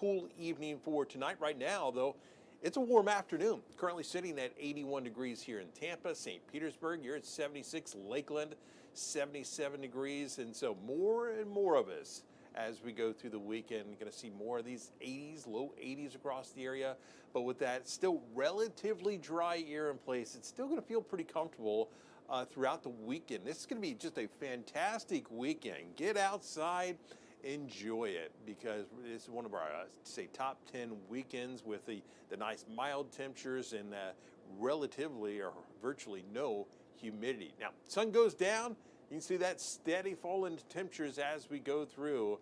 cool evening for tonight. Right now, though, it's a warm afternoon. Currently sitting at 81 degrees here in Tampa. St. Petersburg, you're at 76. Lakeland, 77 degrees. And so more and more of us, as we go through the weekend, going to see more of these 80s, low 80s across the area. But with that still relatively dry air in place, it's still going to feel pretty comfortable throughout the weekend. This is going to be just a fantastic weekend. Get outside, enjoy it, because it's one of our, say, top 10 weekends with the nice mild temperatures and relatively or virtually no humidity. Now, sun goes down. You can see that steady fall in temperatures as we go through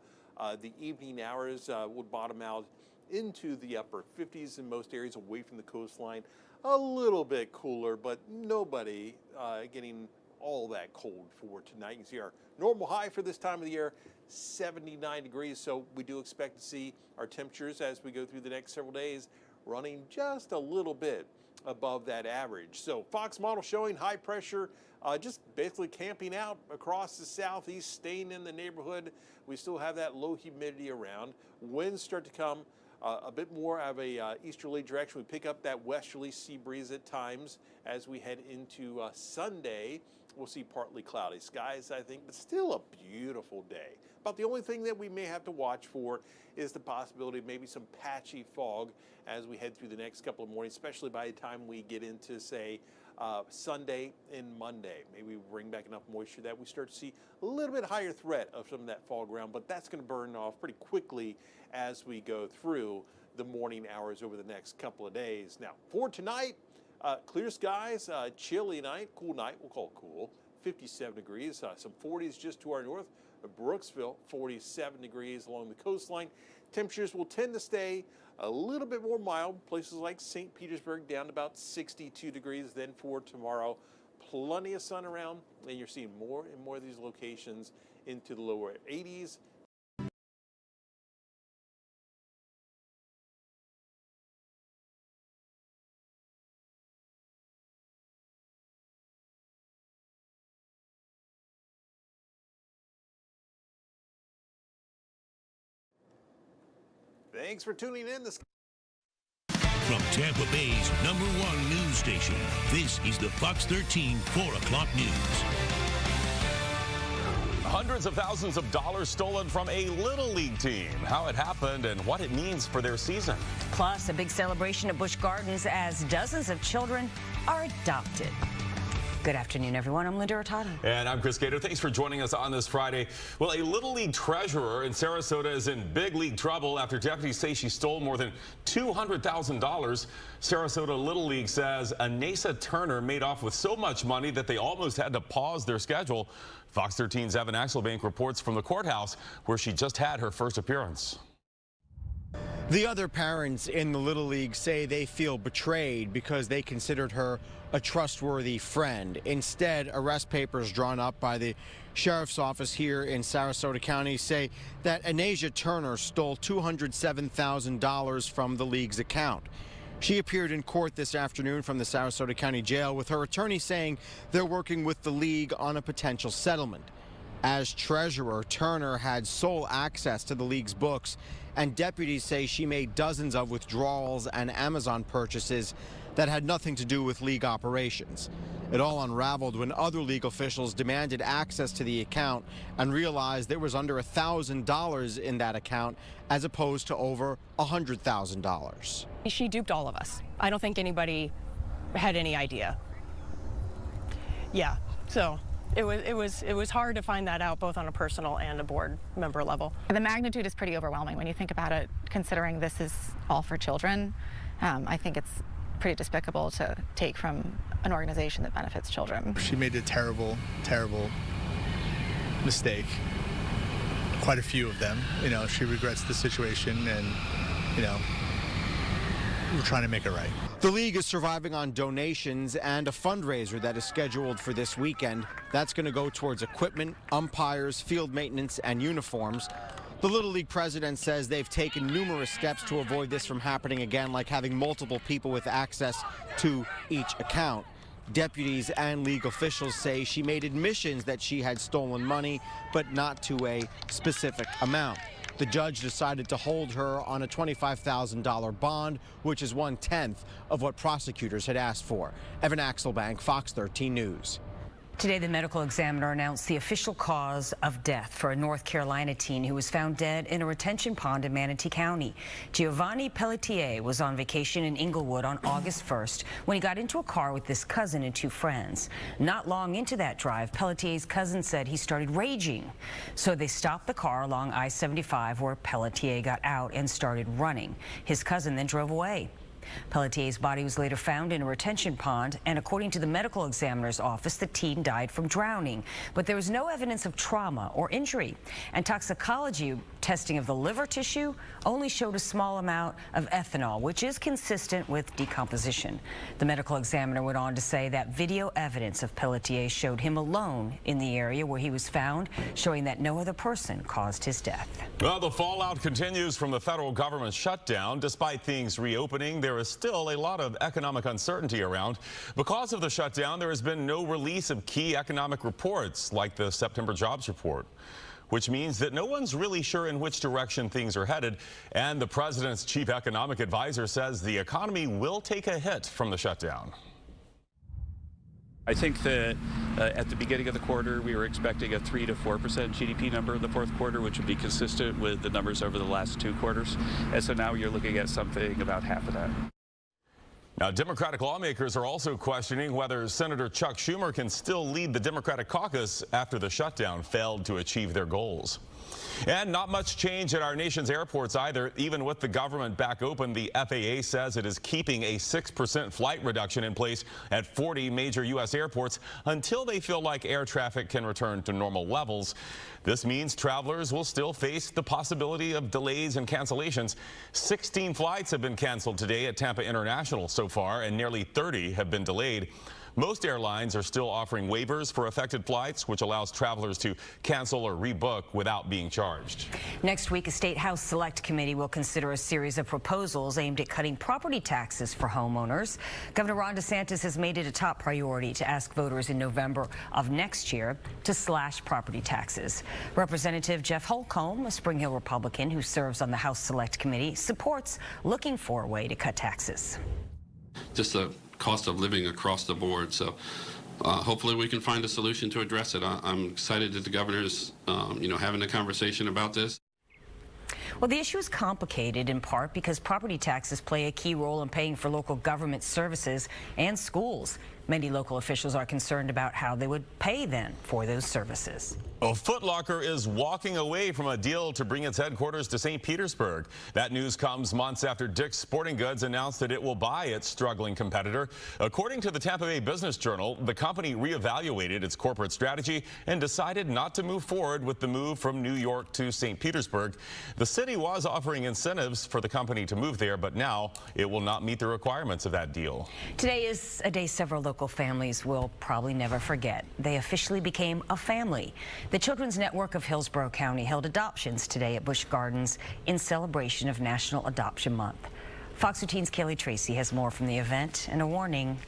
the evening hours. Will bottom out into the upper 50s in most areas away from the coastline. A little bit cooler, but nobody getting all that cold for tonight. You can see our normal high for this time of the year, 79 degrees. So we do expect to see our temperatures as we go through the next several days running just a little bit above that average. So Fox model showing high pressure, just basically camping out across the southeast, staying in the neighborhood. We still have that low humidity around. Winds start to come a bit more of a easterly direction. We pick up that westerly sea breeze at times as we head into Sunday. We'll see partly cloudy skies, I think, but still a beautiful day. About the only thing that we may have to watch for is the possibility of maybe some patchy fog as we head through the next couple of mornings, especially by the time we get into, say, Sunday and Monday. Maybe we bring back enough moisture that we start to see a little bit higher threat of some of that fog around, but that's going to burn off pretty quickly as we go through the morning hours over the next couple of days. Now, for tonight, clear skies, chilly night, cool night, we'll call it cool, 57 degrees, some 40s just to our north. Brooksville, 47 degrees along the coastline. Temperatures will tend to stay a little bit more mild. Places like St. Petersburg down to about 62 degrees. Then for tomorrow, plenty of sun around, and you're seeing more and more of these locations into the lower 80s. Thanks for tuning in. From Tampa Bay's #1 news station, this is the Fox 13 4 o'clock news. Hundreds of thousands of dollars stolen from a Little League team. How it happened and what it means for their season. Plus, a big celebration at Busch Gardens as dozens of children are adopted. Good afternoon, everyone. I'm Linda Hurtado. And I'm Chris Gator. Thanks for joining us on this Friday. Well, a Little League treasurer in Sarasota is in big league trouble after deputies say she stole more than $200,000. Sarasota Little League says Anesa Turner made off with so much money that they almost had to pause their schedule. Fox 13's Evan Axelbank reports from the courthouse where she just had her first appearance. The other parents in the Little League say they feel betrayed because they considered her a trustworthy friend. Instead, arrest papers drawn up by the sheriff's office here in Sarasota County say that Anesa Turner stole $207,000 from the league's account. She appeared in court this afternoon from the Sarasota County Jail with her attorney saying they're working with the league on a potential settlement. As treasurer, Turner had sole access to the league's books, and deputies say she made dozens of withdrawals and Amazon purchases that had nothing to do with league operations. It all unraveled when other league officials demanded access to the account and realized there was under $1,000 in that account as opposed to over $100,000. She duped all of us. I don't think anybody had any idea. Yeah, so it was hard to find that out both on a personal and a board member level. The magnitude is pretty overwhelming when you think about it, considering this is all for children. I think it's pretty despicable to take from an organization that benefits children. She made a terrible, terrible mistake. Quite a few of them. You know, she regrets the situation and, you know, we're trying to make it right. The league is surviving on donations and a fundraiser that is scheduled for this weekend. That's going to go towards equipment, umpires, field maintenance, and uniforms. The Little League president says they've taken numerous steps to avoid this from happening again, like having multiple people with access to each account. Deputies and league officials say she made admissions that she had stolen money, but not to a specific amount. the judge decided to hold her on a $25,000 bond, which is 1/10 of what prosecutors had asked for. Evan Axelbank, Fox 13 News. Today, the medical examiner announced the official cause of death for a North Carolina teen who was found dead in a retention pond in Manatee County. Giovanni Pelletier was on vacation in Inglewood on August 1st when he got into a car with his cousin and 2 friends. Not long into that drive, Pelletier's cousin said he started raging. So they stopped the car along I-75 where Pelletier got out and started running. His cousin then drove away. Pelletier's body was later found in a retention pond, and according to the medical examiner's office, the teen died from drowning. But there was no evidence of trauma or injury, and toxicology testing of the liver tissue only showed a small amount of ethanol, which is consistent with decomposition. The medical examiner went on to say that video evidence of Pelletier showed him alone in the area where he was found, showing that no other person caused his death. Well, the fallout continues from the federal government shutdown. Despite things reopening, there is still a lot of economic uncertainty around. Because of the shutdown, there has been no release of key economic reports like the September jobs report, which means that no one's really sure in which direction things are headed. And the president's chief economic advisor says the economy will take a hit from the shutdown. I think that at the beginning of the quarter, we were expecting a 3 to 4% GDP number in the fourth quarter, which would be consistent with the numbers over the last 2 quarters. And so now you're looking at something about half of that. Now, Democratic lawmakers are also questioning whether Senator Chuck Schumer can still lead the Democratic caucus after the shutdown failed to achieve their goals. And not much change at our nation's airports either. Even with the government back open, the FAA says it is keeping a 6% flight reduction in place at 40 major U.S. airports until they feel like air traffic can return to normal levels. This means travelers will still face the possibility of delays and cancellations. 16 flights have been canceled today at Tampa International so far, and nearly 30 have been delayed. Most airlines are still offering waivers for affected flights, which allows travelers to cancel or rebook without being charged. Next week, a State House Select Committee will consider a series of proposals aimed at cutting property taxes for homeowners. Governor Ron DeSantis has made it a top priority to ask voters in November of next year to slash property taxes. Representative Jeff Holcomb, a Spring Hill Republican who serves on the House Select Committee, supports looking for a way to cut taxes. Just the cost of living across the board. So hopefully we can find a solution to address it. I'm excited that the governor's having a conversation about this. Well, the issue is complicated in part because property taxes play a key role in paying for local government services and schools. Many local officials are concerned about how they would pay then for those services. Well, Foot Locker is walking away from a deal to bring its headquarters to St. Petersburg. That news comes months after Dick's Sporting Goods announced that it will buy its struggling competitor. According to the Tampa Bay Business Journal, the company reevaluated its corporate strategy and decided not to move forward with the move from New York to St. Petersburg. The city was offering incentives for the company to move there, but now it will not meet the requirements of that deal. Today is a day several local families will probably never forget. They officially became a family. The Children's Network of Hillsborough County held adoptions today at Busch Gardens in celebration of National Adoption Month. Fox 13's Kelly Tracy has more from the event, and a warning,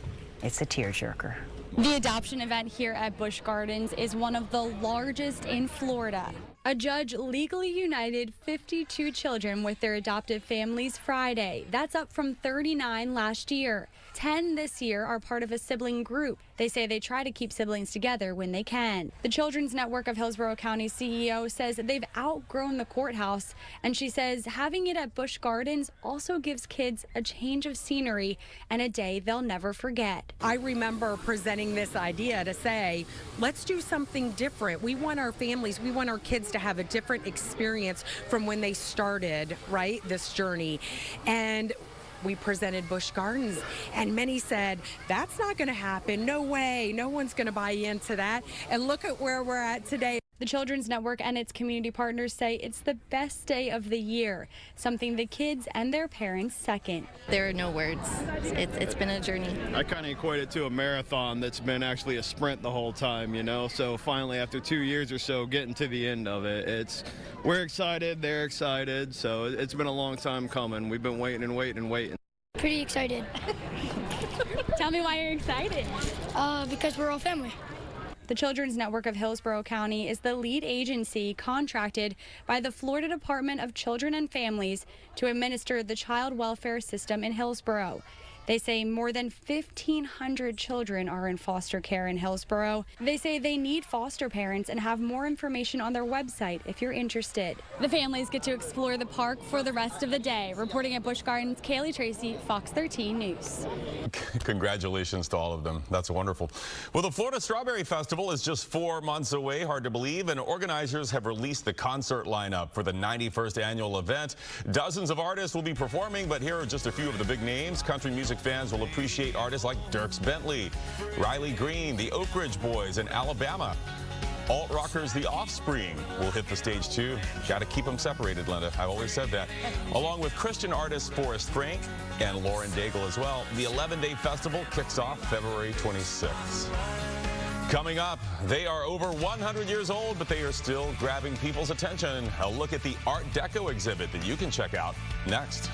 it's a tearjerker. The adoption event here at Busch Gardens is one of the largest in Florida. A judge legally united 52 children with their adoptive families Friday. That's up from 39 last year. 10 this year are part of a sibling group. They say they try to keep siblings together when they can. The Children's Network of Hillsborough County CEO says they've outgrown the courthouse, and she says having it at Busch Gardens also gives kids a change of scenery and a day they'll never forget. I remember presenting this idea to say, let's do something different. We want our families, we want our kids to have a different experience from when they started, right, this journey. And we presented Busch Gardens, and many said, that's not going to happen. No way. No one's going to buy into that. And look at where we're at today. The Children's Network and its community partners say it's the best day of the year, something the kids and their parents second. There are no words. It's been a journey. I kind of equate it to a marathon that's been actually a sprint the whole time, you know? So finally, after 2 years or so, getting to the end of it, we're excited, they're excited, so it's been a long time coming. We've been waiting and waiting and waiting. Pretty excited. Tell me why you're excited. Because we're all family. The Children's Network of Hillsborough County is the lead agency contracted by the Florida Department of Children and Families to administer the child welfare system in Hillsborough. They say more than 1,500 children are in foster care in Hillsborough. They say they need foster parents and have more information on their website if you're interested. The families get to explore the park for the rest of the day. Reporting at Busch Gardens, Kaylee Tracy, Fox 13 News. Congratulations to all of them. That's wonderful. Well, the Florida Strawberry Festival is just 4 months away, hard to believe, and organizers have released the concert lineup for the 91st annual event. Dozens of artists will be performing, but here are just a few of the big names. Country music fans will appreciate artists like Dierks Bentley, Riley Green, the Oak Ridge Boys, and Alabama. Alt rockers The Offspring will hit the stage too. Got to keep them separated, Linda. I've always said that. Along with Christian artists Forrest Frank and Lauren Daigle as well. The 11-day festival kicks off February 26th. Coming up, they are over 100 years old, but they are still grabbing people's attention. A look at the Art Deco exhibit that you can check out next.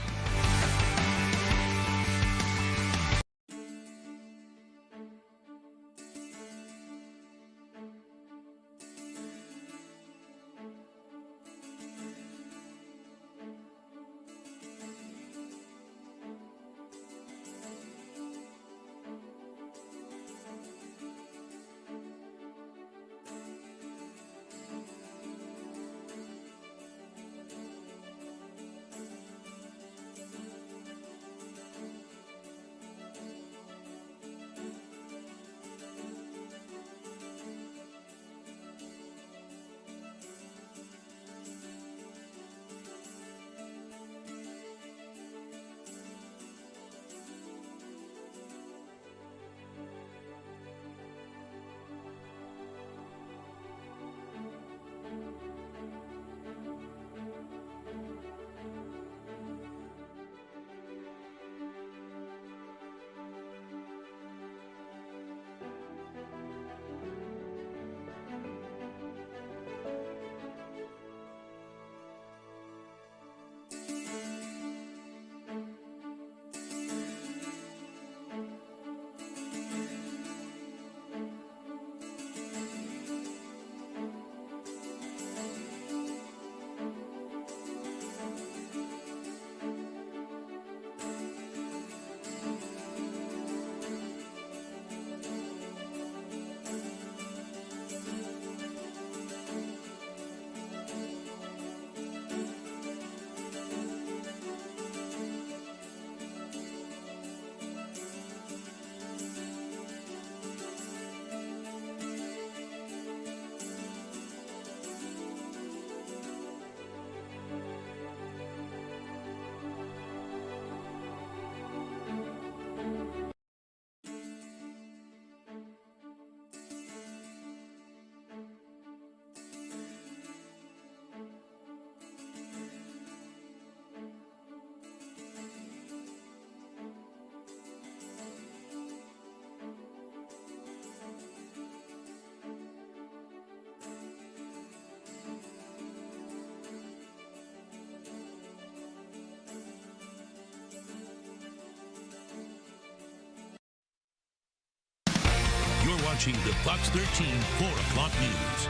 You're watching the Fox 13 4 o'clock news.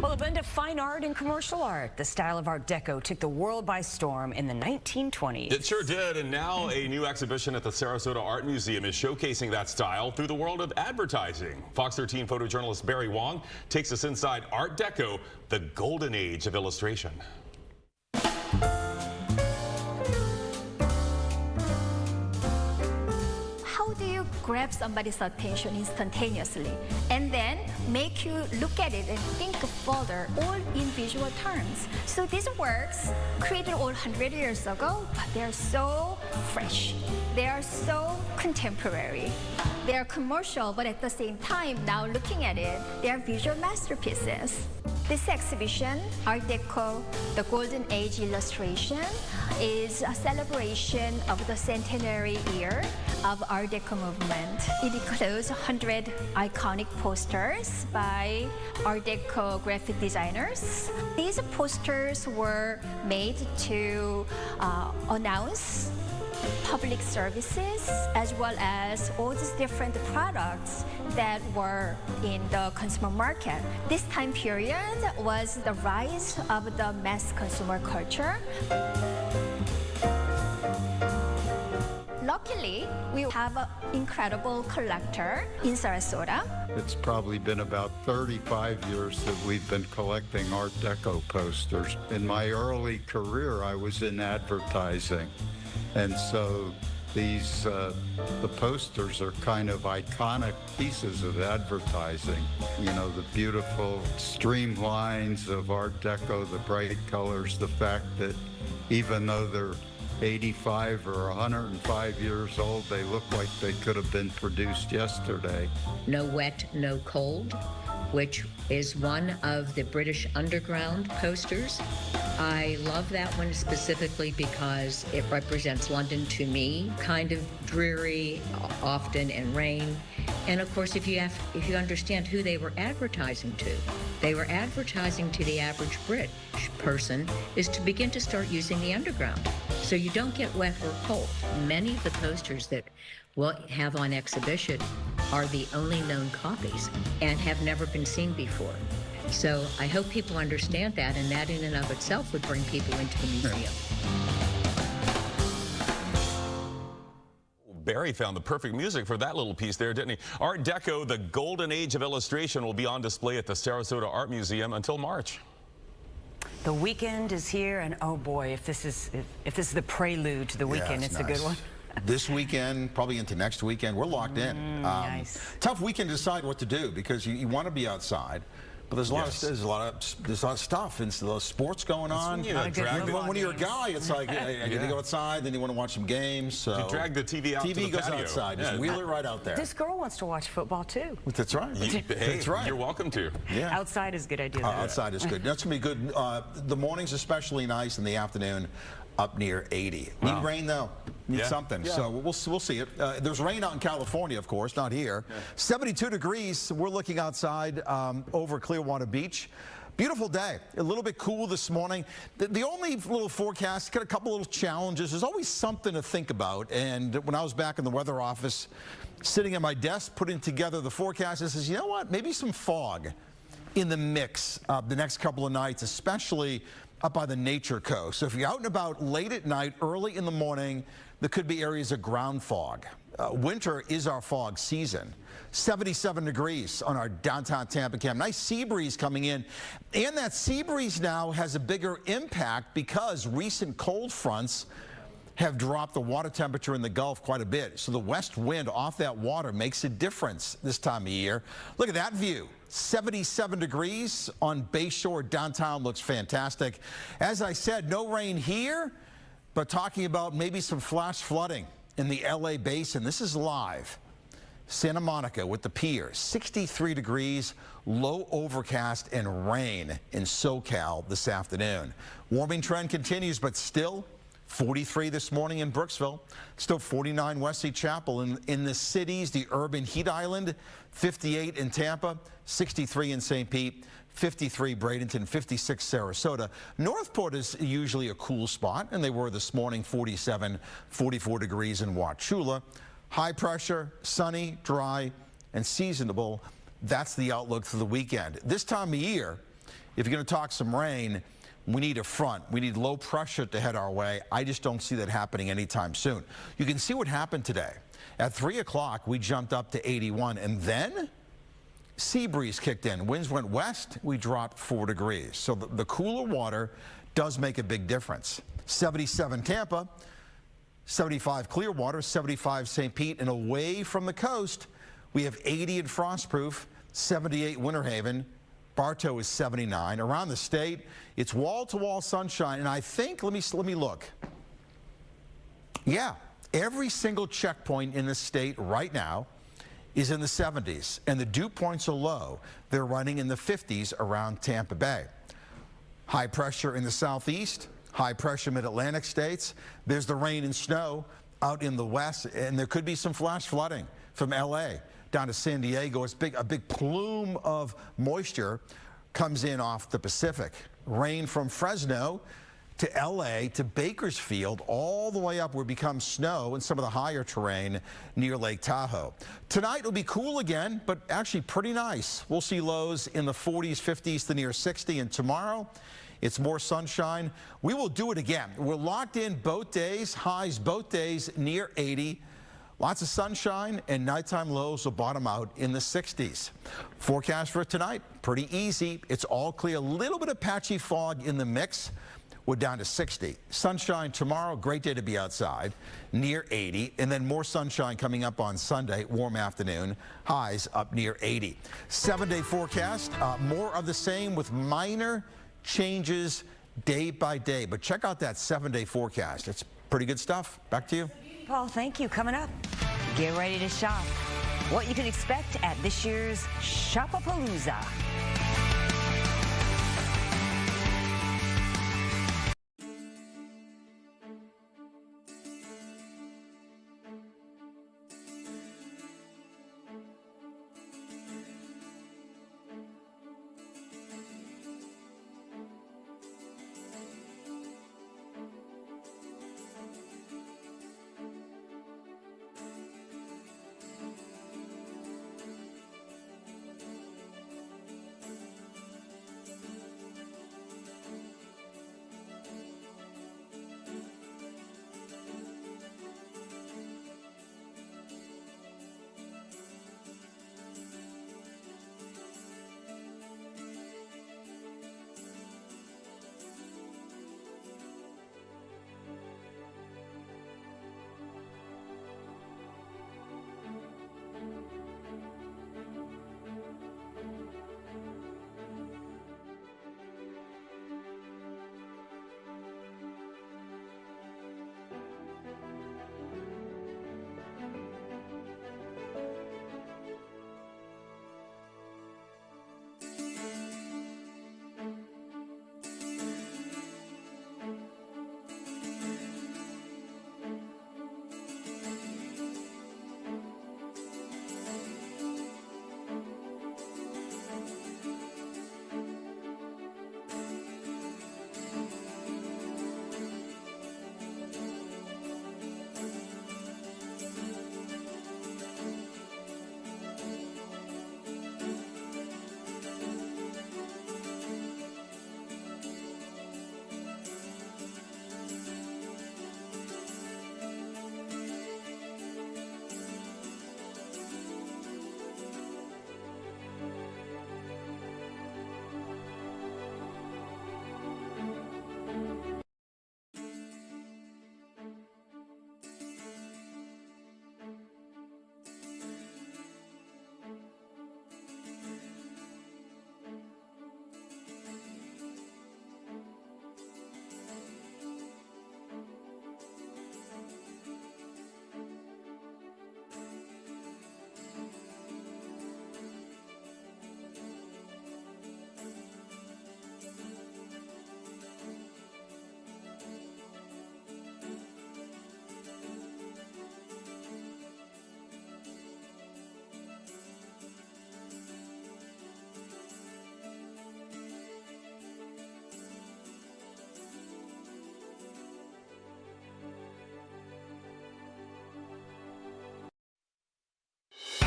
Well, a blend of fine art and commercial art. The style of Art Deco took the world by storm in the 1920s. It sure did, and now a new exhibition at the Sarasota Art Museum is showcasing that style through the world of advertising. Fox 13 photojournalist Barry Wong takes us inside Art Deco, the golden age of illustration. Grab somebody's attention instantaneously and then make you look at it and think further, all in visual terms. So these works created all 100 years ago, but they're so fresh. They are so contemporary. They are commercial, but at the same time, now looking at it, they are visual masterpieces. This exhibition, Art Deco, the Golden Age Illustration, is a celebration of the centenary year of Art Deco movement. It includes 100 iconic posters by Art Deco graphic designers. These posters were made to announce public services as well as all these different products that were in the consumer market. This time period was the rise of the mass consumer culture. Luckily, we have an incredible collector in Sarasota. It's probably been about 35 years that we've been collecting Art Deco posters. In my early career, I was in advertising, and so these the posters are kind of iconic pieces of advertising. You know, the beautiful streamlines of Art Deco, the bright colors, the fact that even though they're 85 or 105 years old, they look like they could have been produced yesterday. No Wet, No Cold, which is one of the British Underground posters. I love that one specifically because it represents London to me, kind of dreary, often in rain. And of course, if you understand who they were advertising to, they were advertising to the average British person is to begin to start using the underground, so you don't get wet or cold. Many of the posters that we'll have on exhibition are the only known copies and have never been seen before. So I hope people understand that, and that in and of itself would bring people into the museum. Barry found the perfect music for that little piece there, didn't he? Art Deco, the golden age of illustration, will be on display at the Sarasota Art Museum until March. The weekend is here, and oh boy, if this is the prelude to the weekend, it's nice. A good one. This weekend, probably into next weekend, we're locked in. Nice. Tough weekend to decide what to do because you want to be outside. But there's a lot of stuff and there's sports going on. When you're a guy, it's like I get to go outside, then you want to watch some games. So you drag the TV out. TV goes patio. outside. Just wheel it right out there. This girl wants to watch football too. That's right. Hey, that's right. You're welcome to. Yeah. Outside is a good idea. Outside is good. That's gonna be good. The morning's especially nice, in the afternoon up near 80. Need rain though. Need something. Yeah. So we'll see it. There's rain out in California, of course, not here. 72 degrees. We're looking outside over Clearwater Beach. Beautiful day. A little bit cool this morning. The only little forecast, got a couple little challenges. There's always something to think about. And when I was back in the weather office, sitting at my desk, putting together the forecast, I says, you know what? Maybe some fog in the mix the next couple of nights, especially up by the Nature Coast. So if you're out and about late at night, early in the morning, there could be areas of ground fog. Winter is our fog season. 77 degrees on our downtown Tampa camp. Nice sea breeze coming in. And that sea breeze now has a bigger impact because recent cold fronts have dropped the water temperature in the Gulf quite a bit. So the west wind off that water makes a difference this time of year. Look at that view. 77 degrees on Bayshore. Downtown looks fantastic. As I said, no rain here, but talking about maybe some flash flooding in the LA basin. This is live. Santa Monica with the pier, 63 degrees, low overcast and rain in SoCal this afternoon. Warming trend continues, but still 43 this morning in Brooksville, still 49 Wesley Chapel. In the cities, the urban heat island, 58 in Tampa, 63 in St. Pete, 53 Bradenton, 56 Sarasota. Northport is usually a cool spot, and they were this morning, 47, 44 degrees in Wauchula. High pressure, sunny, dry, and seasonable. That's the outlook for the weekend. This time of year, if you're going to talk some rain, we need a front. We need low pressure to head our way. I just don't see that happening anytime soon. You can see what happened today. At 3 o'clock, we jumped up to 81, and then sea breeze kicked in. Winds went west. We dropped 4 degrees. So the cooler water does make a big difference. 77 Tampa, 75 Clearwater, 75 St. Pete, and away from the coast, we have 80 in Frostproof, 78 Winter Haven. Bartow is 79. Around the state, it's wall-to-wall sunshine, and I think, let me look. Yeah, every single checkpoint in the state right now is in the 70s, and the dew points are low. They're running in the 50s around Tampa Bay. High pressure in the southeast, high pressure mid-Atlantic states. There's the rain and snow out in the west, and there could be some flash flooding from L.A. down to San Diego. It's a big plume of moisture comes in off the Pacific. Rain from Fresno to LA to Bakersfield, all the way up where it becomes snow in some of the higher terrain near Lake Tahoe. Tonight it'll be cool again, but actually pretty nice. We'll see lows in the 40s, 50s to near 60, and tomorrow it's more sunshine. We will do it again. We're locked in both days, highs both days near 80. Lots of sunshine, and nighttime lows will bottom out in the 60s. Forecast for tonight, pretty easy. It's all clear. A little bit of patchy fog in the mix. We're down to 60. Sunshine tomorrow, great day to be outside, near 80. And then more sunshine coming up on Sunday, warm afternoon, highs up near 80. 7-day forecast, more of the same with minor changes day by day. But check out that 7-day forecast. It's pretty good stuff. Back to you. Paul, thank you. Coming up, get ready to shop. What you can expect at this year's Shopapalooza.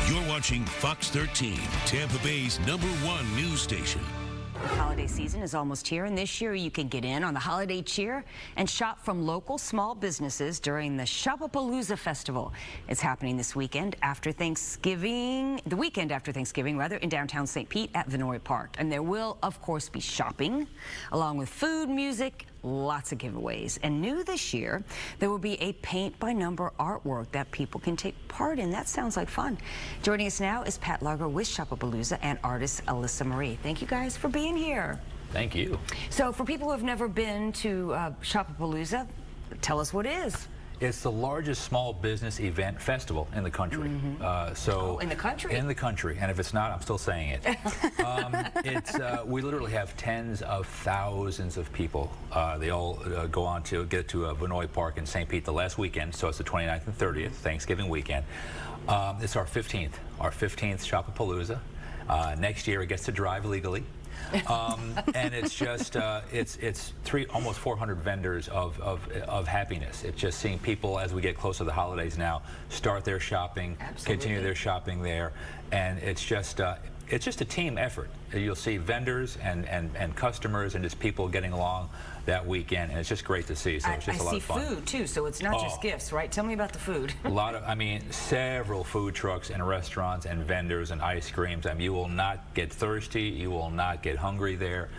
You're watching Fox 13, Tampa Bay's #1 news station. The holiday season is almost here, and this year you can get in on the holiday cheer and shop from local small businesses during the Shopapalooza Festival. It's happening this weekend after Thanksgiving, the weekend after Thanksgiving, rather, in downtown St. Pete at Vinoy Park. And there will, of course, be shopping, along with food, music, lots of giveaways. And new this year, there will be a paint-by-number artwork that people can take part in. That sounds like fun. Joining us now is Pat Largo with Shopapalooza and artist Alyssa Marie. Thank you guys for being here. Thank you. So for people who have never been to Shopapalooza, tell us what it is. It's the largest small business event festival in the country. In the country? In the country, and if it's not, I'm still saying it. We literally have tens of thousands of people. They all go on to get to Vinoy Park in St. Pete the last weekend, so it's the 29th and 30th, Thanksgiving weekend. It's our 15th Shopapalooza. Next year, it gets to drive legally. And it's just it's almost 400 vendors of happiness. It's just seeing people as we get closer to the holidays now start their shopping, continue their shopping there, and it's just a team effort. You'll see vendors and customers and just people getting along that weekend, and it's just great to see. So it's just a lot of fun. I see food too, so it's not just gifts, right? Tell me about the food. A lot of, several food trucks and restaurants and vendors and ice creams. You will not get thirsty. You will not get hungry there.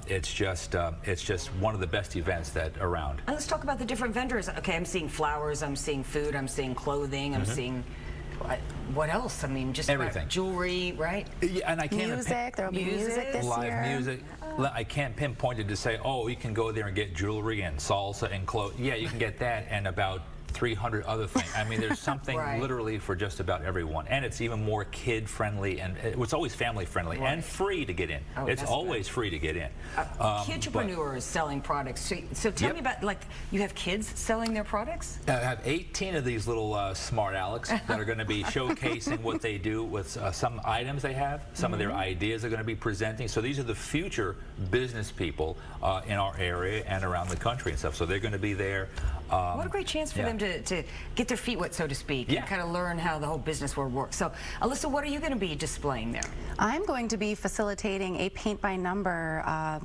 It's just one of the best events that around. And let's talk about the different vendors. Okay, I'm seeing flowers. I'm seeing food. I'm seeing clothing. I'm seeing. What else? Just everything. Jewelry, right? Yeah, and I can't music. There will be music this live year. Music. I can't pinpoint it to say, oh, you can go there and get jewelry and salsa and clothes. Yeah, you can get that and about 300 other things. There's something literally for just about everyone, and it's even more kid-friendly, and it's always family-friendly and free to get in. It's always free to get in. Kidtrepreneurs selling products. So tell me about, you have kids selling their products? I have 18 of these little smart Alecs that are going to be showcasing what they do with some items they have, some of their ideas they're going to be presenting. So these are the future business people in our area and around the country and stuff. So they're going to be there. What a great chance for them to get their feet wet, so to speak, and kind of learn how the whole business world works. So, Alyssa, what are you going to be displaying there? I'm going to be facilitating a paint by number,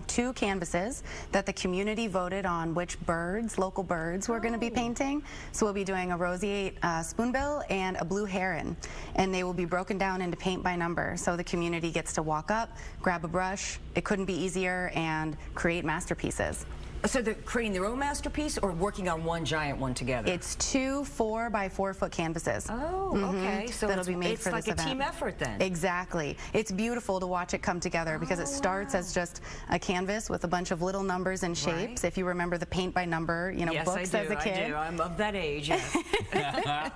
2 canvases that the community voted on which local birds we're going to be painting. So we'll be doing a roseate spoonbill and a blue heron, and they will be broken down into paint by number. So the community gets to walk up, grab a brush, it couldn't be easier, and create masterpieces. So they're creating their own masterpiece or working on one giant one together? It's 2 4 by 4 foot canvases. Oh, okay. So that'll be made for this event. It's like a team effort then. Exactly. It's beautiful to watch it come together because it starts as just a canvas with a bunch of little numbers and shapes. If you remember the paint by number, books as a kid. Yes, I do. I'm of that age. Yes.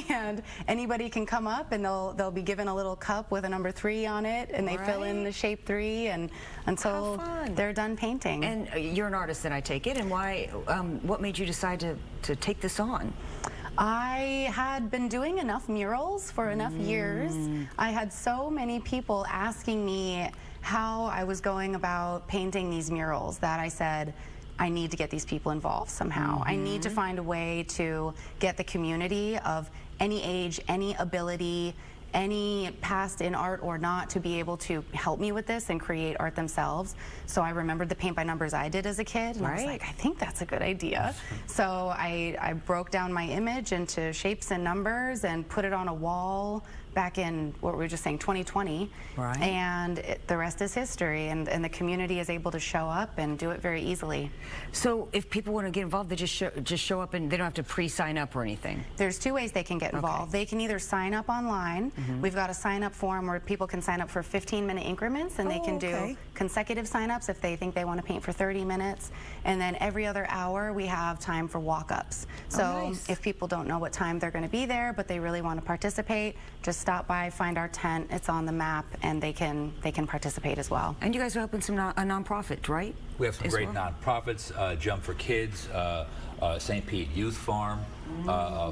And anybody can come up and they'll be given a little cup with a number 3 on it, and they fill in the shape 3 and until they're done painting. And you're an artist, then, I take it, and why? What made you decide to take this on? I had been doing enough murals for enough years. I had so many people asking me how I was going about painting these murals that I said, I need to get these people involved somehow. I need to find a way to get the community of any age, any ability, any past in art or not to be able to help me with this and create art themselves. So I remembered the paint by numbers I did as a kid, and I was like, I think that's a good idea. So I broke down my image into shapes and numbers and put it on a wall back in, what we were just saying, 2020. And the rest is history, and the community is able to show up and do it very easily. So if people want to get involved, they just show up and they don't have to pre-sign up or anything? There's 2 ways they can get involved. They can either sign up online. We've got a sign-up form where people can sign up for 15-minute increments, and they can do consecutive sign-ups if they think they want to paint for 30 minutes. And then every other hour, we have time for walk-ups. So if people don't know what time they're going to be there, but they really want to participate, just stop by, find our tent. It's on the map, and they can participate as well. And you guys are helping a nonprofit, right? We have some great nonprofits. Jump for Kids, St. Pete Youth Farm,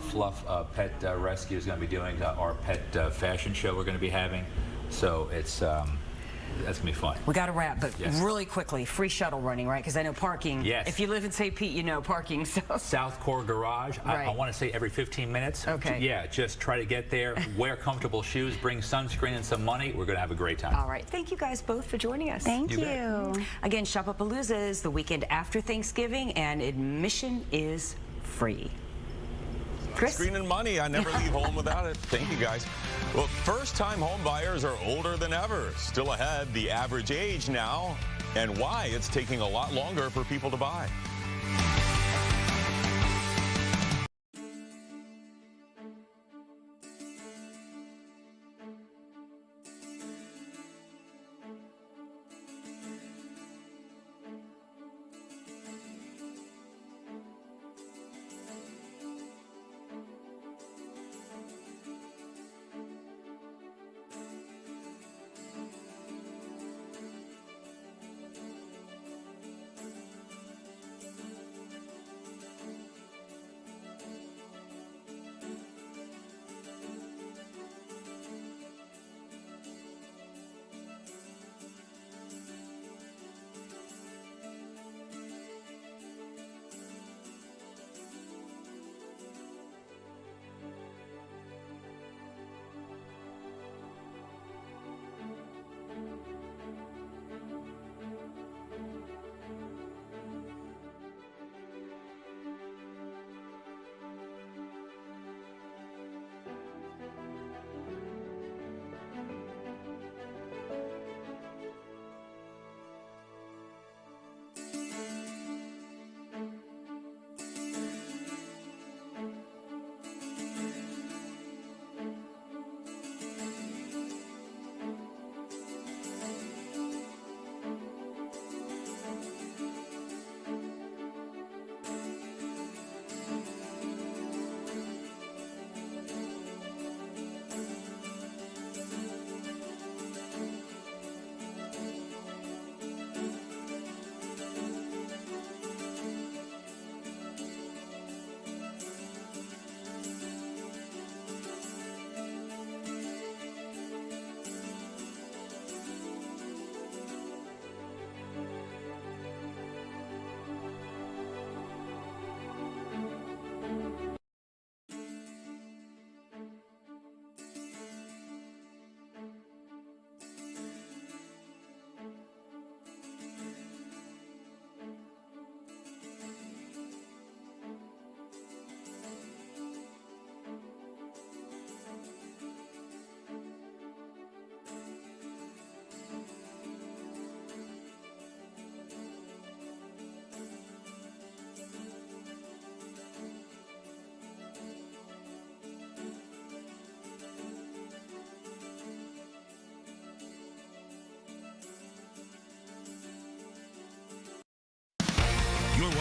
Fluff Pet Rescue is going to be doing our pet fashion show we're going to be having. So it's that's going to be fun. We got to wrap, but really quickly, free shuttle running, right? Because I know parking. Yes. If you live in St. Pete, you know parking. So. South Core Garage. I want to say every 15 minutes. Okay. Yeah, just try to get there, wear comfortable shoes, bring sunscreen and some money. We're going to have a great time. All right. Thank you guys both for joining us. Thank you. Again, Shop-A-Palooza is the weekend after Thanksgiving, and admission is free. Chris? Screen and money. I never leave home without it. Thank you, guys. Well, first-time home buyers are older than ever. Still ahead, the average age now, and why it's taking a lot longer for people to buy.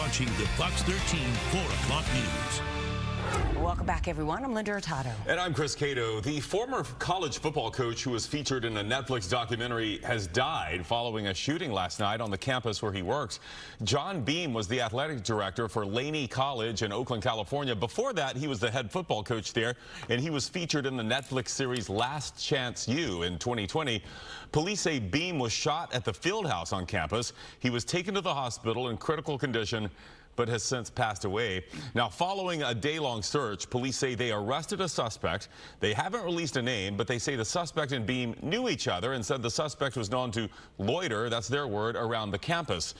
watching the Fox 13 4 o'clock news. Welcome back, everyone. I'm Linda Hurtado. And I'm Chris Cato. The former college football coach who was featured in a Netflix documentary has died following a shooting last night on the campus where he worked. John Beam was the athletic director for Laney College in Oakland, California. Before that, he was the head football coach there, and he was featured in the Netflix series Last Chance U in 2020. Police say Beam was shot at the field house on campus. He was taken to the hospital in critical condition, but has since passed away. Now, following a day-long search, police say they arrested a suspect. They haven't released a name, but they say the suspect and Beam knew each other and said the suspect was known to loiter, that's their word, around the campus.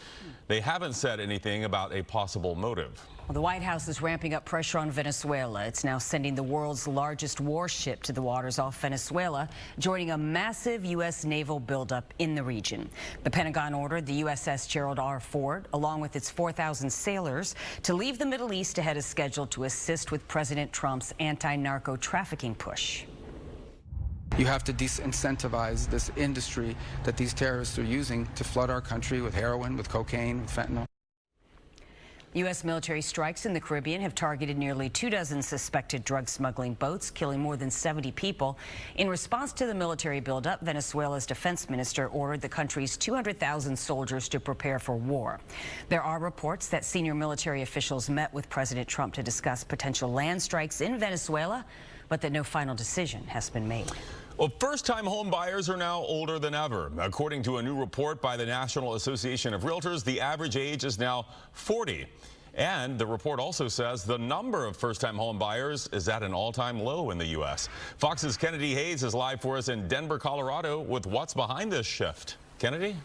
They haven't said anything about a possible motive. Well, the White House is ramping up pressure on Venezuela. It's now sending the world's largest warship to the waters off Venezuela, joining a massive U.S. naval buildup in the region. The Pentagon ordered the USS Gerald R. Ford, along with its 4,000 sailors, to leave the Middle East ahead of schedule to assist with President Trump's anti-narco trafficking push. You have to disincentivize this industry that these terrorists are using to flood our country with heroin, with cocaine, with fentanyl. U.S. military strikes in the Caribbean have targeted nearly 24 suspected drug smuggling boats, killing more than 70 people. In response to the military buildup, Venezuela's defense minister ordered the country's 200,000 soldiers to prepare for war. There are reports that senior military officials met with President Trump to discuss potential land strikes in Venezuela, but that no final decision has been made. Well, first-time home buyers are now older than ever. According to a new report by the National Association of Realtors, the average age is now 40. And the report also says the number of first-time home buyers is at an all-time low in the U.S. Fox's Kennedy Hayes is live for us in Denver, Colorado with what's behind this shift. Kennedy?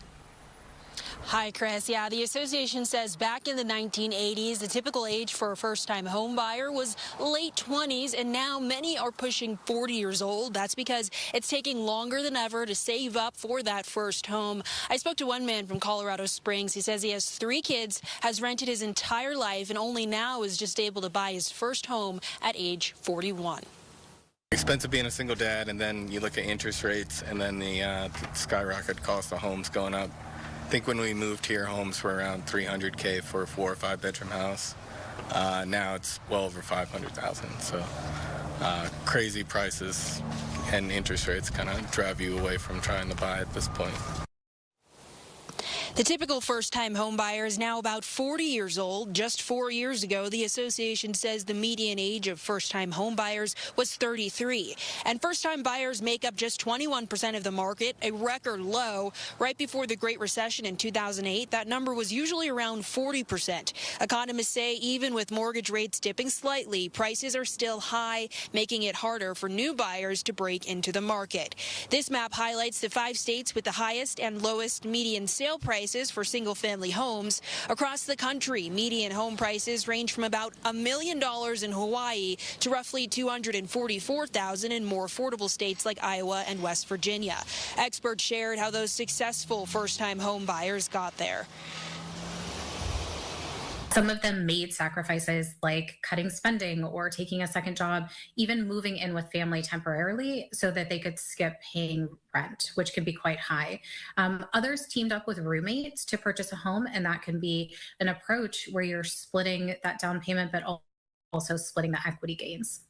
Hi, Chris. Yeah, the association says back in the 1980s, the typical age for a first-time home buyer was late 20s, and now many are pushing 40 years old. That's because it's taking longer than ever to save up for that first home. I spoke to one man from Colorado Springs. He says he has 3 kids, has rented his entire life, and only now is just able to buy his first home at age 41. Expensive being a single dad, and then you look at interest rates, and then the skyrocket cost of homes going up. I think when we moved here, homes were around $300K for a 4 or 5 bedroom house. Now it's well over $500,000. So crazy prices and interest rates kind of drive you away from trying to buy at this point. The typical first-time home buyer is now about 40 years old. Just 4 years ago, the association says the median age of first-time home buyers was 33. And first-time buyers make up just 21% of the market, a record low. Right before the Great Recession in 2008, that number was usually around 40%. Economists say even with mortgage rates dipping slightly, prices are still high, making it harder for new buyers to break into the market. This map highlights the 5 states with the highest and lowest median sale prices for single-family homes. Across the country, median home prices range from about $1 million in Hawaii to roughly $244,000 in more affordable states like Iowa and West Virginia. Experts shared how those successful first-time home buyers got there. Some of them made sacrifices like cutting spending or taking a second job, even moving in with family temporarily so that they could skip paying rent, which can be quite high. Others teamed up with roommates to purchase a home, and that can be an approach where you're splitting that down payment, but also splitting the equity gains.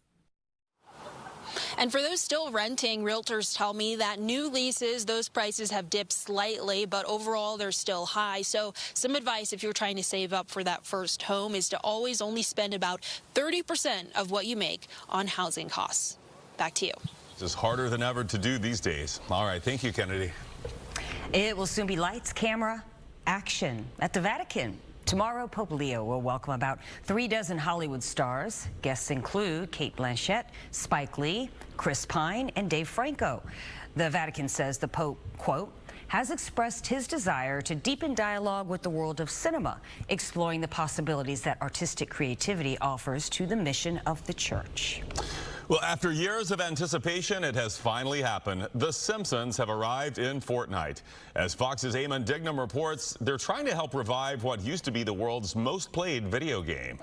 And for those still renting, realtors tell me that new leases, those prices have dipped slightly, but overall they're still high. So some advice if you're trying to save up for that first home is to always only spend about 30% of what you make on housing costs. Back to you. It's just harder than ever to do these days. All right. Thank you, Kennedy. It will soon be lights, camera, action at the Vatican. Tomorrow, Pope Leo will welcome about 36 Hollywood stars. Guests include Cate Blanchett, Spike Lee, Chris Pine, and Dave Franco. The Vatican says the Pope, quote, has expressed his desire to deepen dialogue with the world of cinema, exploring the possibilities that artistic creativity offers to the mission of the Church. Well, after years of anticipation, it has finally happened. The Simpsons have arrived in Fortnite. As Fox's Eamon Dignam reports, they're trying to help revive what used to be the world's most played video game.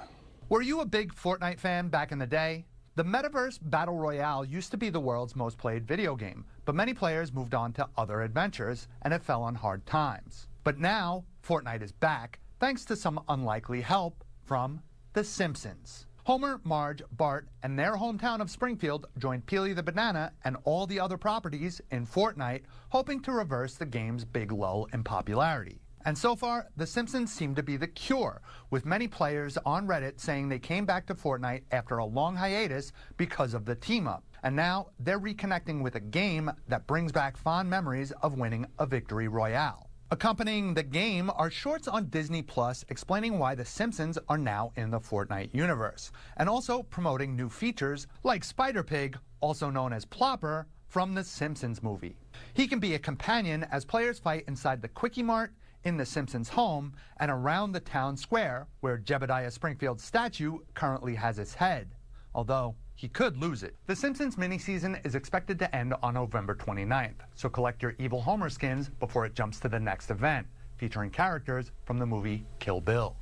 Were you a big Fortnite fan back in the day? The Metaverse Battle Royale used to be the world's most played video game, but many players moved on to other adventures, and it fell on hard times. But now, Fortnite is back, thanks to some unlikely help from The Simpsons. Homer, Marge, Bart, and their hometown of Springfield joined Peely the Banana and all the other properties in Fortnite, hoping to reverse the game's big lull in popularity. And so far, The Simpsons seem to be the cure, with many players on Reddit saying they came back to Fortnite after a long hiatus because of the team-up. And now they're reconnecting with a game that brings back fond memories of winning a victory royale. Accompanying the game are shorts on Disney Plus explaining why The Simpsons are now in the Fortnite universe, and also promoting new features like Spider-Pig, also known as Plopper, from the Simpsons movie. He can be a companion as players fight inside the Quickie Mart, in the Simpsons' home, and around the town square, where Jebediah Springfield's statue currently has its head, although he could lose it. The Simpsons miniseason is expected to end on November 29th, so collect your evil Homer skins before it jumps to the next event, featuring characters from the movie Kill Bill.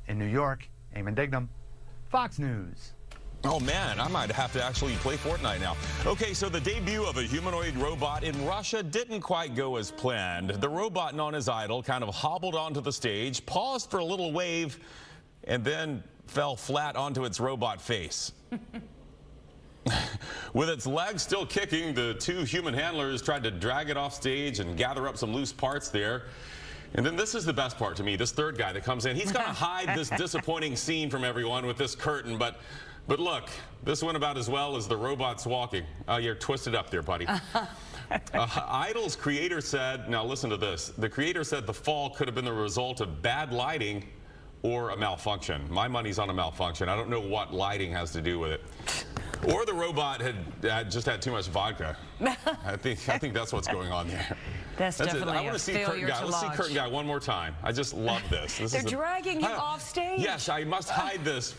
In New York, Eamon Dignam, Fox News. Oh man, I might have to actually play Fortnite now. Okay, so the debut of a humanoid robot in Russia didn't quite go as planned. The robot known as Idol kind of hobbled onto the stage, paused for a little wave, and then fell flat onto its robot face. With its legs still kicking, the two human handlers tried to drag it off stage and gather up some loose parts there. And then this is the best part to me, this third guy that comes in. He's going to hide this disappointing scene from everyone with this curtain, but look, this went about as well as the robots walking. You're twisted up there, buddy. Idol's creator said, now listen to this, the creator said the fall could have been the result of bad lighting or a malfunction. My money's on a malfunction. I don't know what lighting has to do with it. Or the robot had just had too much vodka. I think that's what's going on there. That's definitely I want to see Curtain Guy. Let's see Curtain Guy one more time. I just love this. They're dragging him off stage. Yes, I must hide this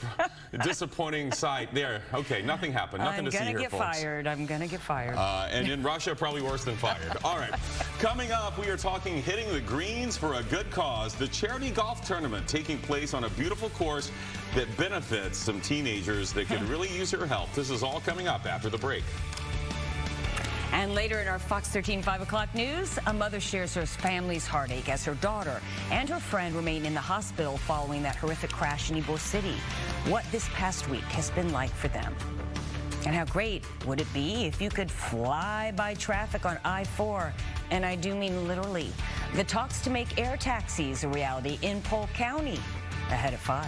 disappointing sight. There. Okay, nothing happened. Nothing to see here, folks. I'm going to get fired. And in Russia, probably worse than fired. All right. Coming up, we are talking hitting the greens for a good cause. The charity golf tournament taking place on a beautiful course that benefits some teenagers that could really use your help. This is all coming up after the break. And later in our Fox 13 5 o'clock news, a mother shares her family's heartache as her daughter and her friend remain in the hospital following that horrific crash in Ybor City. What this past week has been like for them. And how great would it be if you could fly by traffic on I-4? And I do mean literally. The talks to make air taxis a reality in Polk County. Ahead at 5.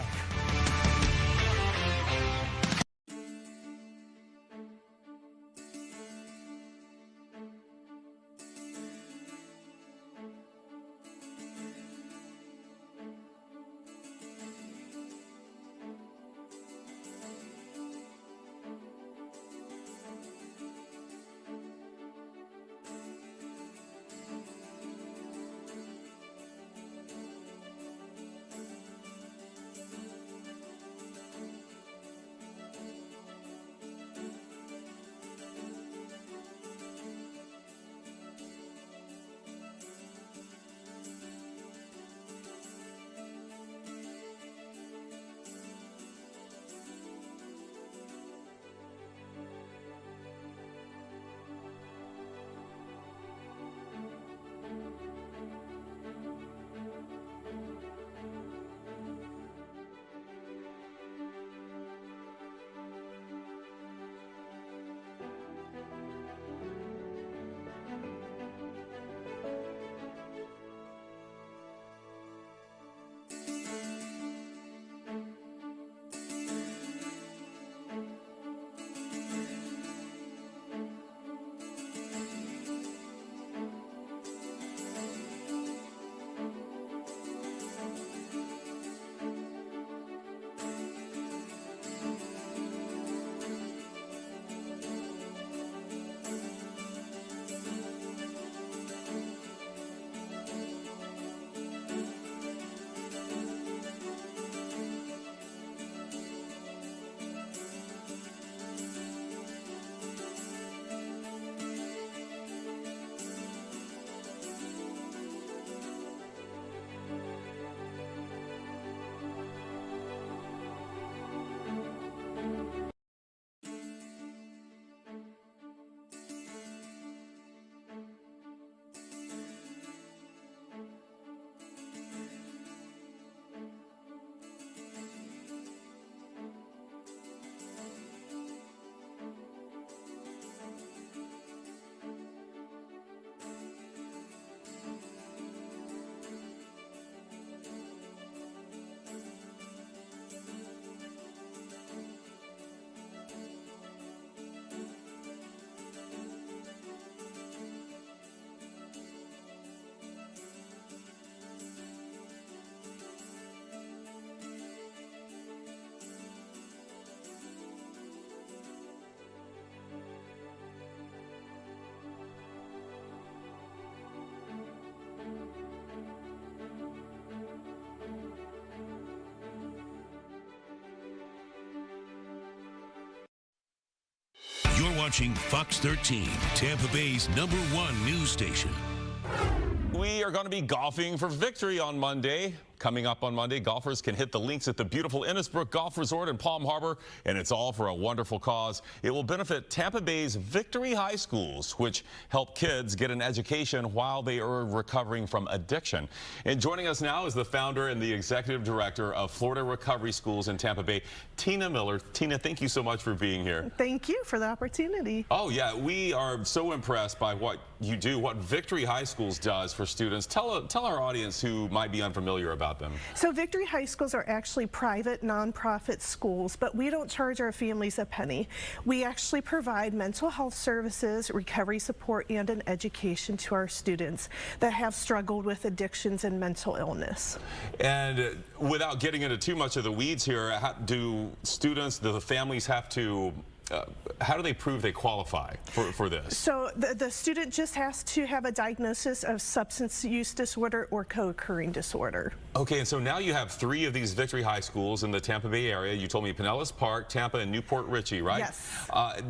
You're watching Fox 13, Tampa Bay's #1 news station. We are going to be golfing for victory on Monday. Coming up on Monday, golfers can hit the links at the beautiful Innisbrook Golf Resort in Palm Harbor, and it's all for a wonderful cause. It will benefit Tampa Bay's Victory High Schools, which help kids get an education while they are recovering from addiction. And joining us now is the founder and the executive director of Florida Recovery Schools in Tampa Bay, Tina Miller. Tina, thank you so much for being here. Thank you for the opportunity. Oh, yeah, we are so impressed by what you do, what Victory High Schools does for students. Tell our audience who might be unfamiliar about them. So Victory High Schools are actually private nonprofit schools, but we don't charge our families a penny. We actually provide mental health services, recovery support, and an education to our students that have struggled with addictions and mental illness. And without getting into too much of the weeds here, how do the families have to how do they prove they qualify for this? So the student just has to have a diagnosis of substance use disorder or co-occurring disorder. Okay, and so now you have 3 of these Victory High Schools in the Tampa Bay area. You told me Pinellas Park, Tampa, and Newport Richey, right? Yes.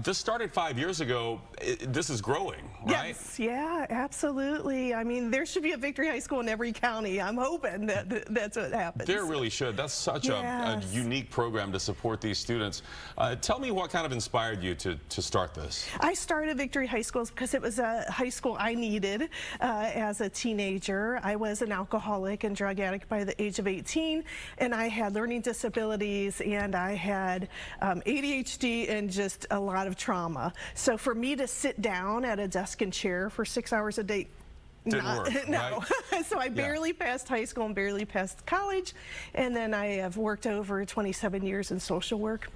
This started 5 years ago. This is growing, right? Yes, yeah, absolutely. I mean, there should be a Victory High School in every county. I'm hoping that's what happens. There really should. That's such a unique program to support these students. Tell me what kind of inspired you to start this? I started Victory High Schools because it was a high school I needed as a teenager. I was an alcoholic and drug addict by the age of 18, and I had learning disabilities, and I had ADHD and just a lot of trauma. So for me to sit down at a desk and chair for 6 hours a day, didn't work, no. Right? So I barely passed high school and barely passed college, and then I have worked over 27 years in social work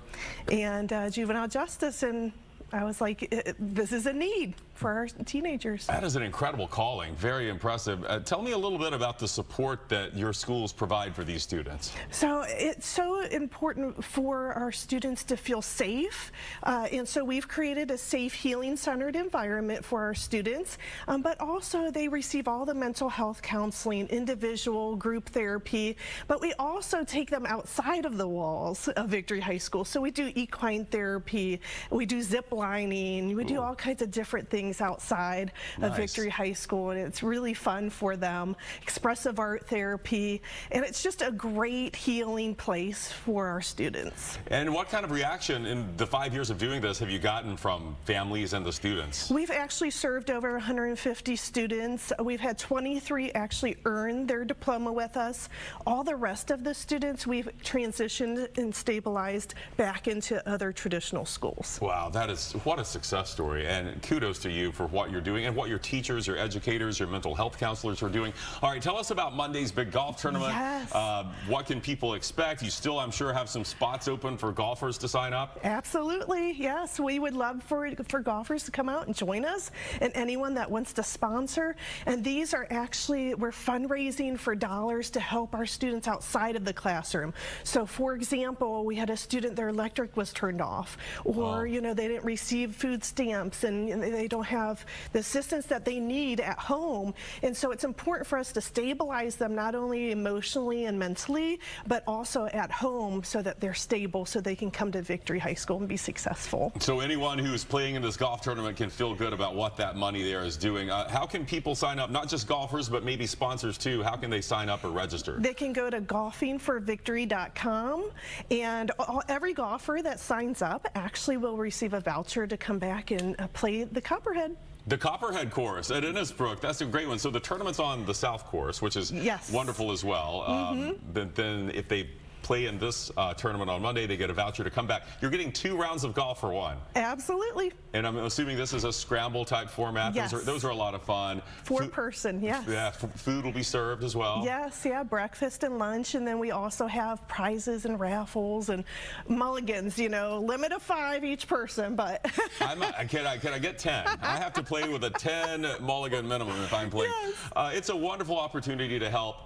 and juvenile justice, and I was like, this is a need for our teenagers. That is an incredible calling. Very impressive. Tell me a little bit about the support that your schools provide for these students. So it's so important for our students to feel safe. And so we've created a safe, healing-centered environment for our students. But also they receive all the mental health counseling, individual, group therapy. But we also take them outside of the walls of Victory High School. So we do equine therapy, we do zip lining, we do all kinds of different things outside of Victory High School, and it's really fun for them. Expressive art therapy, and it's just a great healing place for our students. And what kind of reaction in the 5 years of doing this have you gotten from families and the students? We've actually served over 150 students. We've had 23 actually earn their diploma with us. All the rest of the students we've transitioned and stabilized back into other traditional schools. Wow, what a success story, and kudos to you for what you're doing and what your teachers, your educators, your mental health counselors are doing. All right, tell us about Monday's big golf tournament. Yes. What can people expect? You still, I'm sure, have some spots open for golfers to sign up? Absolutely, yes. We would love for golfers to come out and join us, and anyone that wants to sponsor. And these are actually, we're fundraising for dollars to help our students outside of the classroom. So for example, we had a student, their electric was turned off, or you know, they didn't receive food stamps, and they don't have the assistance that they need at home. And so it's important for us to stabilize them not only emotionally and mentally, but also at home so that they're stable so they can come to Victory High School and be successful. So anyone who's playing in this golf tournament can feel good about what that money there is doing. How can people sign up? Not just golfers, but maybe sponsors too. How can they sign up or register? They can go to golfingforvictory.com, and every golfer that signs up actually will receive a voucher to come back and play the Copperhead. The Copperhead course at Innisbrook, that's a great one. So the tournament's on the South course, which is wonderful as well. Then if they play in this tournament on Monday, they get a voucher to come back. You're getting 2 rounds of golf for one. Absolutely. And I'm assuming this is a scramble type format. Yes. Those are a lot of fun. 4-person, yes. Yeah, food will be served as well. Yes, yeah, breakfast and lunch, and then we also have prizes and raffles and mulligans, you know, limit of 5 each person, but. Can I get 10? I have to play with a 10 mulligan minimum if I'm playing. Yes. It's a wonderful opportunity to help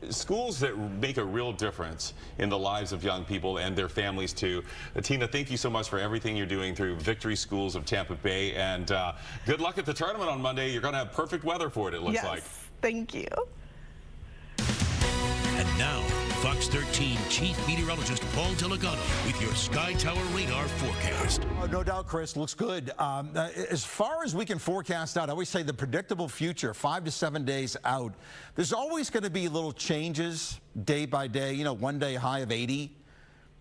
schools that make a real difference in the lives of young people and their families too. Tina, thank you so much for everything you're doing through Victory Schools of Tampa Bay, and good luck at the tournament on Monday. You're going to have perfect weather for it, it looks like. Yes, thank you. And now, Fox 13 Chief Meteorologist Paul Delgado with your Sky Tower radar forecast. No doubt, Chris, looks good. As far as we can forecast out, I always say the predictable future, 5 to 7 days out, there's always going to be little changes day by day. You know, one day high of 80,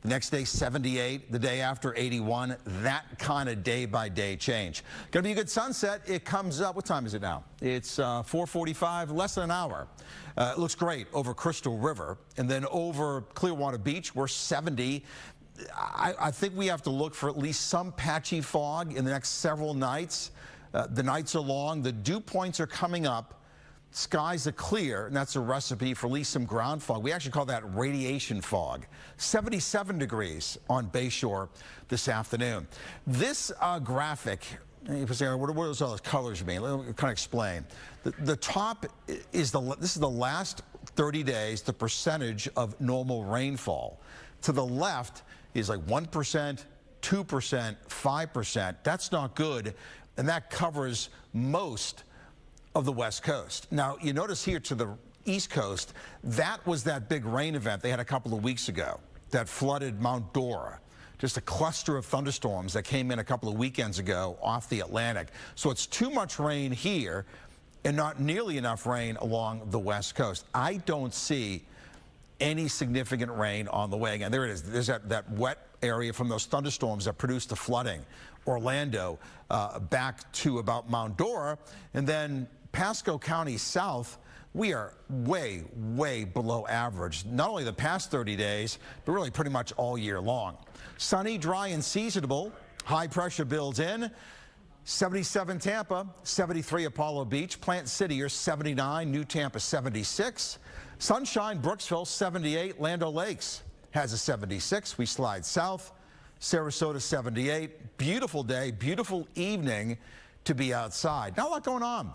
the next day 78, the day after 81, that kind of day by day change. Going to be a good sunset. It comes up, what time is it now? It's 4:45, less than an hour. It looks great over Crystal River, and then over Clearwater Beach, we're 70. I think we have to look for at least some patchy fog in the next several nights. The nights are long. The dew points are coming up. Skies are clear, and that's a recipe for at least some ground fog. We actually call that radiation fog. 77 degrees on Bayshore this afternoon. This graphic, you say, what does all those colors mean? Let me kind of explain. The top is this is the last 30 days, the percentage of normal rainfall. To the left is like 1%, 2%, 5%. That's not good, and that covers most of the West Coast. Now, you notice here to the East Coast, that was that big rain event they had a couple of weeks ago that flooded Mount Dora. Just a cluster of thunderstorms that came in a couple of weekends ago off the Atlantic. So it's too much rain here and not nearly enough rain along the West Coast. I don't see any significant rain on the way. Again, there it is. There's that wet area from those thunderstorms that produced the flooding. Orlando back to about Mount Dora, and then Pasco County south, we are way, way below average. Not only the past 30 days, but really pretty much all year long. Sunny, dry, and seasonable. High pressure builds in. 77 Tampa, 73 Apollo Beach. Plant City are 79, New Tampa 76. Sunshine, Brooksville 78. Land O'Lakes has a 76. We slide south. Sarasota 78. Beautiful day, beautiful evening to be outside. Not a lot going on.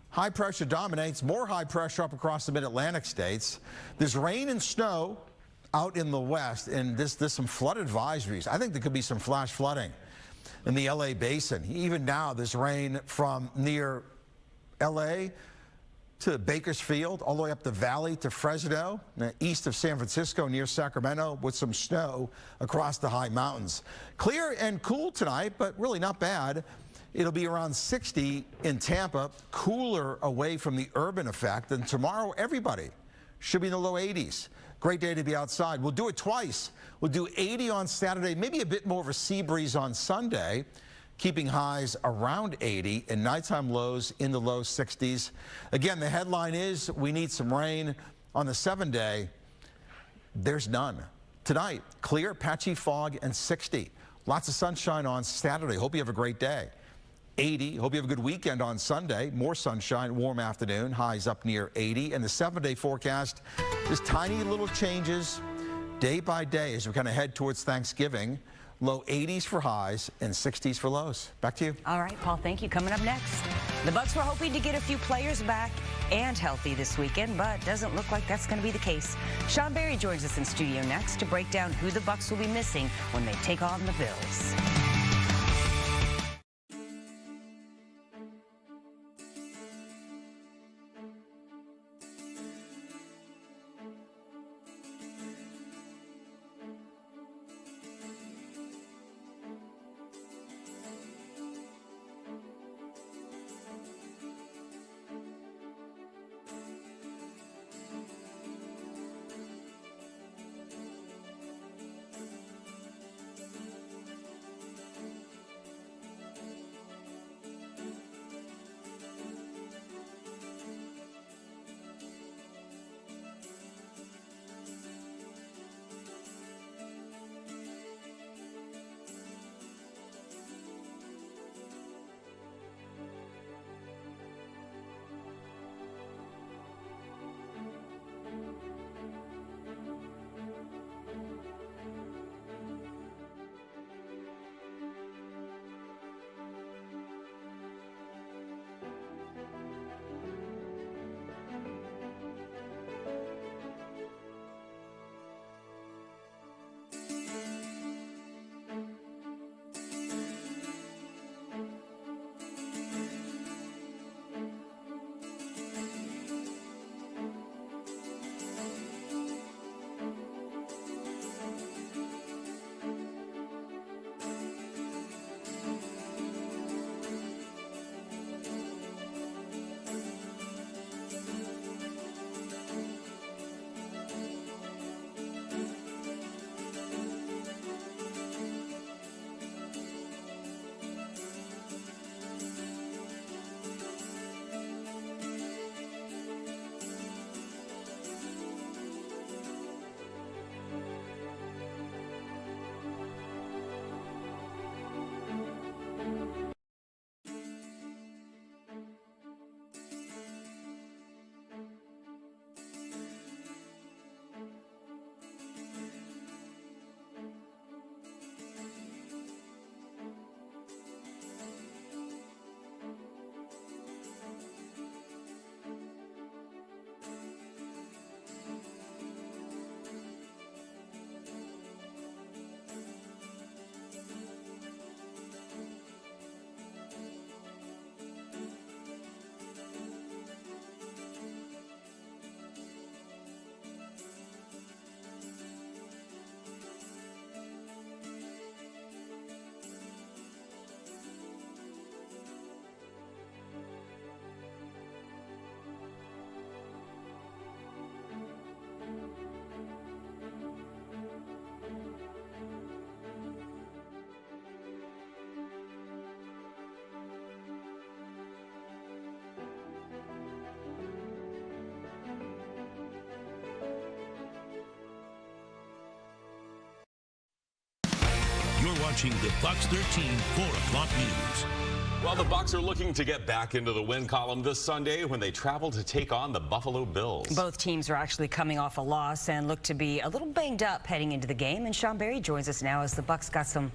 High pressure dominates, more high pressure up across the mid-Atlantic states. There's rain and snow out in the west, and there's some flood advisories. I think there could be some flash flooding in the LA basin. Even now, there's rain from near LA to Bakersfield, all the way up the valley to Fresno, east of San Francisco near Sacramento, with some snow across the high mountains. Clear and cool tonight, but really not bad. It'll be around 60 in Tampa, cooler away from the urban effect. And tomorrow, everybody should be in the low 80s. Great day to be outside. We'll do it twice. We'll do 80 on Saturday, maybe a bit more of a sea breeze on Sunday, keeping highs around 80 and nighttime lows in the low 60s. Again, the headline is we need some rain on the 7-day. There's none. Tonight, clear, patchy fog, and 60. Lots of sunshine on Saturday. Hope you have a great day. 80. Hope you have a good weekend on Sunday. More sunshine, warm afternoon, highs up near 80. And the 7-day forecast, just tiny little changes day by day as we kind of head towards Thanksgiving. Low 80s for highs and 60s for lows. Back to you. All right, Paul, thank you. Coming up next, the Bucs were hoping to get a few players back and healthy this weekend, but doesn't look like that's going to be the case. Sean Barry joins us in studio next to break down who the Bucs will be missing when they take on the Bills. watching the Fox 13 4 o'clock news. Well, the Bucs are looking to get back into the win column this Sunday when they travel to take on the Buffalo Bills. Both teams are actually coming off a loss and look to be a little banged up heading into the game. And Sean Berry joins us now as the Bucs got some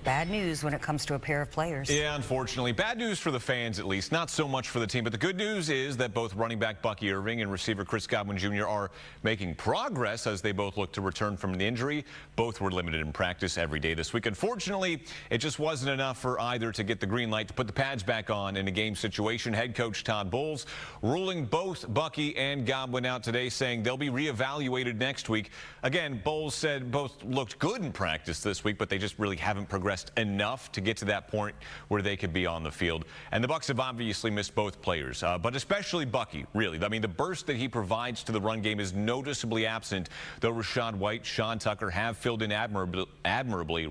bad news when it comes to a pair of players. Yeah, unfortunately. Bad news for the fans, at least. Not so much for the team. But the good news is that both running back Bucky Irving and receiver Chris Godwin Jr. are making progress as they both look to return from an injury. Both were limited in practice every day this week. Unfortunately, it just wasn't enough for either to get the green light to put the pads back on in a game situation. Head coach Todd Bowles ruling both Bucky and Godwin out today, saying they'll be reevaluated next week. Again, Bowles said both looked good in practice this week, but they just really haven't progressed enough to get to that point where they could be on the field. And the Bucs have obviously missed both players, but especially Bucky, really. I mean, the burst that he provides to the run game is noticeably absent, though Rachaad White, Sean Tucker have filled in admirably.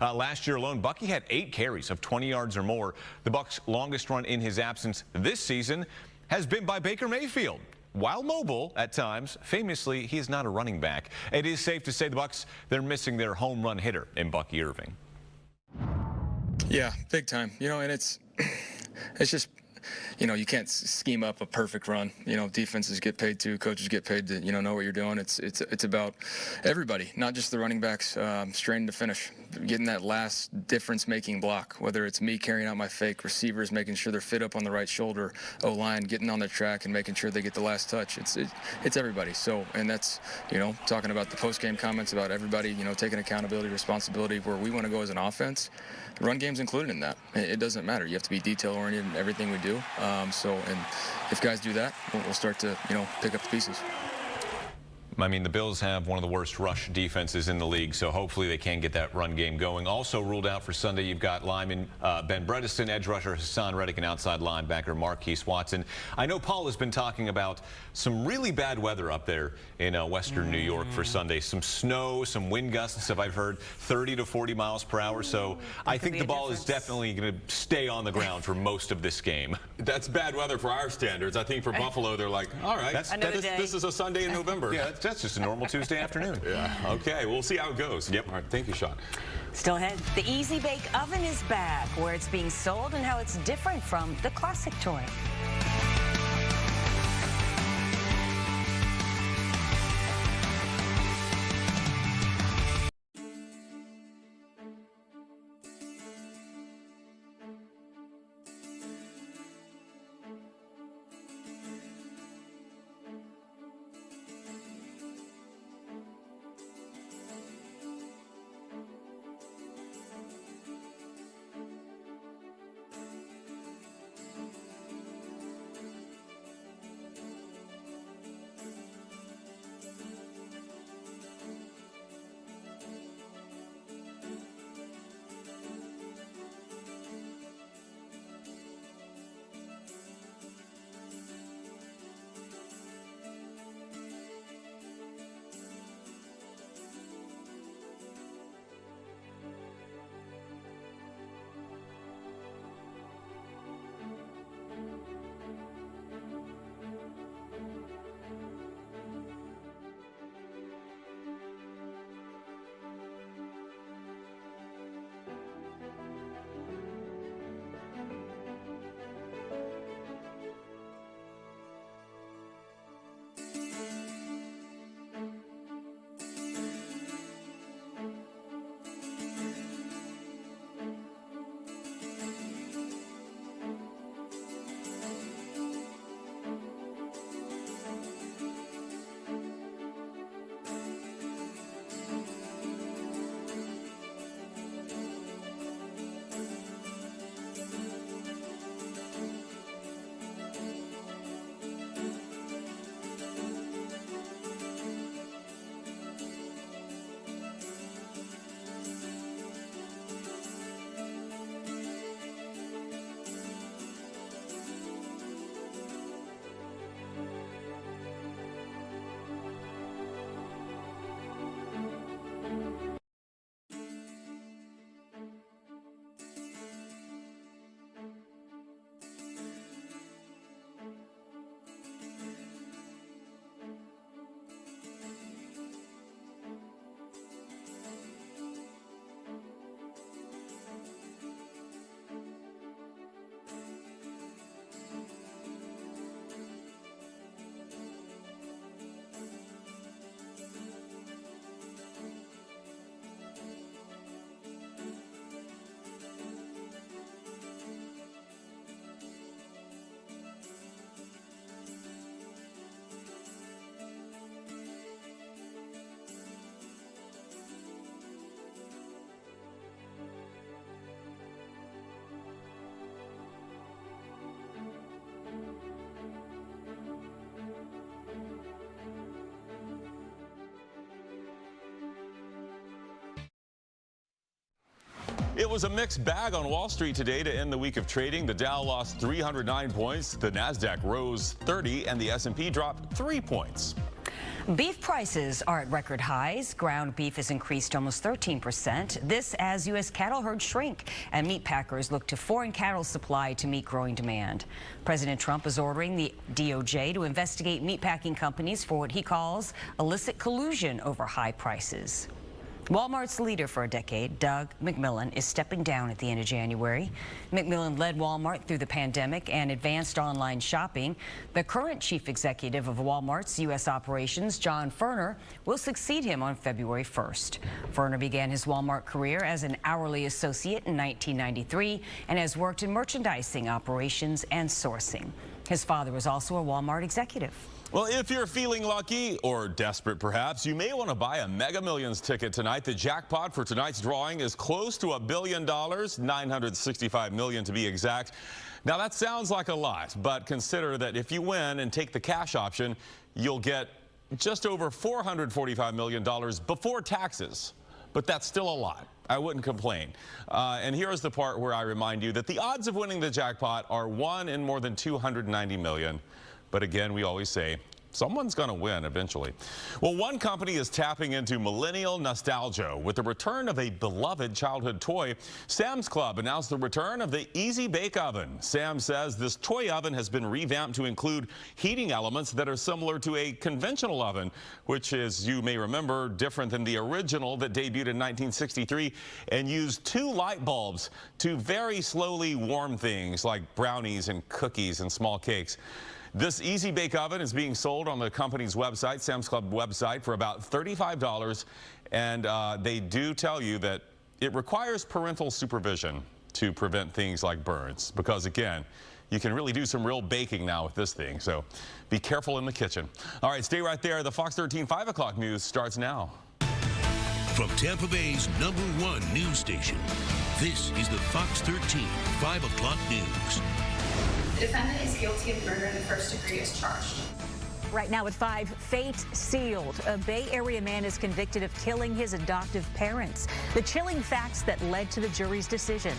Last year alone, Bucky had 8 carries of 20 yards or more. The Bucs' longest run in his absence this season has been by Baker Mayfield. While mobile at times, famously, he is not a running back. It is safe to say the Bucs, they're missing their home run hitter in Bucky Irving. Yeah, big time. You know, and it's just, you know, you can't scheme up a perfect run. You know, defenses get paid to, coaches get paid to, you know what you're doing. It's about everybody, not just the running backs, straining to finish, getting that last difference-making block, whether it's me carrying out my fake, receivers making sure they're fit up on the right shoulder, O-line getting on their track and making sure they get the last touch. It's everybody. So, and that's, you know, talking about the post-game comments about everybody, you know, taking accountability, responsibility where we want to go as an offense. The run game's included in that. It doesn't matter. You have to be detail-oriented in everything we do. And if guys do that, we'll start to, you know, pick up the pieces. I mean, the Bills have one of the worst rush defenses in the league, so hopefully they can get that run game going. Also ruled out for Sunday, you've got lineman Ben Bredesen, edge rusher Hassan Reddick, and outside linebacker Marquise Watson. I know Paul has been talking about some really bad weather up there in western New York for Sunday. Some snow, some wind gusts, I've heard, 30 to 40 miles per hour. So I think the ball is definitely going to stay on the ground for most of this game. That's bad weather for our standards. I think for Buffalo, they're like, all right, this is a Sunday in November. Yeah, that's just a normal Tuesday afternoon. Yeah, okay, we'll see how it goes. Yep. All right, thank you, Sean. Still ahead, the Easy Bake Oven is back, where it's being sold and how it's different from the classic toy. It was a mixed bag on Wall Street today to end the week of trading. The Dow lost 309 points, the Nasdaq rose 30, and the S&P dropped 3 points. Beef prices are at record highs. Ground beef has increased almost 13%. This as U.S. cattle herds shrink and meat packers look to foreign cattle supply to meet growing demand. President Trump is ordering the DOJ to investigate meatpacking companies for what he calls illicit collusion over high prices. Walmart's leader for a decade, Doug McMillon, is stepping down at the end of January. McMillon led Walmart through the pandemic and advanced online shopping. The current chief executive of Walmart's U.S. operations, John Furner, will succeed him on February 1st. Furner began his Walmart career as an hourly associate in 1993 and has worked in merchandising, operations, and sourcing. His father was also a Walmart executive. Well, if you're feeling lucky or desperate, perhaps, you may want to buy a Mega Millions ticket tonight. The jackpot for tonight's drawing is close to $1 billion, $965 million to be exact. Now, that sounds like a lot, but consider that if you win and take the cash option, you'll get just over $445 million before taxes. But that's still a lot. I wouldn't complain. And here's the part where I remind you that the odds of winning the jackpot are 1 in more than 290 million. But again, we always say, someone's going to win eventually. Well, one company is tapping into millennial nostalgia with the return of a beloved childhood toy. Sam's Club announced the return of the Easy Bake Oven. Sam says this toy oven has been revamped to include heating elements that are similar to a conventional oven, which is, you may remember, different than the original that debuted in 1963 and used 2 light bulbs to very slowly warm things like brownies and cookies and small cakes. This Easy Bake Oven is being sold on the company's website, Sam's Club website, for about $35. And they do tell you that it requires parental supervision to prevent things like burns. Because, again, you can really do some real baking now with this thing. So be careful in the kitchen. All right, stay right there. The Fox 13 5 o'clock news starts now. From Tampa Bay's #1 news station, this is the Fox 13 5 o'clock news. The defendant is guilty of murder in the first degree as charged. Right now at 5, fate sealed. A Bay Area man is convicted of killing his adoptive parents. The chilling facts that led to the jury's decision.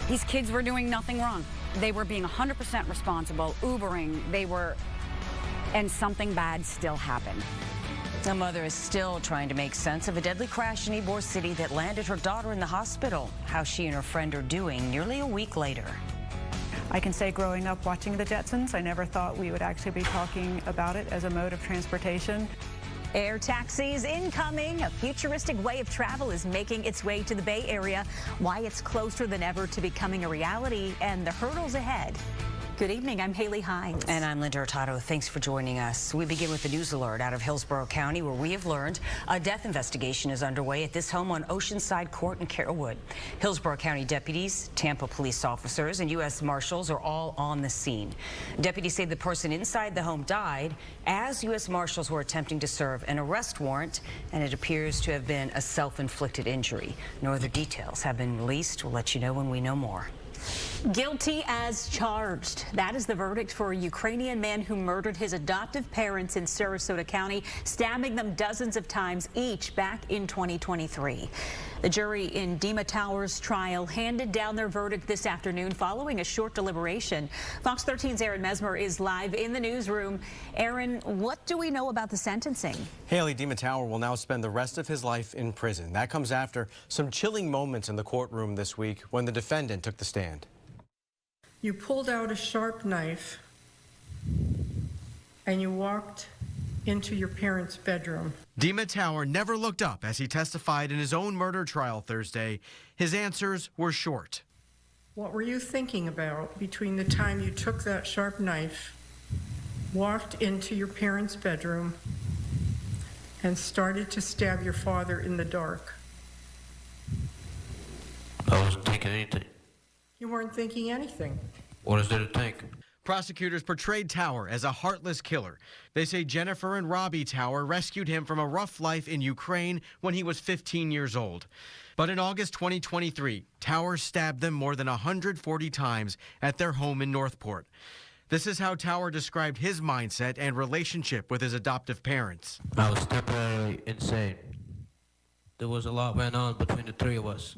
These kids were doing nothing wrong. They were being 100% responsible, Ubering, and something bad still happened. A mother is still trying to make sense of a deadly crash in Ybor City that landed her daughter in the hospital. How she and her friend are doing nearly a week later. I can say growing up watching the Jetsons, I never thought we would actually be talking about it as a mode of transportation. Air taxis incoming. A futuristic way of travel is making its way to the Bay Area. Why it's closer than ever to becoming a reality and the hurdles ahead. Good evening, I'm Haley Hines. And I'm Linda Hurtado. Thanks for joining us. We begin with the news alert out of Hillsborough County, where we have learned a death investigation is underway at this home on Oceanside Court in Carrollwood. Hillsborough County deputies, Tampa police officers, and U.S. Marshals are all on the scene. Deputies say the person inside the home died as U.S. Marshals were attempting to serve an arrest warrant, and it appears to have been a self-inflicted injury. No other details have been released. We'll let you know when we know more. Guilty as charged. That is the verdict for a Ukrainian man who murdered his adoptive parents in Sarasota County, stabbing them dozens of times each back in 2023. The jury in Dima Tower's trial handed down their verdict this afternoon following a short deliberation. Fox 13's Aaron Mesmer is live in the newsroom. Aaron, what do we know about the sentencing? Haley, Dima Tower will now spend the rest of his life in prison. That comes after some chilling moments in the courtroom this week when the defendant took the stand. You pulled out a sharp knife and you walked into your parents' bedroom. Dima Tower never looked up as he testified in his own murder trial Thursday. His answers were short. What were you thinking about between the time you took that sharp knife, walked into your parents' bedroom, and started to stab your father in the dark? I wasn't thinking anything. You weren't thinking anything. What is there to think? Prosecutors portrayed Tower as a heartless killer. They say Jennifer and Robbie Tower rescued him from a rough life in Ukraine when he was 15 years old. But in August 2023, Tower stabbed them more than 140 times at their home in Northport. This is how Tower described his mindset and relationship with his adoptive parents. I was temporarily insane. There was a lot went on between the three of us.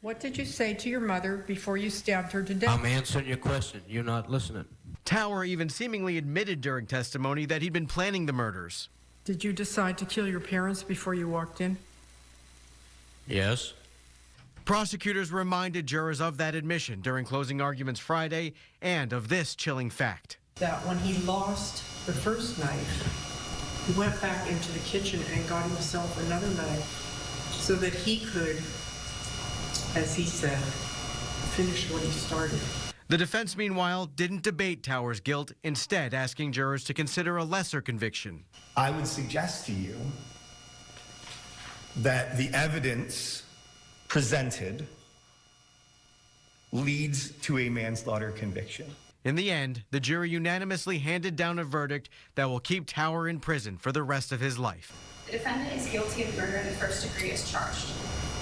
What did you say to your mother before you stabbed her to death? I'm answering your question. You're not listening. Tower even seemingly admitted during testimony that he'd been planning the murders. Did you decide to kill your parents before you walked in? Yes. Prosecutors reminded jurors of that admission during closing arguments Friday and of this chilling fact. That when he lost the first knife, he went back into the kitchen and got himself another knife so that he could, as he said, finish what he started. The defense, meanwhile, didn't debate Tower's guilt, instead asking jurors to consider a lesser conviction. I would suggest to you that the evidence presented leads to a manslaughter conviction. In the end, the jury unanimously handed down a verdict that will keep Tower in prison for the rest of his life. The defendant is guilty of murder in the first degree as charged.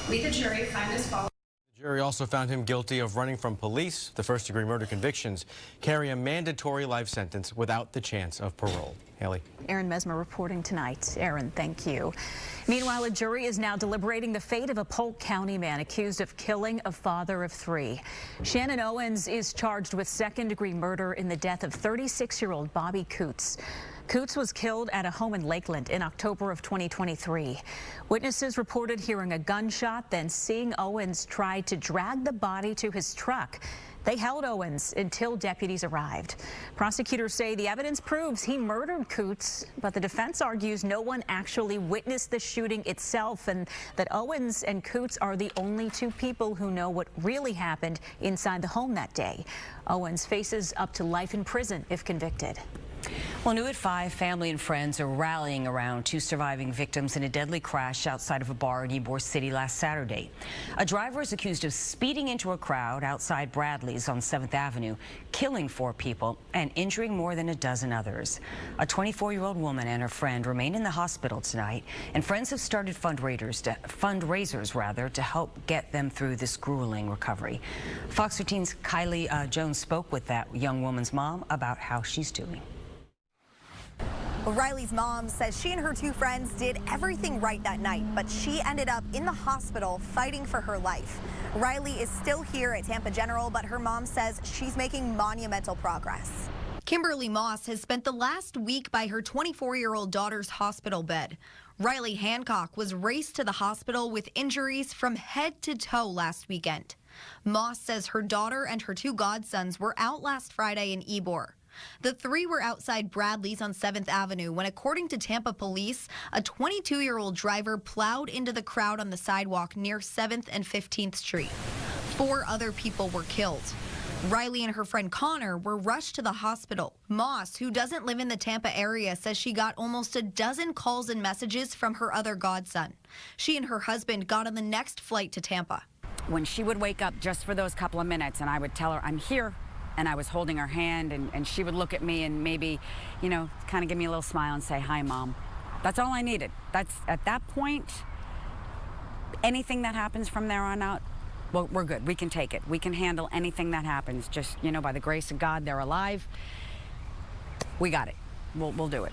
We, the jury, find as follows. The jury also found him guilty of running from police. The first-degree murder convictions carry a mandatory life sentence without the chance of parole. Haley. Aaron Mesmer reporting tonight. Aaron, thank you. Meanwhile, a jury is now deliberating the fate of a Polk County man accused of killing a father of three. Shannon Owens is charged with second-degree murder in the death of 36-year-old Bobby Coots. Coots was killed at a home in Lakeland in October of 2023. Witnesses reported hearing a gunshot, then seeing Owens try to drag the body to his truck. They held Owens until deputies arrived. Prosecutors say the evidence proves he murdered Coots, but the defense argues no one actually witnessed the shooting itself and that Owens and Coots are the only two people who know what really happened inside the home that day. Owens faces up to life in prison if convicted. Well, new at 5, family and friends are rallying around 2 surviving victims in a deadly crash outside of a bar in Ybor City last Saturday. A driver is accused of speeding into a crowd outside Bradley's on 7th Avenue, killing 4 people and injuring more than a dozen others. A 24-year-old woman and her friend remain in the hospital tonight, and friends have started fundraisers to help get them through this grueling recovery. Fox 13's Kylie Jones spoke with that young woman's mom about how she's doing. Well, Riley's mom says she and her 2 friends did everything right that night, but she ended up in the hospital fighting for her life. Riley is still here at Tampa General, but her mom says she's making monumental progress. Kimberly Moss has spent the last week by her 24-year-old daughter's hospital bed. Riley Hancock was raced to the hospital with injuries from head to toe last weekend. Moss says her daughter and her 2 godsons were out last Friday in Ybor. The 3 were outside Bradley's on 7th Avenue when, according to Tampa police, a 22-year-old driver plowed into the crowd on the sidewalk near 7th and 15th Street. 4 other people were killed. Riley and her friend Connor were rushed to the hospital. Moss, who doesn't live in the Tampa area, says she got almost a dozen calls and messages from her other godson. She and her husband got on the next flight to Tampa. When she would wake up just for those couple of minutes and I would tell her, I'm here, and I was holding her hand, and she would look at me and maybe, you know, kind of give me a little smile and say, hi, Mom. That's all I needed. That's, at that point, anything that happens from there on out, well, we're good. We can take it. We can handle anything that happens. Just, you know, by the grace of God, they're alive. We got it. We'll do it.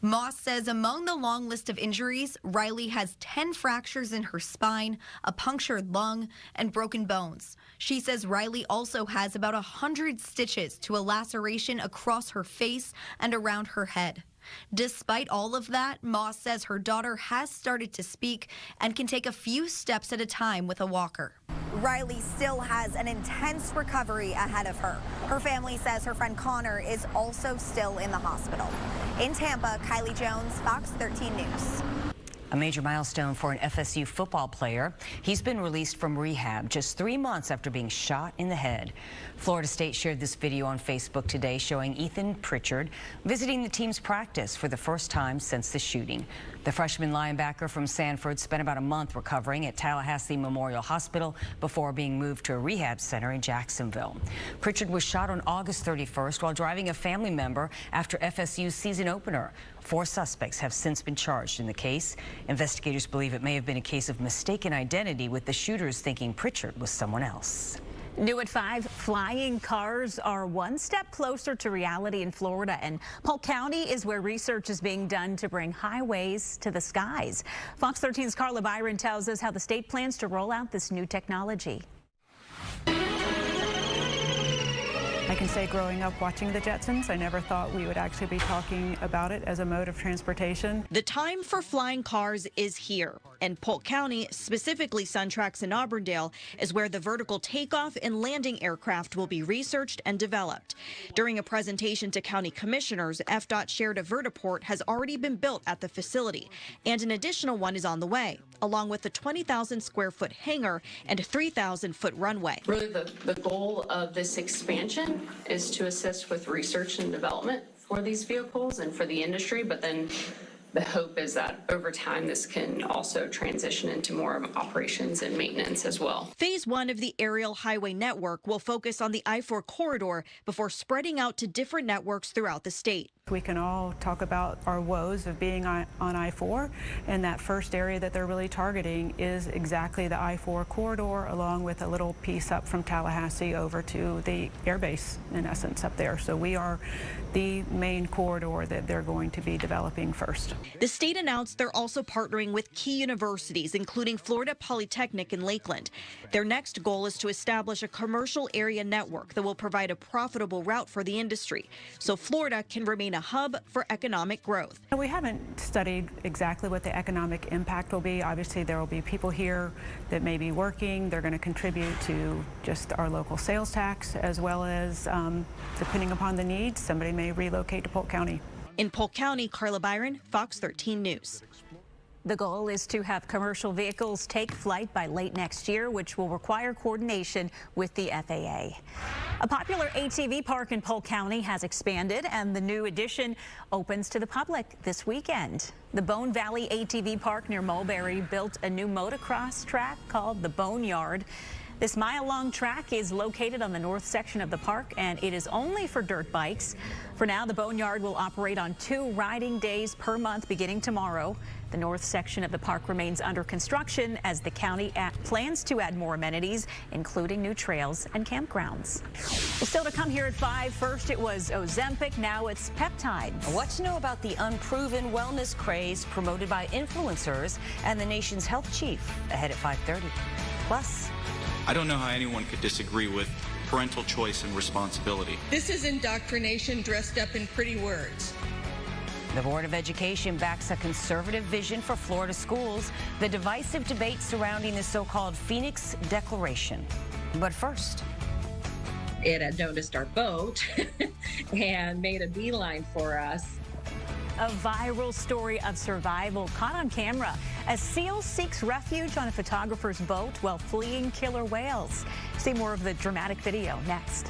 Moss says among the long list of injuries, Riley has 10 fractures in her spine, a punctured lung, and broken bones. She says Riley also has about 100 stitches to a laceration across her face and around her head. Despite all of that, Moss says her daughter has started to speak and can take a few steps at a time with a walker. Riley still has an intense recovery ahead of her. Her family says her friend Connor is also still in the hospital. In Tampa, Kylie Jones, Fox 13 News. A major milestone for an FSU football player. He's been released from rehab just 3 months after being shot in the head. Florida State shared this video on Facebook today showing Ethan Pritchard visiting the team's practice for the first time since the shooting. The freshman linebacker from Sanford spent about a month recovering at Tallahassee Memorial Hospital before being moved to a rehab center in Jacksonville. Pritchard was shot on August 31st while driving a family member after FSU's season opener. 4 suspects have since been charged in the case. Investigators believe it may have been a case of mistaken identity, with the shooters thinking Pritchard was someone else. New at 5, flying cars are one step closer to reality in Florida, and Polk County is where research is being done to bring highways to the skies. Fox 13's Carla Byron tells us how the state plans to roll out this new technology. I can say growing up watching the Jetsons, I never thought we would actually be talking about it as a mode of transportation. The time for flying cars is here. And Polk County, specifically Sun Tracks in Auburndale, is where the vertical takeoff and landing aircraft will be researched and developed. During a presentation to county commissioners, FDOT shared a vertiport has already been built at the facility, and an additional one is on the way, along with a 20,000 square foot hangar and a 3,000 foot runway. Really the goal of this expansion is to assist with research and development for these vehicles and for the industry, but then the hope is that over time this can also transition into more of operations and maintenance as well. Phase 1 of the aerial highway network will focus on the I-4 corridor before spreading out to different networks throughout the state. We can all talk about our woes of being on I-4, and that first area that they're really targeting is exactly the I-4 corridor, along with a little piece up from Tallahassee over to the airbase, in essence, up there. So we are the main corridor that they're going to be developing first. The state announced they're also partnering with key universities, including Florida Polytechnic in Lakeland. Their next goal is to establish a commercial area network that will provide a profitable route for the industry, so Florida can remain a hub for economic growth. We haven't studied exactly what the economic impact will be. Obviously, there will be people here that may be working. They're going to contribute to just our local sales tax, as well as, depending upon the needs, somebody may relocate to Polk County. In Polk County, Carla Byron, Fox 13 News. The goal is to have commercial vehicles take flight by late next year, which will require coordination with the FAA. A popular ATV park in Polk County has expanded, and the new addition opens to the public this weekend. The Bone Valley ATV Park near Mulberry built a new motocross track called the Boneyard. This mile-long track is located on the north section of the park, and it is only for dirt bikes. For now, the Boneyard will operate on 2 riding days per month beginning tomorrow. The north section of the park remains under construction as the county plans to add more amenities, including new trails and campgrounds. Well, still to come here at 5. First, it was Ozempic. Now it's peptides. What to know about the unproven wellness craze promoted by influencers and the nation's health chief ahead at 5:30. Plus, I don't know how anyone could disagree with parental choice and responsibility. This is indoctrination dressed up in pretty words. the Board of Education backs a conservative vision for Florida schools, the divisive debate surrounding the so-called Phoenix Declaration. But first, it had noticed our boat and made a beeline for us. A viral story of survival caught on camera as seal seeks refuge on a photographer's boat while fleeing killer whales. See more of the dramatic video next.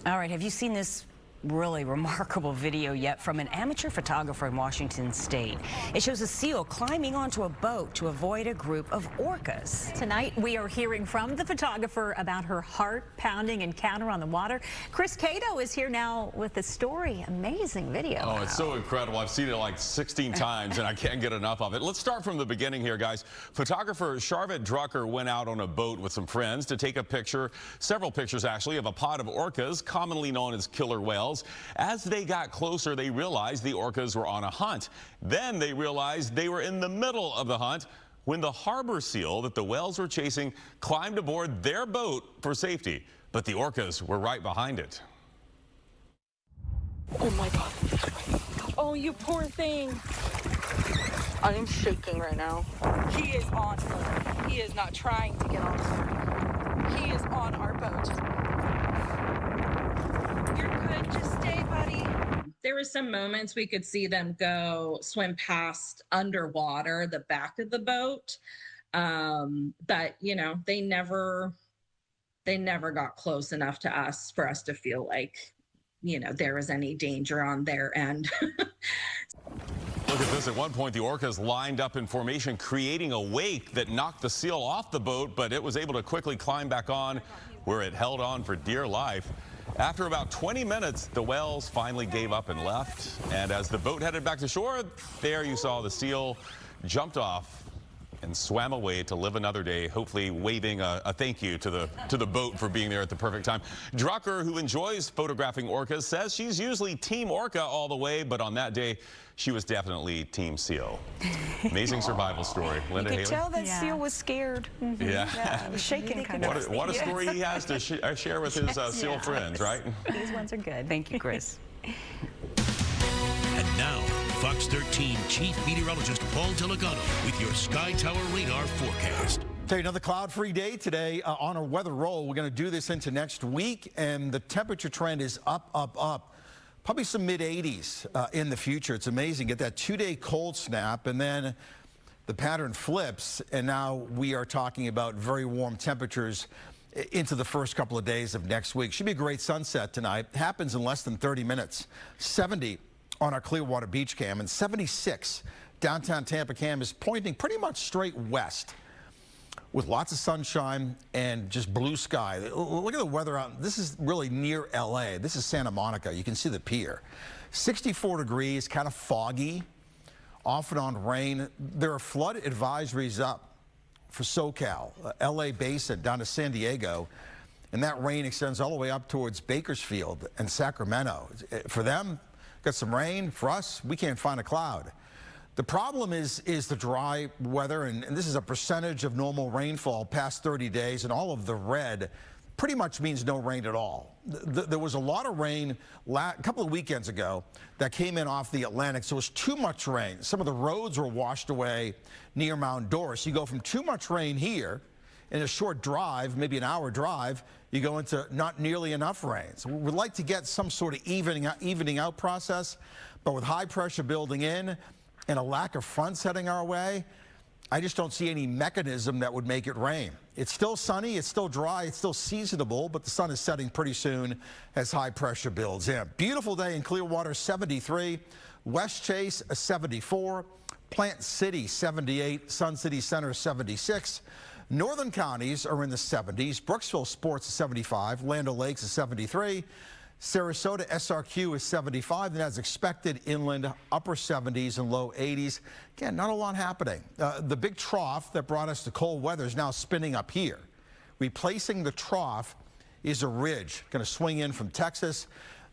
All right, have you seen this really remarkable video yet from an amateur photographer in Washington State? It shows a seal climbing onto a boat to avoid a group of orcas. Tonight, we are hearing from the photographer about her heart-pounding encounter on the water. Chris Cato is here now with the story. Amazing video. Oh, it's so incredible. I've seen it like 16 times, and I can't get enough of it. Let's start from the beginning here, guys. Photographer Charlotte Drucker went out on a boat with some friends to take a picture, several pictures actually, of a pod of orcas, commonly known as killer whales. As they got closer, they realized the orcas were on a hunt. Then they realized they were in the middle of the hunt when the harbor seal that the whales were chasing climbed aboard their boat for safety. But the orcas were right behind it. Oh my God. Oh, you poor thing. I am shaking right now. He is on board. He is not trying to get on board. He is on our boat. You're good. Just stay, buddy. There were some moments we could see them go swim past underwater, the back of the boat. But, you know, they never got close enough to us for us to feel like, you know, there was any danger on their end. Look at this. At one point, the orcas lined up in formation, creating a wake that knocked the seal off the boat, but it was able to quickly climb back on, where it held on for dear life. After about 20 minutes, the whales finally gave up and left. And as the boat headed back to shore, there you saw the seal jumped off and swam away to live another day, hopefully waving a thank you to the boat for being there at the perfect time. Drucker, who enjoys photographing orcas, says she's usually Team Orca all the way, but on that day, she was definitely Team Seal. Amazing survival story. Linda, You Haley? could tell that seal was scared. Yeah. He was shaking kind of. What a story he has to share with his seal friends, right? These ones are good. Thank you, Chris. And now, Fox 13 Chief Meteorologist Paul Delgado with your Sky Tower radar forecast. Tell you another cloud-free day today on our weather roll. We're going to do this into next week, and the temperature trend is up, up, up. Probably some mid-80s in the future. It's amazing. Get that two-day cold snap, and then the pattern flips, and now we are talking about very warm temperatures into the first couple of days of next week. Should be a great sunset tonight. Happens in less than 30 minutes. 70 on our Clearwater Beach cam, and 76 downtown Tampa cam is pointing pretty much straight west, with lots of sunshine and just blue sky. Look at the weather out. This is really near LA. This is Santa Monica. You can see the pier. 64 degrees, kind of foggy, off and on rain. There are flood advisories up for SoCal, LA Basin down to San Diego. And that rain extends all the way up towards Bakersfield and Sacramento. For them, got some rain. For us, we can't find a cloud. The problem is the dry weather, and this is a percentage of normal rainfall past 30 days, and all of the red pretty much means no rain at all. There was a lot of rain a couple of weekends ago that came in off the Atlantic, so it was too much rain. Some of the roads were washed away near Mount Doris. You go from too much rain here in a short drive, maybe an hour drive, you go into not nearly enough rain. So we'd like to get some sort of evening out process, but with high pressure building in, and a lack of fronts heading our way, I just don't see any mechanism that would make it rain. It's still sunny, it's still dry, it's still seasonable, but the sun is setting pretty soon as high pressure builds in. Beautiful day in Clearwater, 73. West Chase, a 74. Plant City, 78. Sun City Center, 76. Northern counties are in the 70s. Brooksville Sports is 75. Land O'Lakes is 73. Sarasota SRQ is 75, and as expected, inland upper 70s and low 80s. Again, not a lot happening. The big trough that brought us to cold weather is now spinning up here. Replacing the trough is a ridge going to swing in from Texas.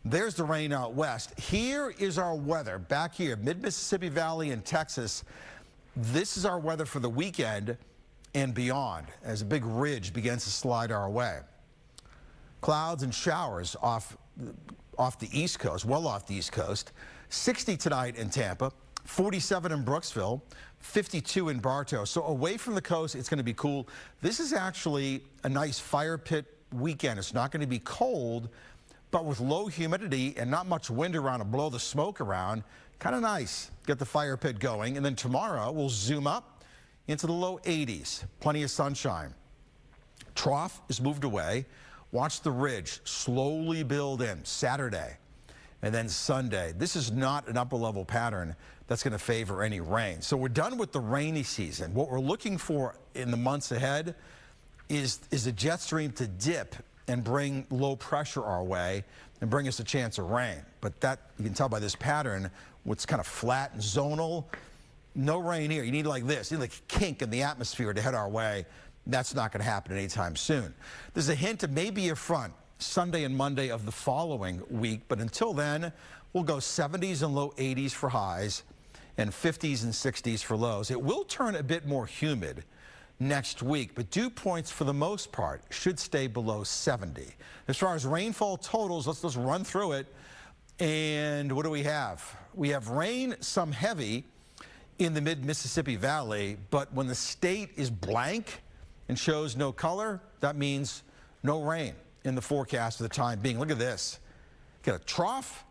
There's the rain out west. Here is our weather back here, mid-Mississippi Valley in Texas. This is our weather for the weekend and beyond as a big ridge begins to slide our way. Clouds and showers off the East Coast, well off the East Coast. 60 tonight in Tampa, 47 in Brooksville, 52 in Bartow. So away from the coast, it's going to be cool. This is actually a nice fire pit weekend. It's not going to be cold, but with low humidity and not much wind around to blow the smoke around, kind of nice. Get the fire pit going. And then tomorrow we'll zoom up into the low 80s. Plenty of sunshine. Trough is moved away. Watch the ridge slowly build in Saturday and then Sunday. This is not an upper level pattern that's going to favor any rain. So we're done with the rainy season. What we're looking for in the months ahead is a jet stream to dip and bring low pressure our way and bring us a chance of rain. But that, you can tell by this pattern, what's kind of flat and zonal, no rain here. You need like this, you need like a kink in the atmosphere to head our way. That's not going to happen anytime soon. There's a hint of maybe a front Sunday and Monday of the following week, but until then, we'll go 70s and low 80s for highs and 50s and 60s for lows. It will turn a bit more humid next week, but dew points for the most part should stay below 70. As far as rainfall totals, let's run through it. And what do we have? We have rain, some heavy in the mid-Mississippi Valley, but when the state is blank and shows no color, that means no rain in the forecast for the time being. Look at this. You got a trough,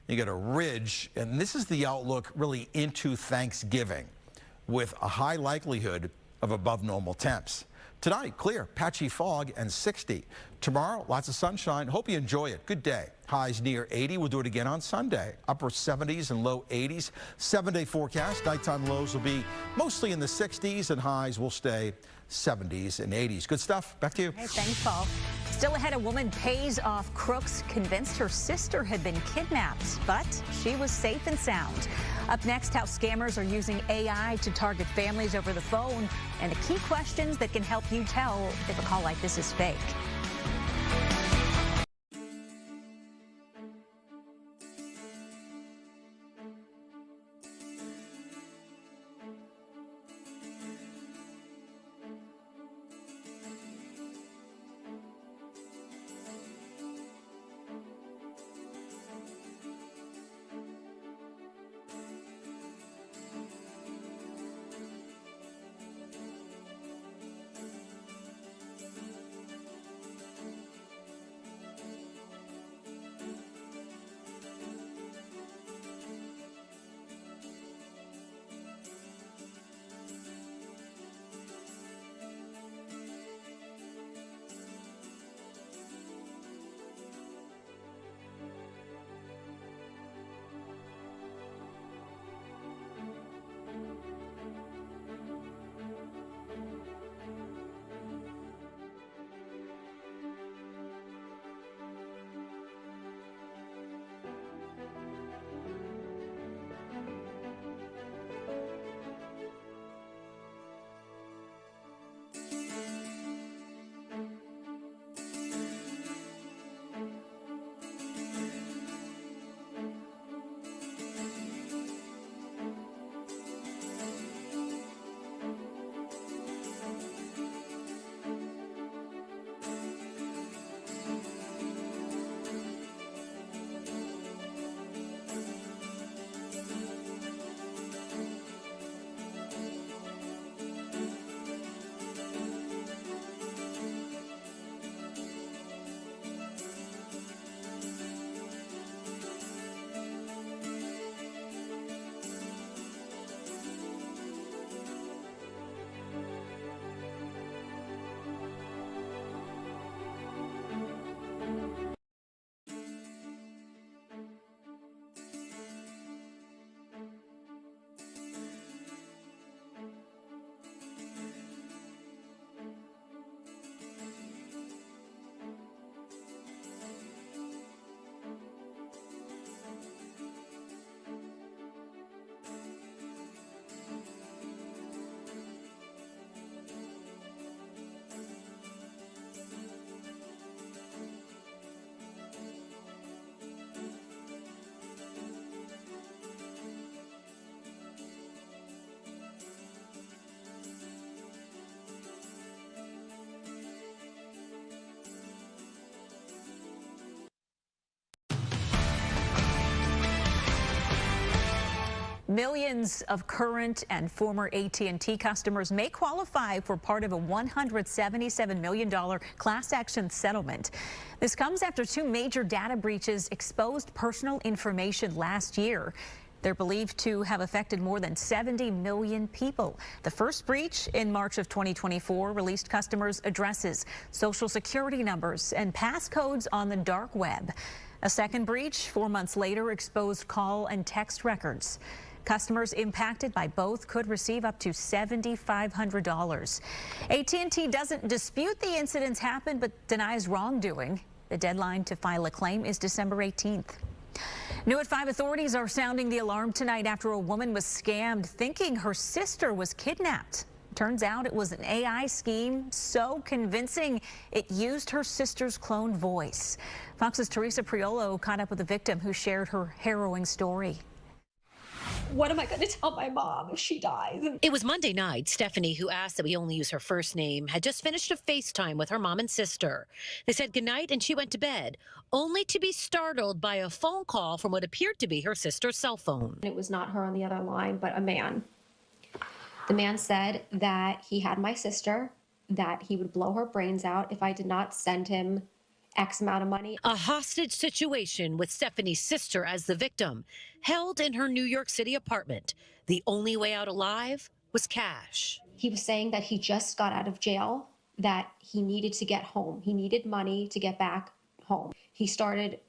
you got a ridge, and this is the outlook really into Thanksgiving with a high likelihood of above normal temps. Tonight, clear, patchy fog and 60. Tomorrow, lots of sunshine. Hope you enjoy it. Good day. Highs near 80. We'll do it again on Sunday. Upper 70s and low 80s. 7-day forecast. Nighttime lows will be mostly in the 60s and highs will stay 70s and 80s. Good stuff. Back to you. Hey, thanks, Paul. Still ahead, a woman pays off crooks convinced her sister had been kidnapped, but she was safe and sound. Up next, how scammers are using AI to target families over the phone and the key questions that can help you tell if a call like this is fake. Millions of current and former AT&T customers may qualify for part of a $177 million class action settlement. This comes after two major data breaches exposed personal information last year. They're believed to have affected more than 70 million people. The first breach in March of 2024 released customers' addresses, social security numbers, and passcodes on the dark web. A second breach 4 months later exposed call and text records. Customers impacted by both could receive up to $7,500. AT&T doesn't dispute the incidents happened, but denies wrongdoing. The deadline to file a claim is December 18th. New at 5, authorities are sounding the alarm tonight after a woman was scammed thinking her sister was kidnapped. Turns out it was an AI scheme so convincing it used her sister's cloned voice. Fox's Teresa Priolo caught up with the victim who shared her harrowing story. What am I going to tell my mom if she dies? It was Monday night. Stephanie, who asked that we only use her first name, had just finished a FaceTime with her mom and sister. They said goodnight and she went to bed, only to be startled by a phone call from what appeared to be her sister's cell phone. It was not her on the other line, but a man. The man said that he had my sister, that he would blow her brains out if I did not send him X amount of money. A hostage situation with Stephanie's sister as the victim, held in her New York City apartment. The only way out alive was cash. He was saying that he just got out of jail, that he needed to get home. He needed money to get back home. He started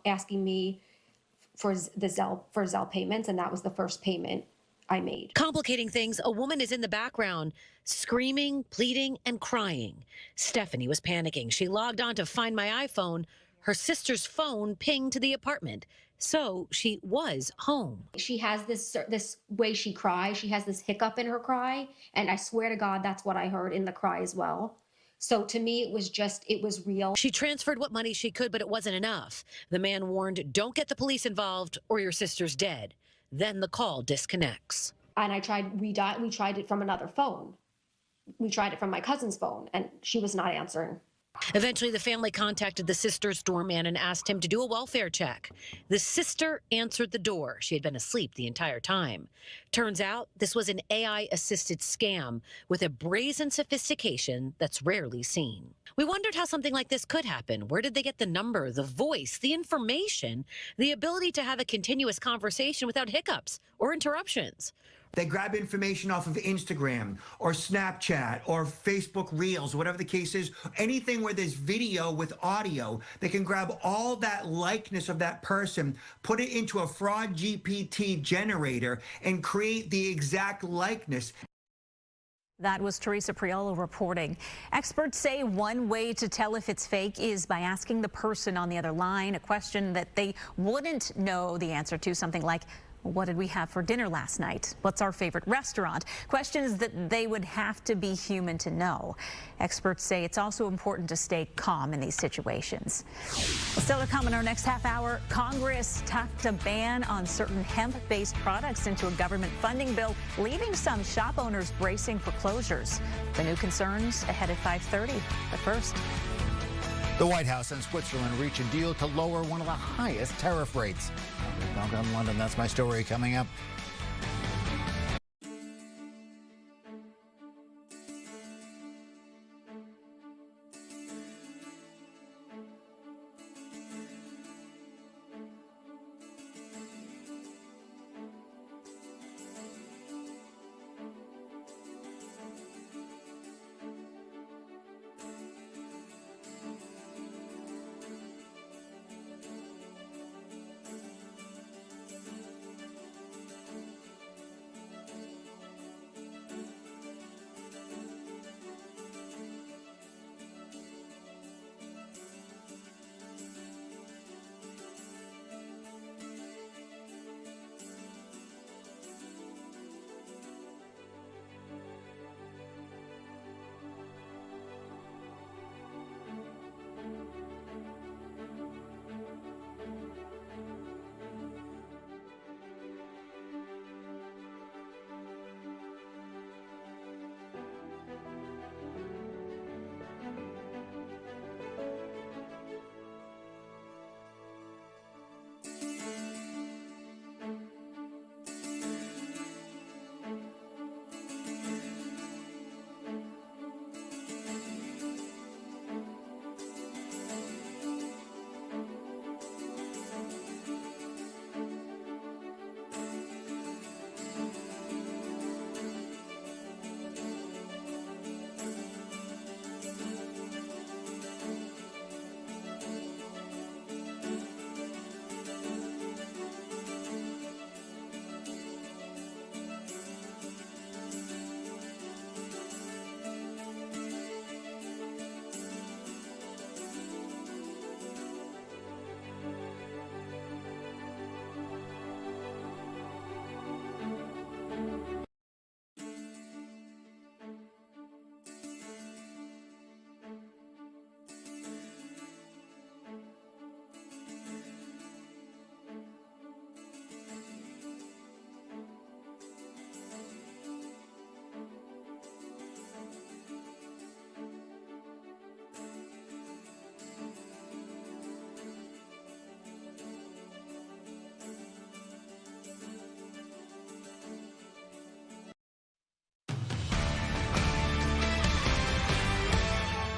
asking me for Zelle payments, and that was the first payment I made. Complicating things, a woman is in the background, screaming, pleading, and crying. Stephanie was panicking. She logged on to Find My iPhone. Her sister's phone pinged to the apartment. So she was home. She has this way she cries. She has this hiccup in her cry. And I swear to God, that's what I heard in the cry as well. So to me, it was real. She transferred what money she could, but it wasn't enough. The man warned, don't get the police involved or your sister's dead. Then the call disconnects. And we tried it from another phone. We tried it from my cousin's phone, and she was not answering. Eventually, the family contacted the sister's doorman and asked him to do a welfare check. The sister answered the door. She had been asleep the entire time. Turns out this was an AI-assisted scam with a brazen sophistication that's rarely seen. We wondered how something like this could happen. Where did they get the number, the voice, the information, the ability to have a continuous conversation without hiccups or interruptions? They grab information off of Instagram or Snapchat or Facebook Reels, whatever the case is, anything where there's video with audio. They can grab all that likeness of that person, put it into a fraud GPT generator, and create the exact likeness. That was Teresa Priolo reporting. Experts say one way to tell if it's fake is by asking the person on the other line a question that they wouldn't know the answer to, something like, what did we have for dinner last night? What's our favorite restaurant? Questions that they would have to be human to know. Experts say it's also important to stay calm in these situations. Still to come in our next half hour, Congress tucked a ban on certain hemp-based products into a government funding bill, leaving some shop owners bracing for closures. The new concerns ahead at 5:30. But first, the White House and Switzerland reach a deal to lower one of the highest tariff rates. Back on London, that's my story coming up.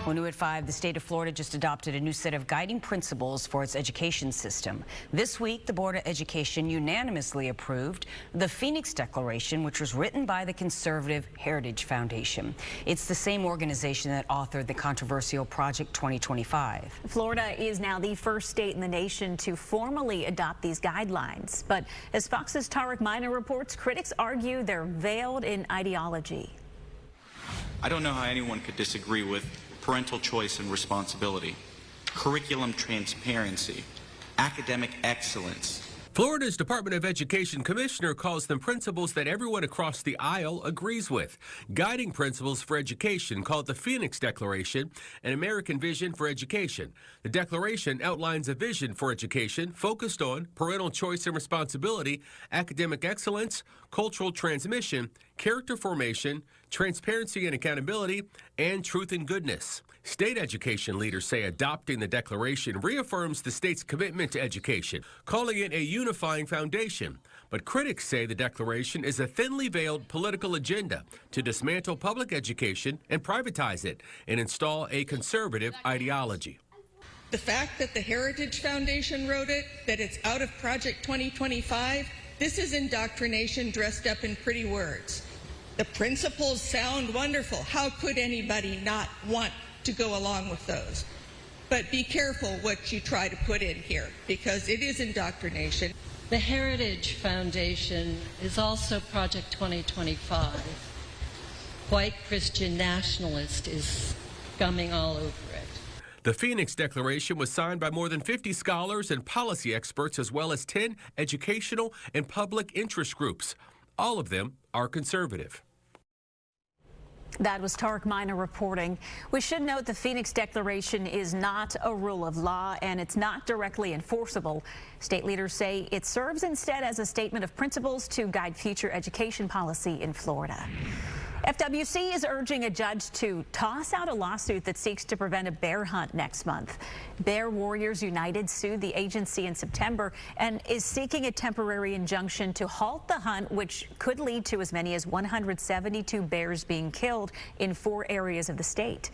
Well, new at 5, the state of Florida just adopted a new set of guiding principles for its education system. This week, the Board of Education unanimously approved the Phoenix Declaration, which was written by the conservative Heritage Foundation. It's the same organization that authored the controversial Project 2025. Florida is now the first state in the nation to formally adopt these guidelines. But as Fox's Tarek Minor reports, critics argue they're veiled in ideology. I don't know how anyone could disagree with parental choice and responsibility, curriculum transparency, academic excellence. Florida's Department of Education commissioner calls them principles that everyone across the aisle agrees with. Guiding principles for education called the Phoenix Declaration, an American vision for education. The declaration outlines a vision for education focused on parental choice and responsibility, academic excellence, cultural transmission, character formation, transparency and accountability, and truth and goodness. State education leaders say adopting the declaration reaffirms the state's commitment to education, calling it a unifying foundation. But critics say the declaration is a thinly veiled political agenda to dismantle public education and privatize it and install a conservative ideology. The fact that the Heritage Foundation wrote it, that it's out of Project 2025, this is indoctrination dressed up in pretty words. The principles sound wonderful. How could anybody not want to go along with those? But be careful what you try to put in here, because it is indoctrination. The Heritage Foundation is also Project 2025. White Christian nationalist is gumming all over it. The Phoenix Declaration was signed by more than 50 scholars and policy experts, as well as 10 educational and public interest groups. All of them are conservative. That was Tarek Minor reporting. We should note the Phoenix Declaration is not a rule of law and it's not directly enforceable. State leaders say it serves instead as a statement of principles to guide future education policy in Florida. FWC is urging a judge to toss out a lawsuit that seeks to prevent a bear hunt next month. Bear Warriors United sued the agency in September and is seeking a temporary injunction to halt the hunt, which could lead to as many as 172 bears being killed in 4 areas of the state.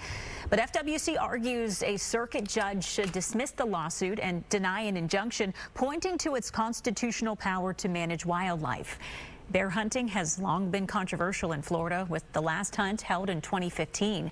But FWC argues a circuit judge should dismiss the lawsuit and deny an injunction, pointing to its constitutional power to manage wildlife. Bear hunting has long been controversial in Florida, with the last hunt held in 2015.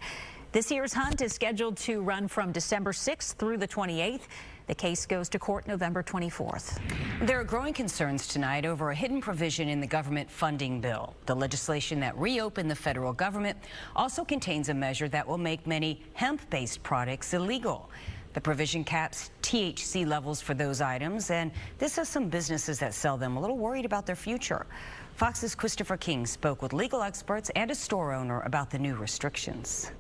This year's hunt is scheduled to run from December 6th through the 28th. The case goes to court November 24th. There are growing concerns tonight over a hidden provision in the government funding bill. The legislation that reopened the federal government also contains a measure that will make many hemp-based products illegal. The provision caps THC levels for those items, and this has some businesses that sell them a little worried about their future. Fox's Christopher King spoke with legal experts and a store owner about the new restrictions.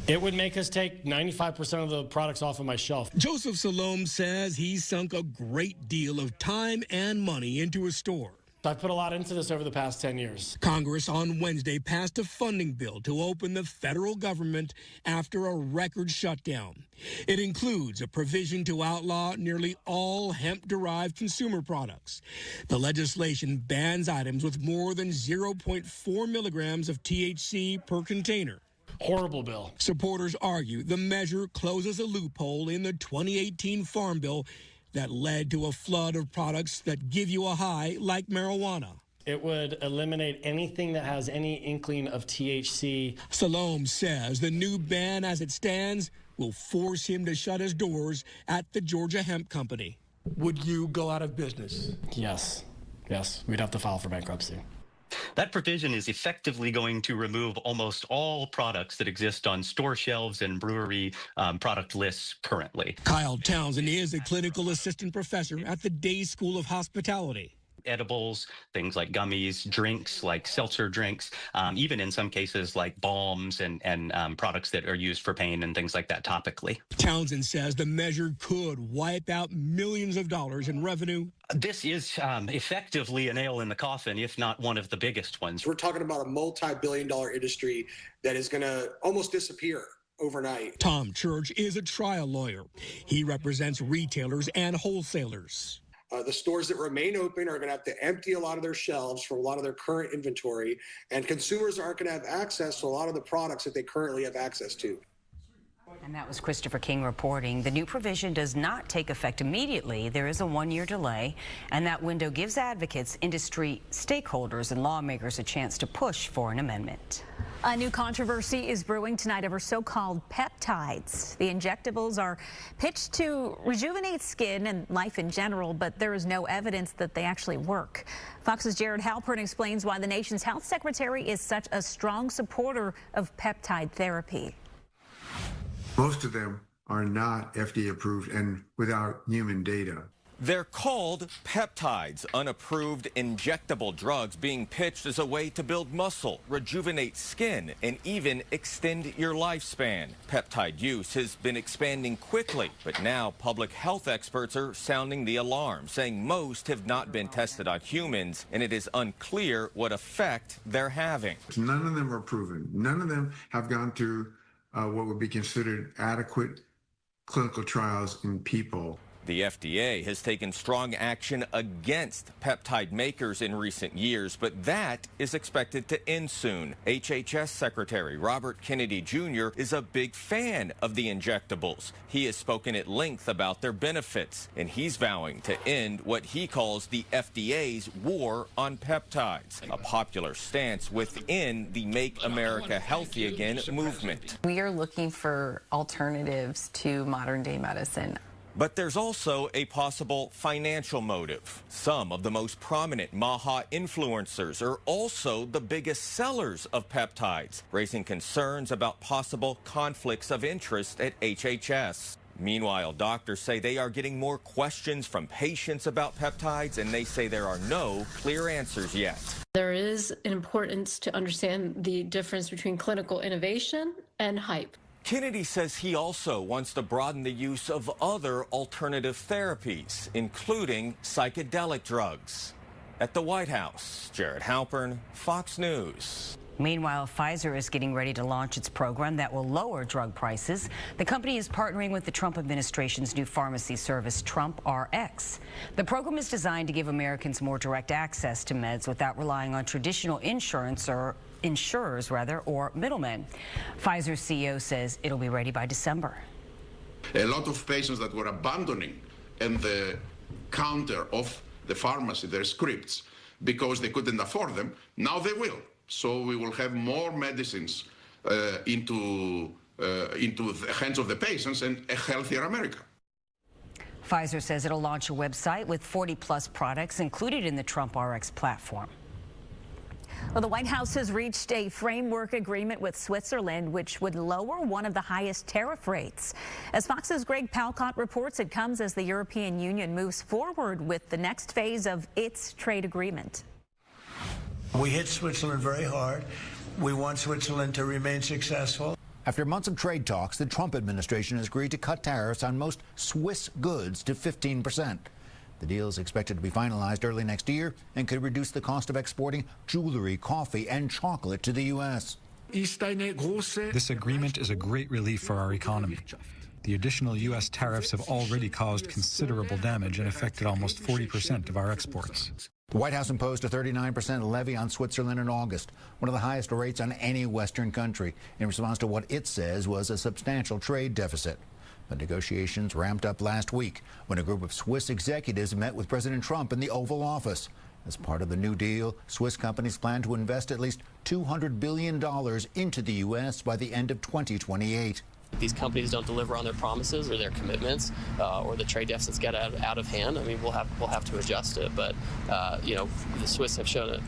It would make us take 95% of the products off of my shelf. Joseph Salome says he's sunk a great deal of time and money into his store. I've put a lot into this over the past 10 years. Congress on Wednesday passed a funding bill to open the federal government after a record shutdown. It includes a provision to outlaw nearly all hemp-derived consumer products. The legislation bans items with more than 0.4 milligrams of THC per container. Horrible bill. Supporters argue the measure closes a loophole in the 2018 Farm Bill that led to a flood of products that give you a high, like marijuana. It would eliminate anything that has any inkling of THC. Salome says the new ban as it stands will force him to shut his doors at the Georgia Hemp Company. Would you go out of business? Yes. Yes. We'd have to file for bankruptcy. That provision is effectively going to remove almost all products that exist on store shelves and brewery product lists currently. Kyle Townsend is a clinical assistant professor at the Day School of Hospitality. Edibles, things like gummies, drinks like seltzer drinks, even in some cases like balms and products that are used for pain and things like that topically. Townsend says the measure could wipe out millions of dollars in revenue. This is effectively a nail in the coffin, if not one of the biggest ones. We're talking about a multi-billion-dollar industry that is going to almost disappear overnight. Tom Church is a trial lawyer. He represents retailers and wholesalers. The stores that remain open are going to have to empty a lot of their shelves from a lot of their current inventory, and consumers aren't going to have access to a lot of the products that they currently have access to. And that was Christopher King reporting. The new provision does not take effect immediately. There is a one-year delay, and that window gives advocates, industry stakeholders, and lawmakers a chance to push for an amendment. A new controversy is brewing tonight over so-called peptides. The injectables are pitched to rejuvenate skin and life in general, but there is no evidence that they actually work. Fox's Jared Halpern explains why the nation's health secretary is such a strong supporter of peptide therapy. Most of them are not FDA approved and without human data. They're called peptides, unapproved injectable drugs being pitched as a way to build muscle, rejuvenate skin, and even extend your lifespan. Peptide use has been expanding quickly, but now public health experts are sounding the alarm, saying most have not been tested on humans, and it is unclear what effect they're having. None of them are proven. None of them have gone through what would be considered adequate clinical trials in people. The FDA has taken strong action against peptide makers in recent years, but that is expected to end soon. HHS Secretary Robert Kennedy Jr. is a big fan of the injectables. He has spoken at length about their benefits, and he's vowing to end what he calls the FDA's war on peptides, a popular stance within the Make America Healthy Again movement. We are looking for alternatives to modern-day medicine. But there's also a possible financial motive. Some of the most prominent MAHA influencers are also the biggest sellers of peptides, raising concerns about possible conflicts of interest at HHS. Meanwhile, doctors say they are getting more questions from patients about peptides, and they say there are no clear answers yet. There is an importance to understand the difference between clinical innovation and hype. Kennedy says he also wants to broaden the use of other alternative therapies, including psychedelic drugs. At the White House, Jared Halpern, Fox News. Meanwhile, Pfizer is getting ready to launch its program that will lower drug prices. The company is partnering with the Trump administration's new pharmacy service, Trump RX. The program is designed to give Americans more direct access to meds without relying on traditional insurers or middlemen. Pfizer's CEO says it'll be ready by December. A lot of patients that were abandoning in the counter of the pharmacy their scripts because they couldn't afford them, now they will. So we will have more medicines into the hands of the patients and a healthier America. Pfizer says it'll launch a website with 40-plus products included in the Trump RX platform. Well, the White House has reached a framework agreement with Switzerland, which would lower one of the highest tariff rates. As Fox's Greg Palcott reports, it comes as the European Union moves forward with the next phase of its trade agreement. We hit Switzerland very hard. We want Switzerland to remain successful. After months of trade talks, the Trump administration has agreed to cut tariffs on most Swiss goods to 15%. The deal is expected to be finalized early next year and could reduce the cost of exporting jewelry, coffee, and chocolate to the U.S. This agreement is a great relief for our economy. The additional U.S. tariffs have already caused considerable damage and affected almost 40% of our exports. The White House imposed a 39% levy on Switzerland in August, one of the highest rates on any Western country, in response to what it says was a substantial trade deficit. The negotiations ramped up last week when a group of Swiss executives met with President Trump in the Oval Office. As part of the new deal, Swiss companies plan to invest at least $200 billion into the U.S. by the end of 2028. These companies don't deliver on their promises or their commitments, or the trade deficits get out of hand. I mean, we'll have to adjust it. But you know, the Swiss have shown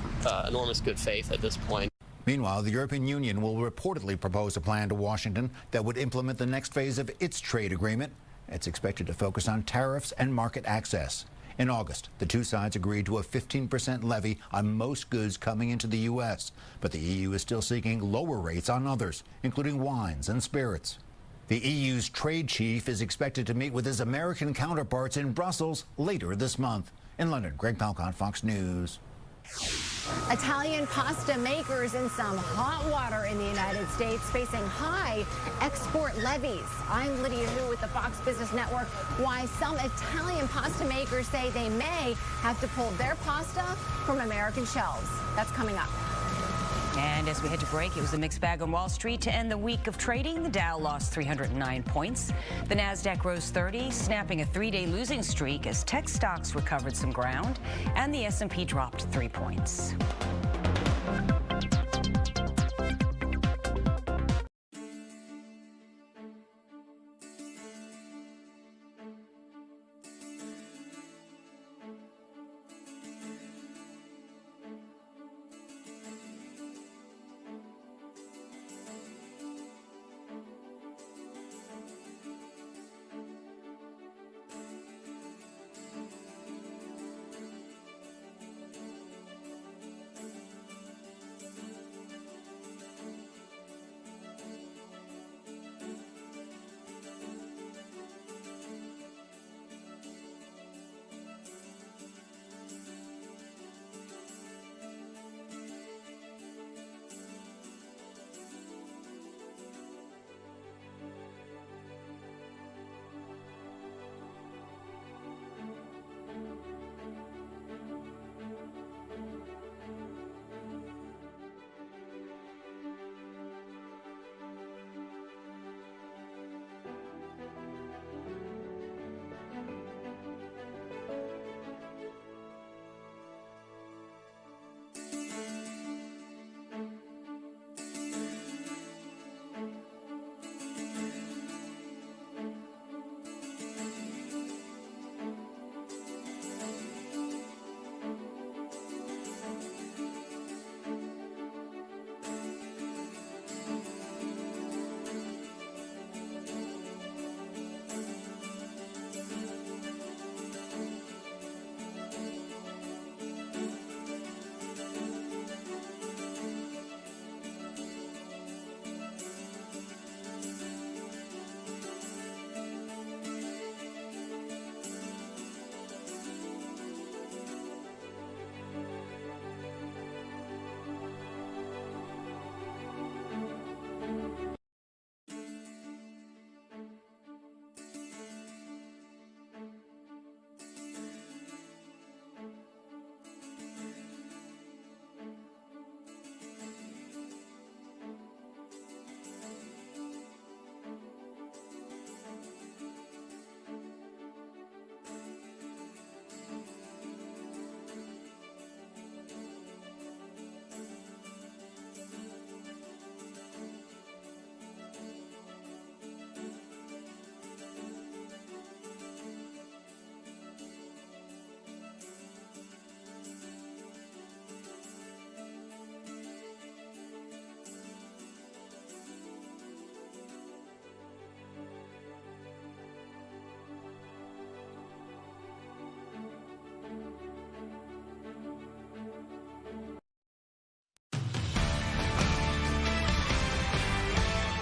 enormous good faith at this point. Meanwhile, the European Union will reportedly propose a plan to Washington that would implement the next phase of its trade agreement. It's expected to focus on tariffs and market access. In August, the two sides agreed to a 15% levy on most goods coming into the U.S., but the EU is still seeking lower rates on others, including wines and spirits. The EU's trade chief is expected to meet with his American counterparts in Brussels later this month. In London, Greg Palcott, Fox News. Italian pasta makers in some hot water in the United States facing high export levies. I'm Lydia Hu with the Fox Business Network. Why some Italian pasta makers say they may have to pull their pasta from American shelves. That's coming up. And as we head to break, it was a mixed bag on Wall Street to end the week of trading. The Dow lost 309 points. The Nasdaq rose 30, snapping a three-day losing streak as tech stocks recovered some ground, and the S&P dropped 3 points.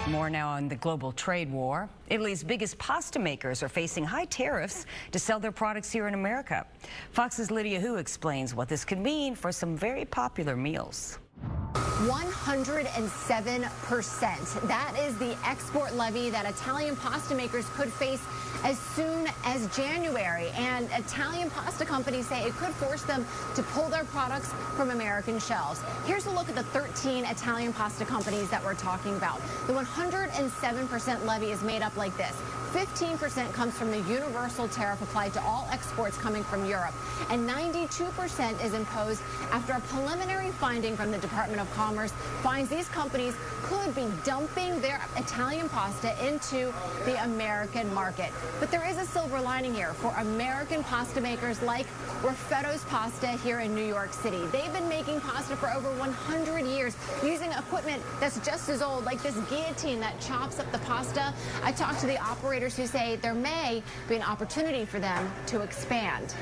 More now on the global trade war. Italy's biggest pasta makers are facing high tariffs to sell their products here in America. Fox's Lydia Hu explains what this could mean for some very popular meals. 107%. That is the export levy that Italian pasta makers could face as soon as January. And Italian pasta companies say it could force them to pull their products from American shelves. Here's a look at the 13 Italian pasta companies that we're talking about. The 107% levy is made up like this. 15% comes from the universal tariff applied to all exports coming from Europe, and 92% is imposed after a preliminary finding from the Department of Commerce finds these companies could be dumping their Italian pasta into the American market. But there is a silver lining here for American pasta makers like Raffetto's Pasta here in New York City. They've been making pasta for over 100 years using equipment that's just as old, like this guillotine that chops up the pasta. I talked to the operators who say there may be an opportunity for them to expand.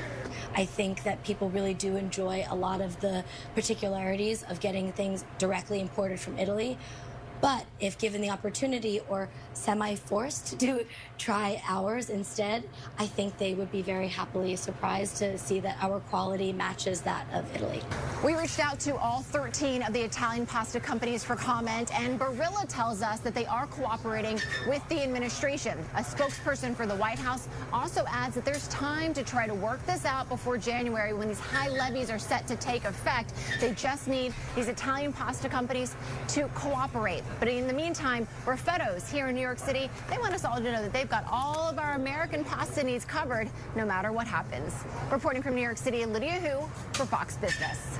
I think that people really do enjoy a lot of the particularities of getting things directly imported from Italy. But if given the opportunity or semi-forced to try ours instead, I think they would be very happily surprised to see that our quality matches that of Italy. We reached out to all 13 of the Italian pasta companies for comment, and Barilla tells us that they are cooperating with the administration. A spokesperson for the White House also adds that there's time to try to work this out before January, when these high levies are set to take effect. They just need these Italian pasta companies to cooperate. But in the meantime, Raffetto's here in New York City, they want us all to know that they've got all of our American pasta needs covered, no matter what happens. Reporting from New York City, Lydia Hu for Fox Business.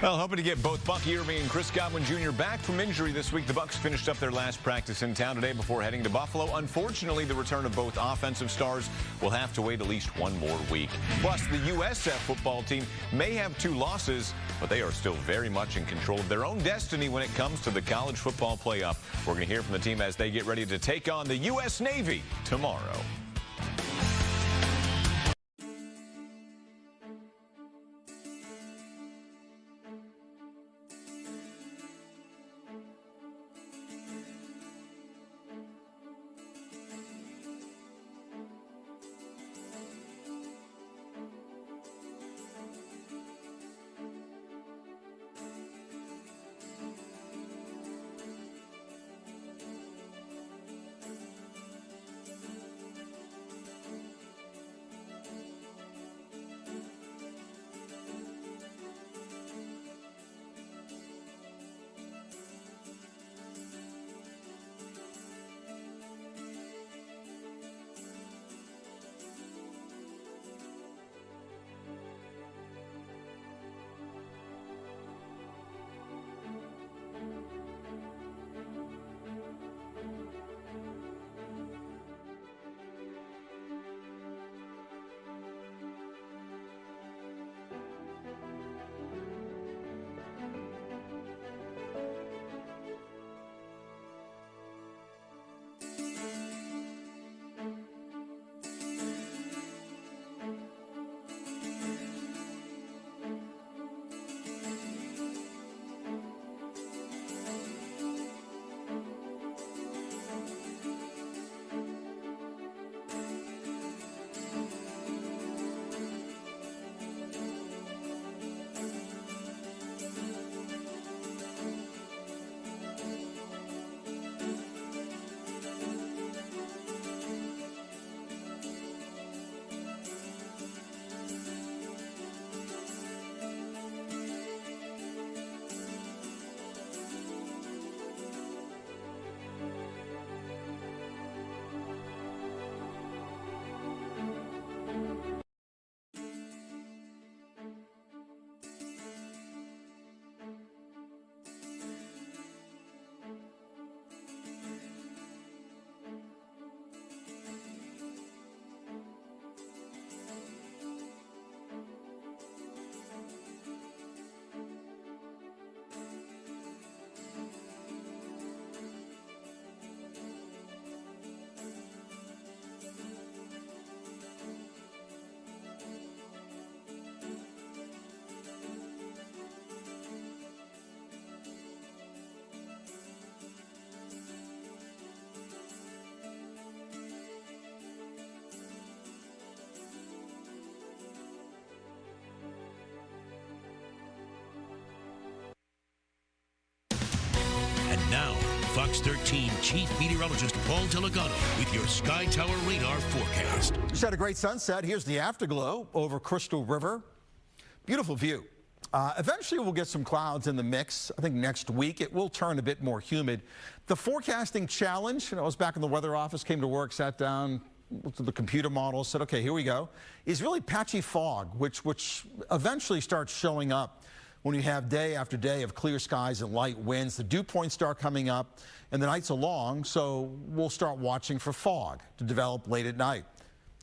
Well, hoping to get both Bucky Irving and Chris Godwin Jr. back from injury this week. The Bucks finished up their last practice in town today before heading to Buffalo. Unfortunately, the return of both offensive stars will have to wait at least one more week. Plus, the USF football team may have 2 losses, but they are still very much in control of their own destiny when it comes to the college football playoff. We're going to hear from the team as they get ready to take on the U.S. Navy tomorrow. Now, Fox 13 Chief Meteorologist Paul Delgado with your Sky Tower radar forecast. Just had a great sunset. Here's the afterglow over Crystal River. Beautiful view. Eventually, we'll get some clouds in the mix. I think next week it will turn a bit more humid. The forecasting challenge, I was back in the weather office, came to work, sat down, looked at the computer model, said, okay, here we go, is really patchy fog, which eventually starts showing up when you have day after day of clear skies and light winds. The dew points start coming up and the nights are long, so we'll start watching for fog to develop late at night.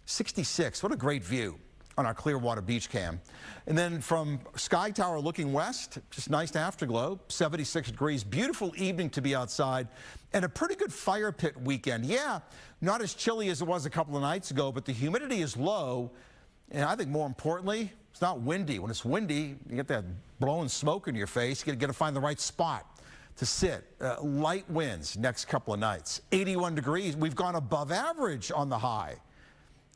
66, what a great view on our Clearwater beach cam. And then from Sky Tower looking west, just nice afterglow, 76 degrees, beautiful evening to be outside, and a pretty good fire pit weekend. Yeah, not as chilly as it was a couple of nights ago, but the humidity is low, and I think more importantly, it's not windy. When it's windy, you get that blowing smoke in your face. You got to find the right spot to sit. Light winds next couple of nights. 81 degrees. We've gone above average on the high.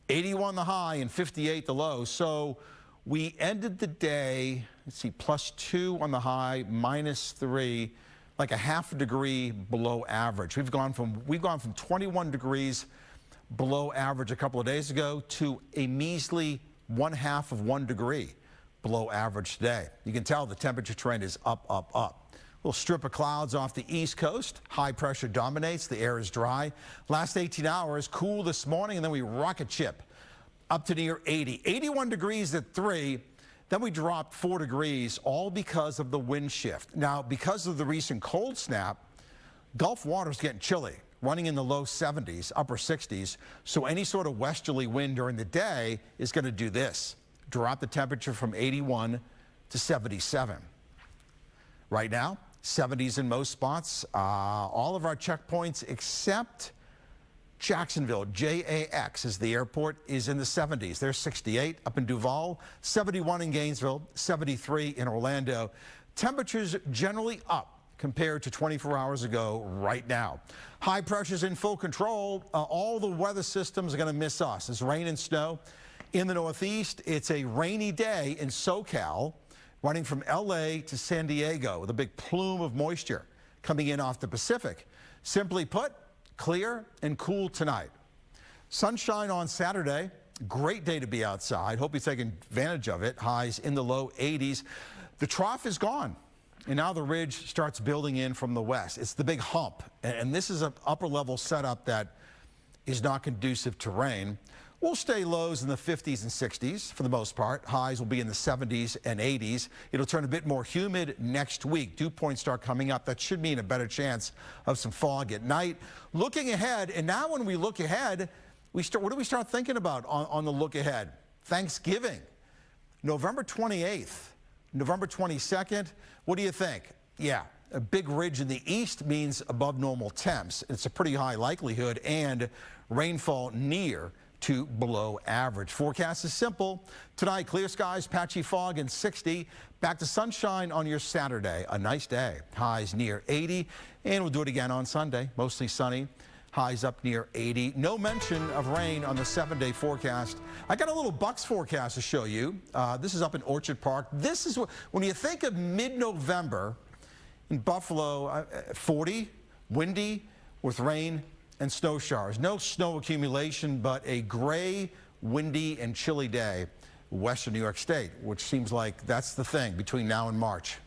81 the high and 58 the low. So we ended the day, let's see, +2 on the high, -3, like a ½ degree below average. We've gone from 21 degrees below average a couple of days ago to a measly 1/2 of 1 degree below average today. You can tell the temperature trend is up, up, up. Little strip of clouds off the East Coast. High pressure dominates. The air is dry. Last 18 hours, cool this morning, and then we rocket ship up to near 80. 81 degrees at 3. Then we dropped 4 degrees, all because of the wind shift. Now, because of the recent cold snap, Gulf water's getting chilly, running in the low 70s, upper 60s. So any sort of westerly wind during the day is going to do this. Drop the temperature from 81 to 77. Right now, 70s in most spots. All of our checkpoints except Jacksonville, JAX is the airport, is in the 70s. There's 68 up in Duval, 71 in Gainesville, 73 in Orlando. Temperatures generally up compared to 24 hours ago right now. High pressure's in full control. All the weather systems are going to miss us. There's rain and snow in the Northeast. It's a rainy day in SoCal, running from LA to San Diego with a big plume of moisture coming in off the Pacific. Simply put, clear and cool tonight. Sunshine on Saturday. Great day to be outside. Hope you're taking advantage of it. Highs in the low 80s. The trough is gone, and now the ridge starts building in from the west. It's the big hump, and this is an upper level setup that is not conducive to rain. We'll stay lows in the 50s and 60s for the most part. Highs will be in the 70s and 80s. It'll turn a bit more humid next week. Dew points start coming up. That should mean a better chance of some fog at night. Looking ahead, and now when we look ahead, what do we start thinking about on the look ahead? Thanksgiving, November 28th, November 22nd. What do you think? Yeah, a big ridge in the east means above normal temps. It's a pretty high likelihood, and rainfall near to below average. Forecast is simple. Tonight, clear skies, patchy fog, and 60. Back to sunshine on your Saturday. A nice day. Highs near 80. And we'll do it again on Sunday. Mostly sunny. Highs up near 80. No mention of rain on the 7-day forecast. I got a little Bucks forecast to show you. This is up in Orchard Park. This is when you think of mid-November in Buffalo, 40, windy with rain and snow showers. No snow accumulation, but a gray, windy, and chilly day western New York State, which seems like that's the thing between now and March.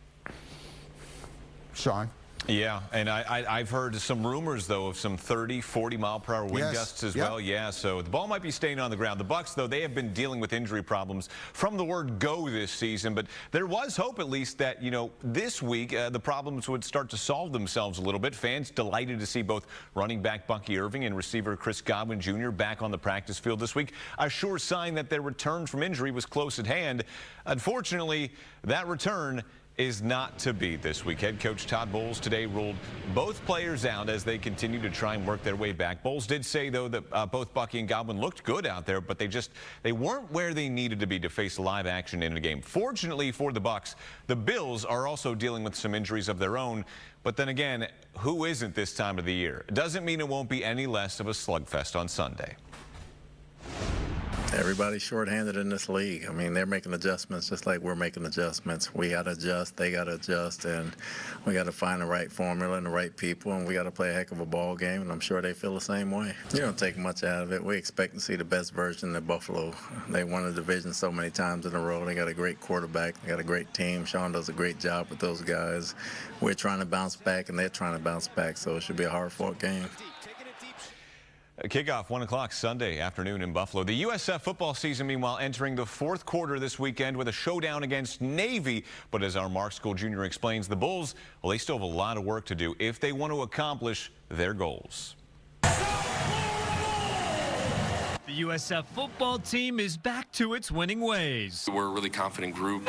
Sean? Yeah, and I've heard some rumors, though, of some 30, 40-mile-per-hour wind gusts as well. Yeah, so the ball might be staying on the ground. The Bucks, though, they have been dealing with injury problems from the word go this season, but there was hope, at least, that, you know, this week the problems would start to solve themselves a little bit. Fans delighted to see both running back Bucky Irving and receiver Chris Godwin Jr. back on the practice field this week. A sure sign that their return from injury was close at hand. Unfortunately, that return is not to be this week. Head coach Todd Bowles today ruled both players out as they continue to try and work their way back. Bowles did say, though, that both Bucky and Godwin looked good out there, but they weren't where they needed to be to face live action in a game. Fortunately for the Bucks, the Bills are also dealing with some injuries of their own. But then again, who isn't this time of the year? It doesn't mean it won't be any less of a slugfest on Sunday. Everybody's shorthanded in this league. I mean, they're making adjustments just like we're making adjustments. We got to adjust, they got to adjust, and we got to find the right formula and the right people, and we got to play a heck of a ball game, and I'm sure they feel the same way. You don't take much out of it. We expect to see the best version of Buffalo. They won the division so many times in a row. They got a great quarterback. They got a great team. Sean does a great job with those guys. We're trying to bounce back, and they're trying to bounce back, so it should be a hard-fought game. Kickoff 1 o'clock Sunday afternoon in Buffalo. The USF football season, meanwhile, entering the fourth quarter this weekend with a showdown against Navy. But as our Mark School Jr. explains, the Bulls, well, they still have a lot of work to do if they want to accomplish their goals. The USF football team is back to its winning ways. We're a really confident group.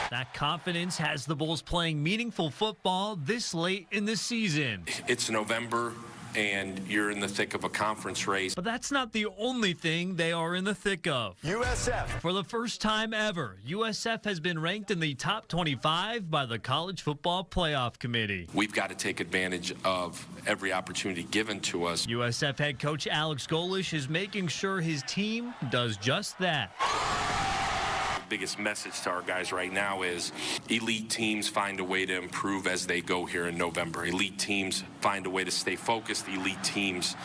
That confidence has the Bulls playing meaningful football this late in the season. It's November. and you're in the thick of a conference race. But that's not the only thing they are in the thick of. USF. For the first time ever, USF has been ranked in the top 25 by the College Football Playoff Committee. We've got to take advantage of every opportunity given to us. USF head coach Alex Golesh is making sure his team does just that. Biggest message to our guys right now is elite teams find a way to improve as they go here in November. Elite teams find a way to stay focused. Elite teams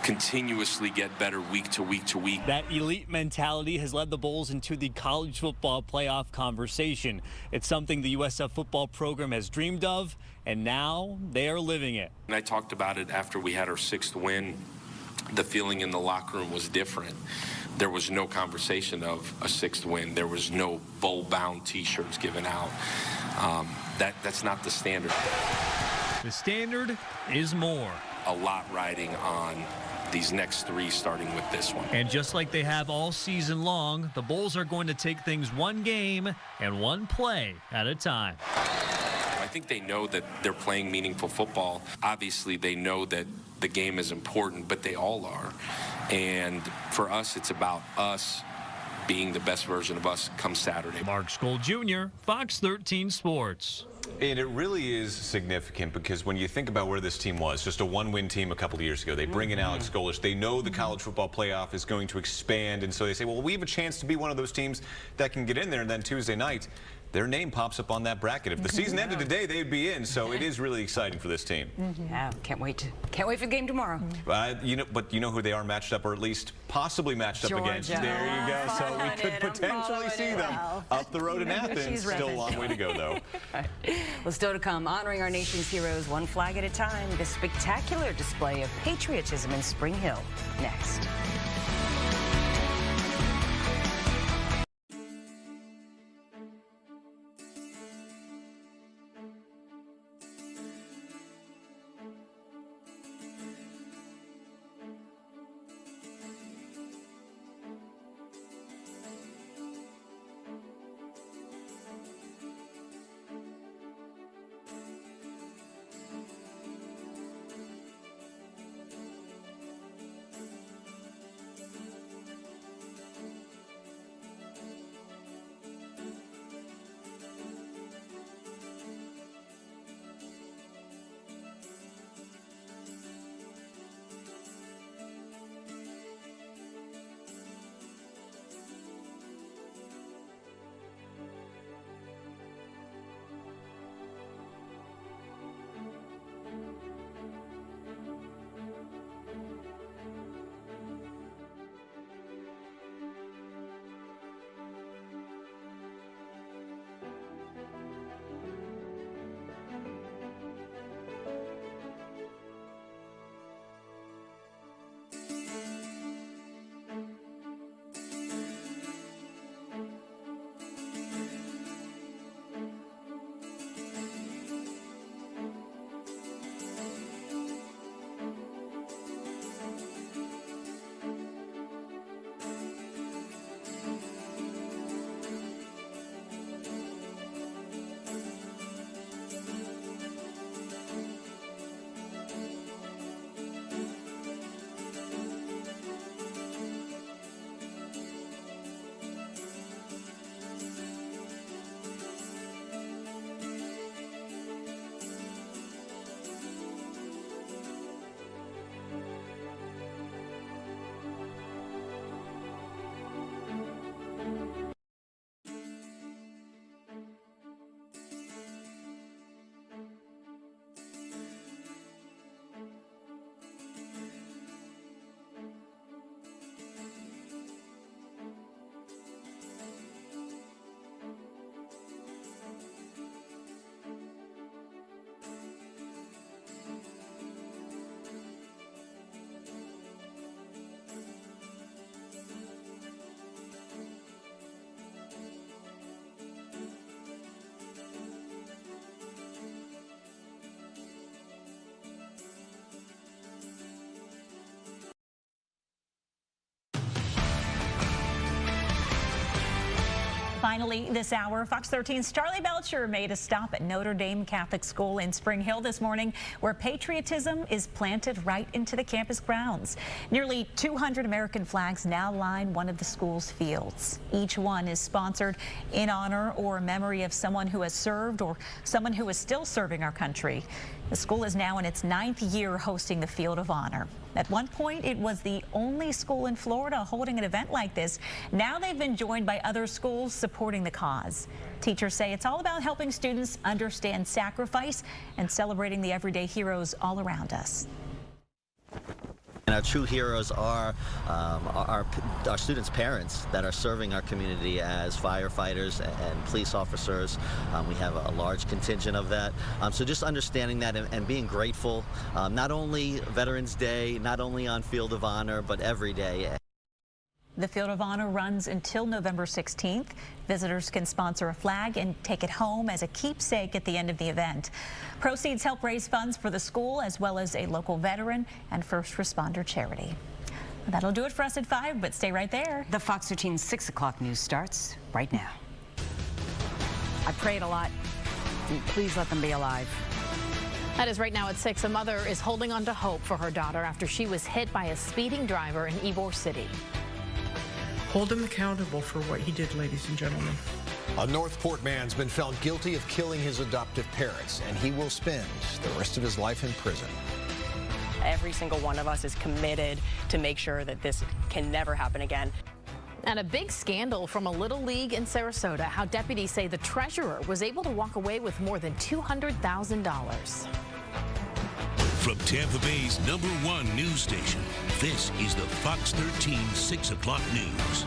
continuously get better week to week to week. That elite mentality has led the Bulls into the college football playoff conversation. It's something the USF football program has dreamed of, and now they are living it. And I talked about it after we had our 6th win. The feeling in the locker room was different. There was no conversation of a 6th win. There was no bowl-bound T-shirts given out. That's not the standard. The standard is more. A lot riding on these next 3, starting with this one. And just like they have all season long, the Bulls are going to take things one game and one play at a time. I think they know that they're playing meaningful football. Obviously, they know that the game is important, but they all are. And for us, it's about us being the best version of us come Saturday. Mark Skoll Jr., Fox 13 Sports. And it really is significant because when you think about where this team was, just a one-win team a couple of years ago, they bring in Alex Golesh. They know the college football playoff is going to expand, and so they say, well, we have a chance to be one of those teams that can get in there. And then Tuesday night, their name pops up on that bracket. If the season ended today, they'd be in. So it is really exciting for this team. Yeah, can't wait for the game tomorrow. But you know who they are matched up, or at least possibly matched up against. There you go. So we could potentially see them up the road in Athens. Still a long way to go, though. Well, still to come, honoring our nation's heroes one flag at a time. The spectacular display of patriotism in Spring Hill. Next. Finally, this hour, Fox 13's Charlie Belcher made a stop at Notre Dame Catholic School in Spring Hill this morning, where patriotism is planted right into the campus grounds. Nearly 200 American flags now line one of the school's fields. Each one is sponsored in honor or memory of someone who has served or someone who is still serving our country. The school is now in its 9th year hosting the Field of Honor. At one point, it was the only school in Florida holding an event like this. Now they've been joined by other schools supporting the cause. Teachers say it's all about helping students understand sacrifice and celebrating the everyday heroes all around us. And our true heroes are our students' parents that are serving our community as firefighters and police officers. We have a large contingent of that. So just understanding that and being grateful, not only Veterans Day, not only on Field of Honor, but every day. The Field of Honor runs until November 16th. Visitors can sponsor a flag and take it home as a keepsake at the end of the event. Proceeds help raise funds for the school as well as a local veteran and first responder charity. That'll do it for us at 5, but stay right there. The Fox 13 6 o'clock news starts right now. I prayed a lot. Please let them be alive. That is right now at 6. A mother is holding on to hope for her daughter after she was hit by a speeding driver in Ybor City. Hold him accountable for what he did, ladies and gentlemen. A Northport man's been found guilty of killing his adoptive parents, and he will spend the rest of his life in prison. Every single one of us is committed to make sure that this can never happen again. And a big scandal from a little league in Sarasota, how deputies say the treasurer was able to walk away with more than $200,000. From Tampa Bay's #1 news station, this is the Fox 13 6 o'clock news.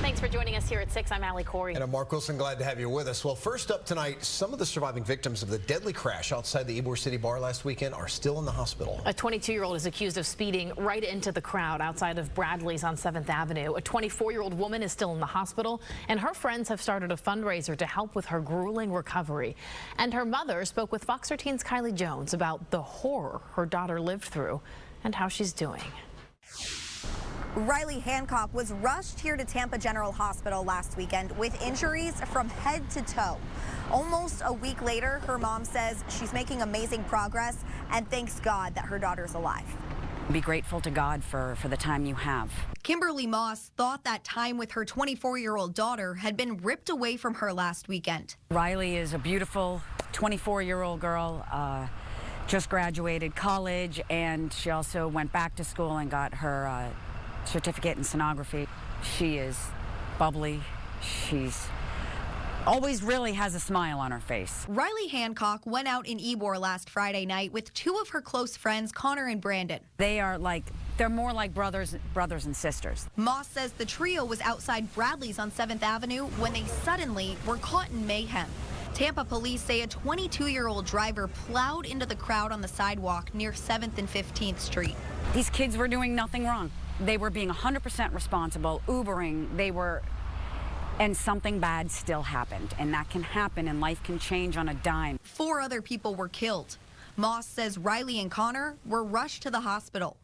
Thanks for joining us here at 6. I'm Allie Corey. And I'm Mark Wilson. Glad to have you with us. Well, first up tonight, some of the surviving victims of the deadly crash outside the Ybor City bar last weekend are still in the hospital. A 22-year-old is accused of speeding right into the crowd outside of Bradley's on 7th Avenue. A 24-year-old woman is still in the hospital, and her friends have started a fundraiser to help with her grueling recovery. And her mother spoke with Fox 13's Kylie Jones about the horror her daughter lived through and how she's doing. Riley Hancock was rushed here to Tampa General Hospital last weekend with injuries from head to toe. Almost a week later, her mom says she's making amazing progress and thanks God that her daughter's alive. Be grateful to God for the time you have. Kimberly Moss thought that time with her 24-year-old daughter had been ripped away from her last weekend. Riley is a beautiful 24-year-old girl, just graduated college, and she also went back to school and got her certificate in sonography. She is bubbly. She's always really has a smile on her face. Riley Hancock went out in Ybor last Friday night with 2 of her close friends, Connor and Brandon. They're more like brothers and sisters. Moss says the trio was outside Bradley's on 7th Avenue when they suddenly were caught in mayhem. Tampa police say a 22-year-old driver plowed into the crowd on the sidewalk near 7th and 15th Street. These kids were doing nothing wrong. They were being 100% responsible, Ubering, and something bad still happened. And that can happen, and life can change on a dime. 4 other people were killed. Moss says Riley and Connor were rushed to the hospital.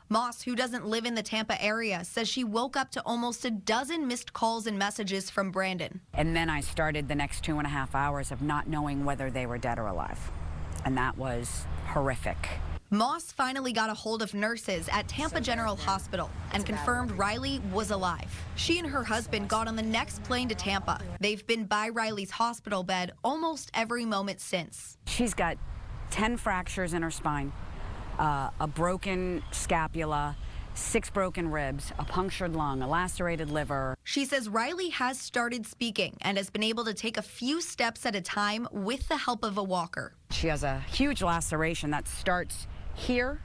Moss, who doesn't live in the Tampa area, says she woke up to almost a dozen missed calls and messages from Brandon. And then I started the next 2.5 hours of not knowing whether they were dead or alive. And that was horrific. Moss finally got a hold of nurses at Tampa General Hospital and confirmed Riley was alive. She and her husband got on the next plane to Tampa. They've been by Riley's hospital bed almost every moment since. She's got 10 fractures in her spine, a broken scapula, 6 broken ribs, a punctured lung, a lacerated liver. She says Riley has started speaking and has been able to take a few steps at a time with the help of a walker. She has a huge laceration that starts here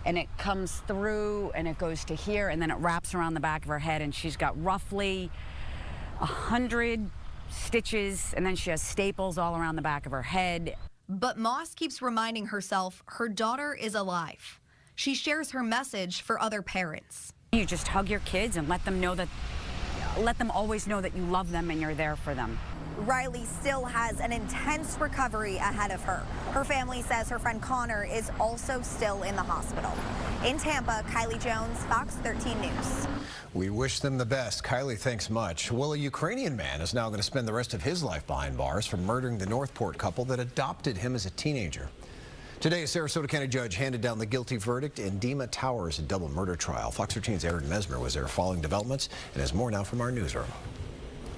and it comes through and it goes to here and then it wraps around the back of her head, and she's got roughly 100 stitches, and then she has staples all around the back of her head. But Moss keeps reminding herself her daughter is alive. She shares her message for other parents. You just hug your kids and let them always know that you love them and you're there for them. Riley still has an intense recovery ahead of her. Her family says her friend Connor is also still in the hospital. In Tampa, Kylie Jones, Fox 13 News. We wish them the best. Kylie, thanks much. Well, a Ukrainian man is now going to spend the rest of his life behind bars for murdering the Northport couple that adopted him as a teenager. Today, a Sarasota County judge handed down the guilty verdict in Dima Towers' double murder trial. Fox 13's Aaron Mesmer was there following developments and has more now from our newsroom.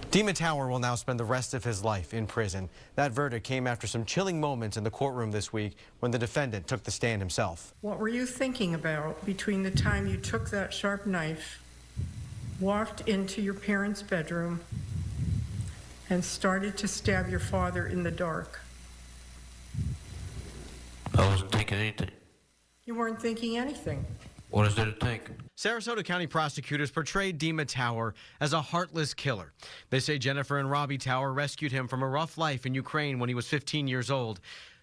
Dima Tower will now spend the rest of his life in prison. That verdict came after some chilling moments in the courtroom this week when the defendant took the stand himself. What were you thinking about between the time you took that sharp knife, walked into your parents' bedroom, and started to stab your father in the dark? I wasn't thinking anything. You weren't thinking anything. What is there to think? Sarasota County prosecutors portrayed Dima Tower as a heartless killer. They say Jennifer and Robbie Tower rescued him from a rough life in Ukraine when he was 15 years old.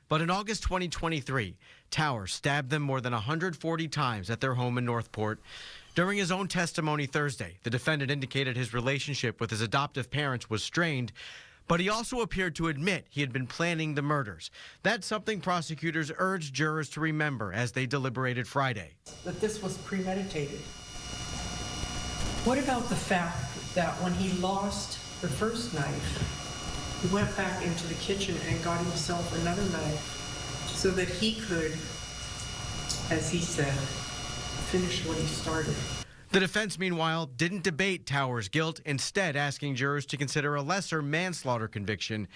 But in August 2023, Tower stabbed them more than 140 times at their home in Northport. During his own testimony Thursday, the defendant indicated his relationship with his adoptive parents was strained, but he also appeared to admit he had been planning the murders. That's something prosecutors urged jurors to remember as they deliberated Friday. That this was premeditated. What about the fact that when he lost the first knife, he went back into the kitchen and got himself another knife so that he could, as he said, finish what he started? The defense, meanwhile, didn't debate Tower's guilt, instead asking jurors to consider a lesser manslaughter conviction.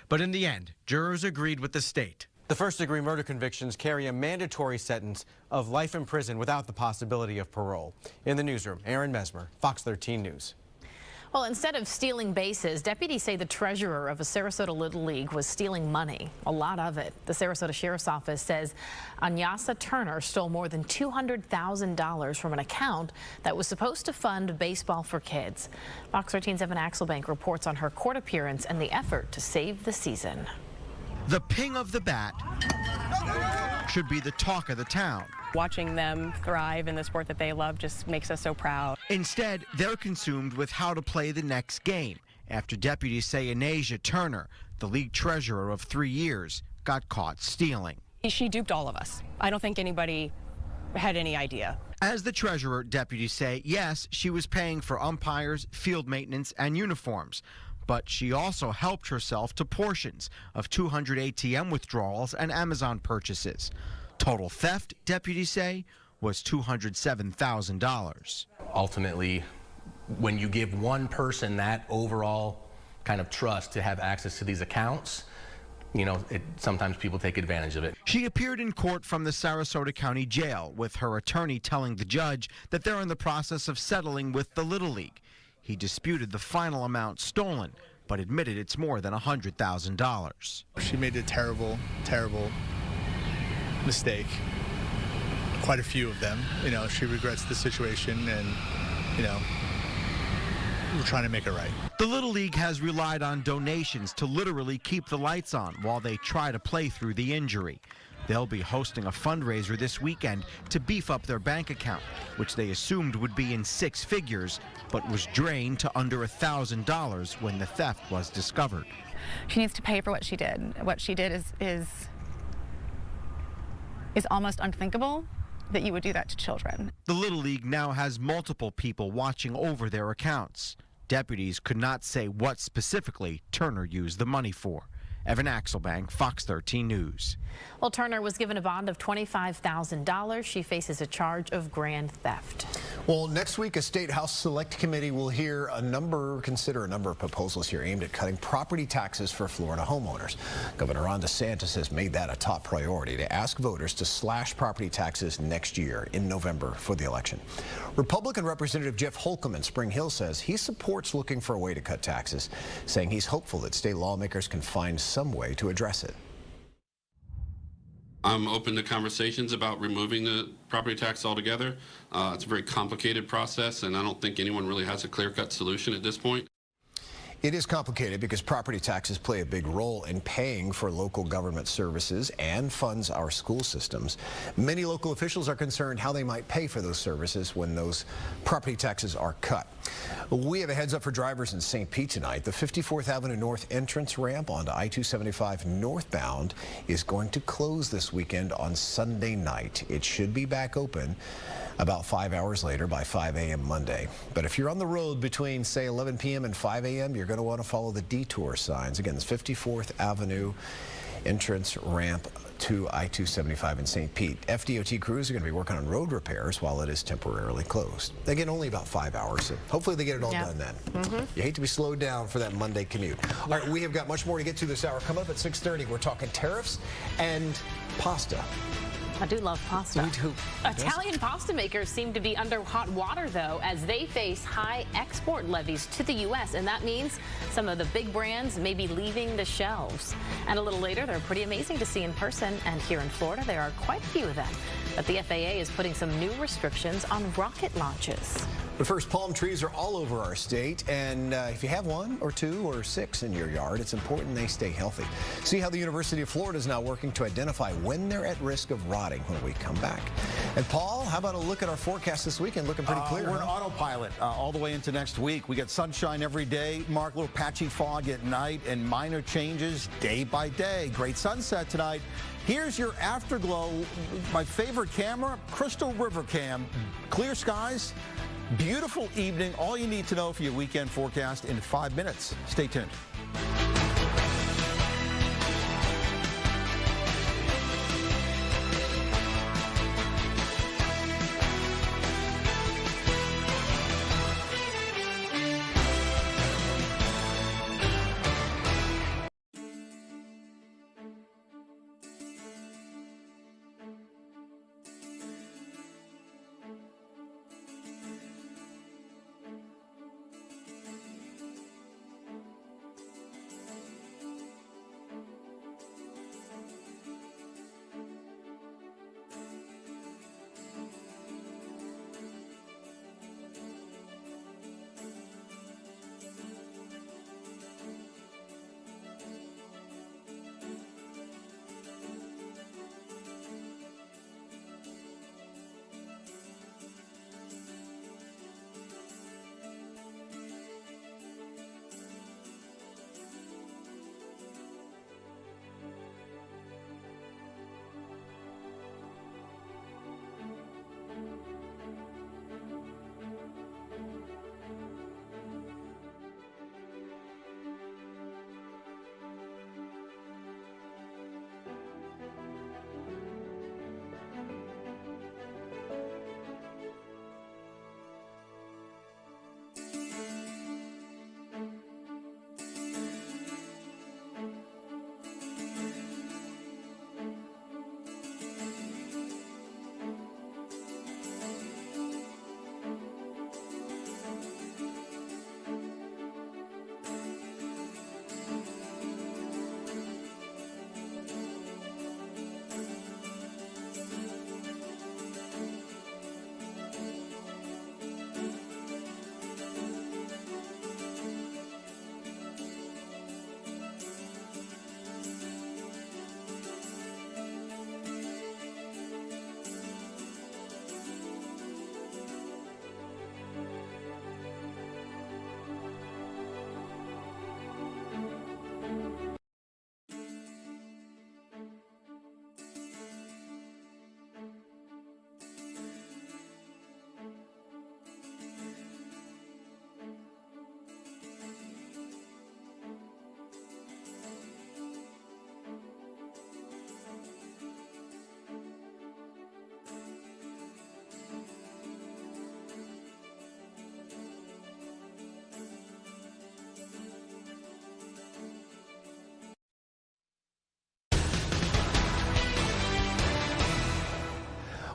But in the end, jurors agreed with the state. The first-degree murder convictions carry a mandatory sentence of life in prison without the possibility of parole. In the newsroom, Aaron Mesmer, Fox 13 News. Well, instead of stealing bases, deputies say the treasurer of a Sarasota Little League was stealing money, a lot of it. The Sarasota Sheriff's Office says Anyasa Turner stole more than $200,000 from an account that was supposed to fund baseball for kids. Fox 13's Evan Axelbank reports on her court appearance and the effort to save the season. The ping of the bat should be the talk of the town. Watching them thrive in the sport that they love just makes us so proud. Instead, they're consumed with how to play the next game after deputies say Anyasa Turner, the league treasurer of 3 years, got caught stealing. She duped all of us. I don't think anybody had any idea. As the treasurer, deputies say, yes, she was paying for umpires, field maintenance, and uniforms. But she also helped herself to portions of 200 ATM withdrawals and Amazon purchases. Total theft, deputies say, was $207,000. Ultimately, when you give one person that overall kind of trust to have access to these accounts, you know, sometimes people take advantage of it. She appeared in court from the Sarasota County Jail, with her attorney telling the judge that they're in the process of settling with the Little League. He disputed the final amount stolen, but admitted it's more than $100,000. She made a terrible, terrible mistake. Quite a few of them. You know, she regrets the situation, and, you know, we're trying to make it right. The Little League has relied on donations to literally keep the lights on while they try to play through the injury. They'll be hosting a fundraiser this weekend to beef up their bank account, which they assumed would be in 6 figures, but was drained to under $1,000 when the theft was discovered. She needs to pay for what she did. What she did is almost unthinkable that you would do that to children. The Little League now has multiple people watching over their accounts. Deputies could not say what specifically Turner used the money for. Evan Axelbank, Fox 13 News. Well, Turner was given a bond of $25,000. She faces a charge of grand theft. Well, next week, a State House Select Committee will consider a number of proposals here aimed at cutting property taxes for Florida homeowners. Governor Ron DeSantis has made that a top priority to ask voters to slash property taxes next year in November for the election. Republican Representative Jeff Holcomb in Spring Hill says he supports looking for a way to cut taxes, saying he's hopeful that state lawmakers can find some way to address it. I'm open to conversations about removing the property tax altogether. It's a very complicated process, and I don't think anyone really has a clear-cut solution at this point. It is complicated because property taxes play a big role in paying for local government services and funds our school systems. Many local officials are concerned how they might pay for those services when those property taxes are cut. We have a heads up for drivers in St. Pete tonight. The 54th Avenue North entrance ramp onto I-275 northbound is going to close this weekend on Sunday night. It should be back open about 5 hours later by 5 a.m. Monday. But if you're on the road between, say, 11 p.m. and 5 a.m., you're going to want to follow the detour signs. Again, it's 54th Avenue entrance ramp to I-275 in St. Pete. FDOT crews are going to be working on road repairs while it is temporarily closed. Again, only about 5 hours, so hopefully they get it all done then. You hate to be slowed down for that Monday commute. All right, we have got much more to get to this hour. Come up at 6:30, we're talking tariffs and pasta. I do love pasta. Me too. Italian pasta makers seem to be under hot water, though, as they face high export levies to the U.S., and that means some of the big brands may be leaving the shelves. And a little later, they're pretty amazing to see in person, and here in Florida, there are quite a few of them. But the FAA is putting some new restrictions on rocket launches. But first, palm trees are all over our state, and if you have 1 or 2 or 6 in your yard, it's important they stay healthy. See how the University of Florida is now working to identify when they're at risk of rotting when we come back. And Paul, how about a look at our forecast this weekend? Looking pretty clear. We're on autopilot all the way into next week. We get sunshine every day, Mark, a little patchy fog at night, and minor changes day by day. Great sunset tonight. Here's your afterglow. My favorite camera, Crystal River Cam. Clear skies. Beautiful evening. All you need to know for your weekend forecast in 5 minutes. Stay tuned.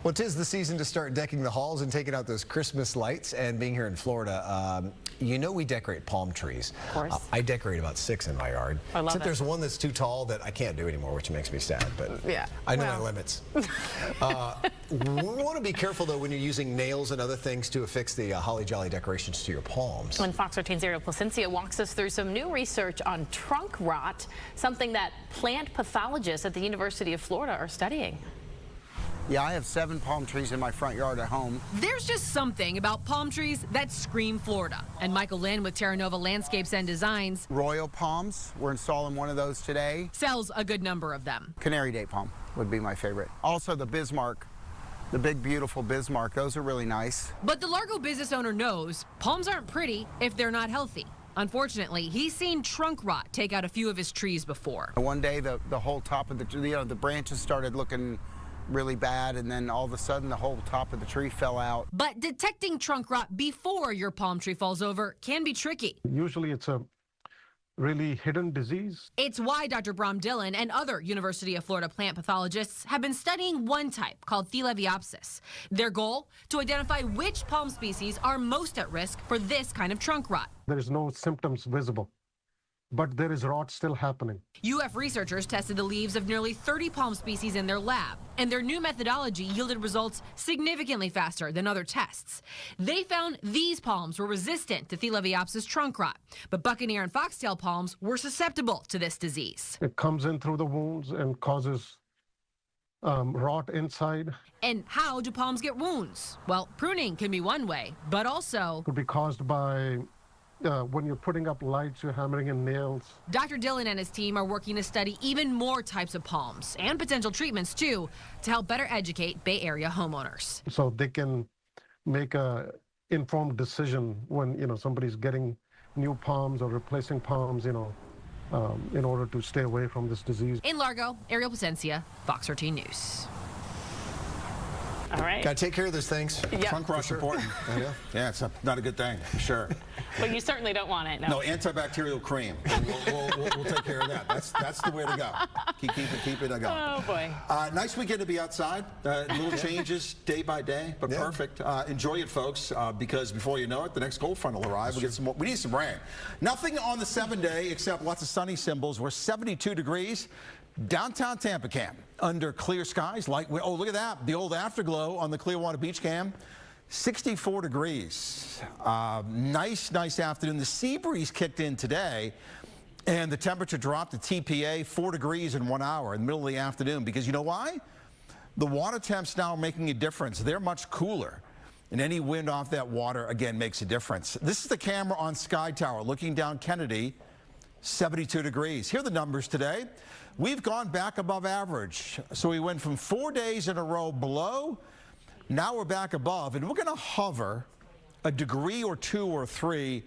Well, 'tis the season to start decking the halls and taking out those Christmas lights. And being here in Florida, you know we decorate palm trees. Of course. I decorate about 6 in my yard. I love Except it. there's one that's too tall that I can't do anymore, which makes me sad. But yeah, I know my limits. We want to be careful, though, when you're using nails and other things to affix the holly jolly decorations to your palms. When Fox 13's Ariel Placencia walks us through some new research on trunk rot, something that plant pathologists at the University of Florida are studying. Yeah, I have 7 palm trees in my front yard at home. There's just something about palm trees that scream Florida. And Michael Lynn with Terra Nova Landscapes and Designs, Royal palms, we're installing one of those today. sells a good number of them. Canary date palm would be my favorite. Also the Bismarck The big, beautiful Bismarck, those are really nice. But the Largo business owner knows palms aren't pretty if they're not healthy. Unfortunately, he's seen trunk rot take out a few of his trees before. One day, the whole top of the branches started looking really bad, and then all of a sudden, the whole top of the tree fell out. But detecting trunk rot before your palm tree falls over can be tricky. Usually, it's a really hidden disease. It's why Dr. Brom Dillon and other University of Florida plant pathologists have been studying one type called Theleviopsis. Their goal? To identify which palm species are most at risk for this kind of trunk rot. There is no symptoms visible, but there is rot still happening. UF researchers tested the leaves of nearly 30 palm species in their lab, and their new methodology yielded results significantly faster than other tests. They found these palms were resistant to Theleviopsis trunk rot, but Buccaneer and foxtail palms were susceptible to this disease. It comes in through the wounds and causes rot inside. And how do palms get wounds? Well, pruning can be one way, but also Could be caused by when you're putting up lights, you're hammering in nails. Dr. Dillon and his team are working to study even more types of palms and potential treatments, too, to help better educate Bay Area homeowners. So they can make a informed decision when, somebody's getting new palms or replacing palms, in order to stay away from this disease. In Largo, Ariel Placencia, Fox 13 News. All right. Got to take care of those things. Yep. Trunk rot's important. Yeah, it's not a good thing, for sure. But you certainly don't want it. No, antibacterial cream. We'll take care of that. That's the way to go. Keep it going. Oh, boy. Nice weekend to be outside. Little changes day by day, but perfect. Enjoy it, folks, because before you know it, the next cold front will arrive. We need some rain. Nothing on the 7-day except lots of sunny symbols. We're 72 degrees. Downtown Tampa cam under clear skies. Oh, look at that. The old afterglow on the Clearwater Beach cam. 64 degrees. Nice afternoon. The sea breeze kicked in today, and the temperature dropped to TPA 4 degrees in 1 hour in the middle of the afternoon. Because you know why? The water temps now are making a difference. They're much cooler. And any wind off that water, again, makes a difference. This is the camera on Sky Tower looking down Kennedy. 72 degrees. Here are the numbers today. We've gone back above average. So we went from 4 days in a row below. Now we're back above, and we're going to hover a degree or 2 or 3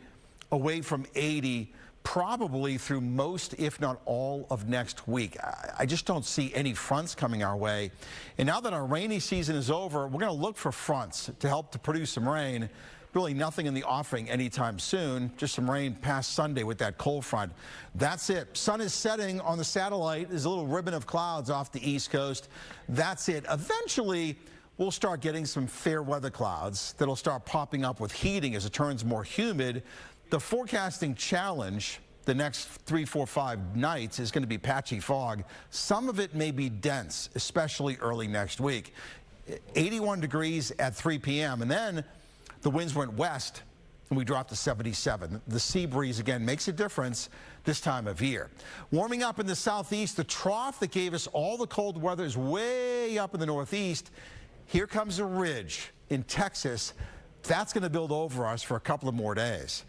away from 80 probably through most, if not all, of next week. I just don't see any fronts coming our way. And now that our rainy season is over, we're going to look for fronts to help to produce some rain. Really nothing in the offing anytime soon. Just some rain past Sunday with that cold front. That's it. Sun is setting on the satellite. There's a little ribbon of clouds off the East Coast. That's it. Eventually, we'll start getting some fair weather clouds that'll start popping up with heating as it turns more humid. The forecasting challenge the next 3, 4, 5 nights is going to be patchy fog. Some of it may be dense, especially early next week. 81 degrees at 3 p.m. And then the winds went west, and we dropped to 77. The sea breeze, again, makes a difference this time of year. Warming up in the southeast, the trough that gave us all the cold weather is way up in the northeast. Here comes a ridge in Texas. That's going to build over us for a couple of more days.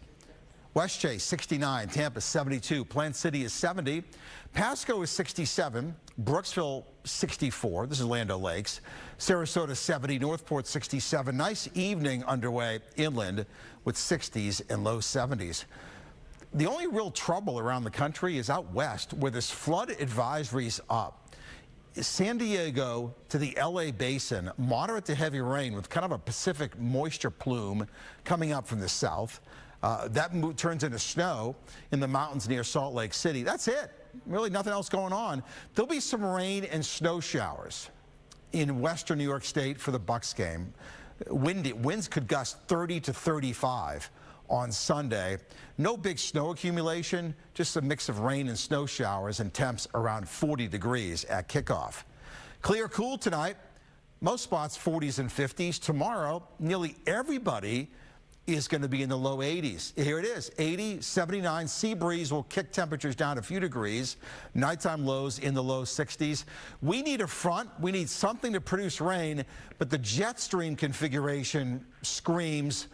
West Chase, 69. Tampa, 72. Plant City is 70. Pasco is 67. Brooksville, 64. This is Land O'Lakes. Sarasota, 70. Northport, 67. Nice evening underway inland with 60s and low 70s. The only real trouble around the country is out west, where this flood advisory is up. San Diego to the LA basin, moderate to heavy rain with kind of a Pacific moisture plume coming up from the south. That turns into snow in the mountains near Salt Lake City. That's it. Really nothing else going on. There'll be some rain and snow showers in western New York State for the Bucs game. Winds could gust 30 to 35 on Sunday. No big snow accumulation, just a mix of rain and snow showers and temps around 40 degrees at kickoff. Clear cool tonight. Most spots 40s and 50s. Tomorrow, nearly everybody is going to be in the low 80s. Here it is, 80, 79. Sea breeze will kick temperatures down a few degrees. Nighttime lows in the low 60s. We need a front. We need something to produce rain, but the jet stream configuration screams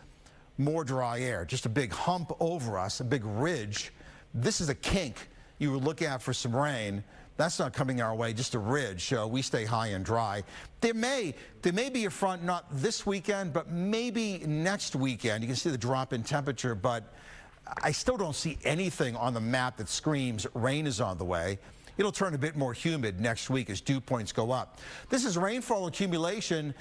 more dry air. Just a big hump over us, a big ridge. This is a kink you would look at for some rain. That's not coming our way, just a ridge. We stay high and dry. There may be a front, not this weekend, but maybe next weekend. You can see the drop in temperature, but I still don't see anything on the map that screams rain is on the way. It'll turn a bit more humid next week as dew points go up. This is rainfall accumulation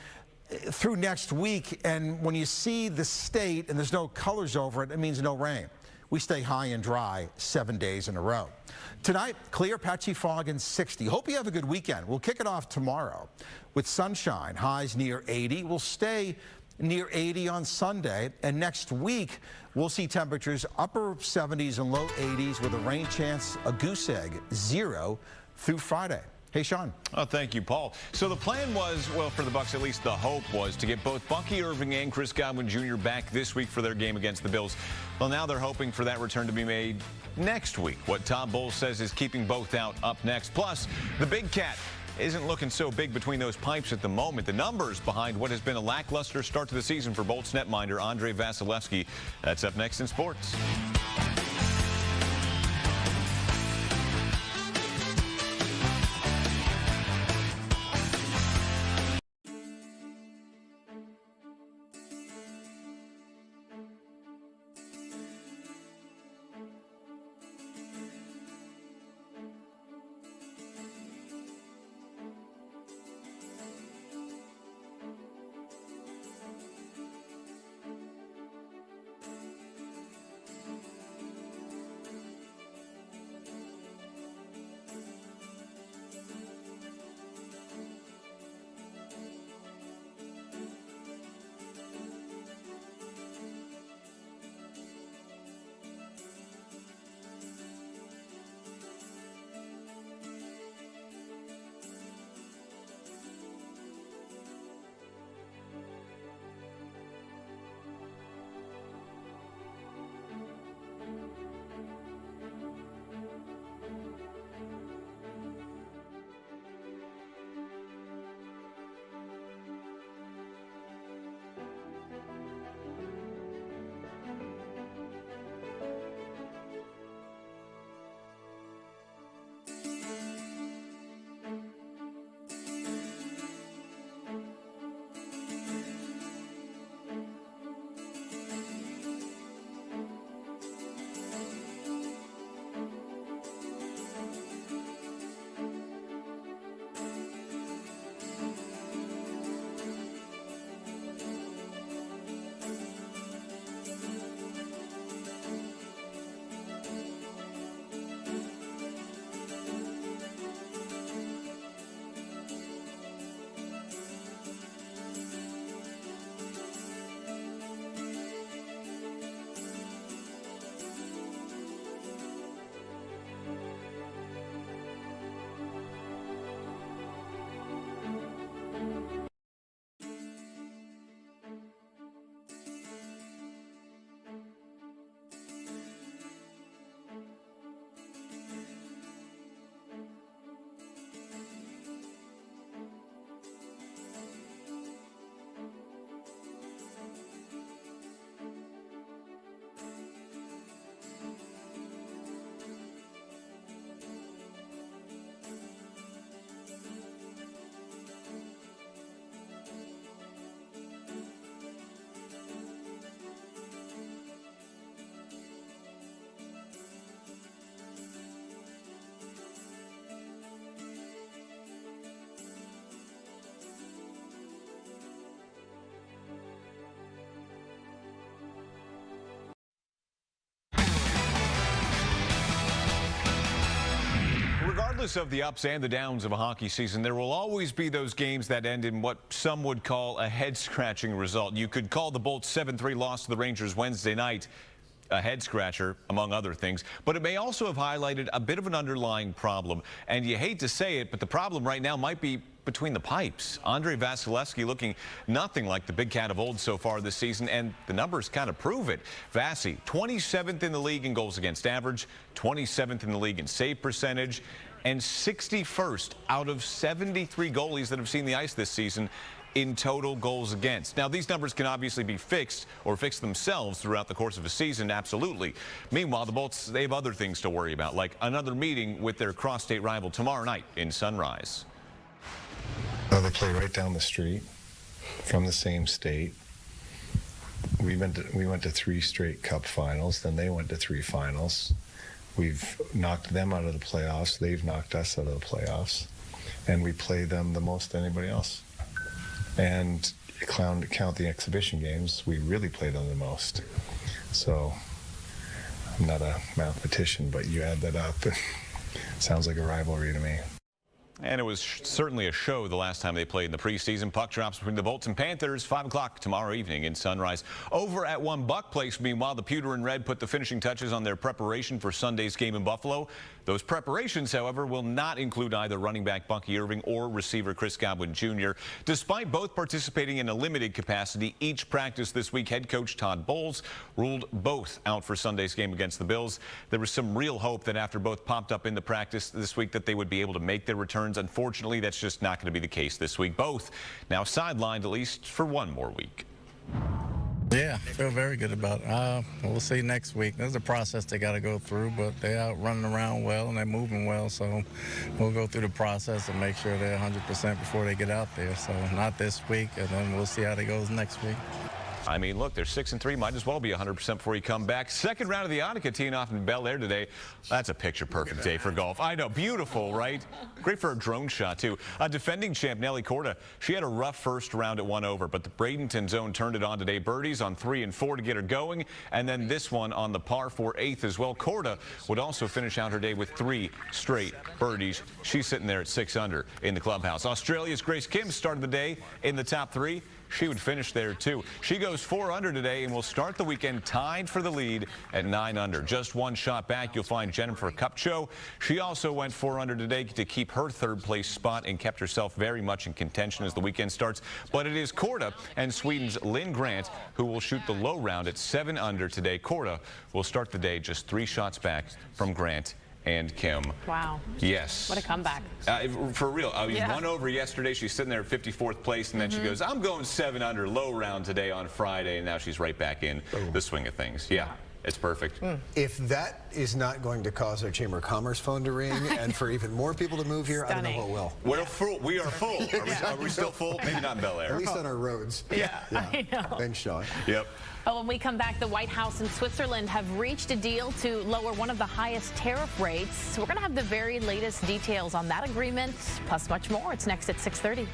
through next week, and when you see the state and there's no colors over it, it means no rain. We stay high and dry 7 days in a row. Tonight, clear, patchy fog and 60. Hope you have a good weekend. We'll kick it off tomorrow with sunshine, highs near 80. We'll stay near 80 on Sunday, and next week we'll see temperatures upper 70s and low 80s with a rain chance, a goose egg, 0 through Friday. Hey, Sean. Oh, thank you, Paul. So the plan was, well, for the Bucs, at least the hope was to get both Bucky Irving and Chris Godwin Jr. back this week for their game against the Bills. Well, now they're hoping for that return to be made next week. What Todd Bowles says is keeping both out up next. Plus, the big cat isn't looking so big between those pipes at the moment. The numbers behind what has been a lackluster start to the season for Bolts netminder Andrei Vasilevsky. That's up next in sports. Regardless of the ups and the downs of a hockey season, there will always be those games that end in what some would call a head-scratching result. You could call the Bolts' 7-3 loss to the Rangers Wednesday night a head-scratcher, among other things, but it may also have highlighted a bit of an underlying problem. And you hate to say it, but the problem right now might be between the pipes. Andrei Vasilevsky looking nothing like the big cat of old so far this season, and the numbers kind of prove it. Vasi, 27th in the league in goals against average, 27th in the league in save percentage, and 61st out of 73 goalies that have seen the ice this season in total goals against. Now, these numbers can obviously be fixed or fix themselves throughout the course of a season, absolutely. Meanwhile, the Bolts, they have other things to worry about, like another meeting with their cross-state rival tomorrow night in Sunrise. They play right down the street from the same state. We went to 3 straight Cup finals, then they went to 3 finals. We've knocked them out of the playoffs. They've knocked us out of the playoffs. And we play them the most anybody else. And count the exhibition games, we really play them the most. So I'm not a mathematician, but you add that up, it sounds like a rivalry to me. And it was certainly a show the last time they played in the preseason. Puck drops between the Bolts and Panthers, 5 o'clock tomorrow evening in Sunrise. Over at One Buck Place, meanwhile, the Pewter and Red put the finishing touches on their preparation for Sunday's game in Buffalo. Those preparations, however, will not include either running back Bucky Irving or receiver Chris Godwin Jr. Despite both participating in a limited capacity each practice this week, head coach Todd Bowles ruled both out for Sunday's game against the Bills. There was some real hope that after both popped up in the practice this week that they would be able to make their returns. Unfortunately, that's just not going to be the case this week. Both now sidelined at least for 1 more week. Yeah, I feel very good about it. We'll see next week. There's a process they got to go through, but they're out running around well and they're moving well, so we'll go through the process and make sure they're 100% before they get out there. So not this week, and then we'll see how it goes next week. I mean, look, they're 6-3. Might as well be 100% before you come back. Second round of the Annika teeing off in Bel Air today. That's a picture-perfect day for golf. I know, beautiful, right? Great for a drone shot, too. Defending champ Nelly Korda, she had a rough first round at 1 over, but the Bradenton zone turned it on today. Birdies on 3 and 4 to get her going, and then this one on the par 4 8th as well. Korda would also finish out her day with 3 straight birdies. She's sitting there at 6 under in the clubhouse. Australia's Grace Kim started the day in the top 3. She would finish there, too. She goes 4 under today and will start the weekend tied for the lead at 9 under. Just 1 shot back, you'll find Jennifer Kupcho. She also went 4 under today to keep her 3rd place spot and kept herself very much in contention as the weekend starts. But it is Korda and Sweden's Lynn Grant who will shoot the low round at 7 under today. Korda will start the day just 3 shots back from Grant and Kim. Wow. Yes. What a comeback. For real. I mean, Yeah. 1 over yesterday. She's sitting there at 54th place, and then she goes, I'm going 7 under low round today on Friday, and now she's right back in the swing of things. Yeah. It's perfect. If that is not going to cause our Chamber of Commerce phone to ring and for even more people to move here, I don't know what will. We're full. We are full. Are we still full? Maybe not in Bel Air. At least on our roads. Yeah. I know. Thanks, Sean. Yep. Oh, when we come back, the White House and Switzerland have reached a deal to lower one of the highest tariff rates. We're going to have the very latest details on that agreement, plus much more. It's next at 6:30.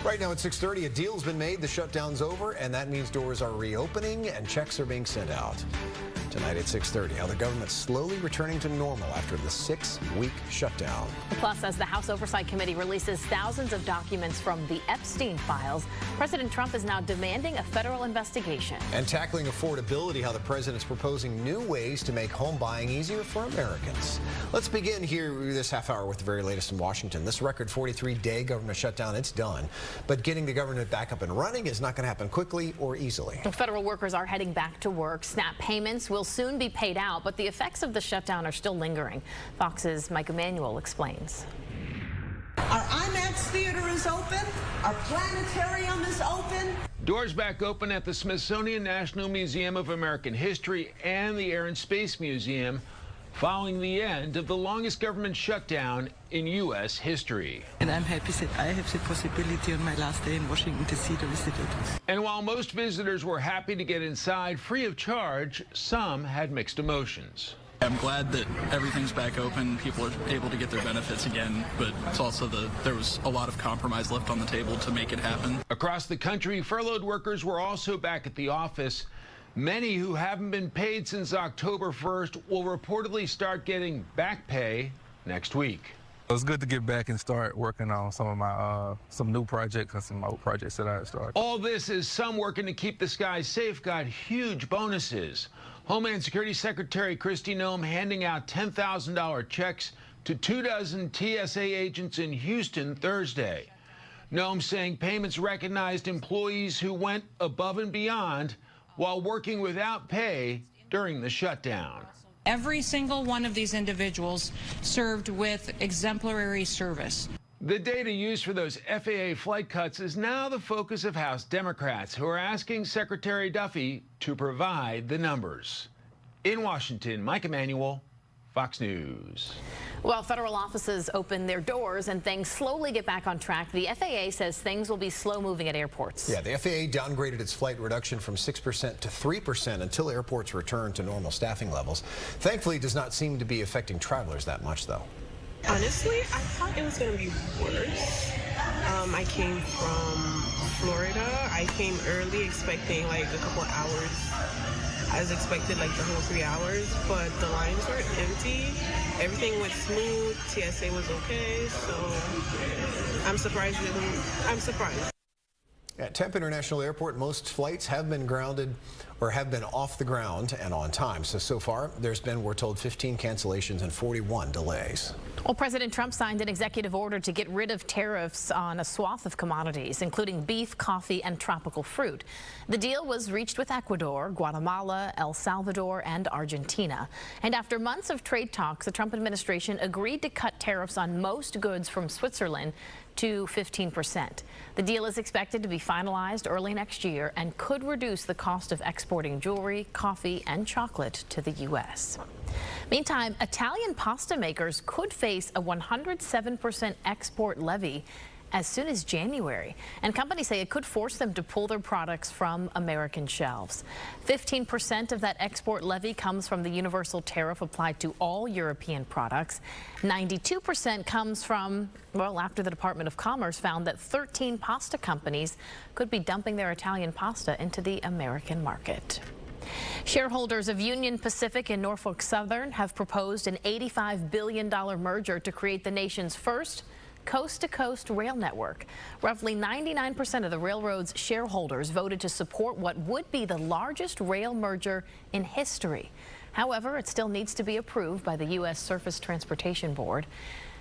Right now at 6:30, a deal's been made. The shutdown's over, and that means doors are reopening and checks are being sent out. Tonight at 6:30, how the government's slowly returning to normal after the 6-week shutdown. Plus, as the House Oversight Committee releases thousands of documents from the Epstein files, President Trump is now demanding a federal investigation. And tackling affordability, how the president's proposing new ways to make home buying easier for Americans. Let's begin here this half hour with the very latest in Washington. This record 43-day government shutdown, it's done. But getting the government back up and running is not going to happen quickly or easily. Federal workers are heading back to work. SNAP payments will soon be paid out, but the effects of the shutdown are still lingering. Fox's Mike Emanuel explains. Our IMAX theater is open. Our planetarium is open. Doors back open at the Smithsonian National Museum of American History and the Air and Space Museum following the end of the longest government shutdown in U.S. history. And I'm happy that I have the possibility on my last day in Washington to see the visitors. And while most visitors were happy to get inside free of charge, some had mixed emotions. I'm glad that everything's back open. People are able to get their benefits again, but it's also there was a lot of compromise left on the table to make it happen. Across the country, furloughed workers were also back at the office. Many who haven't been paid since October 1st will reportedly start getting back pay next week. It was good to get back and start working on some of my some new projects and some old projects that I had started. All this is some working to keep the skies safe got huge bonuses. Homeland Security Secretary Kristi Noem handing out $10,000 checks to 24 TSA agents in Houston Thursday. Noem saying payments recognized employees who went above and beyond while working without pay during the shutdown. Every single one of these individuals served with exemplary service. The data used for those FAA flight cuts is now the focus of House Democrats, who are asking Secretary Duffy to provide the numbers. In Washington, Mike Emanuel, Fox News. Well, federal offices open their doors and things slowly get back on track. The FAA says things will be slow moving at airports. Yeah, the FAA downgraded its flight reduction from 6% to 3% until airports return to normal staffing levels. Thankfully, it does not seem to be affecting travelers that much, though. Honestly, I thought it was going to be worse. I came from Florida. I came early expecting like a couple of hours. I was expected like the whole 3 hours, but the lines were empty. Everything went smooth. TSA was okay, so I'm surprised. I'm surprised. At Tampa International Airport, most flights have been grounded or have been off the ground and on time. So far, there's been, we're told, 15 cancellations and 41 delays. Well, President Trump signed an executive order to get rid of tariffs on a swath of commodities, including beef, coffee, and tropical fruit. The deal was reached with Ecuador, Guatemala, El Salvador, and Argentina. And after months of trade talks, the Trump administration agreed to cut tariffs on most goods from Switzerland to 15%. The deal is expected to be finalized early next year and could reduce the cost of exporting jewelry, coffee, and chocolate to the U.S. Meantime, Italian pasta makers could face a 107% export levy as soon as January, and companies say it could force them to pull their products from American shelves. 15% of that export levy comes from the universal tariff applied to all European products. 92% comes from, well, after the Department of Commerce found that 13 pasta companies could be dumping their Italian pasta into the American market. Shareholders of Union Pacific and Norfolk Southern have proposed an $85 billion merger to create the nation's first coast-to-coast rail network. Roughly 99% of the railroad's shareholders voted to support what would be the largest rail merger in history. However, it still needs to be approved by the U.S. Surface Transportation Board.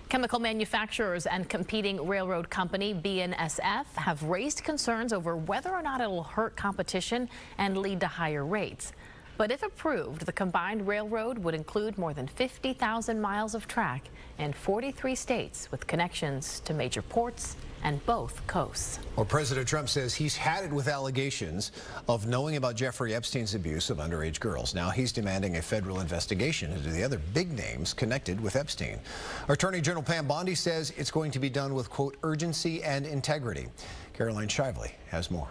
Chemical manufacturers and competing railroad company BNSF have raised concerns over whether or not it will hurt competition and lead to higher rates. But if approved, the combined railroad would include more than 50,000 miles of track in 43 states with connections to major ports and both coasts. Well, President Trump says he's had it with allegations of knowing about Jeffrey Epstein's abuse of underage girls. Now he's demanding a federal investigation into the other big names connected with Epstein. Attorney General Pam Bondi says it's going to be done with, quote, urgency and integrity. Caroline Shively has more.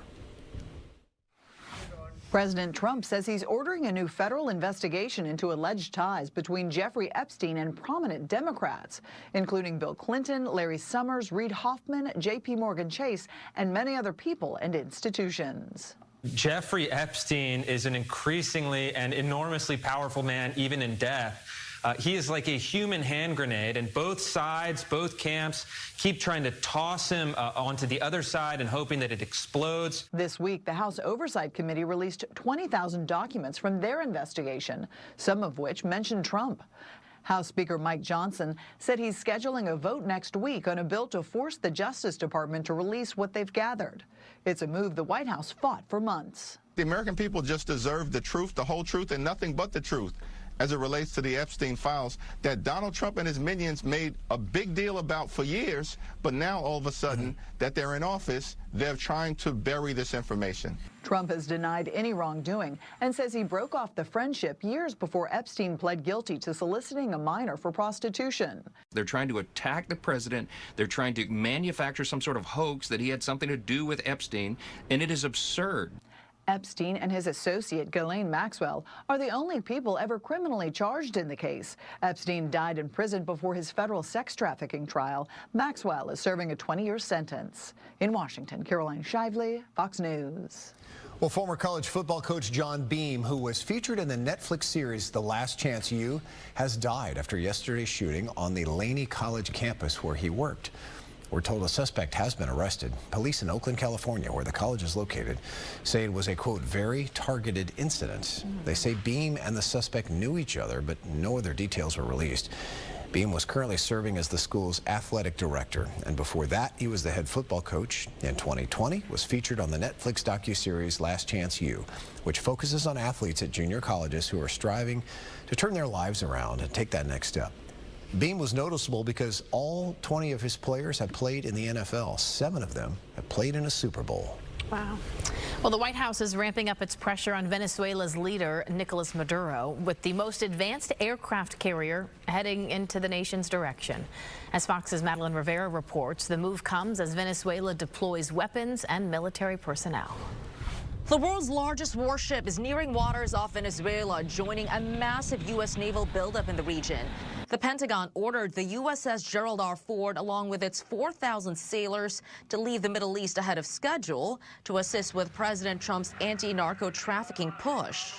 President Trump says he's ordering a new federal investigation into alleged ties between Jeffrey Epstein and prominent Democrats, including Bill Clinton, Larry Summers, Reid Hoffman, J.P. Morgan Chase, and many other people and institutions. Jeffrey Epstein is an increasingly and enormously powerful man, even in death. He is like a human hand grenade, and both sides, both camps, keep trying to toss him onto the other side and hoping that it explodes. This week, the House Oversight Committee released 20,000 documents from their investigation, some of which mentioned Trump. House Speaker Mike Johnson said he's scheduling a vote next week on a bill to force the Justice Department to release what they've gathered. It's a move the White House fought for months. The American people just deserve the truth, the whole truth, and nothing but the truth as it relates to the Epstein files that Donald Trump and his minions made a big deal about for years, but now all of a sudden that they're in office, they're trying to bury this information. Trump has denied any wrongdoing and says he broke off the friendship years before Epstein pled guilty to soliciting a minor for prostitution. They're trying to attack the president. They're trying to manufacture some sort of hoax that he had something to do with Epstein, and it is absurd. Epstein and his associate, Ghislaine Maxwell, are the only people ever criminally charged in the case. Epstein died in prison before his federal sex trafficking trial. Maxwell is serving a 20-year sentence. In Washington, Caroline Shively, Fox News. Well, former college football coach John Beam, who was featured in the Netflix series The Last Chance U, has died after yesterday's shooting on the Laney College campus where he worked. We're told a suspect has been arrested. Police in Oakland, California, where the college is located, say it was a, quote, very targeted incident. They say Beam and the suspect knew each other, but no other details were released. Beam was currently serving as the school's athletic director, and before that, he was the head football coach. In 2020, was featured on the Netflix docuseries Last Chance U, which focuses on athletes at junior colleges who are striving to turn their lives around and take that next step. Beam was noticeable because all 20 of his players have played in the NFL. 7 of them have played in a Super Bowl. Wow. Well, the White House is ramping up its pressure on Venezuela's leader, Nicolas Maduro, with the most advanced aircraft carrier heading into the nation's direction. As Fox's Madeline Rivera reports, the move comes as Venezuela deploys weapons and military personnel. The world's largest warship is nearing waters off Venezuela, joining a massive U.S. naval buildup in the region. The Pentagon ordered the USS Gerald R. Ford, along with its 4,000 sailors, to leave the Middle East ahead of schedule to assist with President Trump's anti-narco trafficking push.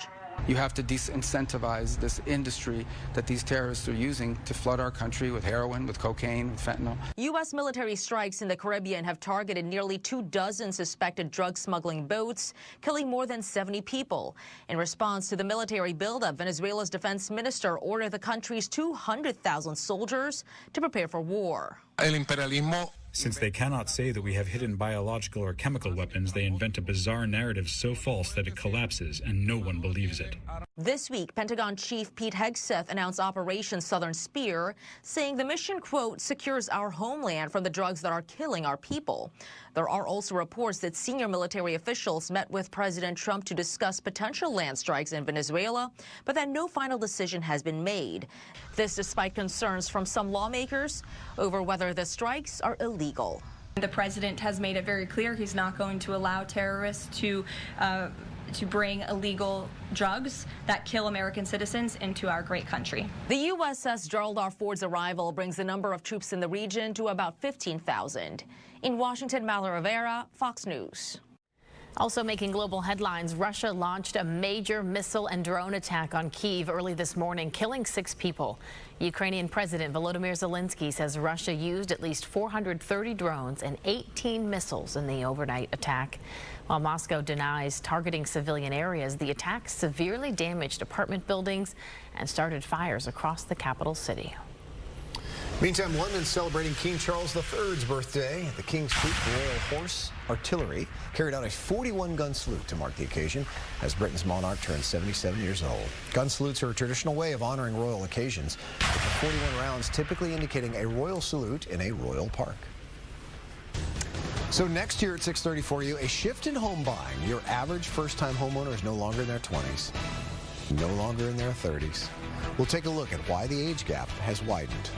You have to disincentivize this industry that these terrorists are using to flood our country with heroin, with cocaine, with fentanyl. U.S. military strikes in the Caribbean have targeted nearly 24 suspected drug smuggling boats, killing more than 70 people. In response to the military buildup, Venezuela's defense minister ordered the country's 200,000 soldiers to prepare for war. Since they cannot say that we have hidden biological or chemical weapons, they invent a bizarre narrative so false that it collapses and no one believes it. This week, Pentagon Chief Pete Hegseth announced Operation Southern Spear, saying the mission, quote, secures our homeland from the drugs that are killing our people. There are also reports that senior military officials met with President Trump to discuss potential land strikes in Venezuela, but that no final decision has been made. This despite concerns from some lawmakers over whether the strikes are illegal. The president has made it very clear he's not going to allow terrorists to bring illegal drugs that kill American citizens into our great country. The USS Gerald R. Ford's arrival brings the number of troops in the region to about 15,000. In Washington, Madeline Rivera, Fox News. Also making global headlines, Russia launched a major missile and drone attack on Kyiv early this morning, killing 6 people. Ukrainian President Volodymyr Zelensky says Russia used at least 430 drones and 18 missiles in the overnight attack. While Moscow denies targeting civilian areas, the attack severely damaged apartment buildings and started fires across the capital city. Meantime, London's celebrating King Charles III's birthday. The King's Troop Royal Horse Artillery carried out a 41-gun salute to mark the occasion as Britain's monarch turned 77 years old. Gun salutes are a traditional way of honoring royal occasions, with the 41 rounds typically indicating a royal salute in a royal park. So next year at 6:30 for you, a shift in home buying. Your average first-time homeowner is no longer in their 20s, no longer in their 30s. We'll take a look at why the age gap has widened.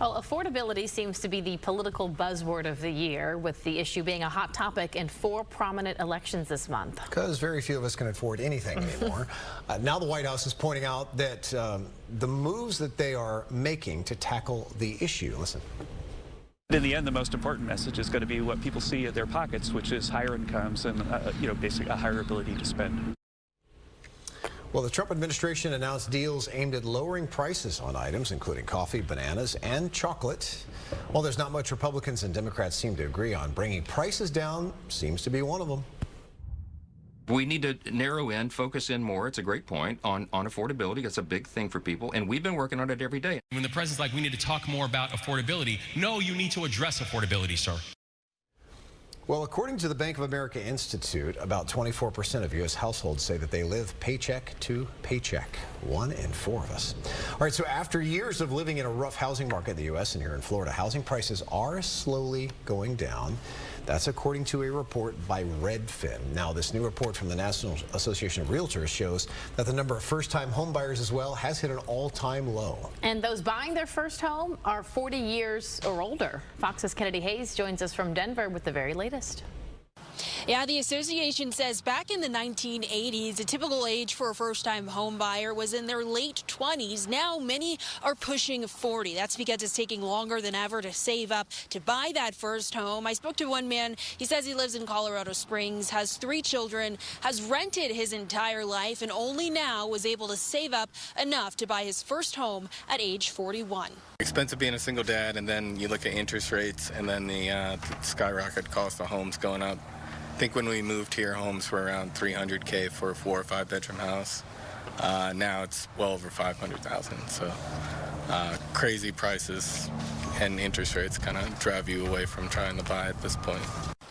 Well, affordability seems to be the political buzzword of the year, with the issue being a hot topic in 4 prominent elections this month. Because very few of us can afford anything anymore. Now the White House is pointing out that the moves that they are making to tackle the issue. Listen. In the end, the most important message is going to be what people see in their pockets, which is higher incomes and, basically a higher ability to spend. Well, the Trump administration announced deals aimed at lowering prices on items, including coffee, bananas, and chocolate. While there's not much Republicans and Democrats seem to agree on, bringing prices down seems to be one of them. We need to narrow in, focus in more. It's a great point on affordability. That's a big thing for people, and we've been working on it every day. When the president's like, we need to talk more about affordability. No, you need to address affordability, sir. Well, according to the Bank of America Institute, about 24% of U.S. households say that they live paycheck to paycheck. 1 in 4 of us. All right, so after years of living in a rough housing market in the U.S. and here in Florida, housing prices are slowly going down. That's according to a report by Redfin. Now, this new report from the National Association of Realtors shows that the number of first-time home buyers as well has hit an all-time low. And those buying their first home are 40 years or older. Fox's Kennedy Hayes joins us from Denver with the very latest. Yeah, the association says back in the 1980s, the typical age for a first-time home buyer was in their late 20s. Now, many are pushing 40. That's because it's taking longer than ever to save up to buy that first home. I spoke to one man. He says he lives in Colorado Springs, has 3 children, has rented his entire life, and only now was able to save up enough to buy his first home at age 41. Expensive being a single dad, and then you look at interest rates, and then the skyrocket cost of homes going up. I think when we moved here, homes were around $300K for a 4 or 5 bedroom house. Now it's well over $500,000. So crazy prices and interest rates kind of drive you away from trying to buy at this point.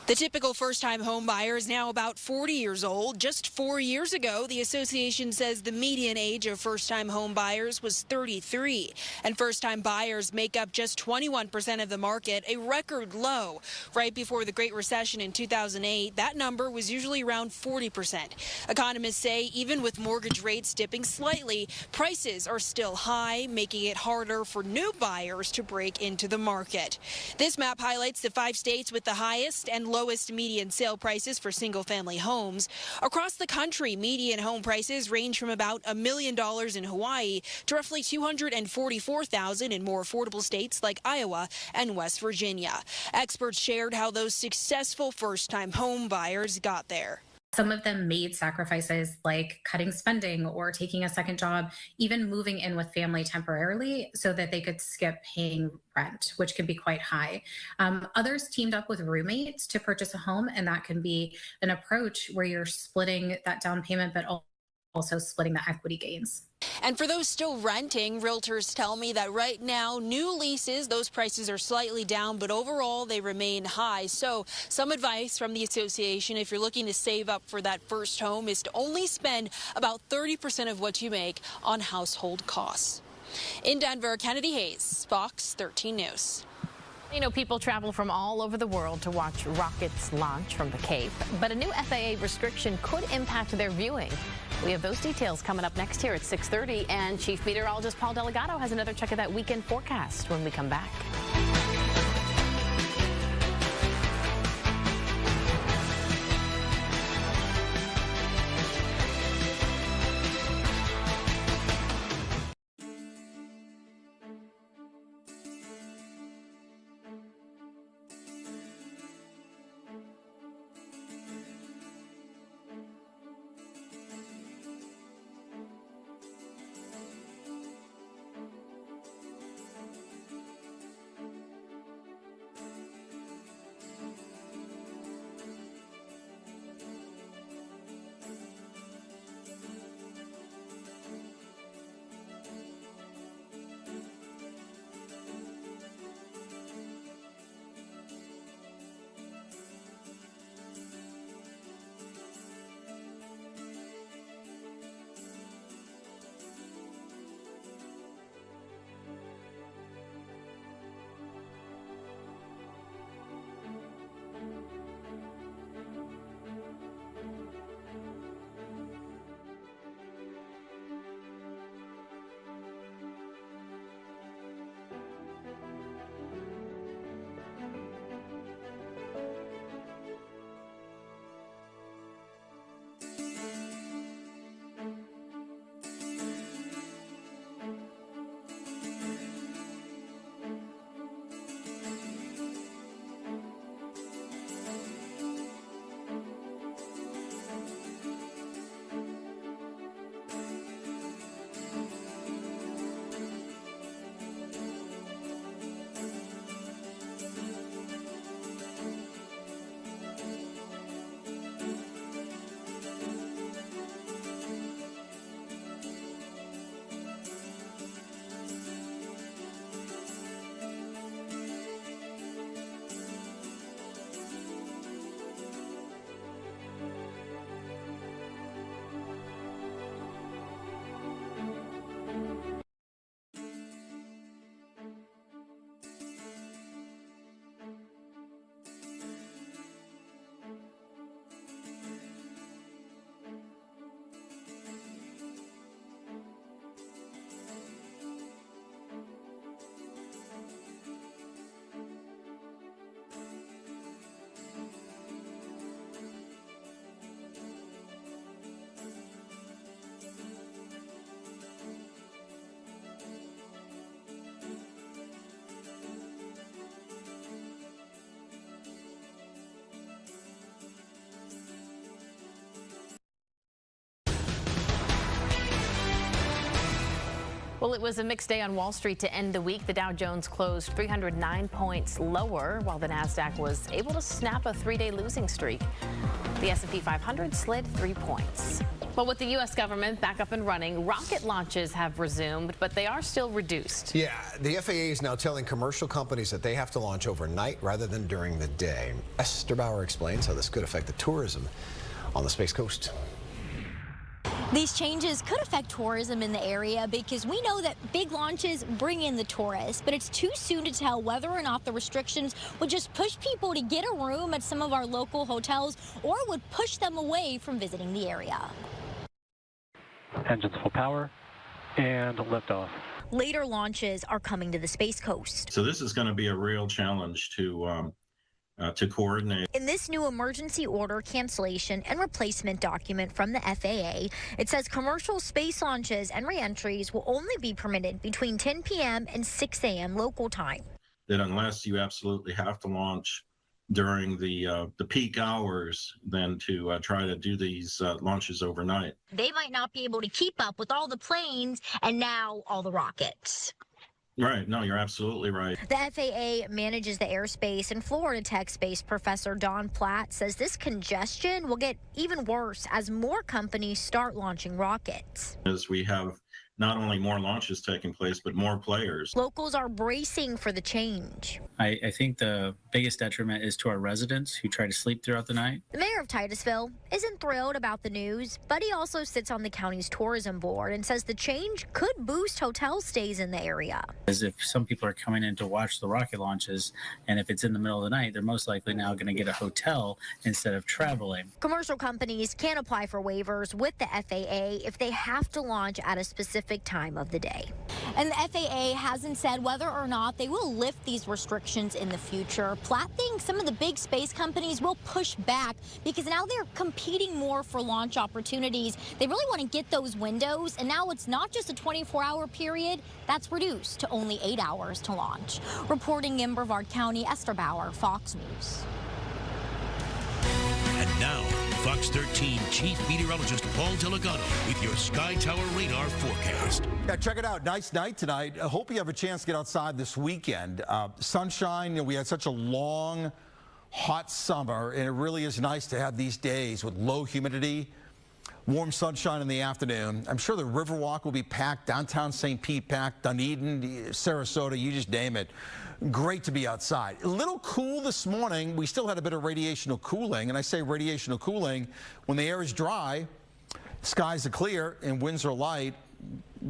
The typical first-time home buyer is now about 40 years old. Just 4 years ago, the association says the median age of first-time home buyers was 33. And first-time buyers make up just 21% of the market, a record low. Right before the Great Recession in 2008, that number was usually around 40%. Economists say even with mortgage rates dipping slightly, prices are still high, making it harder for new buyers to break into the market. This map highlights the 5 states with the highest and lowest median sale prices for single-family homes. Across the country, median home prices range from about $1 million in Hawaii to roughly $244,000 in more affordable states like Iowa and West Virginia. Experts shared how those successful first-time home buyers got there. Some of them made sacrifices like cutting spending or taking a second job, even moving in with family temporarily so that they could skip paying rent, which can be quite high. Others teamed up with roommates to purchase a home, and that can be an approach where you're splitting that down payment, but also splitting the equity gains. And for those still renting, realtors tell me that right now, new leases, those prices are slightly down, but overall they remain high. So some advice from the association, if you're looking to save up for that first home, is to only spend about 30% of what you make on household costs. In Denver, Kennedy Hayes, Fox 13 News. You know, people travel from all over the world to watch rockets launch from the Cape, but a new FAA restriction could impact their viewing. We have those details coming up next here at 6:30, and Chief Meteorologist Paul Delgado has another check of that weekend forecast when we come back. Well, it was a mixed day on Wall Street to end the week. The Dow Jones closed 309 points lower, while the Nasdaq was able to snap a 3-day losing streak. The S&P 500 slid 3 points. Well, with the U.S. government back up and running, rocket launches have resumed, but they are still reduced. Yeah, the FAA is now telling commercial companies that they have to launch overnight rather than during the day. Esther Bauer explains how this could affect the tourism on the Space Coast. These changes could affect tourism in the area because we know that big launches bring in the tourists, but it's too soon to tell whether or not the restrictions would just push people to get a room at some of our local hotels or would push them away from visiting the area. Engines full power and liftoff. Later launches are coming to the Space Coast. So this is going to be a real challenge to coordinate. In this new emergency order cancellation and replacement document from the FAA, it says commercial space launches and reentries will only be permitted between 10 p.m. and 6 a.m. local time. That unless you absolutely have to launch during the peak hours, then to try to do these launches overnight. They might not be able to keep up with all the planes and now all the rockets. Right. No, you're absolutely right. The FAA manages the airspace, and Florida Tech-based Professor Don Platt says this congestion will get even worse as more companies start launching rockets. As we have not only more launches taking place, but more players. Locals are bracing for the change. I think the biggest detriment is to our residents who try to sleep throughout the night. The mayor of Titusville isn't thrilled about the news, but he also sits on the county's tourism board and says the change could boost hotel stays in the area. As if some people are coming in to watch the rocket launches, and if it's in the middle of the night, they're most likely now going to get a hotel instead of traveling. Commercial companies can apply for waivers with the FAA if they have to launch at a specific time of the day. And the FAA hasn't said whether or not they will lift these restrictions in the future. Platt thinks some of the big space companies will push back because now they're competing more for launch opportunities. They really want to get those windows, and now it's not just a 24-hour period. That's reduced to only 8 hours to launch. Reporting in Brevard County, Esther Bauer, Fox News. And now, Fox 13 Chief Meteorologist Paul Delgado with your Sky Tower radar forecast. Yeah, check it out. Nice night tonight. I hope you have a chance to get outside this weekend. Sunshine, we had such a long, hot summer, and it really is nice to have these days with low humidity, warm sunshine in the afternoon. I'm sure the Riverwalk will be packed, downtown St. Pete packed, Dunedin, Sarasota, you just name it. Great to be outside. A little cool this morning. We still had a bit of radiational cooling, and I say radiational cooling when the air is dry, skies are clear, and winds are light.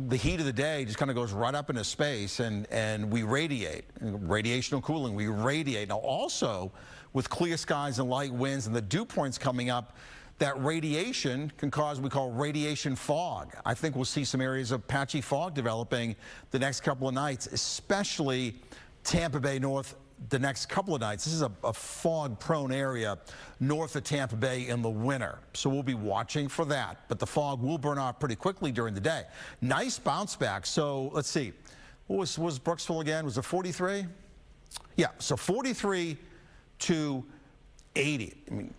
The heat of the day just kind of goes right up into space, and we radiate. Radiational cooling, we radiate. Now also, with clear skies and light winds and the dew points coming up, that radiation can cause what we call radiation fog. I think we'll see some areas of patchy fog developing the next couple of nights, especially Tampa Bay north the next couple of nights. This is a fog-prone area north of Tampa Bay in the winter, so we'll be watching for that. But the fog will burn off pretty quickly during the day. Nice bounce back. So let's see. What was Brooksville again? Was it 43? Yeah, so 43 to 80. I mean,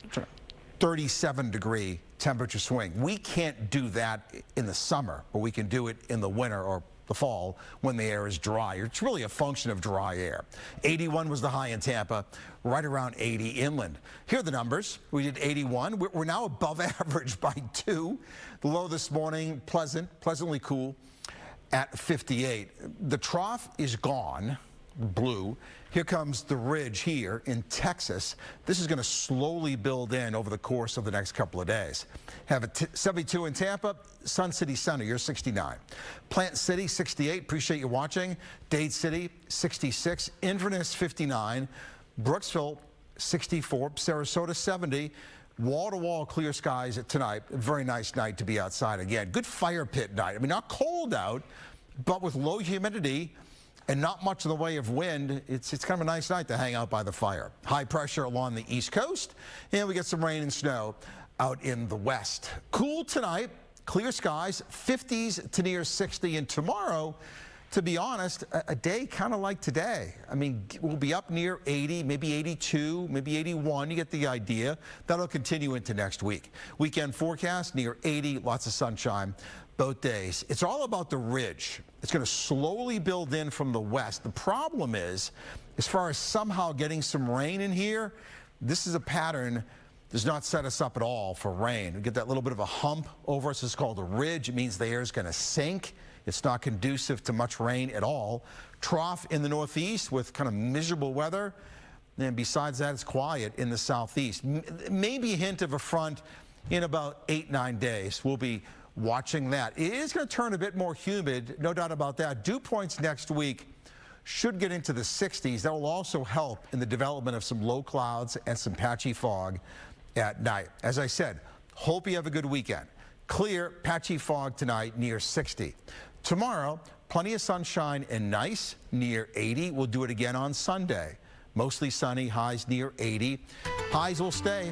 37-degree temperature swing. We can't do that in the summer, but we can do it in the winter or the fall when the air is dry. It's really a function of dry air. 81 was the high in Tampa, right around 80 inland. Here are the numbers. We did 81. We're now above average by 2. The low this morning, pleasantly cool at 58. The trough is gone, blue. Here comes the ridge here in Texas. This is going to slowly build in over the course of the next couple of days. Have a 72 in Tampa, Sun City Center, you're 69. Plant City, 68. Appreciate you watching. Dade City, 66. Inverness, 59. Brooksville, 64. Sarasota, 70. Wall-to-wall clear skies tonight. A very nice night to be outside again. Good fire pit night. I mean, not cold out, but with low humidity and not much in the way of wind, it's kind of a nice night to hang out by the fire. High pressure along the East Coast, and we get some rain and snow out in the west. Cool tonight, clear skies, 50s to near 60, and tomorrow, to be honest, a day kind of like today. I mean, we'll be up near 80, maybe 82, maybe 81. You get the idea. That'll continue into next week. Weekend forecast near 80, lots of sunshine. both days. It's all about the ridge. It's going to slowly build in from the west. The problem is, as far as somehow getting some rain in here, this is a pattern does not set us up at all for rain. We get that little bit of a hump over us. It's called a ridge. It means the air is going to sink. It's not conducive to much rain at all. Trough in the northeast with kind of miserable weather. And besides that, it's quiet in the southeast. Maybe a hint of a front in about 8-9 days. We'll be watching that. It is going to turn a bit more humid, no doubt about that. Dew points next week should get into the 60s. That will also help in the development of some low clouds and some patchy fog at night. As I said, hope you have a good weekend. Clear, patchy fog tonight near 60. Tomorrow, plenty of sunshine and nice near 80. We'll do it again on Sunday. Mostly sunny, highs near 80. Highs will stay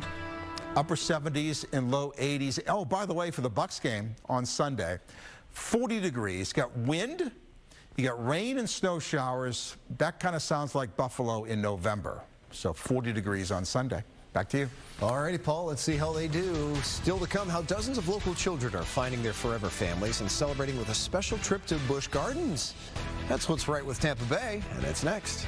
upper 70s and low 80s. Oh, by the way, for the Bucs game on Sunday, 40 degrees. Got wind, you got rain and snow showers. That kind of sounds like Buffalo in November. So 40 degrees on Sunday. Back to you. All righty, Paul, let's see how they do. Still to come, how dozens of local children are finding their forever families and celebrating with a special trip to Busch Gardens. That's what's right with Tampa Bay, and that's next.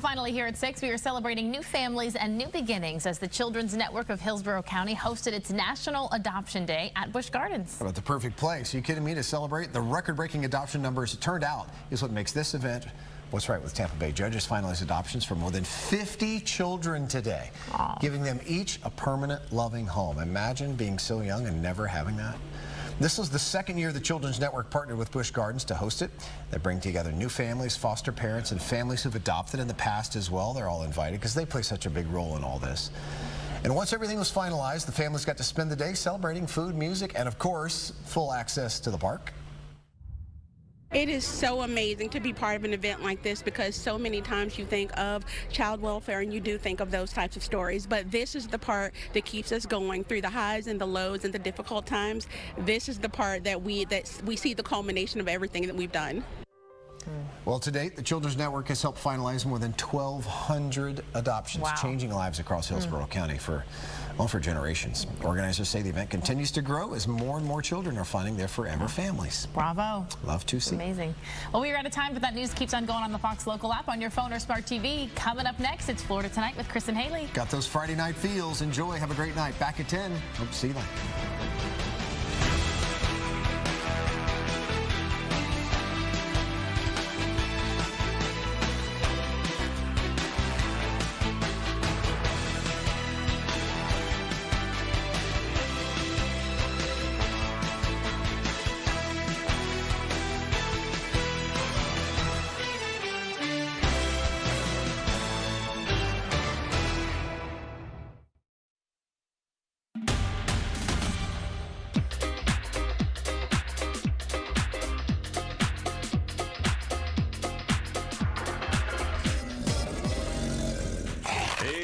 finally here at 6, we are celebrating new families and new beginnings as the Children's Network of Hillsborough County hosted its National Adoption Day at Busch Gardens. How about the perfect place? Are you kidding me? To celebrate the record-breaking adoption numbers, it turned out, is what makes this event what's right with Tampa Bay. Judges finalized adoptions for more than 50 children today, giving them each a permanent, loving home. Imagine being so young and never having that. This was the second year the Children's Network partnered with Busch Gardens to host it. They bring together new families, foster parents, and families who've adopted in the past as well. They're all invited because they play such a big role in all this. And once everything was finalized, the families got to spend the day celebrating food, music, and of course, full access to the park. It is so amazing to be part of an event like this because so many times you think of child welfare and you do think of those types of stories, but this is the part that keeps us going through the highs and the lows and the difficult times. This is the part that we see the culmination of everything that we've done. Well, to date, the Children's Network has helped finalize more than 1,200 adoptions, changing lives across Hillsborough County for generations. Organizers say the event continues to grow as more and more children are finding their forever families. Bravo. Love to see. Amazing. Well, we are out of time, but that news keeps on going on the Fox Local app, on your phone or smart TV. Coming up next, it's Florida Tonight with Chris and Haley. Got those Friday night feels. Enjoy. Have a great night. Back at 10. Hope to see you then.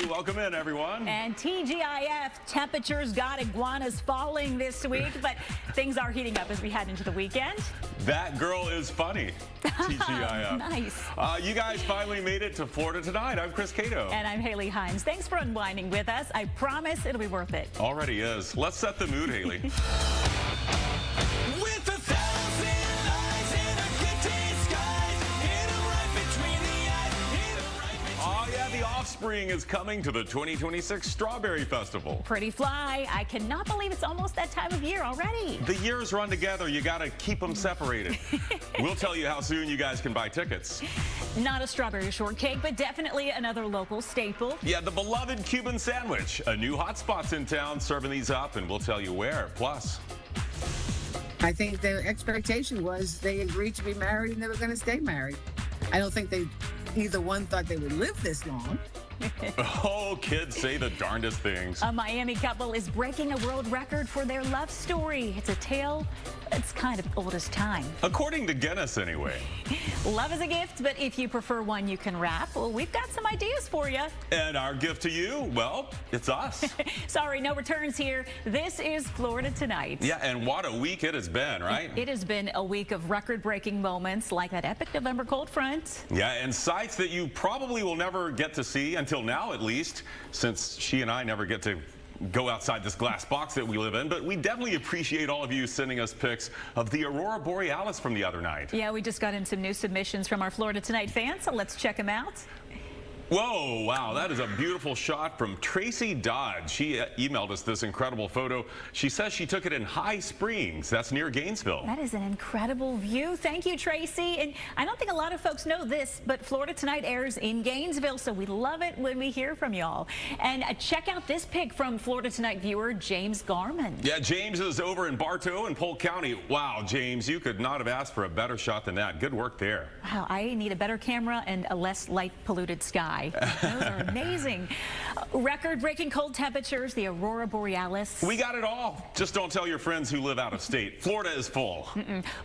Welcome in, everyone. And TGIF, temperatures got iguanas falling this week, but things are heating up as we head into the weekend. That girl is funny, TGIF. Nice. You guys finally made it to Florida Tonight. I'm Chris Cato. And I'm Haley Hines. Thanks for unwinding with us. I promise it'll be worth it. Already is. Let's set the mood, Haley. Spring is coming to the 2026 Strawberry Festival. Pretty fly. I cannot believe it's almost that time of year already. The years run together. You got to keep them separated. We'll tell you how soon you guys can buy tickets. Not a strawberry shortcake, but definitely another local staple. Yeah, the beloved Cuban sandwich. A new hotspot's in town serving these up, and we'll tell you where. Plus, I think their expectation was they agreed to be married and they were going to stay married. I don't think either one thought they would live this long. Oh, kids say the darndest things. A Miami couple is breaking a world record for their love story. It's a tale that's kind of old as time. According to Guinness, anyway. Love is a gift, but if you prefer one you can wrap, well, we've got some ideas for you. And our gift to you, well, it's us. Sorry, no returns here. This is Florida Tonight. Yeah, and what a week it has been, right? It has been a week of record-breaking moments like that epic November cold front. Yeah, and sights that you probably will never get to see, until now at least, since she and I never get to go outside this glass box that we live in, but we definitely appreciate all of you sending us pics of the Aurora Borealis from the other night. Yeah, we just got in some new submissions from our Florida Tonight fans, so let's check them out. Whoa, wow, that is a beautiful shot from Tracy Dodd. She emailed us this incredible photo. She says she took it in High Springs. That's near Gainesville. That is an incredible view. Thank you, Tracy. And I don't think a lot of folks know this, but Florida Tonight airs in Gainesville, so we love it when we hear from y'all. And check out this pic from Florida Tonight viewer James Garman. Yeah, James is over in Bartow in Polk County. Wow, James, you could not have asked for a better shot than that. Good work there. Wow, I need a better camera and a less light-polluted sky. Those are amazing. Record-breaking cold temperatures, the Aurora Borealis. We got it all. Just don't tell your friends who live out of state. Florida is full.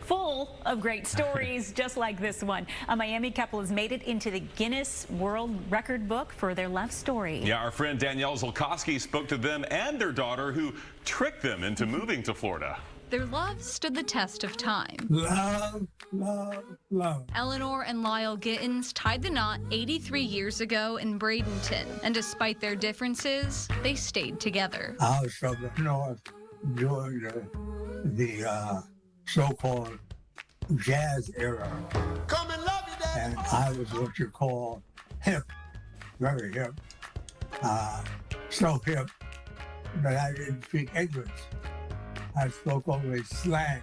Full of great stories, just like this one. A Miami couple has made it into the Guinness World Record book for their love story. Yeah, our friend Danielle Zolkowski spoke to them and their daughter, who tricked them into moving to Florida. Their love stood the test of time. Love, love, love. Eleanor and Lyle Gittins tied the knot 83 years ago in Bradenton, and despite their differences, they stayed together. I was from the north during the so-called jazz era. Come and love you, Dad. And I was what you call hip very hip, so hip that I didn't speak English. I spoke only slang,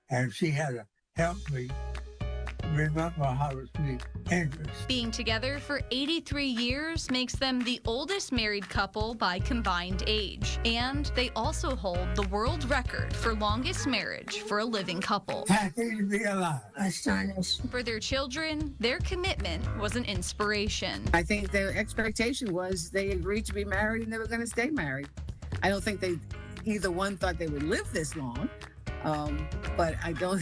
and she had to help me remember how to speak English. Being together for 83 years makes them the oldest married couple by combined age. And they also hold the world record for longest marriage for a living couple. Happy to be alive. Astonished. For their children, their commitment was an inspiration. I think their expectation was they agreed to be married and they were going to stay married. I don't think they either one thought they would live this long, but I don't.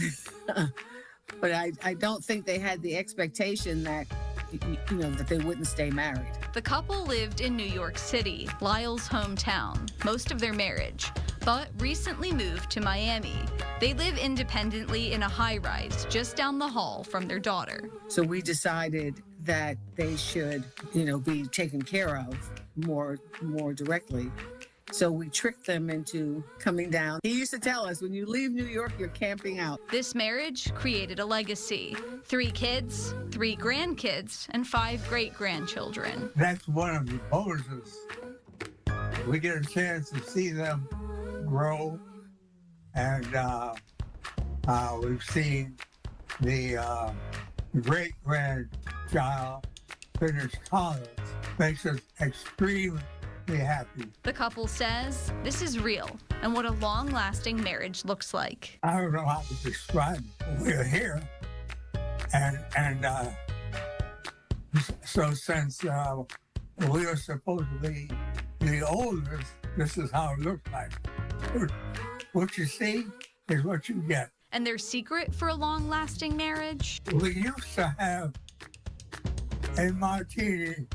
But I don't think they had the expectation that, that they wouldn't stay married. The couple lived in New York City, Lyle's hometown, most of their marriage, but recently moved to Miami. They live independently in a high-rise just down the hall from their daughter. So we decided that they should, be taken care of more directly. So we tricked them into coming down. He used to tell us, when you leave New York, you're camping out. This marriage created a legacy. 3 kids, 3 grandkids, and 5 great-grandchildren. That's one of the bonuses. We get a chance to see them grow, and we've seen the great-grandchild finish college. Makes us extremely happy. The couple says this is real and what a long-lasting marriage looks like. I don't know how to describe it. We're here, and so since we are supposed to be the oldest, this is how it looks like. What you see is what you get. And their secret for a long-lasting marriage? We used to have a martini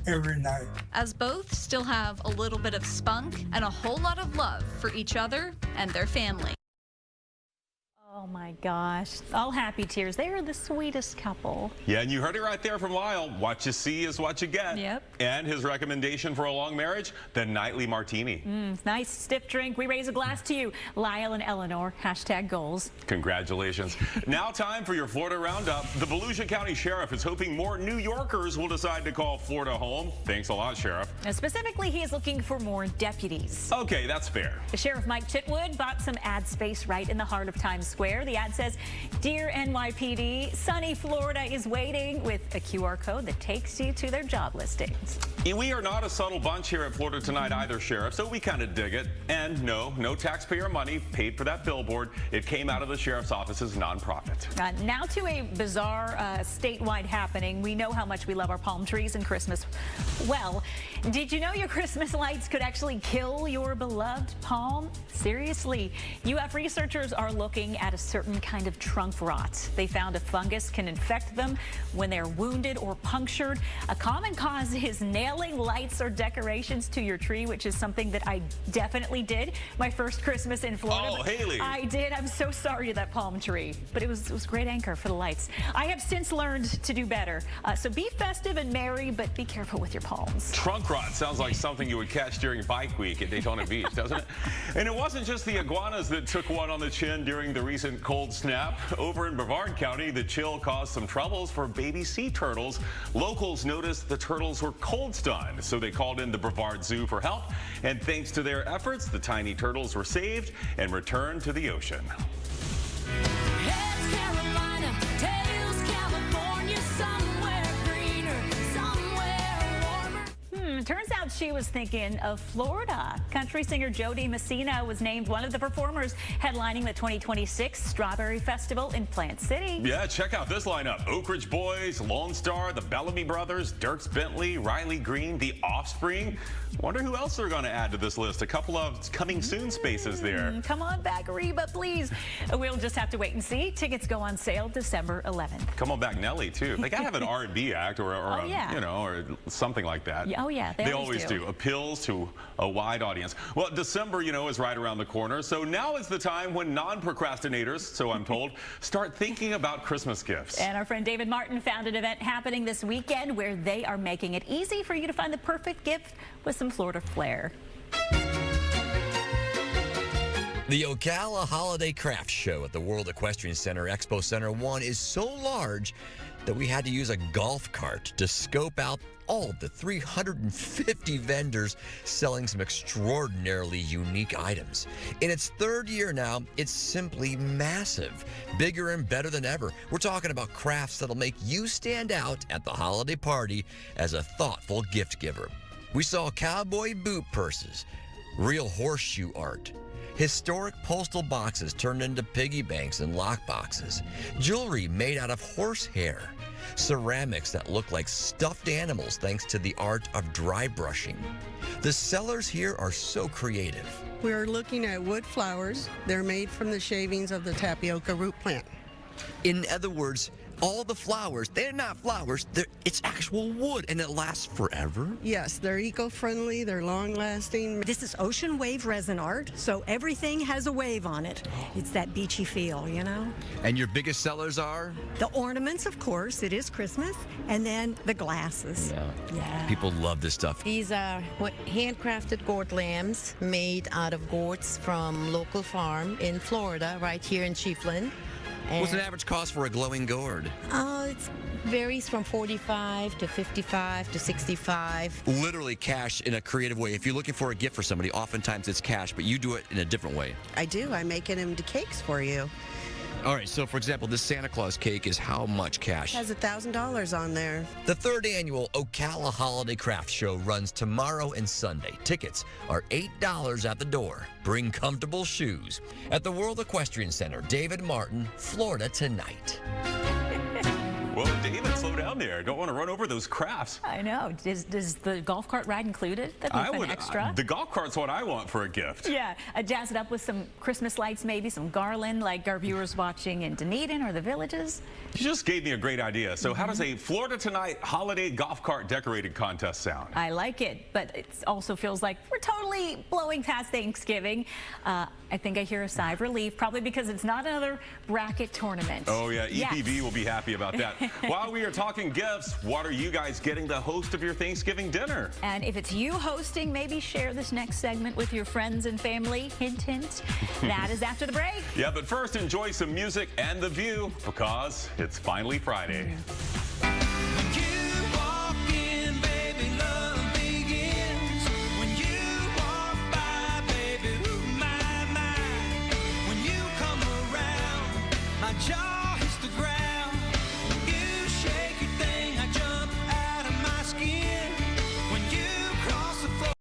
every night. As both still have a little bit of spunk and a whole lot of love for each other and their family. Oh my gosh, all happy tears. They are the sweetest couple. Yeah, and you heard it right there from Lyle. What you see is what you get. Yep. And his recommendation for a long marriage, the nightly martini. Nice stiff drink. We raise a glass to you, Lyle and Eleanor. #goals. Congratulations. Now time for your Florida Roundup. The Volusia County Sheriff is hoping more New Yorkers will decide to call Florida home. Thanks a lot, Sheriff. Now, specifically, he is looking for more deputies. Okay, that's fair. The Sheriff Mike Chitwood bought some ad space right in the heart of Times Square. The ad says, "Dear NYPD, sunny Florida is waiting," with a QR code that takes you to their job listings. We are not a subtle bunch here at Florida Tonight either, Sheriff, so we kind of dig it. And no taxpayer money paid for that billboard. It came out of the Sheriff's Office's nonprofit. Now to a bizarre statewide happening. We know how much we love our palm trees and Christmas. Well, did you know your Christmas lights could actually kill your beloved palm? Seriously, UF researchers are looking at a certain kind of trunk rot. They found a fungus can infect them when they're wounded or punctured. A common cause is nailing lights or decorations to your tree, which is something that I definitely did my first Christmas in Florida. Oh, Haley. I did. I'm so sorry to that palm tree, but it was a great anchor for the lights. I have since learned to do better. So be festive and merry, but be careful with your palms. Trunk rot sounds like something you would catch during Bike Week at Daytona Beach, doesn't it? And it wasn't just the iguanas that took one on the chin during the recent cold snap. Over in Brevard County, the chill caused some troubles for baby sea turtles. Locals noticed the turtles were cold stunned, so they called in the Brevard Zoo for help. And thanks to their efforts, the tiny turtles were saved and returned to the ocean. Heads Carolina, tails California, somewhere greener, somewhere warmer. Turns out she was thinking of Florida. Country singer Jody Messina was named one of the performers headlining the 2026 Strawberry Festival in Plant City. Yeah, check out this lineup. Oak Ridge Boys, Lone Star, the Bellamy Brothers, Dierks Bentley, Riley Green, The Offspring. Wonder who else they're going to add to this list. A couple of coming soon spaces there. Come on back, Reba, please. We'll just have to wait and see. Tickets go on sale December 11th. Come on back, Nelly, too. They got to have an R&B act or or something like that. Oh, yeah. They always do. Appeals to a wide audience. Well, December, is right around the corner. So now is the time when non-procrastinators, so I'm told, start thinking about Christmas gifts. And our friend David Martin found an event happening this weekend where they are making it easy for you to find the perfect gift with some Florida flair. The Ocala Holiday Craft Show at the World Equestrian Center Expo Center 1 is so large that we had to use a golf cart to scope out all of the 350 vendors selling some extraordinarily unique items. In its third year now, it's simply massive, bigger and better than ever. We're talking about crafts that'll make you stand out at the holiday party as a thoughtful gift giver. We saw cowboy boot purses, real horseshoe art, historic postal boxes turned into piggy banks and lock boxes, jewelry made out of horsehair, ceramics that look like stuffed animals thanks to the art of dry brushing. The sellers here are so creative. We're looking at wood flowers. They're made from the shavings of the tapioca root plant. In other words, all the flowers, they're not flowers, it's actual wood, and it lasts forever? Yes, they're eco-friendly, they're long-lasting. This is ocean wave resin art, so everything has a wave on it. It's that beachy feel, you know? And your biggest sellers are? The ornaments, of course, it is Christmas, and then the glasses. Yeah. People love this stuff. These are handcrafted gourd lambs made out of gourds from local farm in Florida, right here in Chiefland. What's an average cost for a glowing gourd? It varies from $45 to $55 to $65. Literally cash in a creative way. If you're looking for a gift for somebody, oftentimes it's cash, but you do it in a different way. I do. I make it into cakes for you. All right, so for example, this Santa Claus cake is how much cash? It has $1,000 on there. The third annual Ocala Holiday Craft Show runs tomorrow and Sunday. Tickets are $8 at the door. Bring comfortable shoes. At the World Equestrian Center, David Martin, Florida Tonight. Whoa, David, slow down there. Don't want to run over those crafts. I know. Does the golf cart ride included? That'd be fun extra. The golf cart's what I want for a gift. Yeah, jazz it up with some Christmas lights, maybe some garland, like our viewers watching in Dunedin or the Villages. You just gave me a great idea. So how does a Florida Tonight holiday golf cart decorated contest sound? I like it, but it also feels like we're totally blowing past Thanksgiving. I think I hear a sigh of relief, probably because it's not another bracket tournament. Oh yeah, EPV will be happy about that. While we are talking gifts, what are you guys getting the host of your Thanksgiving dinner? And if it's you hosting, maybe share this next segment with your friends and family. Hint, hint. That is after the break. Yeah, but first enjoy some music and the view because it's finally Friday. Jaw hits the ground. You shake your thing, I jump out of my skin. When you cross the floor.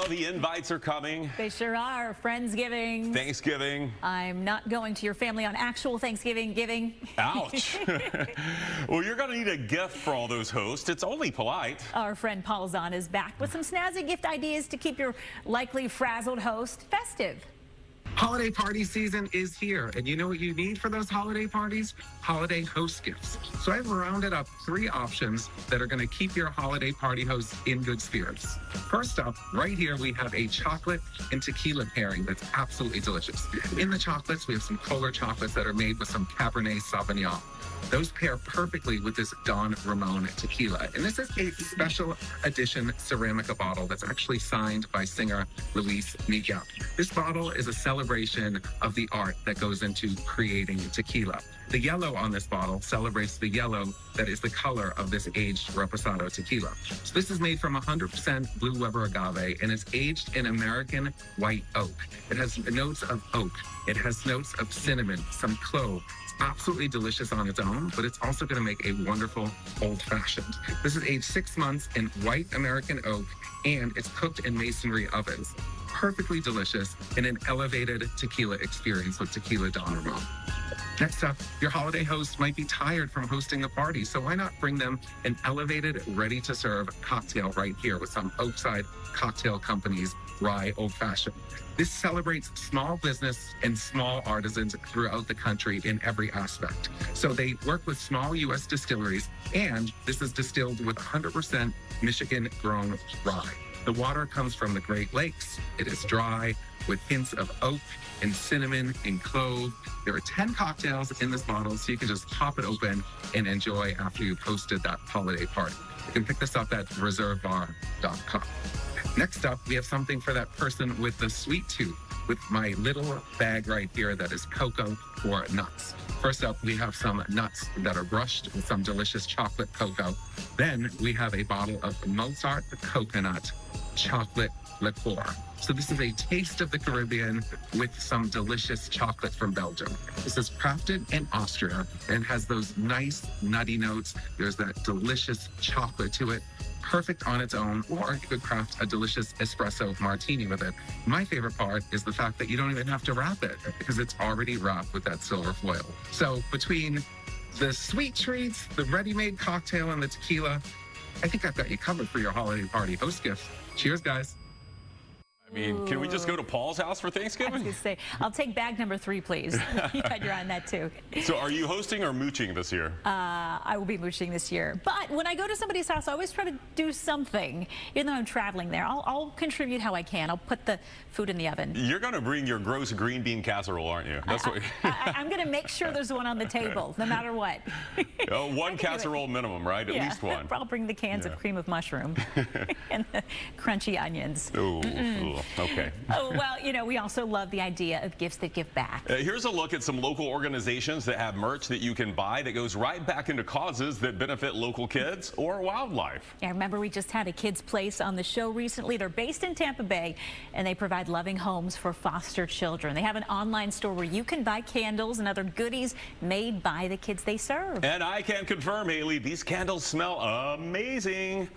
the invites are coming. They sure are. Friendsgiving. Thanksgiving. I'm not going to your family on actual Thanksgiving giving. Ouch. Well, you're going to need a gift for all those hosts. It's only polite. Our friend Paul Zahn is back with some snazzy gift ideas to keep your likely frazzled host festive. Holiday party season is here, and you know what you need for those holiday parties? Holiday host gifts. So I've rounded up 3 options that are going to keep your holiday party hosts in good spirits. First up, right here, we have a chocolate and tequila pairing that's absolutely delicious. In the chocolates, we have some Kohler chocolates that are made with some Cabernet Sauvignon. Those pair perfectly with this Don Ramon tequila. And this is a special edition Ceramica bottle that's actually signed by singer Luis Miguel. This bottle is a celebration of the art that goes into creating tequila. The yellow on this bottle celebrates the yellow that is the color of this aged Reposado tequila. So this is made from 100% Blue Weber agave, and it's aged in American white oak. It has notes of oak. It has notes of cinnamon, some clove. Absolutely delicious on its own, but it's also going to make a wonderful old-fashioned. This is aged 6 months in white American oak, and it's cooked in masonry ovens. Perfectly delicious in an elevated tequila experience with Tequila Don Ramon. Next up, your holiday host might be tired from hosting a party, so why not bring them an elevated, ready-to-serve cocktail right here with some Oakside Cocktail Company's Rye Old Fashioned. This celebrates small business and small artisans throughout the country in every aspect. So they work with small U.S. distilleries, and this is distilled with 100% Michigan-grown rye. The water comes from the Great Lakes. It is dry with hints of oak and cinnamon and clove. There are 10 cocktails in this bottle, so you can just pop it open and enjoy after you've hosted that holiday party. You can pick this up at reservebar.com. Next up, we have something for that person with the sweet tooth, with my little bag right here that is cocoa for nuts. First up, we have some nuts that are brushed with some delicious chocolate cocoa. Then we have a bottle of Mozart coconut chocolate liqueur. So this is a taste of the Caribbean with some delicious chocolate from Belgium. This is crafted in Austria and has those nice nutty notes. There's that delicious chocolate to it. Perfect on its own, or you could craft a delicious espresso martini with it. My favorite part is the fact that you don't even have to wrap it because it's already wrapped with that silver foil. So between the sweet treats, the ready-made cocktail, and the tequila, I think I've got you covered for your holiday party host gift. Cheers, guys. I mean, can we just go to Paul's house for Thanksgiving? I was going to say, I'll take bag number 3, please. You had your eye on that, too. So are you hosting or mooching this year? I will be mooching this year. But when I go to somebody's house, I always try to do something. Even though I'm traveling there, I'll contribute how I can. I'll put the food in the oven. You're going to bring your gross green bean casserole, aren't you? That's what. I'm going to make sure there's one on the table, no matter what. One casserole minimum, right? At least one. I'll bring the cans of cream of mushroom and the crunchy onions. Ooh. Okay. Oh, well, you know, we also love the idea of gifts that give back. Here's a look at some local organizations that have merch that you can buy that goes right back into causes that benefit local kids or wildlife. Yeah, remember we just had a Kids Place on the show recently. They're based in Tampa Bay, and they provide loving homes for foster children. They have an online store where you can buy candles and other goodies made by the kids they serve. And I can confirm, Haley, these candles smell amazing.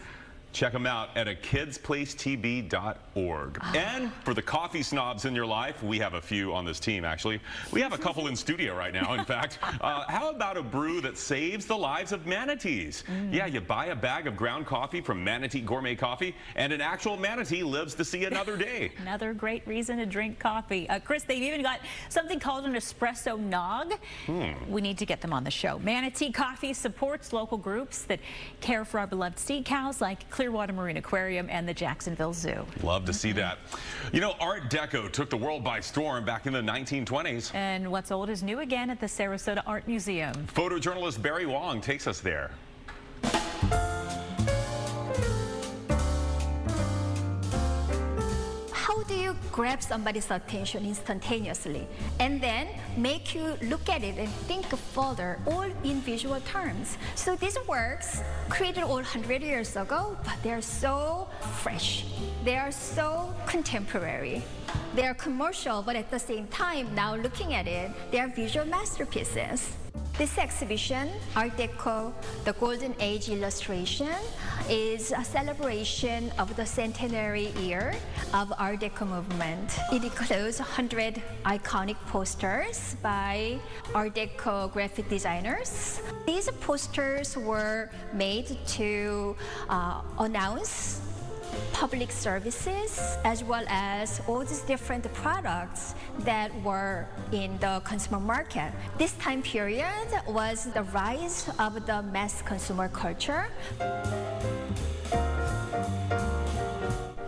Check them out at kidsplacetb.org. And for the coffee snobs in your life, we have a few on this team, actually. We have a couple in studio right now, in fact. How about a brew that saves the lives of manatees? Yeah, you buy a bag of ground coffee from Manatee Gourmet Coffee, and an actual manatee lives to see another day. Another great reason to drink coffee. Chris, they've even got something called an espresso nog. We need to get them on the show. Manatee Coffee supports local groups that care for our beloved sea cows, like Clearwater Marine Aquarium and the Jacksonville Zoo. Love to see that. You know, Art Deco took the world by storm back in the 1920s. And what's old is new again at the Sarasota Art Museum. Photojournalist Barry Wong takes us there. How do you grab somebody's attention instantaneously and then make you look at it and think further, all in visual terms? So these works created all 100 years ago, but they're so fresh. They are so contemporary. They are commercial, but at the same time, now looking at it, they are visual masterpieces. This exhibition, Art Deco, the Golden Age Illustration, is a celebration of the centenary year of Art Deco movement. It includes 100 iconic posters by Art Deco graphic designers. These posters were made to announce public services as well as all these different products that were in the consumer market. This time period was the rise of the mass consumer culture.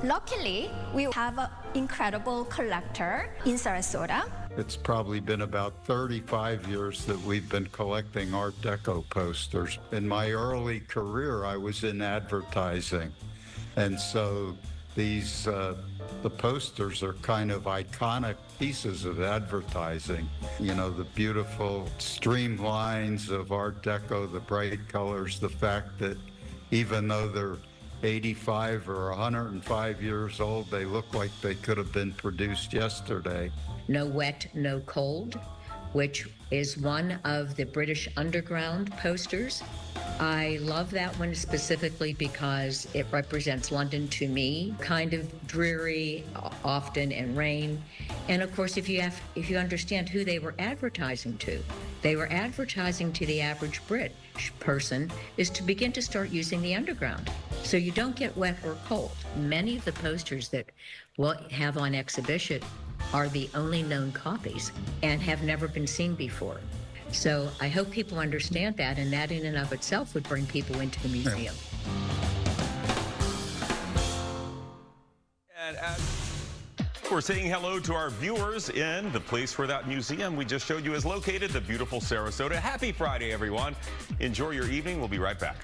Luckily, we have an incredible collector in Sarasota. It's probably been about 35 years that we've been collecting Art Deco posters. In my early career, I was in advertising. And so these, the posters are kind of iconic pieces of advertising. You know, the beautiful streamlines of Art Deco, the bright colors, the fact that even though they're 85 or 105 years old, they look like they could have been produced yesterday. No Wet, No Cold, which is one of the British Underground posters. I love that one specifically because it represents London to me, kind of dreary, often in rain. And of course, if you understand who they were advertising to, they were advertising to the average British person is to begin to start using the underground. So you don't get wet or cold. Many of the posters that we'll have on exhibition are the only known copies and have never been seen before. So I hope people understand that, and that in and of itself would bring people into the museum. And we're saying hello to our viewers in the place where that museum we just showed you is located, the beautiful Sarasota. Happy Friday, everyone. Enjoy your evening. We'll be right back.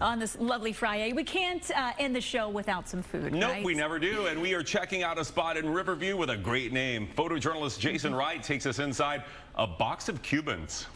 On this lovely Friday, we can't end the show without some food, Nope, right? we never do. And we are checking out a spot in Riverview with a great name. Photojournalist Jason Wright takes us inside a box of Cubans.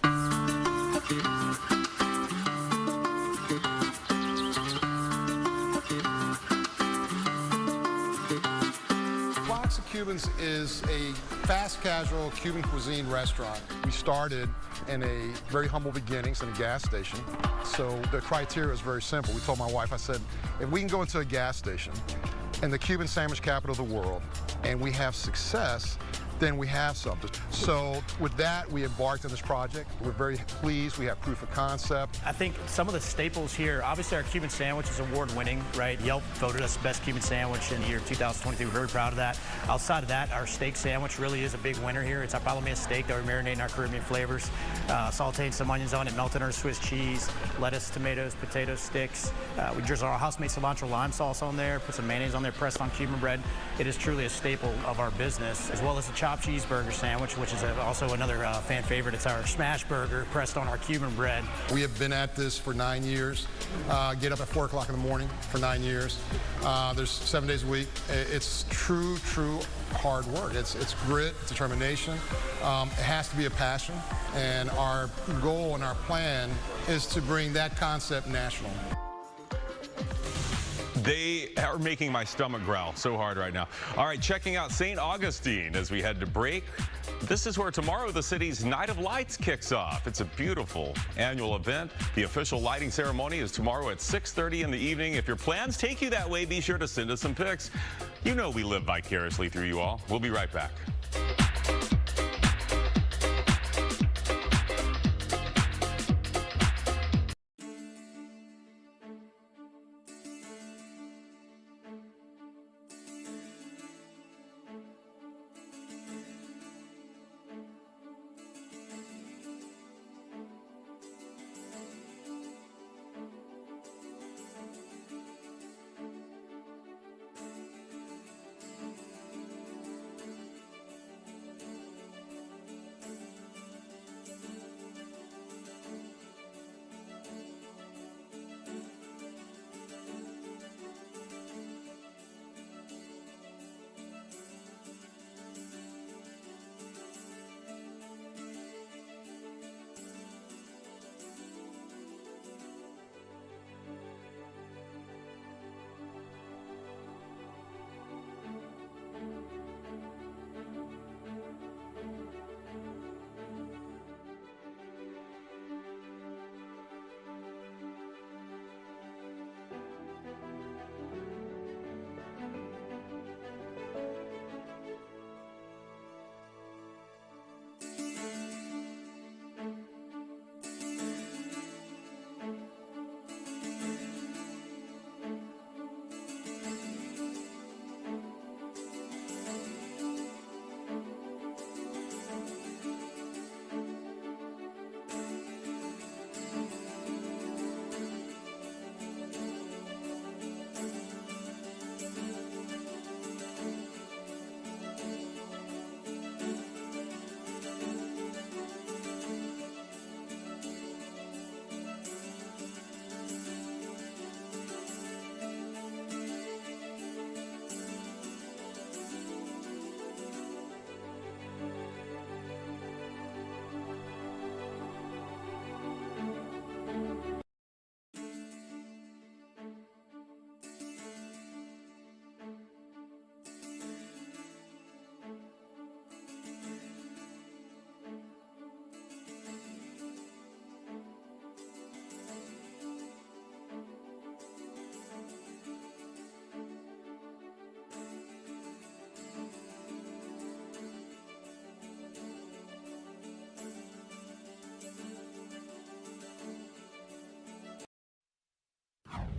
Box of Cubans is a fast casual Cuban cuisine restaurant. We started in a very humble beginnings in a gas station. So the criteria is very simple. We told my wife, I said, if we can go into a gas station in the Cuban sandwich capital of the world and we have success, then we have something. So with that, we embarked on this project. We're very pleased. We have proof of concept. I think some of the staples here, obviously our Cuban sandwich is award-winning, right? Yelp voted us best Cuban sandwich in the year 2023. We're very proud of that. Outside of that, our steak sandwich really is a big winner here. It's our Palomilla steak that we're marinating our Caribbean flavors, sauteing some onions on it, melting our Swiss cheese, lettuce, tomatoes, potato sticks. We drizzle our house-made cilantro lime sauce on there, put some mayonnaise on there, pressed on Cuban bread. It is truly a staple of our business, as well as the chopped cheeseburger sandwich, which is also another fan favorite. It's our smash burger pressed on our Cuban bread. We have been at this for 9 years. Get up at 4 o'clock in the morning for 9 years. There's 7 days a week. It's true hard work. It's grit, determination. It has to be a passion. And our goal and our plan is to bring that concept national. They are making my stomach growl so hard right now. All right, checking out St. Augustine as we head to break. This is where tomorrow the city's Night of Lights kicks off. It's a beautiful annual event. The official lighting ceremony is tomorrow at 6:30 in the evening. If your plans take you that way, be sure to send us some pics. You know we live vicariously through you all. We'll be right back.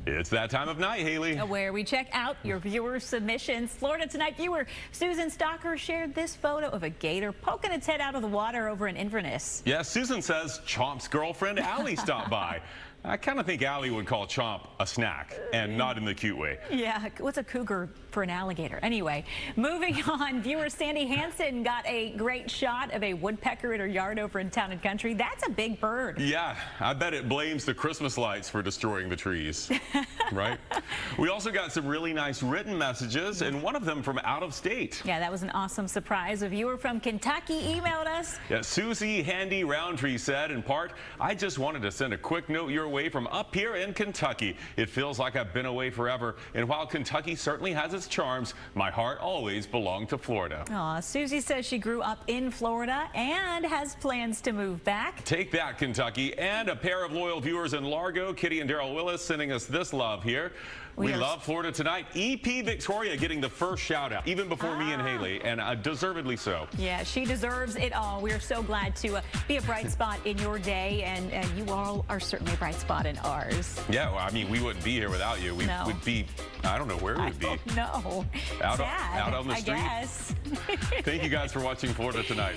It's that time of night, Haley. Where we check out your viewer submissions. Florida Tonight viewer Susan Stocker shared this photo of a gator poking its head out of the water over in Inverness. Yeah, Susan says Chomp's girlfriend Allie stopped by. I kind of think Allie would call Chomp a snack, and not in the cute way. Yeah, what's a cougar for an alligator? Anyway, moving on, viewer Sandy Hansen got a great shot of a woodpecker in her yard over in Town and Country. That's a big bird. Yeah, I bet it blames the Christmas lights for destroying the trees, right? We also got some really nice written messages, and one of them from out of state. Yeah, that was an awesome surprise. A viewer from Kentucky emailed us. Yeah, Susie Handy Roundtree said, in part, I just wanted to send a quick note your way from up here in Kentucky. It feels like I've been away forever, and while Kentucky certainly has its charms, my heart always belonged to Florida. Aw, Susie says she grew up in Florida and has plans to move back. Take that, Kentucky. And a pair of loyal viewers in Largo, Kitty and Daryl Willis, sending us this love here. We love Florida tonight. EP Victoria getting the first shout out, even before me and Haley, and deservedly so. Yeah, she deserves it all. We are so glad to be a bright spot in your day, and you all are certainly a bright spot in ours. Yeah, well, I mean, we wouldn't be here without you. We would be, I don't know where we would be. No. Out on the street. I guess. Thank you guys for watching Florida Tonight.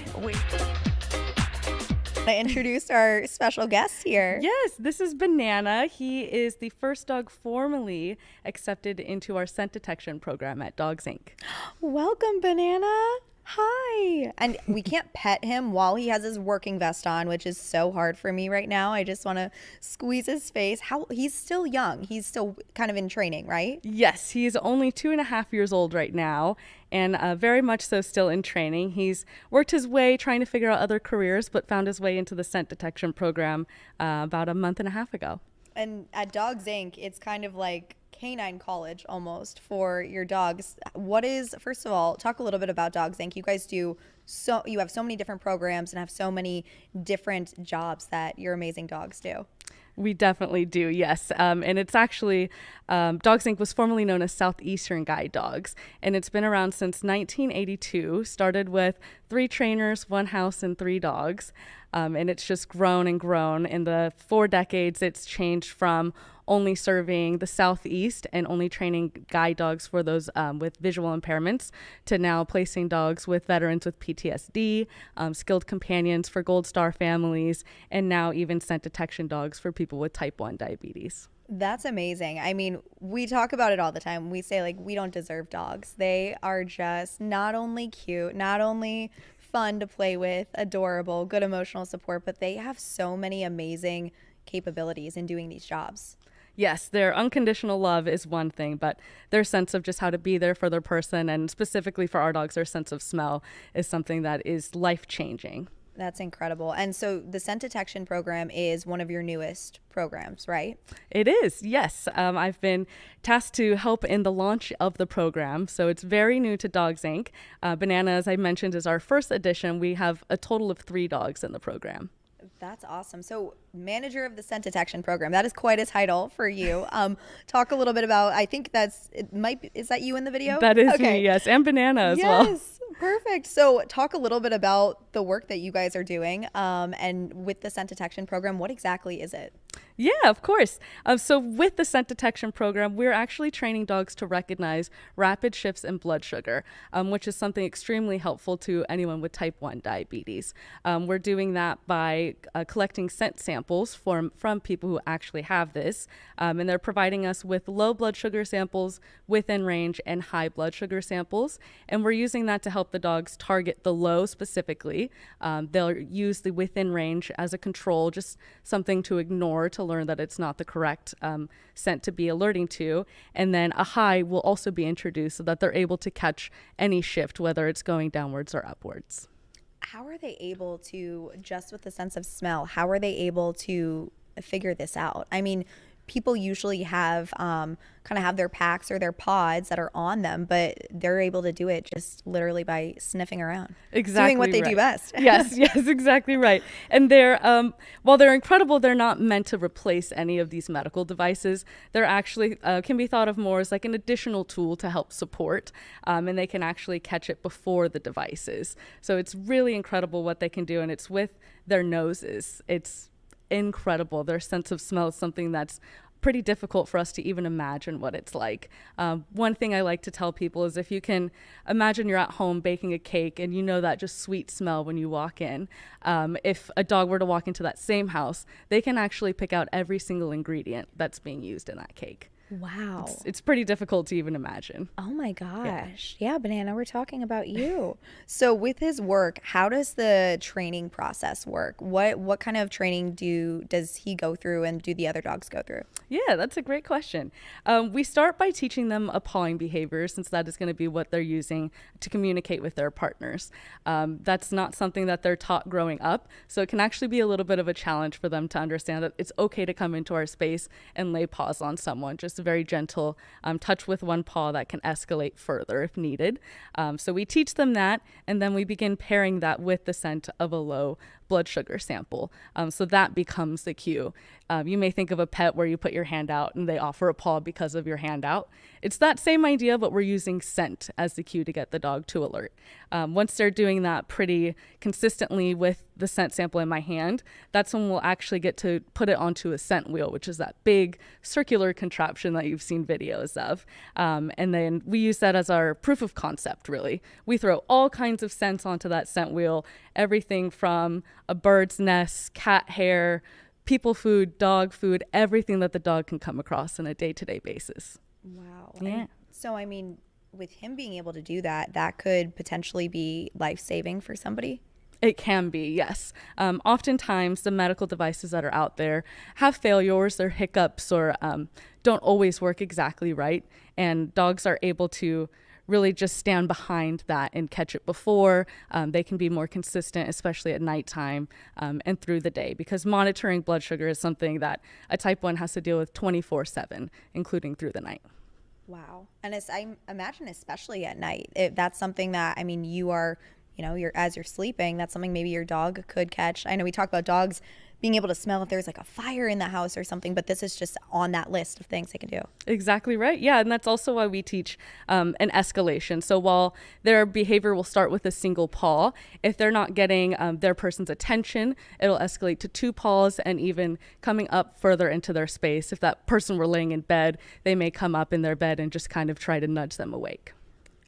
I introduced our special guest here. Yes, this is Banana. He is the first dog formally accepted into our scent detection program at Dogs Inc. Welcome, Banana. Hi. And we can't pet him while he has his working vest on, which is so hard for me right now. I just want to squeeze his face. He's still young. He's still kind of in training, right? Yes, he's only 2.5 years old right now, and very much so still in training. He's worked his way trying to figure out other careers, but found his way into the scent detection program about a month and a half ago. And at Dogs Inc., it's kind of like canine college almost for your dogs. First of all, talk a little bit about Dogs Inc. You guys you have so many different programs and have so many different jobs that your amazing dogs do. We definitely do, yes. And it's actually, Dogs Inc. was formerly known as Southeastern Guide Dogs, and it's been around since 1982. Started with 3 trainers, 1 house, and 3 dogs. And it's just grown and grown. In the 4 decades, it's changed from only serving the Southeast and only training guide dogs for those with visual impairments to now placing dogs with veterans with PTSD, skilled companions for Gold Star families, and now even scent detection dogs for people with type 1 diabetes. That's amazing. I mean, we talk about it all the time. We say, like, we don't deserve dogs. They are just not only cute, not only fun to play with, adorable, good emotional support, but they have so many amazing capabilities in doing these jobs. Yes, their unconditional love is one thing, but their sense of just how to be there for their person, and specifically for our dogs, their sense of smell is something that is life-changing. That's incredible. And so the scent detection program is one of your newest programs, right? It is, yes. I've been tasked to help in the launch of the program, so it's very new to Dogs Inc. Banana, as I mentioned, is our first edition. We have a total of 3 dogs in the program. That's awesome. So manager of the scent detection program, that is quite a title for you. Talk a little bit about, I think is that you in the video? That is me, yes, and Banana as well. Yes, perfect. So talk a little bit about the work that you guys are doing and with the scent detection program, what exactly is it? Yeah, of course. So with the scent detection program, we're actually training dogs to recognize rapid shifts in blood sugar, which is something extremely helpful to anyone with type 1 diabetes. We're doing that by collecting scent samples from people who actually have this, and they're providing us with low blood sugar samples within range and high blood sugar samples, and we're using that to help the dogs target the low specifically. They'll use the within range as a control, just something to ignore to learn that it's not the correct scent to be alerting to. And then a high will also be introduced so that they're able to catch any shift, whether it's going downwards or upwards. How are they able to, just with the sense of smell, how are they able to figure this out? I mean, people usually have kind of have their packs or their pods that are on them, but they're able to do it just literally by sniffing around. Exactly, doing what they do best. Yes, exactly right. And they're while they're incredible, they're not meant to replace any of these medical devices. They're actually can be thought of more as like an additional tool to help support, and they can actually catch it before the devices. So it's really incredible what they can do, and it's with their noses. It's incredible. Their sense of smell is something that's pretty difficult for us to even imagine what it's like. One thing I like to tell people is if you can imagine you're at home baking a cake and you know that just sweet smell when you walk in, if a dog were to walk into that same house, they can actually pick out every single ingredient that's being used in that cake. Wow. It's pretty difficult to even imagine. Oh my gosh. Yeah, Banana, we're talking about you. So with his work, how does the training process work? What kind of training does he go through and do the other dogs go through? Yeah, that's a great question. We start by teaching them a pawing behavior, since that is going to be what they're using to communicate with their partners. That's not something that they're taught growing up, so it can actually be a little bit of a challenge for them to understand that it's okay to come into our space and lay paws on someone. Just a very gentle touch with one paw that can escalate further if needed. So we teach them that, and then we begin pairing that with the scent of a low blood sugar sample. So that becomes the cue. You may think of a pet where you put your hand out and they offer a paw because of your hand out. It's that same idea, but we're using scent as the cue to get the dog to alert. Once they're doing that pretty consistently with the scent sample in my hand, that's when we'll actually get to put it onto a scent wheel, which is that big circular contraption that you've seen videos of. And then we use that as our proof of concept, really. We throw all kinds of scents onto that scent wheel, everything from a bird's nest, cat hair, people food, dog food, everything that the dog can come across on a day-to-day basis. Wow. Yeah. And so, I mean, with him being able to do that, that could potentially be life-saving for somebody? It can be, yes. Oftentimes, the medical devices that are out there have failures or hiccups or don't always work exactly right. And dogs are able to really just stand behind that and catch it before. They can be more consistent, especially at nighttime and through the day, because monitoring blood sugar is something that a type 1 has to deal with 24/7, including through the night. Wow. And I imagine especially at night, that's something that, I mean, as you're sleeping, that's something maybe your dog could catch. I know we talk about dogs being able to smell if there's like a fire in the house or something, but this is just on that list of things they can do. Exactly right. Yeah, and that's also why we teach an escalation. So while their behavior will start with a single paw, if they're not getting their person's attention, it'll escalate to 2 paws and even coming up further into their space. If that person were laying in bed, they may come up in their bed and just kind of try to nudge them awake.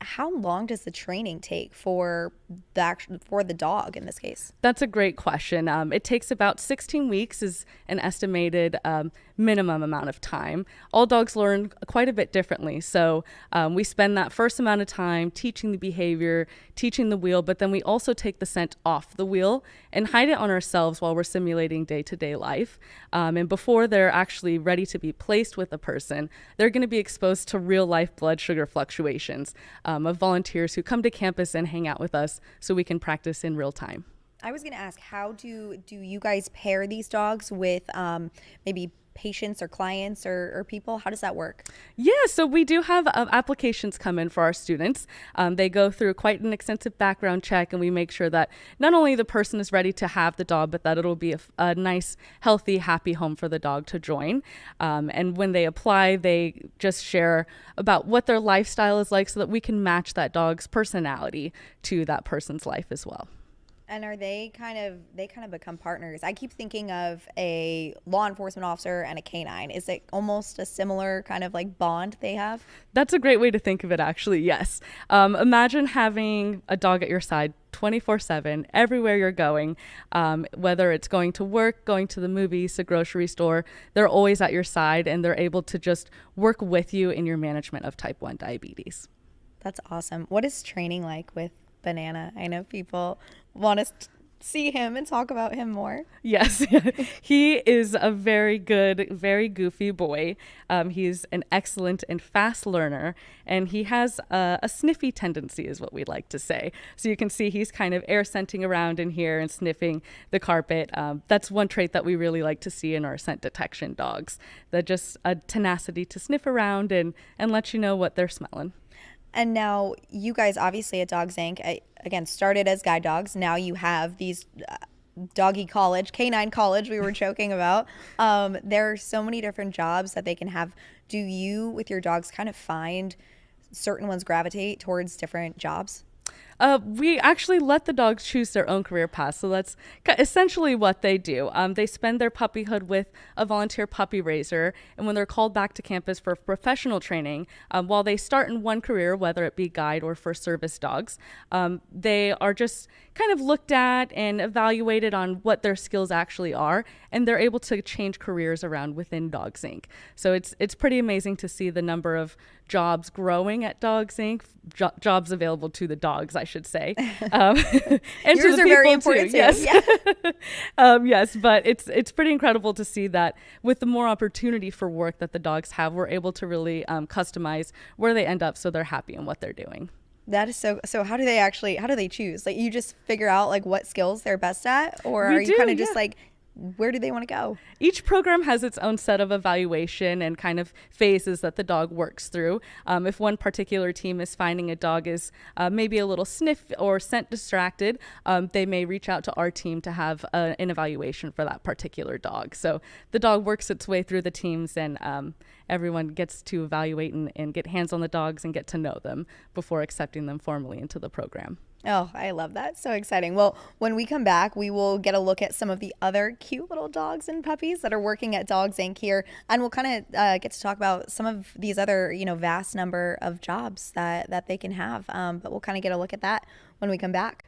How long does the training take for the dog in this case? That's a great question. It takes about 16 weeks is an estimated minimum amount of time. All dogs learn quite a bit differently. So we spend that first amount of time teaching the behavior, teaching the wheel, but then we also take the scent off the wheel and hide it on ourselves while we're simulating day-to-day life. And before they're actually ready to be placed with a person, they're going to be exposed to real-life blood sugar fluctuations of volunteers who come to campus and hang out with us so we can practice in real time. I was going to ask, how do you guys pair these dogs with maybe patients or clients or people? How does that work? Yeah, so we do have applications come in for our students. They go through quite an extensive background check, and we make sure that not only the person is ready to have the dog, but that it'll be a nice, healthy, happy home for the dog to join. And when they apply, they just share about what their lifestyle is like so that we can match that dog's personality to that person's life as well. And are they kind of become partners? I keep thinking of a law enforcement officer and a canine. Is it almost a similar kind of like bond they have? That's a great way to think of it, actually, yes. Imagine having a dog at your side 24/7, everywhere you're going, whether it's going to work, going to the movies, the grocery store, they're always at your side and they're able to just work with you in your management of type 1 diabetes. That's awesome. What is training like with Banana? I know people want to see him and talk about him more. Yes, he is a very good, very goofy boy. He's an excellent and fast learner, and he has a sniffy tendency is what we'd like to say. So you can see he's kind of air scenting around in here and sniffing the carpet. That's one trait that we really like to see in our scent detection dogs. That just a tenacity to sniff around and let you know what they're smelling. And now you guys obviously at Dogs Inc. Again started as guide dogs. Now you have these doggy college, canine college we were joking about. There are so many different jobs that they can have. Do you with your dogs kind of find certain ones gravitate towards different jobs? We actually let the dogs choose their own career path. So that's essentially what they do. They spend their puppyhood with a volunteer puppy raiser. And when they're called back to campus for professional training, while they start in one career, whether it be guide or for service dogs, they are just kind of looked at and evaluated on what their skills actually are. And they're able to change careers around within Dogs Inc. So it's pretty amazing to see the number of jobs growing at Dogs Inc. Jobs available to the dogs, I should say. And yours to the are very people important too. Yes. Yeah. Yes, but it's pretty incredible to see that with the more opportunity for work that the dogs have, we're able to really customize where they end up so they're happy in what they're doing. That is so how do they choose? Like, you just figure out like what skills they're best at, or We are you do, kind of just yeah. like, where do they want to go? Each program has its own set of evaluation and kind of phases that the dog works through. If one particular team is finding a dog is maybe a little sniff or scent distracted, they may reach out to our team to have an evaluation for that particular dog. So the dog works its way through the teams, and everyone gets to evaluate and get hands on the dogs and get to know them before accepting them formally into the program. Oh, I love that. So exciting. Well, when we come back, we will get a look at some of the other cute little dogs and puppies that are working at Dogs Inc. here. And we'll kind of get to talk about some of these other, vast number of jobs that they can have. But we'll kind of get a look at that when we come back.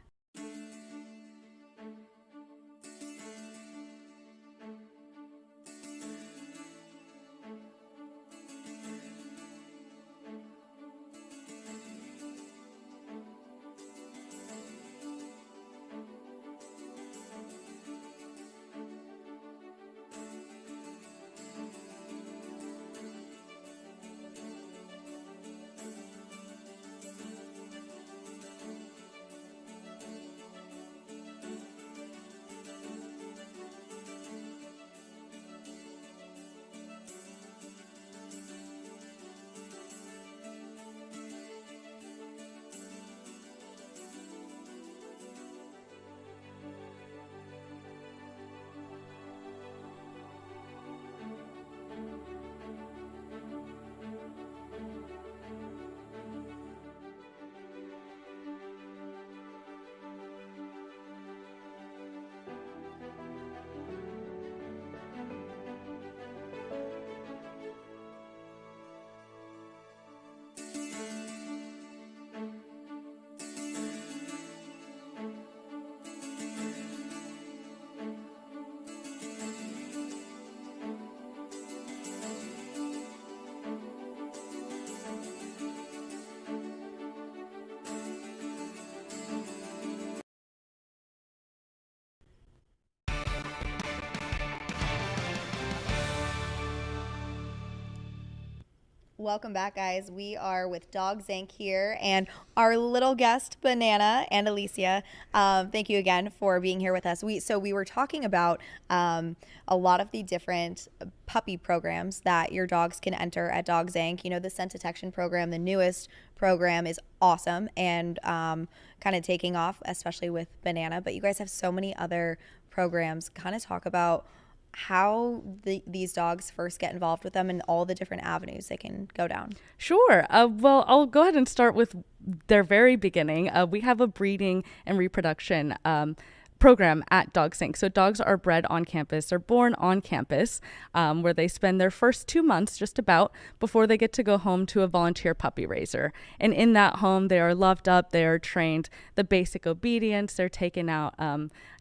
Welcome back, guys. We are with Dogs Inc. here, and our little guest, Banana and Alicia. Thank you again for being here with us. We were talking about a lot of the different puppy programs that your dogs can enter at Dogs Inc. The scent detection program, the newest program, is awesome and kind of taking off, especially with Banana. But you guys have so many other programs. Kind of talk about how these dogs first get involved with them and all the different avenues they can go down. Sure. Well, I'll go ahead and start with their very beginning. We have a breeding and reproduction program at Dogs Inc. So dogs are bred on campus. They're born on campus, where they spend their first 2 months just about before they get to go home to a volunteer puppy raiser. And in that home, they are loved up. They are trained the basic obedience. They're taken out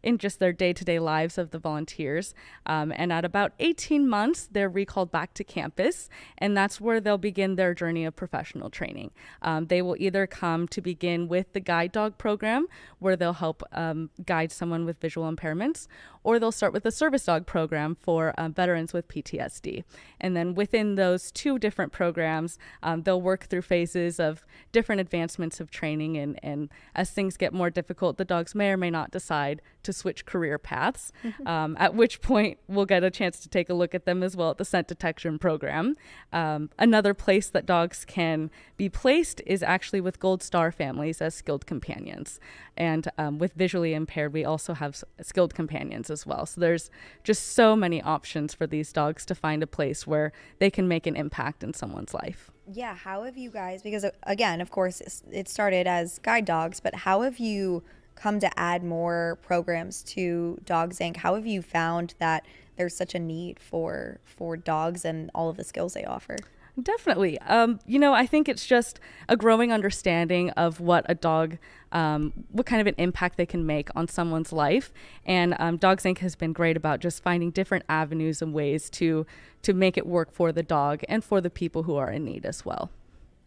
in just their day-to-day lives of the volunteers. And at about 18 months, they're recalled back to campus, and that's where they'll begin their journey of professional training. They will either come to begin with the guide dog program, where they'll help guide someone with visual impairments, or they'll start with the service dog program for veterans with PTSD. And then within those two different programs, they'll work through phases of different advancements of training, and as things get more difficult, the dogs may or may not decide to switch career paths, at which point we'll get a chance to take a look at them as well at the scent detection program. Another place that dogs can be placed is actually with Gold Star families as skilled companions. And with visually impaired, we also have skilled companions as well. So there's just so many options for these dogs to find a place where they can make an impact in someone's life. Yeah, how have you guys, because again, of course, it started as guide dogs, but how have you come to add more programs to Dogs Inc.? How have you found that there's such a need for dogs and all of the skills they offer? Definitely. I think it's just a growing understanding of what a dog, what kind of an impact they can make on someone's life. And Dogs Inc. has been great about just finding different avenues and ways to make it work for the dog and for the people who are in need as well.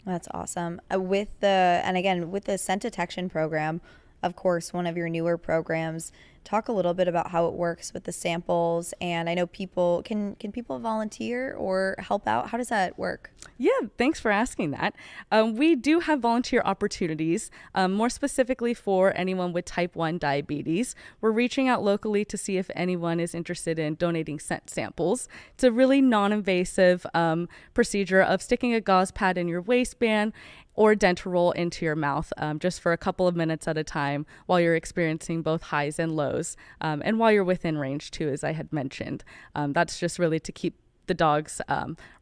That's awesome. With the scent detection program, of course, one of your newer programs, talk a little bit about how it works with the samples. And I know people can people volunteer or help out? How does that work? Yeah, thanks for asking that. We do have volunteer opportunities, more specifically for anyone with type 1 diabetes. We're reaching out locally to see if anyone is interested in donating scent samples. It's a really non-invasive procedure of sticking a gauze pad in your waistband or dental into your mouth just for a couple of minutes at a time while you're experiencing both highs and lows, and while you're within range too, as I had mentioned. That's just really to keep the dogs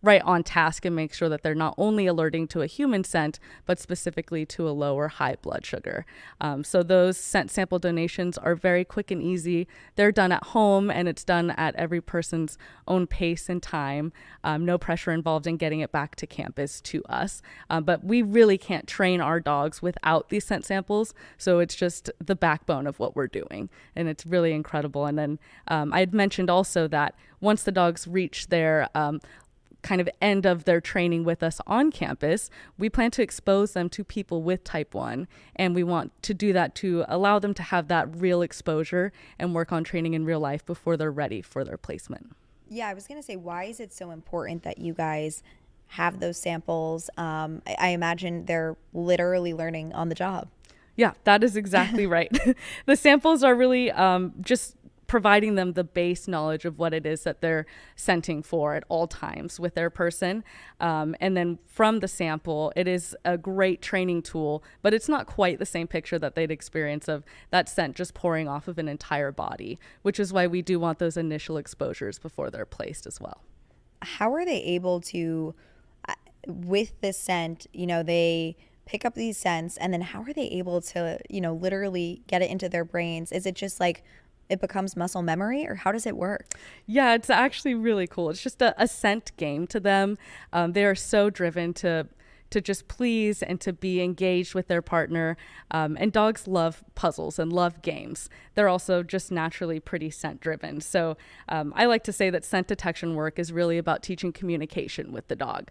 right on task and make sure that they're not only alerting to a human scent, but specifically to a low or high blood sugar. So those scent sample donations are very quick and easy. They're done at home, and it's done at every person's own pace and time. No pressure involved in getting it back to campus to us. But we really can't train our dogs without these scent samples. So it's just the backbone of what we're doing. And it's really incredible. And then I had mentioned also that once the dogs reach their kind of end of their training with us on campus, we plan to expose them to people with type 1. And we want to do that to allow them to have that real exposure and work on training in real life before they're ready for their placement. Yeah, I was going to say, why is it so important that you guys have those samples? I imagine they're literally learning on the job. Yeah, that is exactly right. The samples are really just providing them the base knowledge of what it is that they're scenting for at all times with their person. And then from the sample, it is a great training tool, but it's not quite the same picture that they'd experience of that scent just pouring off of an entire body, which is why we do want those initial exposures before they're placed as well. How are they able to, with this scent, they pick up these scents, and then how are they able to, literally get it into their brains? Is it just like it becomes muscle memory, or how does it work? Yeah, it's actually really cool. It's just a scent game to them. They are so driven to just please and to be engaged with their partner. And dogs love puzzles and love games. They're also just naturally pretty scent driven. So I like to say that scent detection work is really about teaching communication with the dog.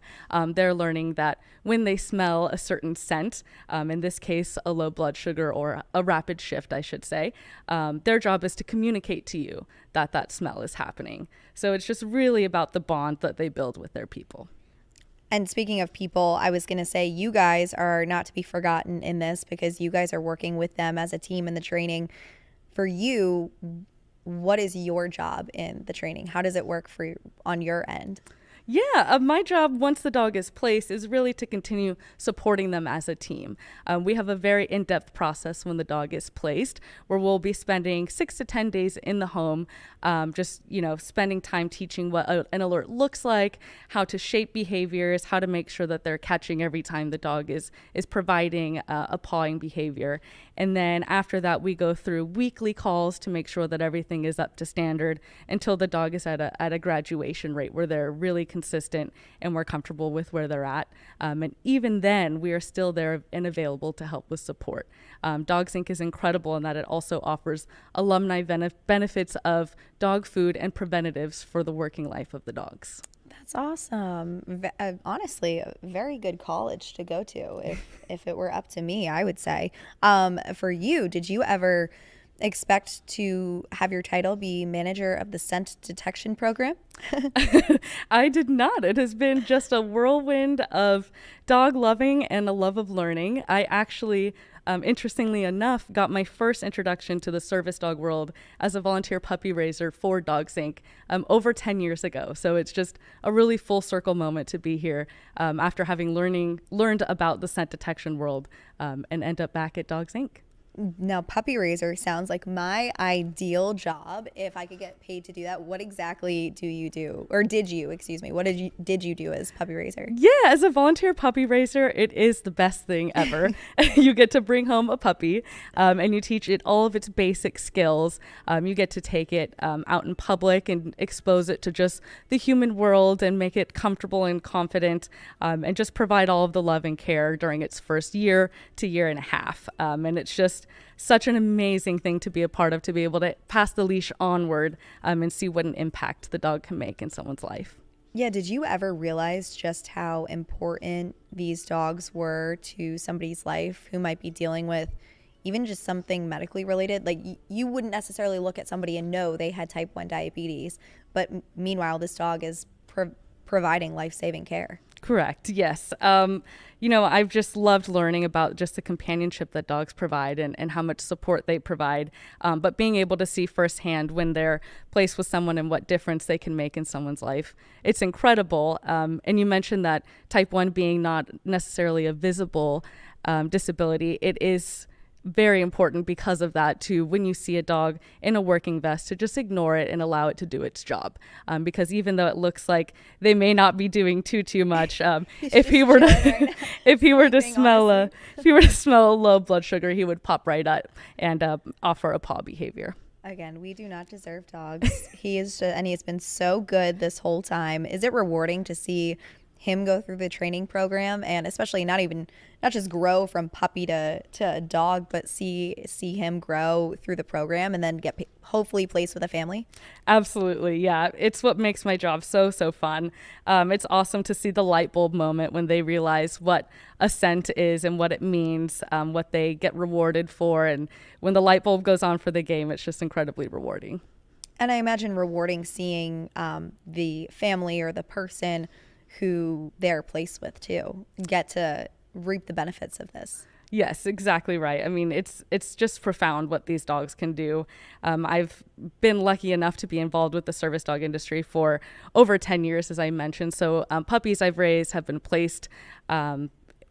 They're learning that when they smell a certain scent, in this case, a low blood sugar or a rapid shift, I should say, their job is to communicate to you that that smell is happening. So it's just really about the bond that they build with their people. And speaking of people, I was going to say you guys are not to be forgotten in this because you guys are working with them as a team in the training. For you, what is your job in the training? How does it work for you on your end? Yeah, my job once the dog is placed is really to continue supporting them as a team. We have a very in-depth process when the dog is placed where we'll be spending 6 to 10 days in the home, just, spending time teaching what an alert looks like, how to shape behaviors, how to make sure that they're catching every time the dog is providing a pawing behavior. And then after that, we go through weekly calls to make sure that everything is up to standard until the dog is at a graduation rate where they're really consistent and we're comfortable with where they're at. And even then, we are still there and available to help with support. Dogs Inc. is incredible in that it also offers alumni benefits of dog food and preventatives for the working life of the dogs. That's awesome. Honestly, a very good college to go to if it were up to me, I would say. For you, did you ever expect to have your title be manager of the scent detection program? I did not. It has been just a whirlwind of dog loving and a love of learning. I actually interestingly enough, got my first introduction to the service dog world as a volunteer puppy raiser for Dogs Inc. Over 10 years ago. So it's just a really full circle moment to be here after having learned about the scent detection world and end up back at Dogs Inc. Now, puppy raiser sounds like my ideal job if I could get paid to do that. What exactly do you do? Or did you, excuse me, what did you do as puppy raiser? Yeah, as a volunteer puppy raiser, it is the best thing ever. You get to bring home a puppy and you teach it all of its basic skills. You get to take it out in public and expose it to just the human world and make it comfortable and confident and just provide all of the love and care during its first year to year and a half. And it's just such an amazing thing to be a part of, to be able to pass the leash onward and see what an impact the dog can make in someone's life. Yeah, did you ever realize just how important these dogs were to somebody's life who might be dealing with even just something medically related? Like you wouldn't necessarily look at somebody and know they had type 1 diabetes, but meanwhile, this dog is providing life-saving care. Correct. Yes. I've just loved learning about just the companionship that dogs provide and how much support they provide. But being able to see firsthand when they're placed with someone and what difference they can make in someone's life, it's incredible. And you mentioned that type 1 being not necessarily a visible disability, it is very important because of that to, when you see a dog in a working vest, to just ignore it and allow it to do its job. Because even though it looks like they may not be doing too much, if he were to smell a low blood sugar, he would pop right up and offer a paw behavior. Again, we do not deserve dogs. He has been so good this whole time. Is it rewarding to see him go through the training program, and especially not just grow from puppy to a dog, but see him grow through the program and then get hopefully placed with a family? Absolutely. Yeah. It's what makes my job so fun. It's awesome to see the light bulb moment when they realize what a scent is and what it means, what they get rewarded for. And when the light bulb goes on for the game, it's just incredibly rewarding. And I imagine rewarding seeing the family or the person who they're placed with too get to reap the benefits of this. Yes, exactly right. I mean, it's just profound what these dogs can do. I've been lucky enough to be involved with the service dog industry for over 10 years, as I mentioned. So puppies I've raised have been placed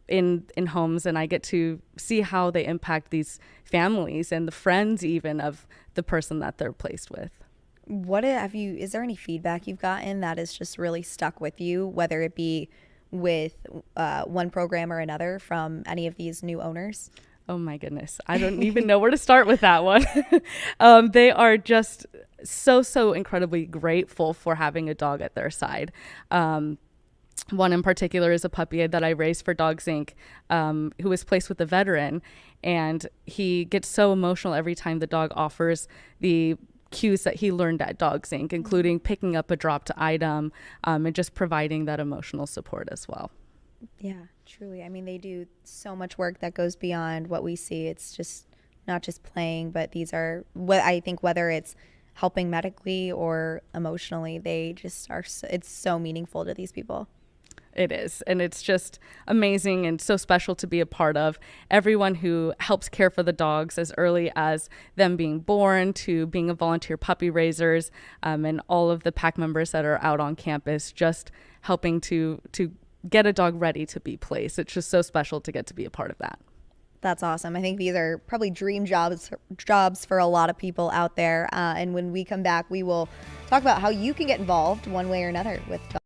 in homes, and I get to see how they impact these families and the friends even of the person that they're placed with. Is there any feedback you've gotten that has just really stuck with you, whether it be with one program or another, from any of these new owners? Oh my goodness. I don't even know where to start with that one. They are just so incredibly grateful for having a dog at their side. One in particular is a puppy that I raised for Dogs Inc., who was placed with a veteran, and he gets so emotional every time the dog offers the cues that he learned at Dogs Inc., including picking up a dropped item and just providing that emotional support as well. Yeah, truly. I mean, they do so much work that goes beyond what we see. It's just not just playing, but these are what I think, whether it's helping medically or emotionally, they just are. It's so meaningful to these people. It is. And it's just amazing and so special to be a part of. Everyone who helps care for the dogs as early as them being born to being a volunteer puppy raisers, and all of the pack members that are out on campus just helping to get a dog ready to be placed. It's just so special to get to be a part of that. That's awesome. I think these are probably dream jobs for a lot of people out there. And when we come back, we will talk about how you can get involved one way or another with dogs.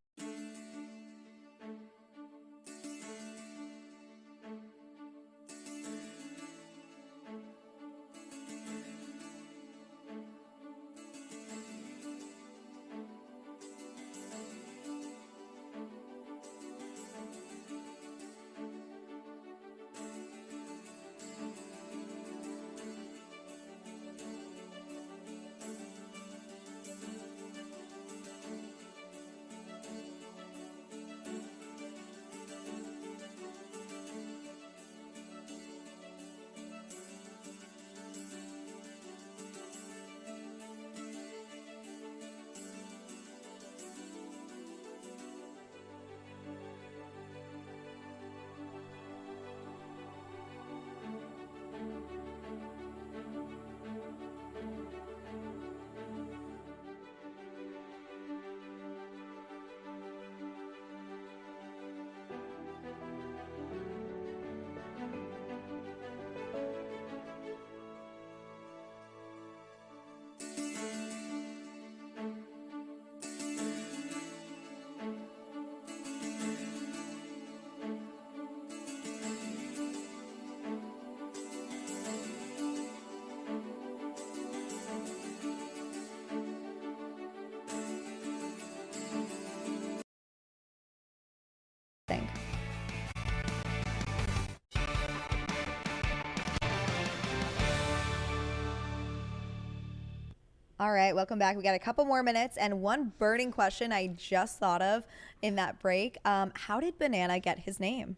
All right, welcome back. We got a couple more minutes and one burning question I just thought of in that break. How did Banana get his name?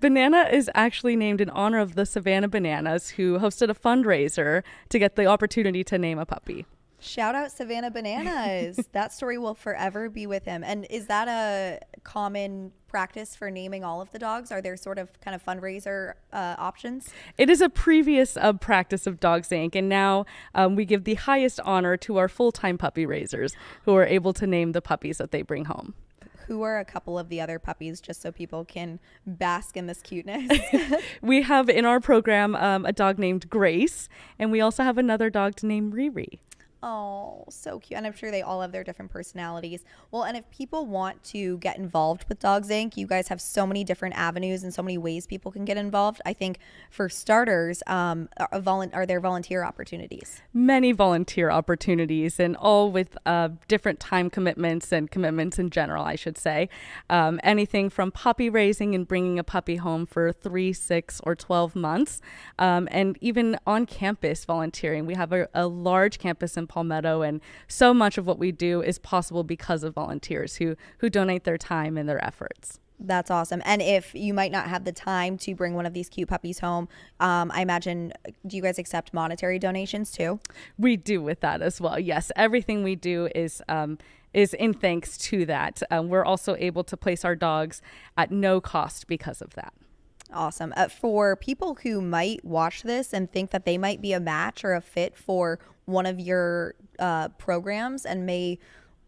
Banana is actually named in honor of the Savannah Bananas, who hosted a fundraiser to get the opportunity to name a puppy. Shout out Savannah Bananas. That story will forever be with him. And is that a common practice for naming all of the dogs? Are there sort of kind of fundraiser options? It is a previous practice of Dogs Inc. And now we give the highest honor to our full-time puppy raisers who are able to name the puppies that they bring home. Who are a couple of the other puppies, just so people can bask in this cuteness? We have in our program a dog named Grace, and we also have another dog named Riri. Oh, so cute. And I'm sure they all have their different personalities. Well, and if people want to get involved with Dogs Inc., you guys have so many different avenues and so many ways people can get involved. I think for starters, are there volunteer opportunities? Many volunteer opportunities, and all with different time commitments and commitments in general, I should say. Anything from puppy raising and bringing a puppy home for 3, 6, or 12 months, and even on campus volunteering. We have a large campus in Palmetto, and so much of what we do is possible because of volunteers who donate their time and their efforts. That's awesome. And if you might not have the time to bring one of these cute puppies home, I imagine, do you guys accept monetary donations too? We do with that as well. Yes, everything we do is in thanks to that. We're also able to place our dogs at no cost because of that. Awesome. For people who might watch this and think that they might be a match or a fit for one of your programs and may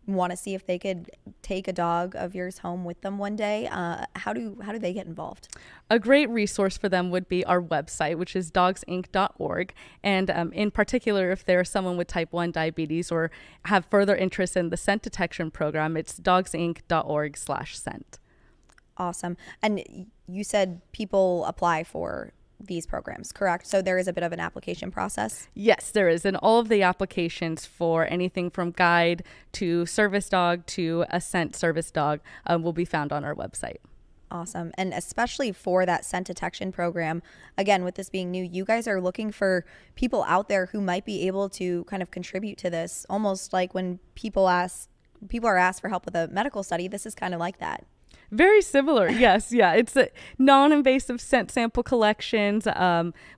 want to see if they could take a dog of yours home with them one day, how do they get involved? A great resource for them would be our website, which is dogsinc.org. And in particular, if they're someone with type 1 diabetes or have further interest in the scent detection program, it's dogsinc.org/scent. Awesome. And you said people apply for these programs, correct? So there is a bit of an application process? Yes, there is. And all of the applications for anything from guide to service dog to a scent service dog will be found on our website. Awesome. And especially for that scent detection program, again, with this being new, you guys are looking for people out there who might be able to kind of contribute to this, almost like when people are asked for help with a medical study. This is kind of like that. Very similar. Yes. Yeah. It's a non-invasive scent sample collections.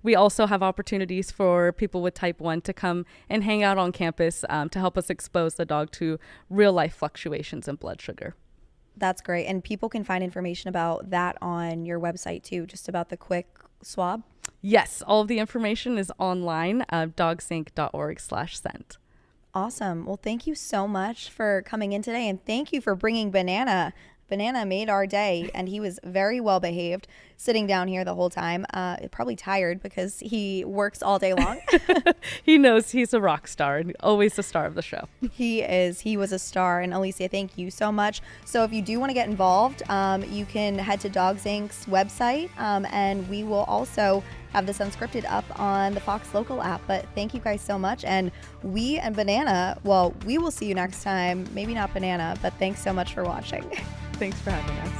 We also have opportunities for people with type 1 to come and hang out on campus to help us expose the dog to real life fluctuations in blood sugar. That's great. And people can find information about that on your website too, just about the quick swab. Yes. All of the information is online, dogsinc.org/scent. Awesome. Well, thank you so much for coming in today, and thank you for bringing Banana. Banana made our day, and he was very well behaved sitting down here the whole time. Probably tired because he works all day long. He knows he's a rock star and always the star of the show. He is. He was a star. And Alicia, thank you so much. So if you do want to get involved, you can head to Dogs Inc.'s website, and we will also have this unscripted up on the Fox Local app. But thank you guys so much. And we and Banana, well, we will see you next time. Maybe not Banana, but thanks so much for watching. Thanks for having us.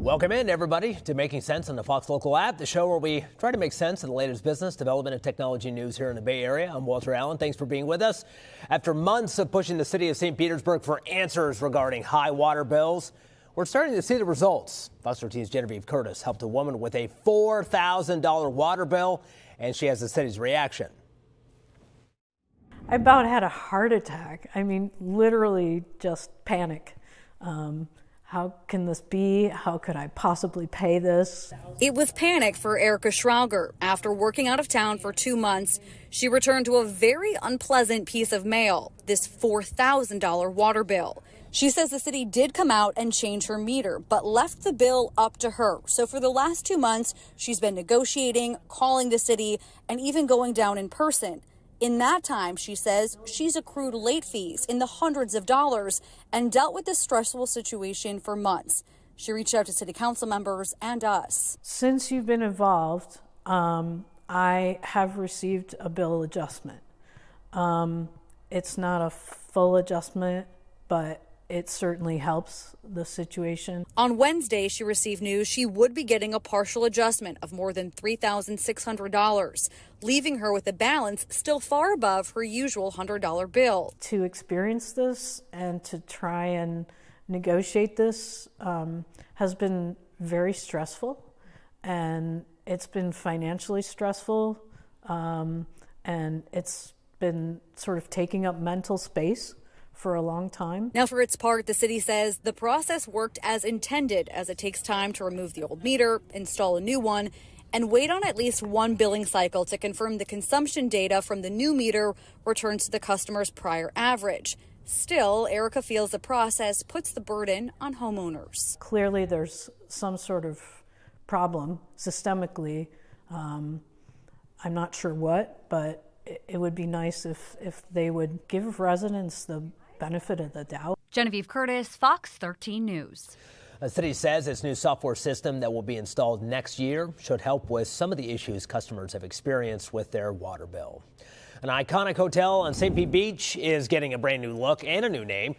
Welcome in, everybody, to Making Sense on the Fox Local app, the show where we try to make sense of the latest business, development, and technology news here in the Bay Area. I'm Walter Allen. Thanks for being with us. After months of pushing the city of St. Petersburg for answers regarding high water bills, we're starting to see the results. Fox 13's Genevieve Curtis helped a woman with a $4,000 water bill, and she has the city's reaction. I about had a heart attack. I mean, literally just panic. How can this be? How could I possibly pay this? It was panic for Erica Schrauger. After working out of town for 2 months, she returned to a very unpleasant piece of mail, this $4,000 water bill. She says the city did come out and change her meter, but left the bill up to her. So for the last 2 months, she's been negotiating, calling the city, and even going down in person. In that time, she says, she's accrued late fees in the hundreds of dollars and dealt with this stressful situation for months. She reached out to city council members and us. Since you've been involved, I have received a bill adjustment. It's not a full adjustment, but it certainly helps the situation. On Wednesday, she received news she would be getting a partial adjustment of more than $3,600, leaving her with a balance still far above her usual $100 bill. To experience this and to try and negotiate this has been very stressful, and it's been financially stressful, and it's been sort of taking up mental space for a long time. Now, for its part, the city says the process worked as intended, as it takes time to remove the old meter, install a new one, and wait on at least one billing cycle to confirm the consumption data from the new meter returns to the customer's prior average. Still, Erica feels the process puts the burden on homeowners. Clearly, there's some sort of problem systemically. I'm not sure what, but it would be nice if they would give residents the benefit of the doubt. Genevieve Curtis, Fox 13 News. The city says its new software system that will be installed next year should help with some of the issues customers have experienced with their water bill. An iconic hotel on St. Pete Beach is getting a brand new look and a new name.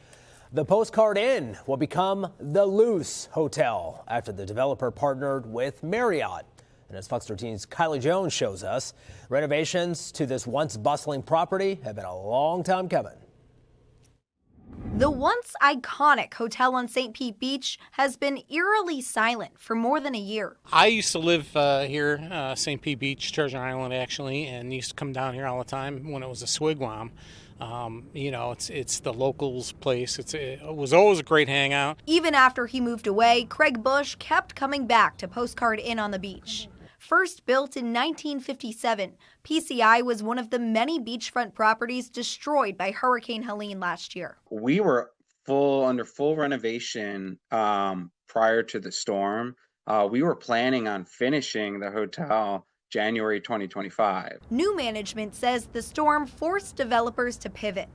The Postcard Inn will become the Luce Hotel after the developer partnered with Marriott. And as Fox 13's Kylie Jones shows us, renovations to this once bustling property have been a long time coming. The once iconic hotel on St. Pete Beach has been eerily silent for more than a year. I used to live here, St. Pete Beach, Treasure Island actually, and used to come down here all the time when it was a swigwam. You know, it's the locals' place. It was always a great hangout. Even after he moved away, Craig Bush kept coming back to Postcard Inn on the beach. First built in 1957, PCI was one of the many beachfront properties destroyed by Hurricane Helene last year. We were under full renovation prior to the storm. We were planning on finishing the hotel January 2025. New management says the storm forced developers to pivot.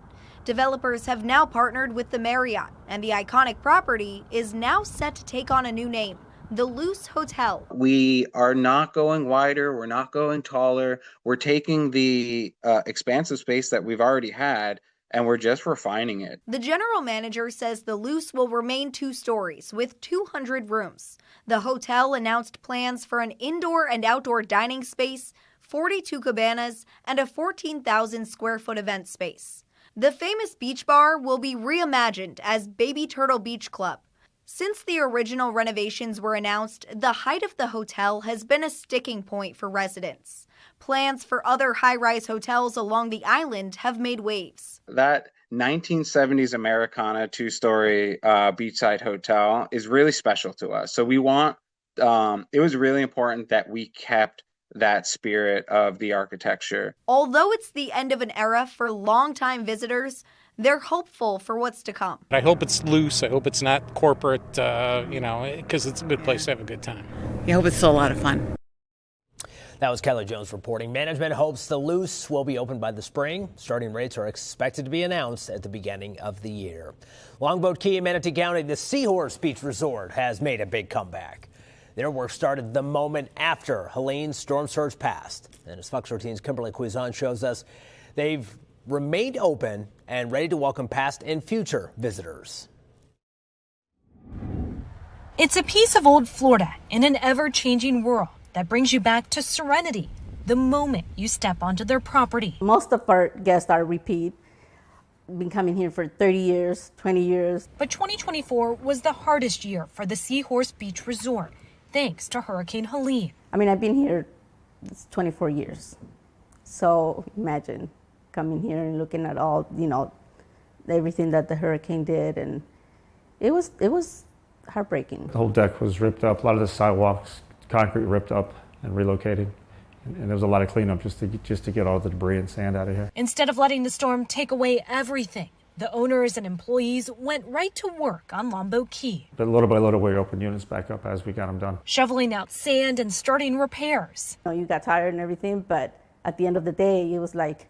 Developers have now partnered with the Marriott, and the iconic property is now set to take on a new name, the Luce Hotel. We are not going wider. We're not going taller. We're taking the expansive space that we've already had, and we're just refining it. The general manager says the Luce will remain 2 stories with 200 rooms. The hotel announced plans for an indoor and outdoor dining space, 42 cabanas, and a 14,000 square foot event space. The famous beach bar will be reimagined as Baby Turtle Beach Club. Since the original renovations were announced, the height of the hotel has been a sticking point for residents. Plans for other high-rise hotels along the island have made waves. That 1970s Americana 2-story beachside hotel is really special to us. So we want, it was really important that we kept that spirit of the architecture. Although it's the end of an era for longtime visitors, they're hopeful for what's to come. I hope it's loose. I hope it's not corporate, you know, because it's a good place to have a good time. I hope it's still a lot of fun. That was Kylie Jones reporting. Management hopes the Luce will be open by the spring. Starting rates are expected to be announced at the beginning of the year. Longboat Key in Manatee County, the Seahorse Beach Resort has made a big comeback. Their work started the moment after Helene's storm surge passed. And as Fox 13's Kimberly Cuizon shows us, they've remained open and ready to welcome past and future visitors. It's a piece of old Florida in an ever-changing world that brings you back to serenity the moment you step onto their property. Most of our guests are repeat. Been coming here for 30 years, 20 years. But 2024 was the hardest year for the Seahorse Beach Resort, thanks to Hurricane Helene. I mean, I've been here 24 years. So imagine coming here and looking at all, everything that the hurricane did. And it was heartbreaking. The whole deck was ripped up. A lot of the sidewalks, concrete ripped up and relocated. And there was a lot of cleanup just to get all the debris and sand out of here. Instead of letting the storm take away everything, the owners and employees went right to work on Lombo Key. But little by little, we opened units back up as we got them done. Shoveling out sand and starting repairs. You got tired and everything, but at the end of the day, it was like,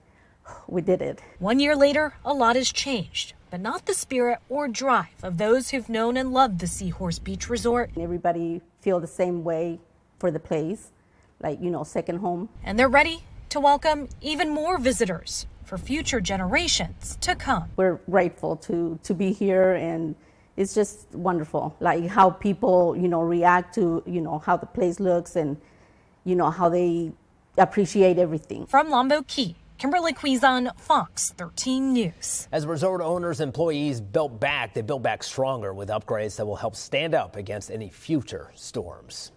we did it. 1 year later, a lot has changed, but not the spirit or drive of those who've known and loved the Seahorse Beach Resort. Everybody feel the same way for the place, like, second home. And they're ready to welcome even more visitors for future generations to come. We're grateful to be here, and it's just wonderful, like how people, react to, how the place looks and, how they appreciate everything. From Lombo Key, Kimberly Quizon, Fox 13 News. As resort owners and employees built back, they built back stronger with upgrades that will help stand up against any future storms.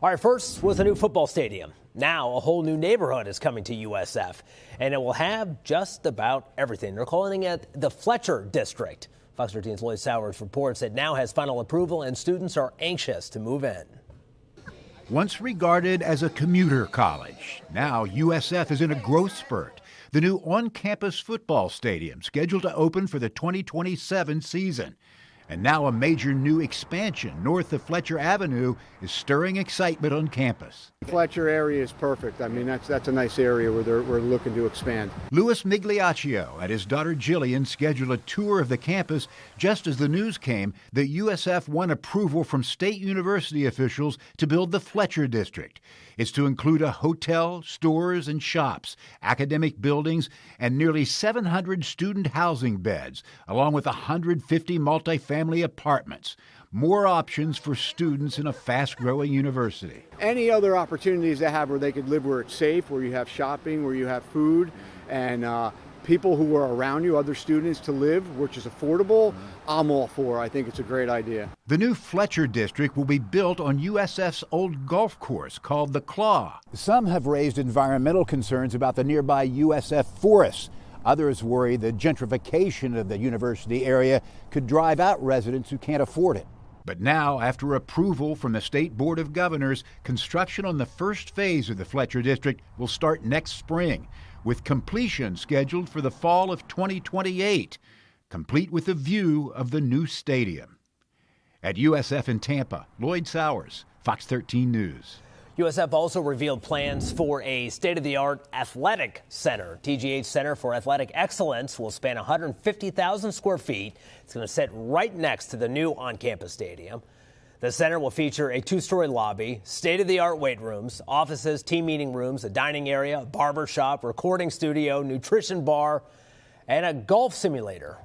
All right, first was a new football stadium. Now a whole new neighborhood is coming to USF, and it will have just about everything. They're calling it the Fletcher District. Fox 13's Lloyd Sowers reports it now has final approval, and students are anxious to move in. Once regarded as a commuter college, now USF is in a growth spurt. The new on-campus football stadium scheduled to open for the 2027 season. And now a major new expansion north of Fletcher Avenue is stirring excitement on campus. The Fletcher area is perfect. I mean, that's a nice area where we're looking to expand. Louis Migliaccio and his daughter Jillian scheduled a tour of the campus just as the news came that USF won approval from state university officials to build the Fletcher District. It's to include a hotel, stores and shops, academic buildings, and nearly 700 student housing beds, along with 150 multifamily apartments. More options for students in a fast-growing university. Any other opportunities they have where they could live where it's safe, where you have shopping, where you have food, and people who are around you, other students to live, which is affordable, I'm all for. I think it's a great idea. The new Fletcher District will be built on USF's old golf course called the Claw. Some have raised environmental concerns about the nearby USF forests. Others worry the gentrification of the university area could drive out residents who can't afford it. But now, after approval from the State Board of Governors, construction on the first phase of the Fletcher District will start next spring, with completion scheduled for the fall of 2028, complete with a view of the new stadium. At USF in Tampa, Lloyd Sowers, Fox 13 News. USF also revealed plans for a state-of-the-art athletic center. TGH Center for Athletic Excellence will span 150,000 square feet. It's going to sit right next to the new on-campus stadium. The center will feature a two-story lobby, state-of-the-art weight rooms, offices, team meeting rooms, a dining area, a barber shop, recording studio, nutrition bar, and a golf simulator.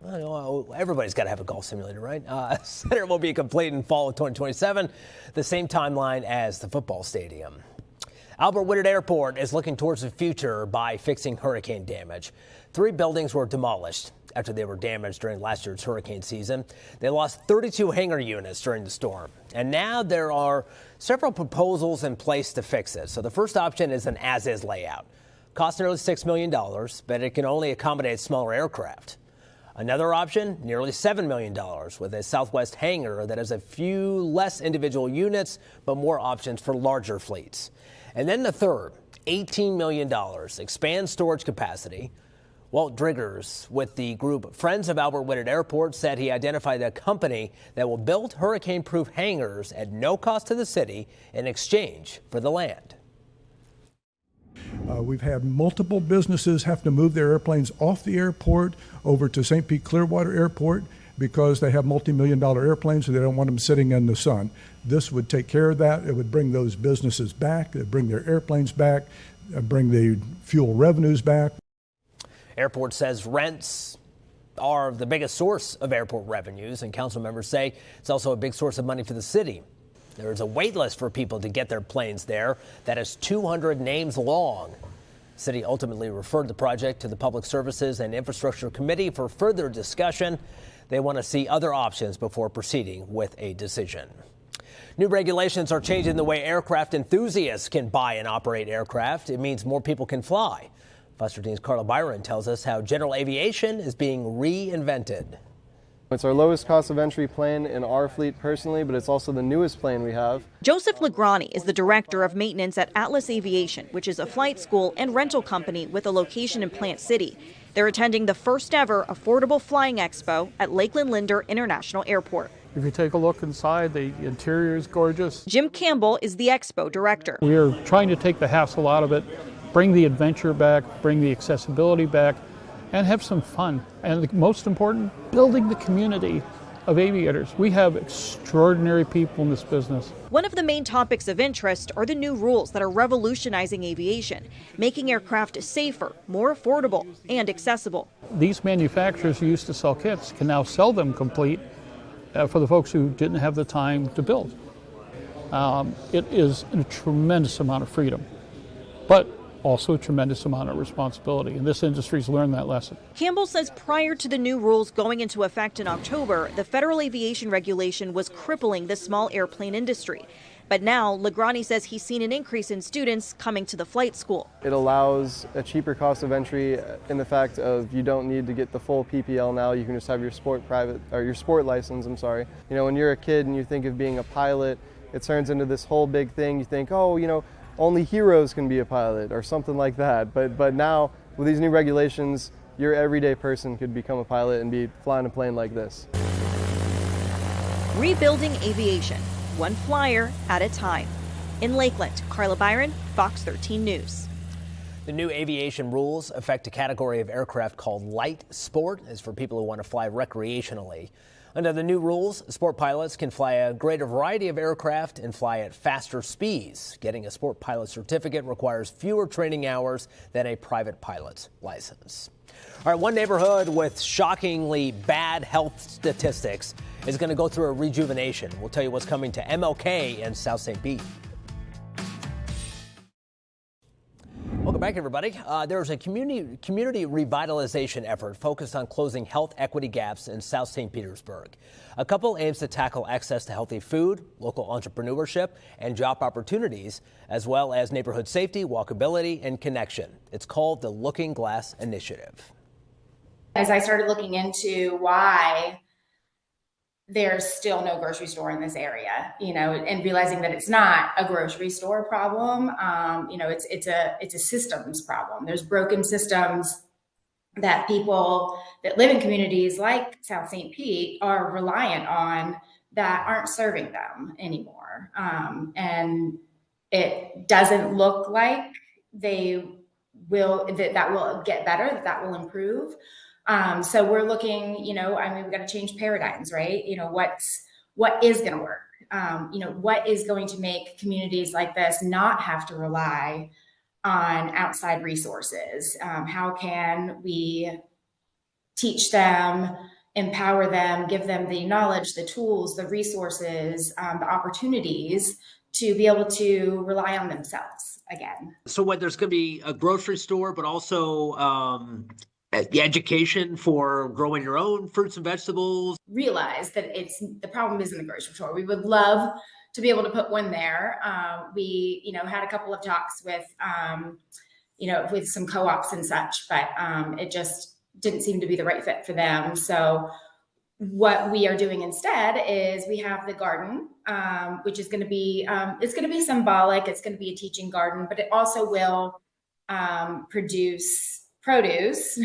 Well, everybody's got to have a golf simulator, right? Center will be complete in fall of 2027, the same timeline as the football stadium. Albert Whitted Airport is looking towards the future by fixing hurricane damage. 3 buildings were demolished after they were damaged during last year's hurricane season. They lost 32 hangar units during the storm. And now there are several proposals in place to fix it. So the first option is an as-is layout. Costs nearly $6 million, but it can only accommodate smaller aircraft. Another option, nearly $7 million, with a Southwest hangar that has a few less individual units, but more options for larger fleets. And then the third, $18 million, expand storage capacity. Walt Driggers with the group Friends of Albert Whitted Airport said he identified a company that will build hurricane-proof hangars at no cost to the city in exchange for the land. We've had multiple businesses have to move their airplanes off the airport over to St. Pete Clearwater Airport because they have multi-million-dollar airplanes and they don't want them sitting in the sun. This would take care of that. It would bring those businesses back, it would bring their airplanes back, bring the fuel revenues back. Airport says rents are the biggest source of airport revenues, and council members say it's also a big source of money for the city. There is a wait list for people to get their planes there that is 200 names long. The city ultimately referred the project to the Public Services and Infrastructure Committee for further discussion. They want to see other options before proceeding with a decision. New regulations are changing the way aircraft enthusiasts can buy and operate aircraft. It means more people can fly. Foster Dean's Carla Byron tells us how general aviation is being reinvented. It's our lowest cost of entry plane in our fleet personally, but it's also the newest plane we have. Joseph Legrani is the director of maintenance at Atlas Aviation, which is a flight school and rental company with a location in Plant City. They're attending the first ever Affordable Flying Expo at Lakeland Linder International Airport. If you take a look inside, the interior is gorgeous. Jim Campbell is the expo director. We are trying to take the hassle out of it, bring the adventure back, bring the accessibility back, and have some fun. And the most important, building the community of aviators. We have extraordinary people in this business. One of the main topics of interest are the new rules that are revolutionizing aviation, making aircraft safer, more affordable, and accessible. These manufacturers who used to sell kits can now sell them complete for the folks who didn't have the time to build. It is a tremendous amount of freedom, but also a tremendous amount of responsibility, and this industry's learned that lesson. Campbell says prior to the new rules going into effect in October, the federal aviation regulation was crippling the small airplane industry. But now, Legrani says he's seen an increase in students coming to the flight school. It allows a cheaper cost of entry in the fact of you don't need to get the full PPL now. You can just have your sport license, You know, when you're a kid and you think of being a pilot, it turns into this whole big thing. You think, oh, you know, only heroes can be a pilot or something like that. But now, with these new regulations, your everyday person could become a pilot and be flying a plane like this. Rebuilding aviation, one flyer at a time. In Lakeland, Carla Byron, Fox 13 News. The new aviation rules affect a category of aircraft called light sport. It's for people who want to fly recreationally. Under the new rules, sport pilots can fly a greater variety of aircraft and fly at faster speeds. Getting a sport pilot certificate requires fewer training hours than a private pilot's license. All right, one neighborhood with shockingly bad health statistics is going to go through a rejuvenation. We'll tell you what's coming to MLK in South St. Pete. Welcome back, everybody. There's a community revitalization effort focused on closing health equity gaps in South St. Petersburg. A couple aims to tackle access to healthy food, local entrepreneurship, and job opportunities, as well as neighborhood safety, walkability, and connection. It's called the Looking Glass Initiative. As I started looking into why there's still no grocery store in this area, you know, and realizing that it's not a grocery store problem. You know, it's a systems problem. There's broken systems that people that live in communities like South St. Pete are reliant on that aren't serving them anymore. And it doesn't look like that will get better, that will improve. So we're looking, you know, I mean, we've got to change paradigms, right? You know, what is going to work? You know, what is going to make communities like this not have to rely on outside resources? How can we teach them, empower them, give them the knowledge, the tools, the resources, the opportunities to be able to rely on themselves again? So what, there's going to be a grocery store, but also the education for growing your own fruits and vegetables. Realize that the problem isn't the grocery store. We would love to be able to put one there. We, you know, had a couple of talks with, you know, with some co-ops and such, but it just didn't seem to be the right fit for them. So what we are doing instead is we have the garden, which is going to be, it's going to be symbolic. It's going to be a teaching garden, but it also will produce produce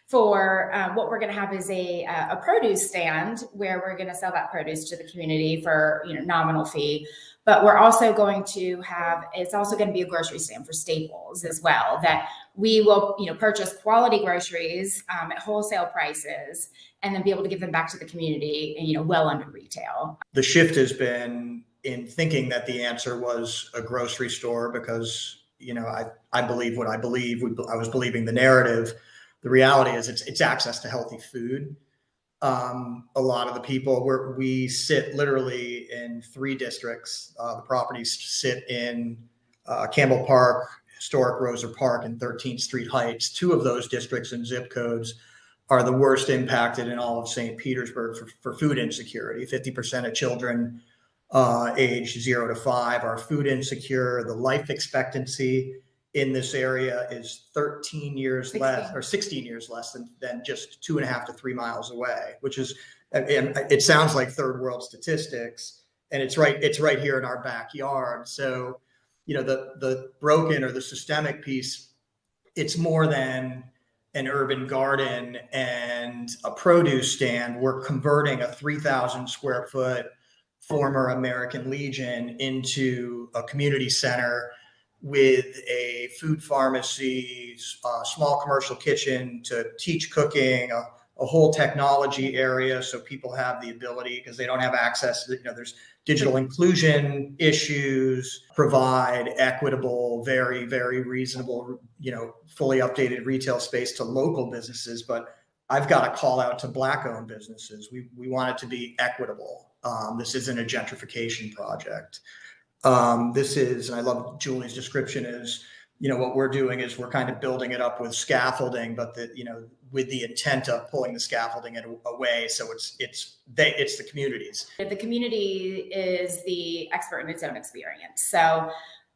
for what we're going to have is a produce stand where we're going to sell that produce to the community for, you know, nominal fee. But we're also going to have, it's also going to be a grocery stand for staples as well, that we will, you know, purchase quality groceries at wholesale prices and then be able to give them back to the community, you know, well under retail. The shift has been in thinking that the answer was a grocery store because, you know, I believe what I believe. I was believing the narrative the reality is it's access to healthy food. A lot of the people we sit literally in 3 districts. The properties sit in Campbell Park, historic Roser Park, and 13th Street Heights. 2 of those districts and zip codes are the worst impacted in all of St. Petersburg for food insecurity. 50% of children aged 0 to 5 are food insecure. The life expectancy in this area is 13 years less, or 16 years less than just 2.5 to 3 miles away, which is, and it sounds like third world statistics, and it's right here in our backyard. So, the broken or the systemic piece, it's more than an urban garden and a produce stand. We're converting a 3,000 square foot former American Legion into a community center with a food pharmacy, a small commercial kitchen to teach cooking, a whole technology area so people have the ability, because they don't have access, there's digital inclusion issues, provide equitable, very, very reasonable, fully updated retail space to local businesses. But I've got to call out to Black-owned businesses. We want it to be equitable. This isn't a gentrification project. This is, and I love Julie's description, is, what we're doing is we're kind of building it up with scaffolding, but with the intent of pulling the scaffolding away. So it's the communities. The community is the expert in its own experience. So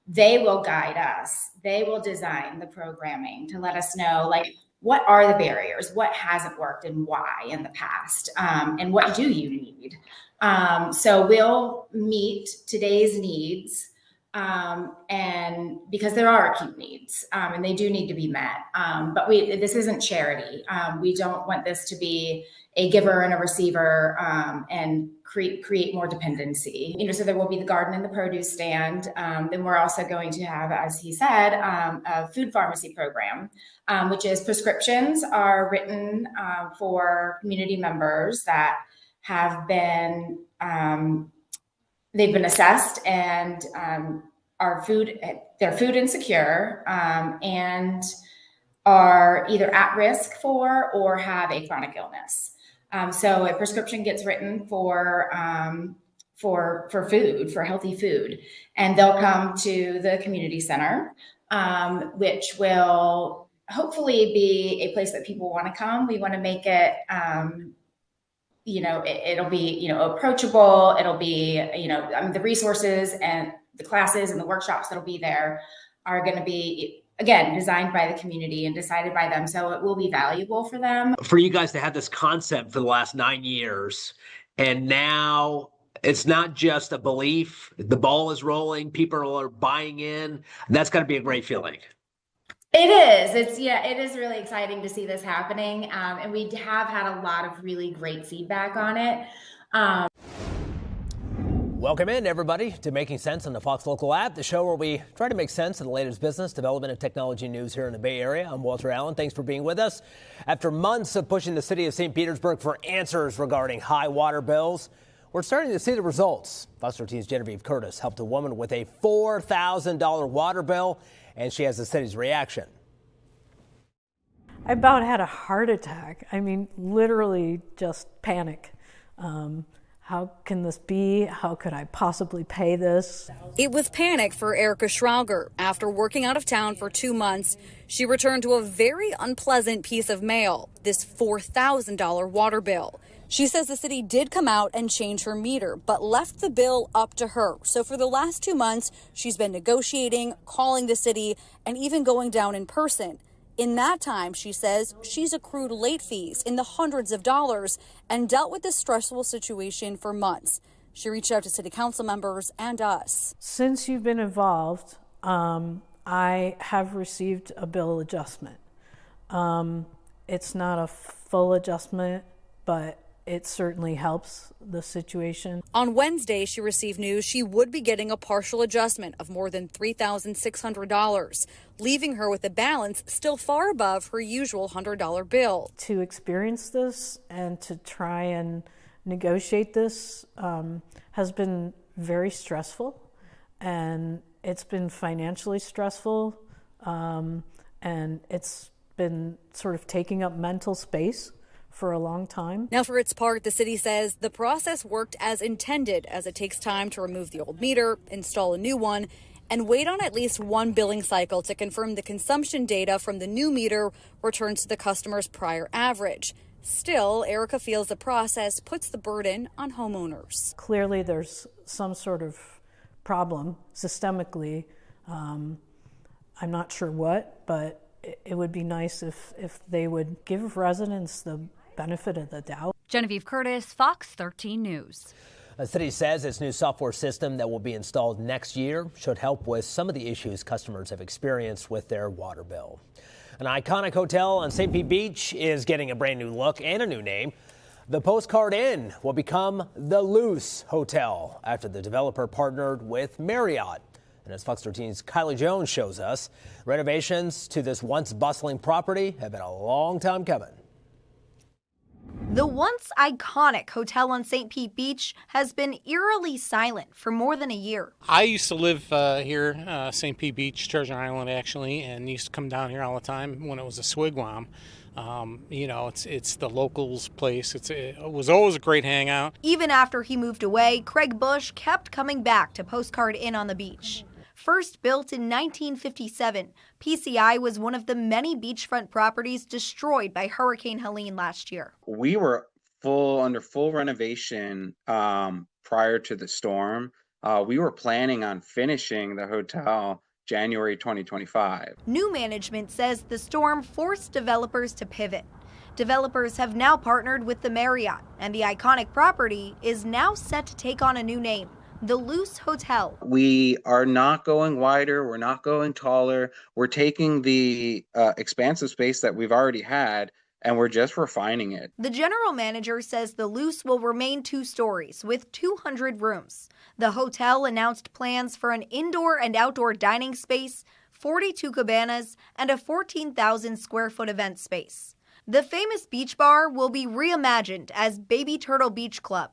they will guide us. They will design the programming to let us know, like, what are the barriers? What hasn't worked and why in the past? And what do you need? So we'll meet today's needs, and because there are acute needs, and they do need to be met. But this isn't charity. We don't want this to be a giver and a receiver, and create more dependency. So there will be the garden and the produce stand. Then we're also going to have, as he said, a food pharmacy program, which is prescriptions are written for community members that have been they've been assessed and they're food insecure, and are either at risk for or have a chronic illness. So a prescription gets written for food, for healthy food, and they'll come to the community center, which will hopefully be a place that people want to come. We want to make it, it'll be, approachable. It'll be, the resources and the classes and the workshops that'll be there are going to be, again, designed by the community and decided by them. So it will be valuable for them. For you guys to have this concept for the last 9 years, and now it's not just a belief, the ball is rolling, people are buying in, that's got to be a great feeling. It is. It is really exciting to see this happening. And we have had a lot of really great feedback on it. Welcome in, everybody, to Making Sense on the Fox Local app, the show where we try to make sense of the latest business, development, and technology news here in the Bay Area. I'm Walter Allen. Thanks for being with us. After months of pushing the city of St. Petersburg for answers regarding high water bills, we're starting to see the results. Fox 13's Genevieve Curtis helped a woman with a $4,000 water bill, and she has the city's reaction. I about had a heart attack. I mean, literally just panic. How can this be? How could I possibly pay this? It was panic for Erica Schrauger. After working out of town for 2 months, she returned to a very unpleasant piece of mail, this $4,000 water bill. She says the city did come out and change her meter, but left the bill up to her. So for the last 2 months, she's been negotiating, calling the city, and even going down in person. In that time, she says, she's accrued late fees in the hundreds of dollars and dealt with this stressful situation for months. She reached out to city council members and us. Since you've been involved, I have received a bill adjustment. It's not a full adjustment, but it certainly helps the situation. On Wednesday, she received news she would be getting a partial adjustment of more than $3,600, leaving her with a balance still far above her usual $100 bill. To experience this and to try and negotiate this has been very stressful, and it's been financially stressful, and it's been sort of taking up mental space for a long time. Now, for its part, the city says the process worked as intended, as it takes time to remove the old meter, install a new one, and wait on at least one billing cycle to confirm the consumption data from the new meter returns to the customer's prior average. Still, Erica feels the process puts the burden on homeowners. Clearly, there's some sort of problem systemically. I'm not sure what, but it would be nice if they would give residents the benefit of the doubt. Genevieve Curtis, Fox 13 News. The city says its new software system that will be installed next year should help with some of the issues customers have experienced with their water bill. An iconic hotel on St. Pete Beach is getting a brand new look and a new name. The Postcard Inn will become the Luce Hotel after the developer partnered with Marriott. And as Fox 13's Kylie Jones shows us, renovations to this once bustling property have been a long time coming. The once iconic hotel on St. Pete Beach has been eerily silent for more than a year. I used to live here, St. Pete Beach, Treasure Island actually, and used to come down here all the time when it was a swigwam. It's the locals' place. It was always a great hangout. Even after he moved away, Craig Bush kept coming back to Postcard Inn on the beach. First built in 1957, PCI was one of the many beachfront properties destroyed by Hurricane Helene last year. We were under full renovation prior to the storm. We were planning on finishing the hotel January 2025. New management says the storm forced developers to pivot. Developers have now partnered with the Marriott, and the iconic property is now set to take on a new name, the Luce Hotel. We are not going wider. We're not going taller. We're taking the expansive space that we've already had, and we're just refining it. The general manager says the Luce will remain 2 stories with 200 rooms. The hotel announced plans for an indoor and outdoor dining space, 42 cabanas, and a 14,000 square foot event space. The famous beach bar will be reimagined as Baby Turtle Beach Club.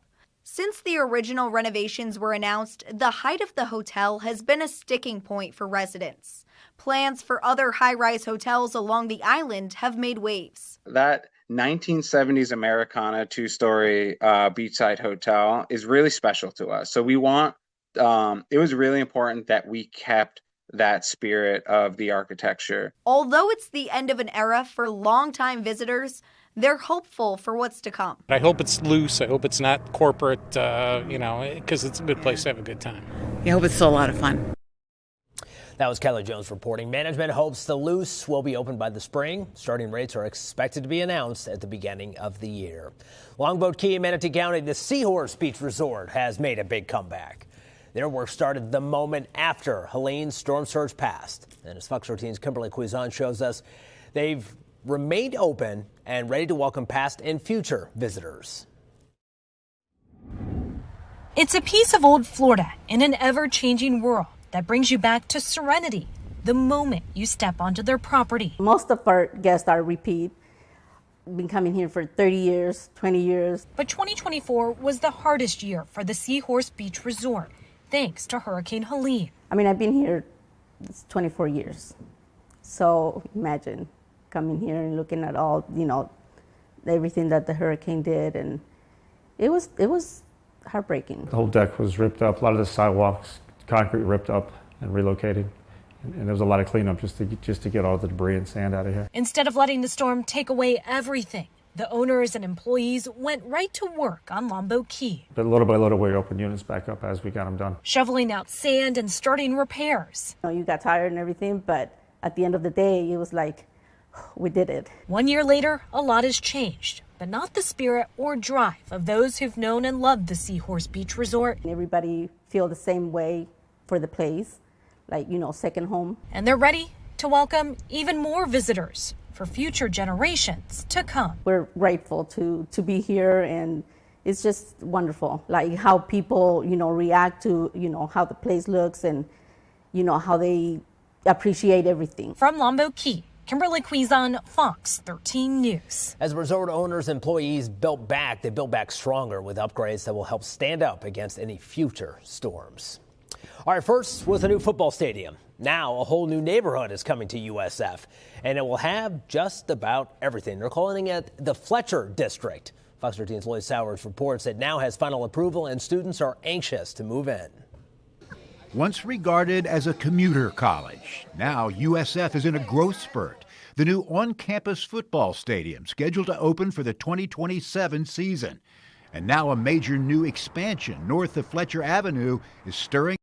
Since the original renovations were announced, the height of the hotel has been a sticking point for residents. Plans for other high-rise hotels along the island have made waves. That 1970s Americana 2-story beachside hotel is really special to us. So we want, it was really important that we kept that spirit of the architecture. Although it's the end of an era for longtime visitors, they're hopeful for what's to come. I hope it's loose. I hope it's not corporate, because it's a good place to have a good time. I hope it's still a lot of fun. That was Kylie Jones reporting. Management hopes the Luce will be open by the spring. Starting rates are expected to be announced at the beginning of the year. Longboat Key in Manatee County, the Seahorse Beach Resort has made a big comeback. Their work started the moment after Helene's storm surge passed. And as Fox 13's Kimberly Cuizon shows us, they've remained open and ready to welcome past and future visitors. It's a piece of old Florida in an ever-changing world that brings you back to serenity the moment you step onto their property. Most of our guests are repeat. Been coming here for 30 years, 20 years. But 2024 was the hardest year for the Seahorse Beach Resort, thanks to Hurricane Helene. I mean, I've been here 24 years. So imagine coming here and looking at all, everything that the hurricane did, and it was heartbreaking. The whole deck was ripped up, a lot of the sidewalks, concrete ripped up and relocated. And there was a lot of cleanup just to get all the debris and sand out of here. Instead of letting the storm take away everything, the owners and employees went right to work on Longboat Key. But little by little, we opened units back up as we got them done. Shoveling out sand and starting repairs. You got tired and everything, but at the end of the day, it was like, we did it. 1 year later, a lot has changed, but not the spirit or drive of those who've known and loved the Seahorse Beach Resort. Everybody feel the same way for the place, like, second home. And they're ready to welcome even more visitors for future generations to come. We're grateful to be here, and it's just wonderful, like how people, react to, how the place looks and, how they appreciate everything. From Longboat Key, Kimberly Cuizon, Fox 13 News. As resort owners and employees built back, they built back stronger with upgrades that will help stand up against any future storms. All right, first was a new football stadium. Now a whole new neighborhood is coming to USF, and it will have just about everything. They're calling it the Fletcher District. Fox 13's Lloyd Sowers reports it now has final approval, and students are anxious to move in. Once regarded as a commuter college, now USF is in a growth spurt. The new on-campus football stadium scheduled to open for the 2027 season. And now a major new expansion north of Fletcher Avenue is stirring.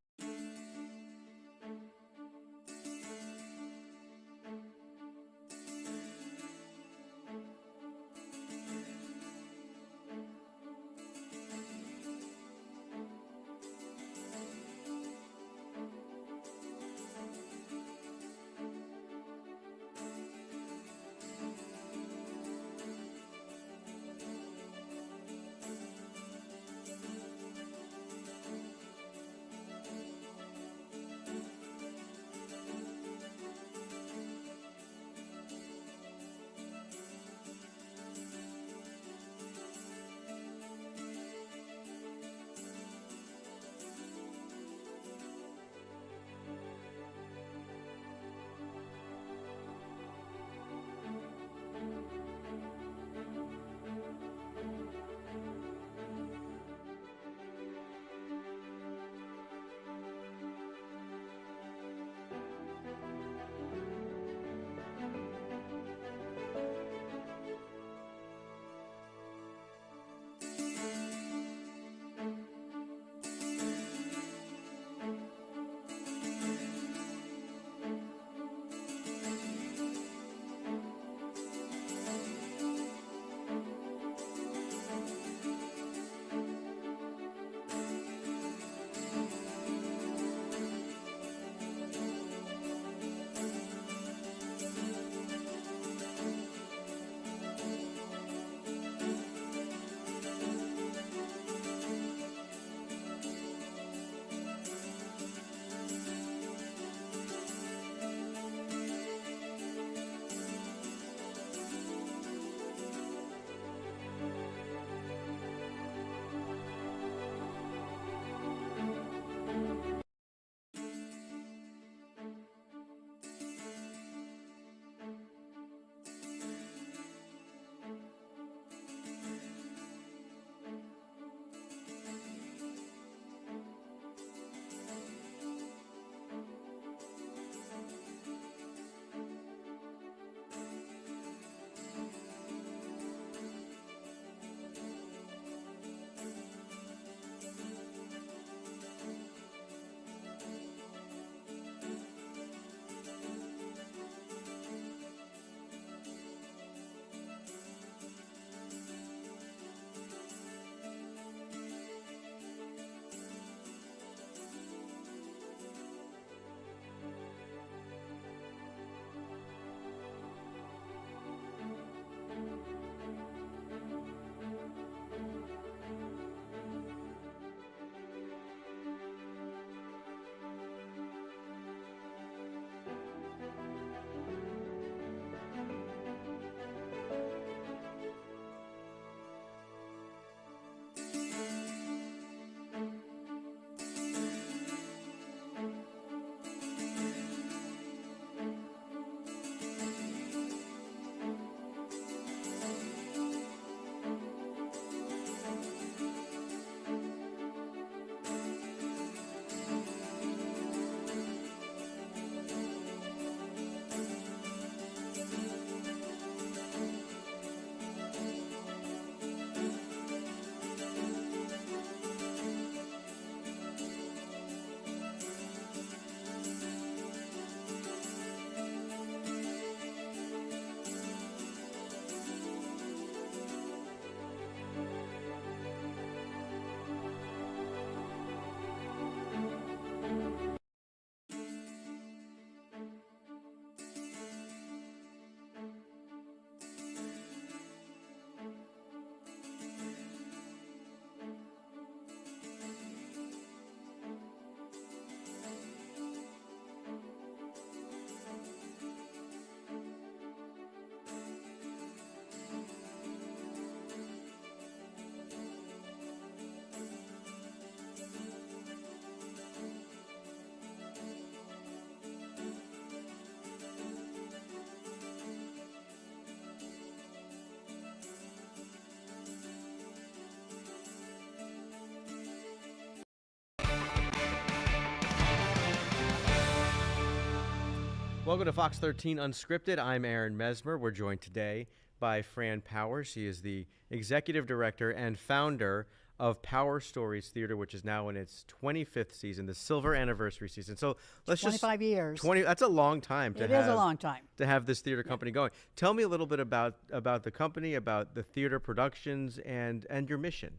Welcome to Fox 13 Unscripted. I'm Aaron Mesmer. We're joined today by Fran Power. She is the executive director and founder of Power Stories Theater, which is now in its 25th season, the silver anniversary season. So let's 25 years. 20. That's a long time. It is a long time to have this theater company going. Tell me a little bit about the company, about the theater productions, and your mission.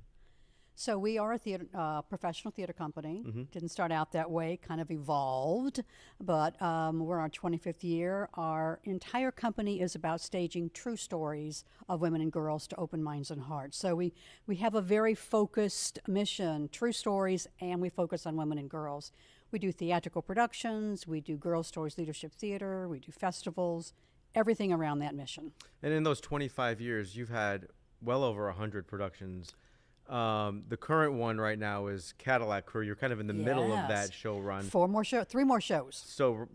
So we are a professional theater company. Didn't start out that way, kind of evolved, but we're in our 25th year. Our entire company is about staging true stories of women and girls to open minds and hearts. So we have a very focused mission, true stories, and we focus on women and girls. We do theatrical productions, we do Girls Stories Leadership Theater, we do festivals, everything around that mission. And in those 25 years, you've had well over 100 productions. The current one right now is Cadillac Crew. You're kind of in the middle of that show run. 3 more shows. So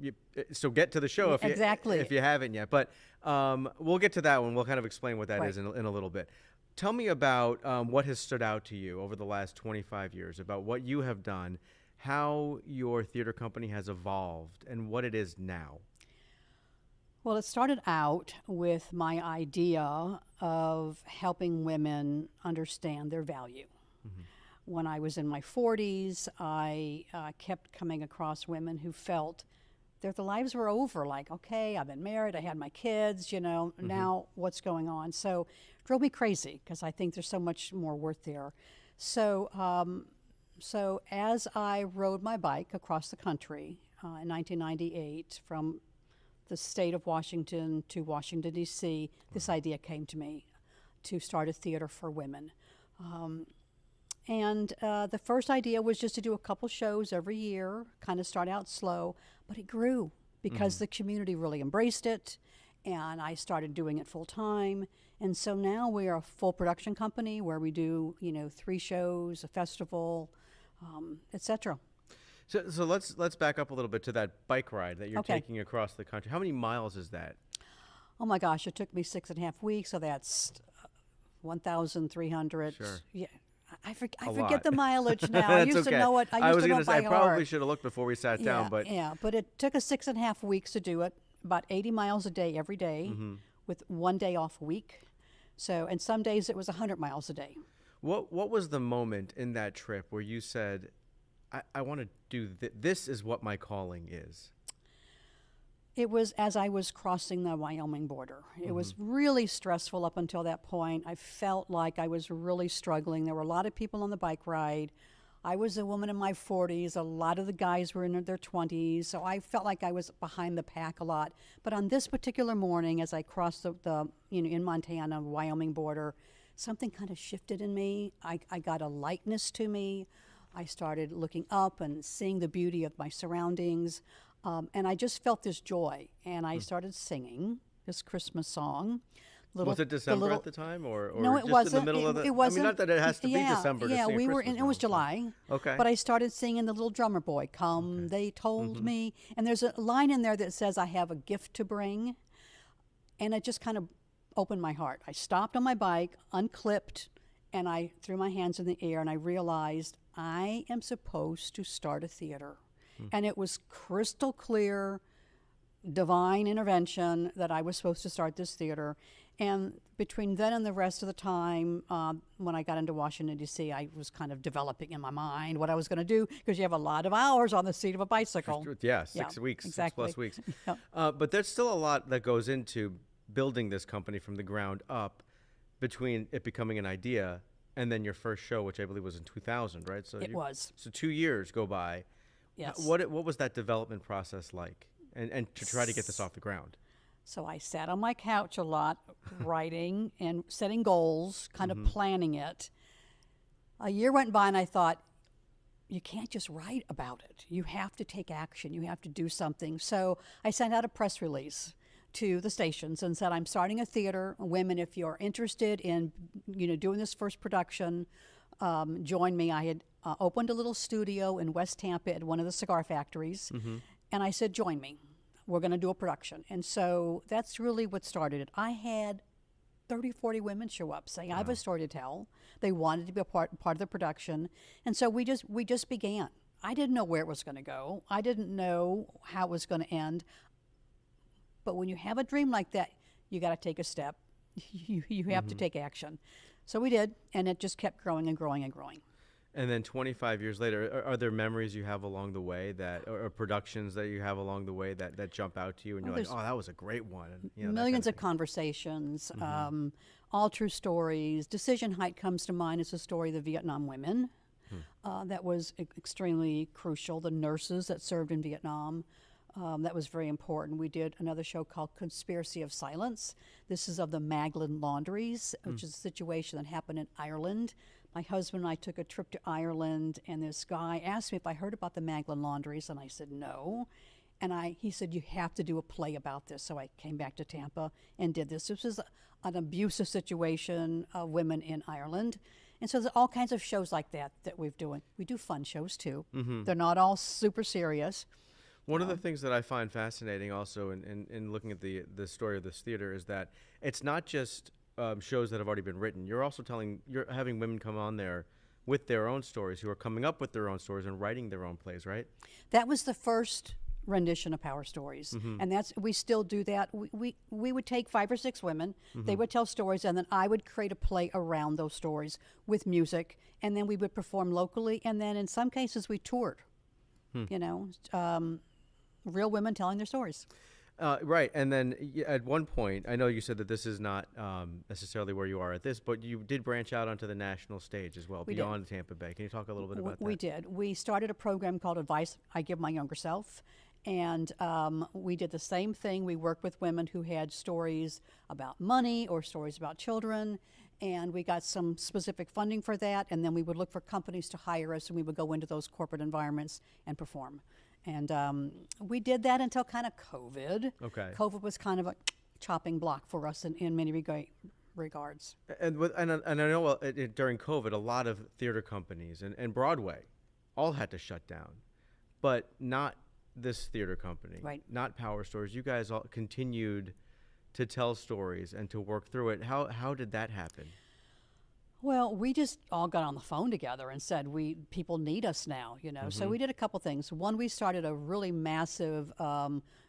get to the show if you haven't yet. But we'll get to that one. We'll kind of explain what that is in a little bit. Tell me about what has stood out to you over the last 25 years, about what you have done, how your theater company has evolved, and what it is now. Well, it started out with my idea of helping women understand their value. When I was in my 40s, I kept coming across women who felt their lives were over. Like, okay, I've been married, I had my kids, now what's going on? So it drove me crazy because I think there's so much more worth there. So as I rode my bike across the country in 1998 from the state of Washington to Washington, D.C., this idea came to me to start a theater for women. And the first idea was just to do a couple shows every year, kind of start out slow, but it grew because the community really embraced it, and I started doing it full time. And so now we are a full production company where we do, 3 shows, a festival, etc. So let's back up a little bit to that bike ride that you're taking across the country. How many miles is that? Oh my gosh, it took me 6.5 weeks, so that's 1,300. Sure. Yeah, I forget the mileage now. I used to know it. I probably should have looked before we sat down, but but it took us 6.5 weeks to do it. About 80 miles a day every day, with 1 day off a week. So, and some days it was 100 miles a day. What was the moment in that trip where you said, I want to do this is what my calling is? It was as I was crossing the Wyoming border. It was really stressful up until that point. I felt like I was really struggling. There were a lot of people on the bike ride. I was a woman in my 40s. A lot of the guys were in their 20s. So I felt like I was behind the pack a lot. But on this particular morning, as I crossed the in Montana, Wyoming border, something kind of shifted in me. I got a lightness to me. I started looking up and seeing the beauty of my surroundings, and I just felt this joy. And I started singing this Christmas song. Was it December at the time, or no? It just wasn't. in the middle of the? It wasn't. I mean, not that it has to be December. Yeah, to sing we were. Christmas It was songs. July. Okay. But I started singing "The Little Drummer Boy." Come, they told me, and there's a line in there that says, "I have a gift to bring," and it just kind of opened my heart. I stopped on my bike, unclipped, and I threw my hands in the air, and I realized I am supposed to start a theater. And it was crystal clear, divine intervention that I was supposed to start this theater. And between then and the rest of the time, when I got into Washington, D.C., I was kind of developing in my mind what I was going to do, because you have a lot of hours on the seat of a bicycle. Yeah, 6 weeks, exactly. 6+ weeks. But there's still a lot that goes into building this company from the ground up, between it becoming an idea and then your first show, which I believe was in 2000, right? So it was. So 2 years go by. Yes. What was that development process like, and to try to get this off the ground? So I sat on my couch a lot, writing and setting goals, kind of planning it. A year went by and I thought, you can't just write about it. You have to take action. You have to do something. So I sent out a press release to the stations and said, I'm starting a theater. Women, if you're interested in doing this first production, join me. I had opened a little studio in West Tampa at one of the cigar factories. And I said, join me. We're going to do a production. And so that's really what started it. I had 30, 40 women show up saying, I have a story to tell. They wanted to be a part of the production. And so we just began. I didn't know where it was going to go. I didn't know how it was going to end. but when you have a dream like that, you got to take a step. You have to take action. So we did, and it just kept growing and growing and growing. And then 25 years later, are there memories you have along the way that, or productions that you have along the way that jump out to you, and you're like, oh, that was a great one? And, you know, millions of conversations, all true stories. Decision Height comes to mind as a story of the Vietnam women. That was extremely crucial. The nurses that served in Vietnam. That was very important. We did another show called Conspiracy of Silence. This is of the Magdalen laundries, which is a situation that happened in Ireland. My husband and I took a trip to Ireland, and this guy asked me if I heard about the Magdalen laundries, and I said no. And he said, you have to do a play about this. So I came back to Tampa and did this. This was an abusive situation of women in Ireland. And so there's all kinds of shows like that we're doing. We do fun shows too. They're not all super serious. One of the things that I find fascinating also in looking at the story of this theater is that it's not just shows that have already been written. You're also you're having women come on there with their own stories, who are coming up with their own stories and writing their own plays, right? That was the first rendition of Power Stories, and we still do that. We would take 5 or 6 women, they would tell stories, and then I would create a play around those stories with music, and then we would perform locally, and then in some cases we toured. You know, real women telling their stories. Right, and then at one point, I know you said that this is not necessarily where you are at this, but you did branch out onto the national stage as well, beyond Tampa Bay. Can you talk a little bit about that? We did. We started a program called Advice I Give My Younger Self, and we did the same thing. We worked with women who had stories about money or stories about children, and we got some specific funding for that, and then we would look for companies to hire us, and we would go into those corporate environments and perform. And we did that until kind of COVID. Okay. COVID was kind of a chopping block for us in many regards. And I know during COVID, a lot of theater companies and Broadway all had to shut down, but not this theater company, right? Not Power Stories. You guys all continued to tell stories and to work through it. How did that happen? Well, we just all got on the phone together and said, people need us now, you know. So we did a couple things. One, we started a really massive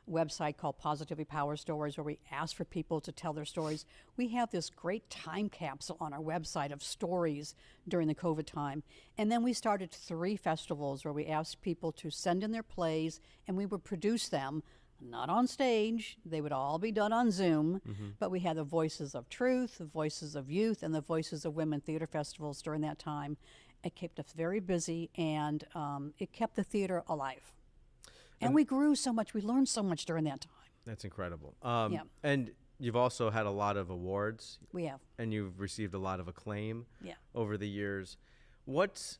website called Positively Power Stories, where we asked for people to tell their stories. We have this great time capsule on our website of stories during the COVID time. And then we started 3 festivals where we asked people to send in their plays, and we would produce them. Not on stage, they would all be done on Zoom, but we had the Voices of Truth, the Voices of Youth, and the Voices of Women theater festivals during that time. It kept us very busy, and it kept the theater alive. And we grew so much, we learned so much during that time. That's incredible. And you've also had a lot of awards. We have. And you've received a lot of acclaim over the years. What's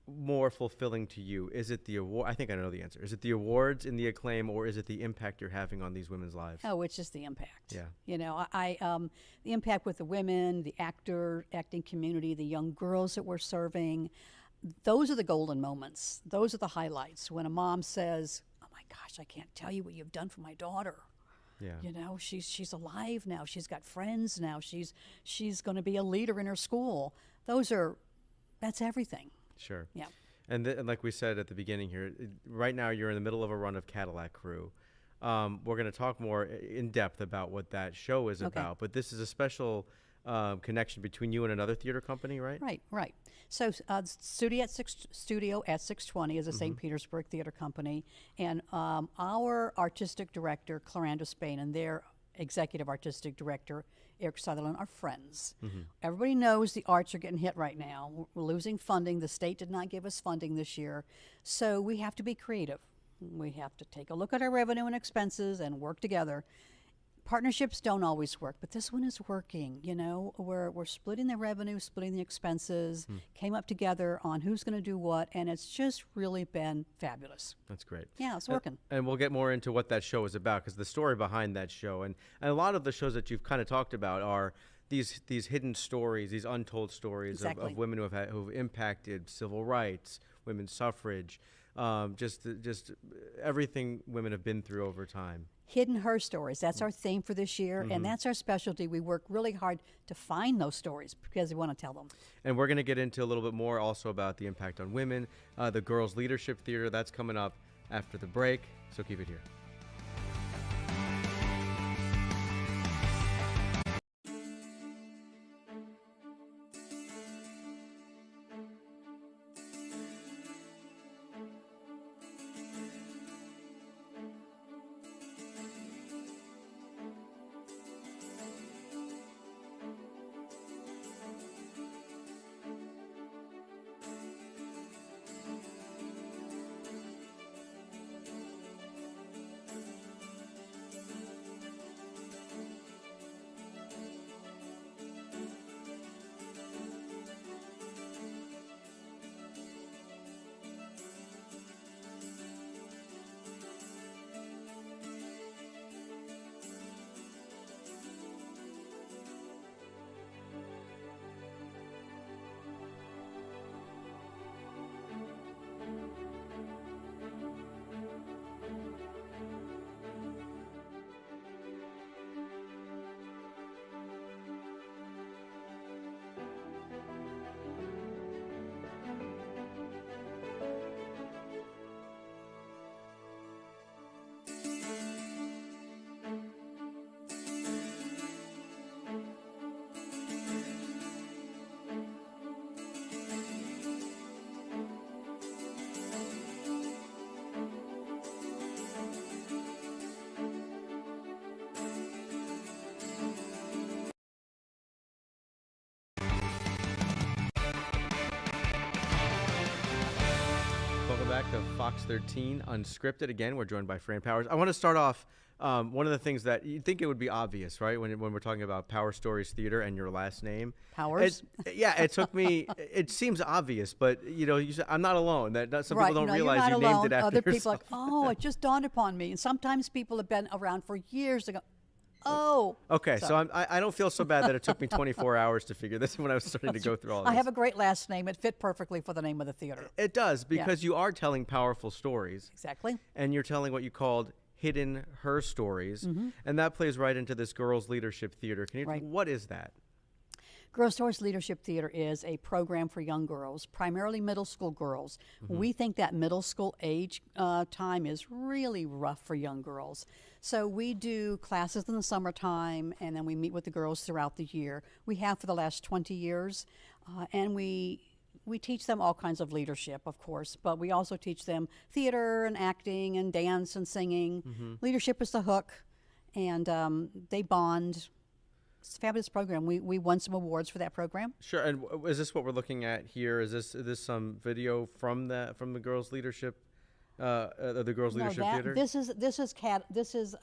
more fulfilling to you? Is it the award? I think I know the answer. Is it the awards and the acclaim, or is it the impact you're having on these women's lives? Oh, it's just the impact. Yeah. You know, the impact with the women, the acting community, the young girls that we're serving. Those are the golden moments. Those are the highlights. When a mom says, "Oh my gosh, I can't tell you what you've done for my daughter." Yeah. You know, she's alive now. She's got friends now. She's going to be a leader in her school. That's everything. Sure. Yeah. And like we said at the beginning here, right now you're in the middle of a run of Cadillac Crew. We're going to talk more in depth about what that show is about, but this is a special connection between you and another theater company, right? Right. So Studio at 620 is a St. Petersburg theater company, and our artistic director, Claranda Spain, and their executive artistic director, Eric Sutherland, are friends. Everybody knows the arts are getting hit right now. We're losing funding. The state did not give us funding this year. So we have to be creative. We have to take a look at our revenue and expenses and work together. Partnerships don't always work, but this one is working. You know, we're splitting the revenue, splitting the expenses, came up together on who's going to do what, and it's just really been fabulous. That's great. Yeah, it's working. And we'll get more into what that show is about, because the story behind that show, and a lot of the shows that you've kind of talked about are these hidden stories, these untold stories of women who've impacted civil rights, women's suffrage, just everything women have been through over time. Hidden Her Stories. That's our theme for this year, and that's our specialty. We work really hard to find those stories because we want to tell them. And we're going to get into a little bit more also about the impact on women, the Girls Leadership Theater. That's coming up after the break, so keep it here. of Fox 13 Unscripted. Again, we're joined by Fran Powers. I want to start off, one of the things that you'd think it would be obvious, right, when we're talking about Power Stories Theater and your last name. Powers? It took me, it seems obvious, but, you said, I'm not alone. Some people don't realize you named it after Other people yourself. are like, oh, it just dawned upon me. And sometimes people have been around for years to go, oh. Okay, so I don't feel so bad that it took me 24 hours to figure this when I was starting to go through all this. I have a great last name. It fit perfectly for the name of the theater. It does, because you are telling powerful stories. Exactly. And you're telling what you called hidden her stories. And that plays right into this Girls Leadership Theater. What is that? Girls Stories Leadership Theater is a program for young girls, primarily middle school girls. We think that middle school age time is really rough for young girls. So we do classes in the summertime, and then we meet with the girls throughout the year. We have for the last 20 years, and we teach them all kinds of leadership, of course, but we also teach them theater and acting and dance and singing. Leadership is the hook, and they bond. It's a fabulous program. We won some awards for that program. Sure. And is this what we're looking at here? Is this some video from the Girls Leadership, the Girls Leadership Theater? This is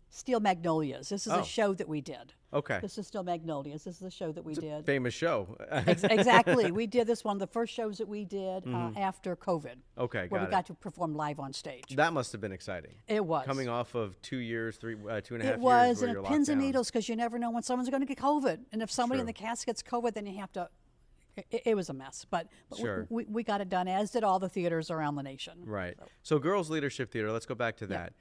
Steel Magnolias. This is a show that we did. Okay. This is Steel Magnolias. This is a show that we did. Famous show. Exactly. We did this one of the first shows that we did after COVID. Okay, where we got to perform live on stage. That must have been exciting. It was. Coming off of 2 years, 2.5 years. It was, where and you're pins and locked down. needles, because you never know when someone's going to get COVID. And if somebody in True. the cast gets COVID, then you have to. It was a mess, but Sure. we got it done, as did all the theaters around the nation. Right. So Girls Leadership Theater, let's go back to that.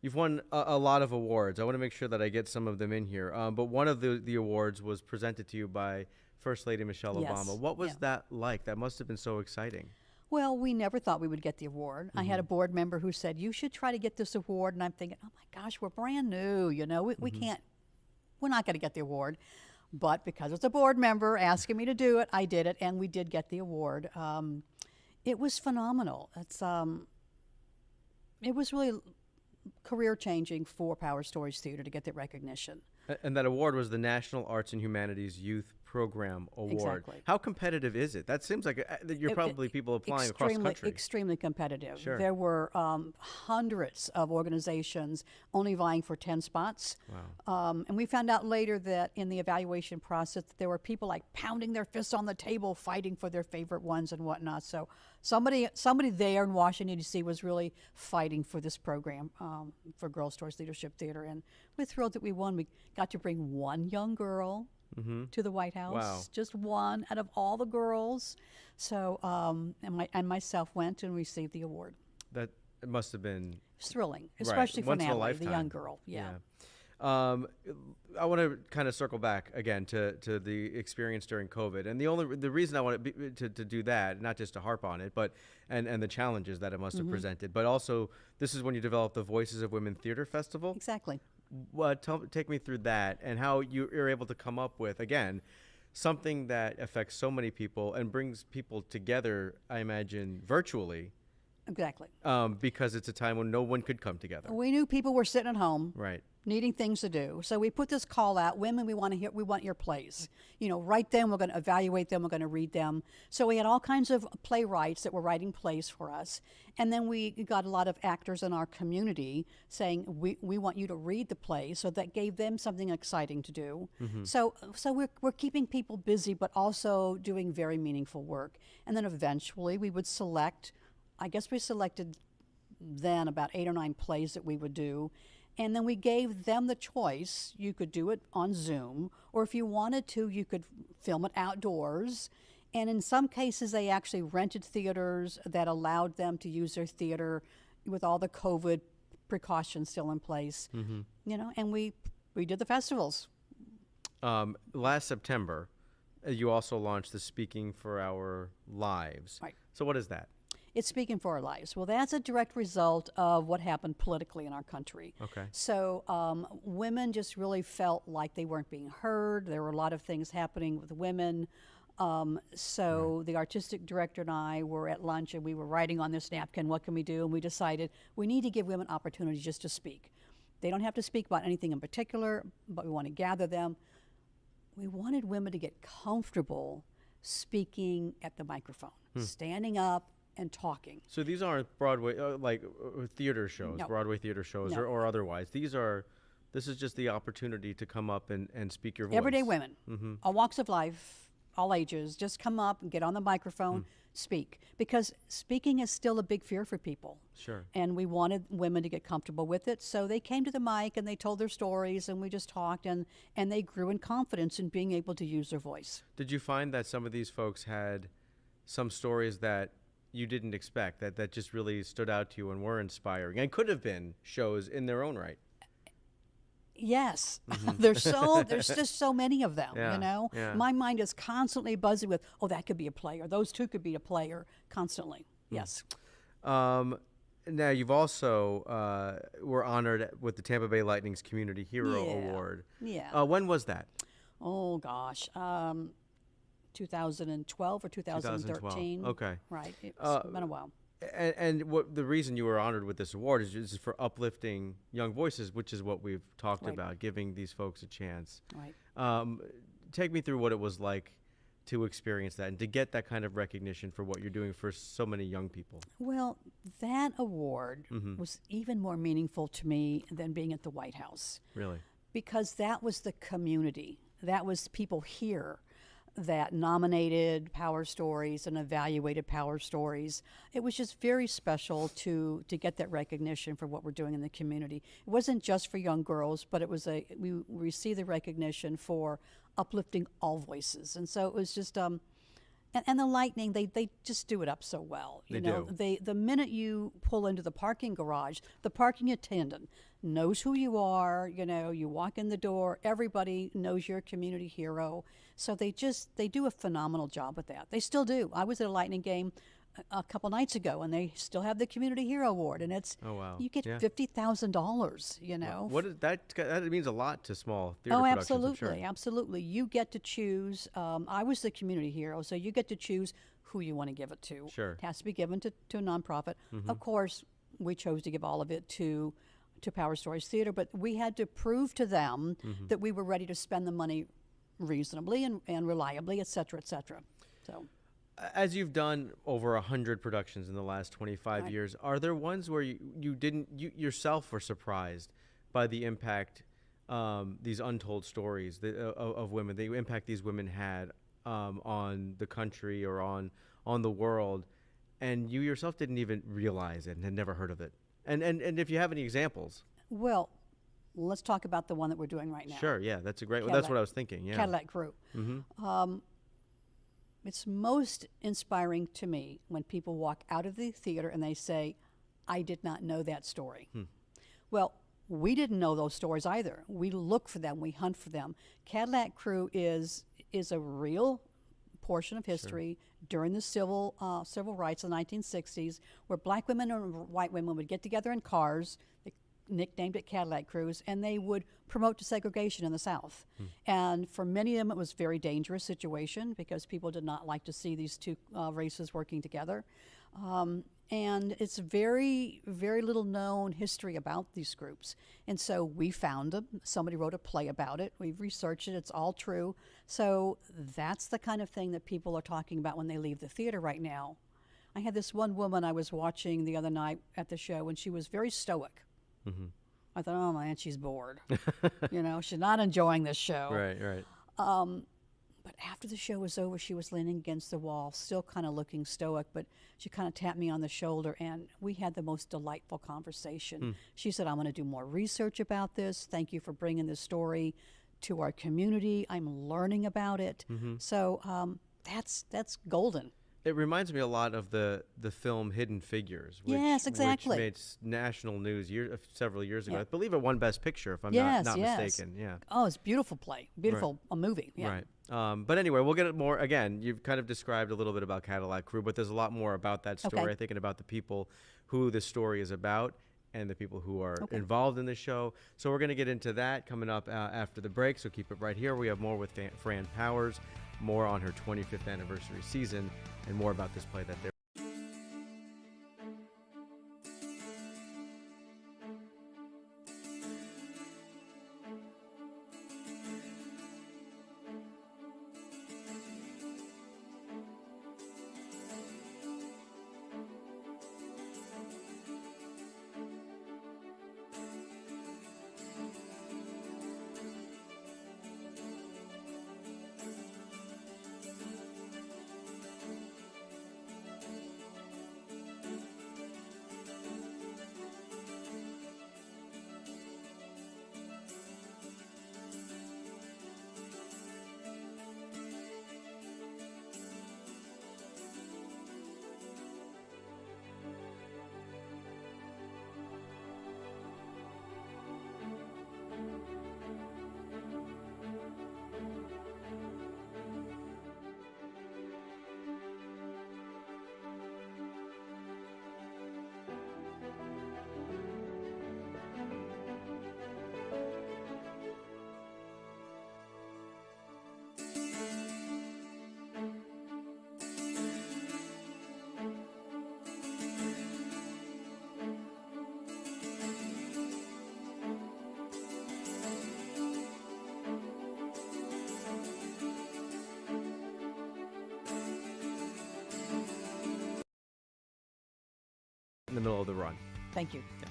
You've won a lot of awards. I want to make sure that I get some of them in here. But one of the awards was presented to you by First Lady Michelle Obama. What was that like? That must have been so exciting. Well, we never thought we would get the award. I had a board member who said, you should try to get this award. And I'm thinking, oh my gosh, we're brand new. We can't, we're not going to get the award. But because it's a board member asking me to do it, I did it, and we did get the award. It was phenomenal. It was really career changing for Power Stories Theater to get that recognition. And that award was the National Arts and Humanities Youth Program Award. Exactly. How competitive is it? That seems like you're probably people applying across the country. Extremely competitive. Sure. There were hundreds of organizations only vying for 10 spots. Wow. And we found out later that in the evaluation process, that there were people like pounding their fists on the table, fighting for their favorite ones and whatnot. So somebody there in Washington, D.C. was really fighting for this program for Girls Stories Leadership Theater. And we're thrilled that we won. We got to bring one young girl to the White House. Wow. Just one out of all the girls. So, and myself went and received the award. That it must have been thrilling, especially for Natalie, the young girl. Yeah. I want to kind of circle back again to the experience during COVID, and the reason I want to do that, not just to harp on it, but and the challenges that it must have presented, but also this is when you developed the Voices of Women Theater Festival. Exactly. Take me through that and how you're able to come up with, again, something that affects so many people and brings people together, I imagine, virtually. Exactly. Because it's a time when no one could come together. We knew people were sitting at home. Right. Needing things to do. So we put this call out, women, we want your plays. Write them, we're going to evaluate them, we're going to read them. So we had all kinds of playwrights that were writing plays for us. And then we got a lot of actors in our community saying, we want you to read the play. So that gave them something exciting to do. So we're keeping people busy, but also doing very meaningful work. And then eventually we would select, I guess we selected then about 8 or 9 plays that we would do. And then we gave them the choice. You could do it on Zoom, or if you wanted to, you could film it outdoors. And in some cases, they actually rented theaters that allowed them to use their theater with all the COVID precautions still in place. And we did the festivals. Last September, you also launched the Speaking for Our Lives. Right. So what is that? It's Speaking for Our Lives. Well, that's a direct result of what happened politically in our country. Okay. So women just really felt like they weren't being heard. There were a lot of things happening with women. The artistic director and I were at lunch, and we were writing on this napkin, what can we do? And we decided we need to give women opportunities just to speak. They don't have to speak about anything in particular, but we want to gather them. We wanted women to get comfortable speaking at the microphone, standing up, and talking. So these aren't Broadway, theater shows, No. Broadway theater shows, No. or otherwise. This is just the opportunity to come up and speak your voice. Everyday women, Mm-hmm. all walks of life, all ages, just come up and get on the microphone, speak. Because speaking is still a big fear for people. Sure. And we wanted women to get comfortable with it. So they came to the mic and they told their stories and we just talked and they grew in confidence in being able to use their voice. Did you find that some of these folks had some stories that you didn't expect, that just really stood out to you and were inspiring and could have been shows in their own right? Yes, Mhm. there's just so many of them, Yeah, you know? yeah. My mind is constantly buzzing with, oh, that could be a player. Those two could be a player constantly. Yes. Now, you've also were honored with the Tampa Bay Lightning's Community Hero Yeah, Award. yeah. When was that? Oh, gosh. 2012 or 2013. Okay. Right. It's been a while. And what the reason you were honored with this award is for uplifting young voices, which is what we've talked Right. about, giving these folks a chance. Right. Take me through what it was like to experience that and to get that kind of recognition for what you're doing for so many young people. Well, that award Mhm. was even more meaningful to me than being at the White House. Really? Because that was the community. That was people here that nominated Power Stories and evaluated Power Stories. It was just very special to get that recognition for what we're doing in the community. It wasn't just for young girls, but it was we received the recognition for uplifting all voices. And so it was just and the Lightning, they just do it up so well. You They know, do. the minute you pull into the parking garage, the parking attendant knows who you are. You know, you walk in the door, everybody knows you're a community hero. So they do a phenomenal job with that. They still do. I was at a Lightning game a couple nights ago, and they still have the Community Hero Award, and it's Oh, wow. you get Yeah. $50,000. You know, What is that? That means a lot to small theater Oh, productions, I'm absolutely, sure. absolutely. You get to choose. I was the community hero, so you get to choose who you want to give it to. Sure. It has to be given to a nonprofit. Mhm. Of course, we chose to give all of it to Power Stories Theater, but we had to prove to them Mhm. that we were ready to spend the money reasonably and reliably, et cetera, et cetera. So. As you've done over 100 productions in the last 25 Right. years, are there ones where you yourself were surprised by the impact these untold stories of women, the impact these women had on the country or on the world, and you yourself didn't even realize it and had never heard of it? And if you have any examples. Well, let's talk about the one that we're doing right now. Sure, yeah, that's a great one. Cadillac- That's what I was thinking, yeah. Cadillac Crew. Mm-hmm. It's most inspiring to me when people walk out of the theater and they say, I did not know that story. Well, we didn't know those stories either. We look for them, we hunt for them. Cadillac Crew is a real portion of history during the civil rights of the 1960s, where black women and white women would get together in cars, they nicknamed it Cadillac Crews, and they would promote desegregation in the South. And for many of them, it was a very dangerous situation because people did not like to see these two races working together. And it's very, very little known history about these groups. And so we found them. Somebody wrote a play about it. We've researched it. It's all true. So that's the kind of thing that people are talking about when they leave the theater right now. I had this one woman I was watching the other night at the show, and she was very stoic. Mm-hmm. I thought, oh man, she's bored. You know, she's not enjoying this show. Right. But after the show was over, she was leaning against the wall, still kind of looking stoic, but she kind of tapped me on the shoulder, and we had the most delightful conversation. She said, I'm going to do more research about this. Thank you for bringing this story to our community. I'm learning about it. So that's golden. It reminds me a lot of the film Hidden Figures. Yes, exactly. Which made national news several years ago. Yeah. I believe it won Best Picture, if I'm not mistaken. Yeah. Oh, it's a beautiful play. Beautiful movie. Yeah. Right. But anyway, we'll get it more. Again, you've kind of described a little bit about Cadillac Crew, but there's a lot more about that story. Okay. I think, and about the people who this story is about and the people who are involved in the show. So we're going to get into that coming up after the break. So keep it right here. We have more with Fran Powers, more on her 25th anniversary season, and more about this play that they're in the middle of the run. Thank you. Yeah.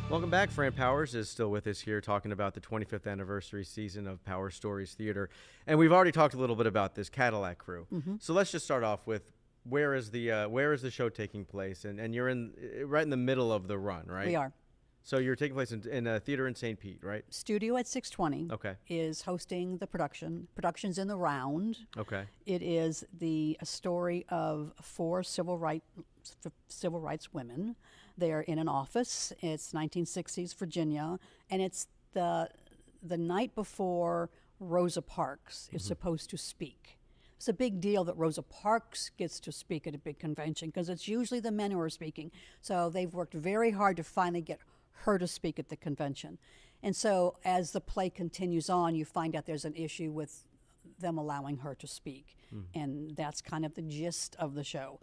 Welcome back. Fran Powers is still with us here talking about the 25th anniversary season of Power Stories Theater. And we've already talked a little bit about this Cadillac Crew. So let's just start off with where is the show taking place? And you're right in the middle of the run, right? We are. So you're taking place in a theater in St. Pete, right? Studio at 620 is hosting the production. Production's in the round. Okay. It is a story of 4 civil rights women. They're in an office. It's 1960s Virginia, and it's the night before Rosa Parks is supposed to speak. It's a big deal that Rosa Parks gets to speak at a big convention because it's usually the men who are speaking. So they've worked very hard to finally get her to speak at the convention. And so as the play continues on, you find out there's an issue with them allowing her to speak. And that's kind of the gist of the show.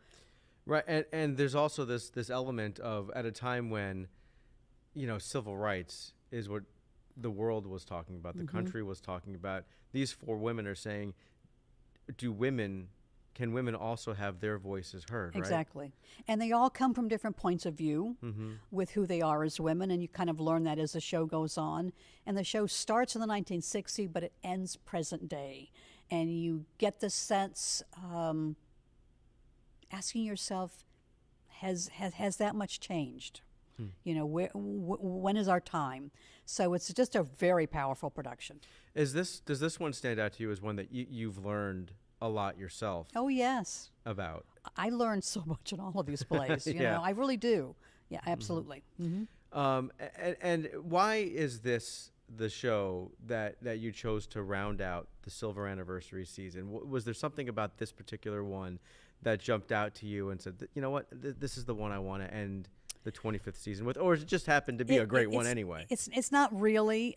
Right, and there's also this element of, at a time when, civil rights is what the world was talking about, the country was talking about. These 4 women are saying, can women also have their voices heard, right? Exactly. And they all come from different points of view with who they are as women, and you kind of learn that as the show goes on. And the show starts in the 1960s, but it ends present day. And you get the sense, asking yourself, has that much changed? When is our time? So it's just a very powerful production. Does this one stand out to you as one that you've learned a lot yourself? Oh, yes. About? I learned so much in all of these plays. You know, I really do. Yeah, absolutely. And why is this the show that you chose to round out the silver anniversary season? Was there something about this particular one that jumped out to you and said, you know what, this is the one I want to end the 25th season with, or it just happened to be a great one anyway? It's not really.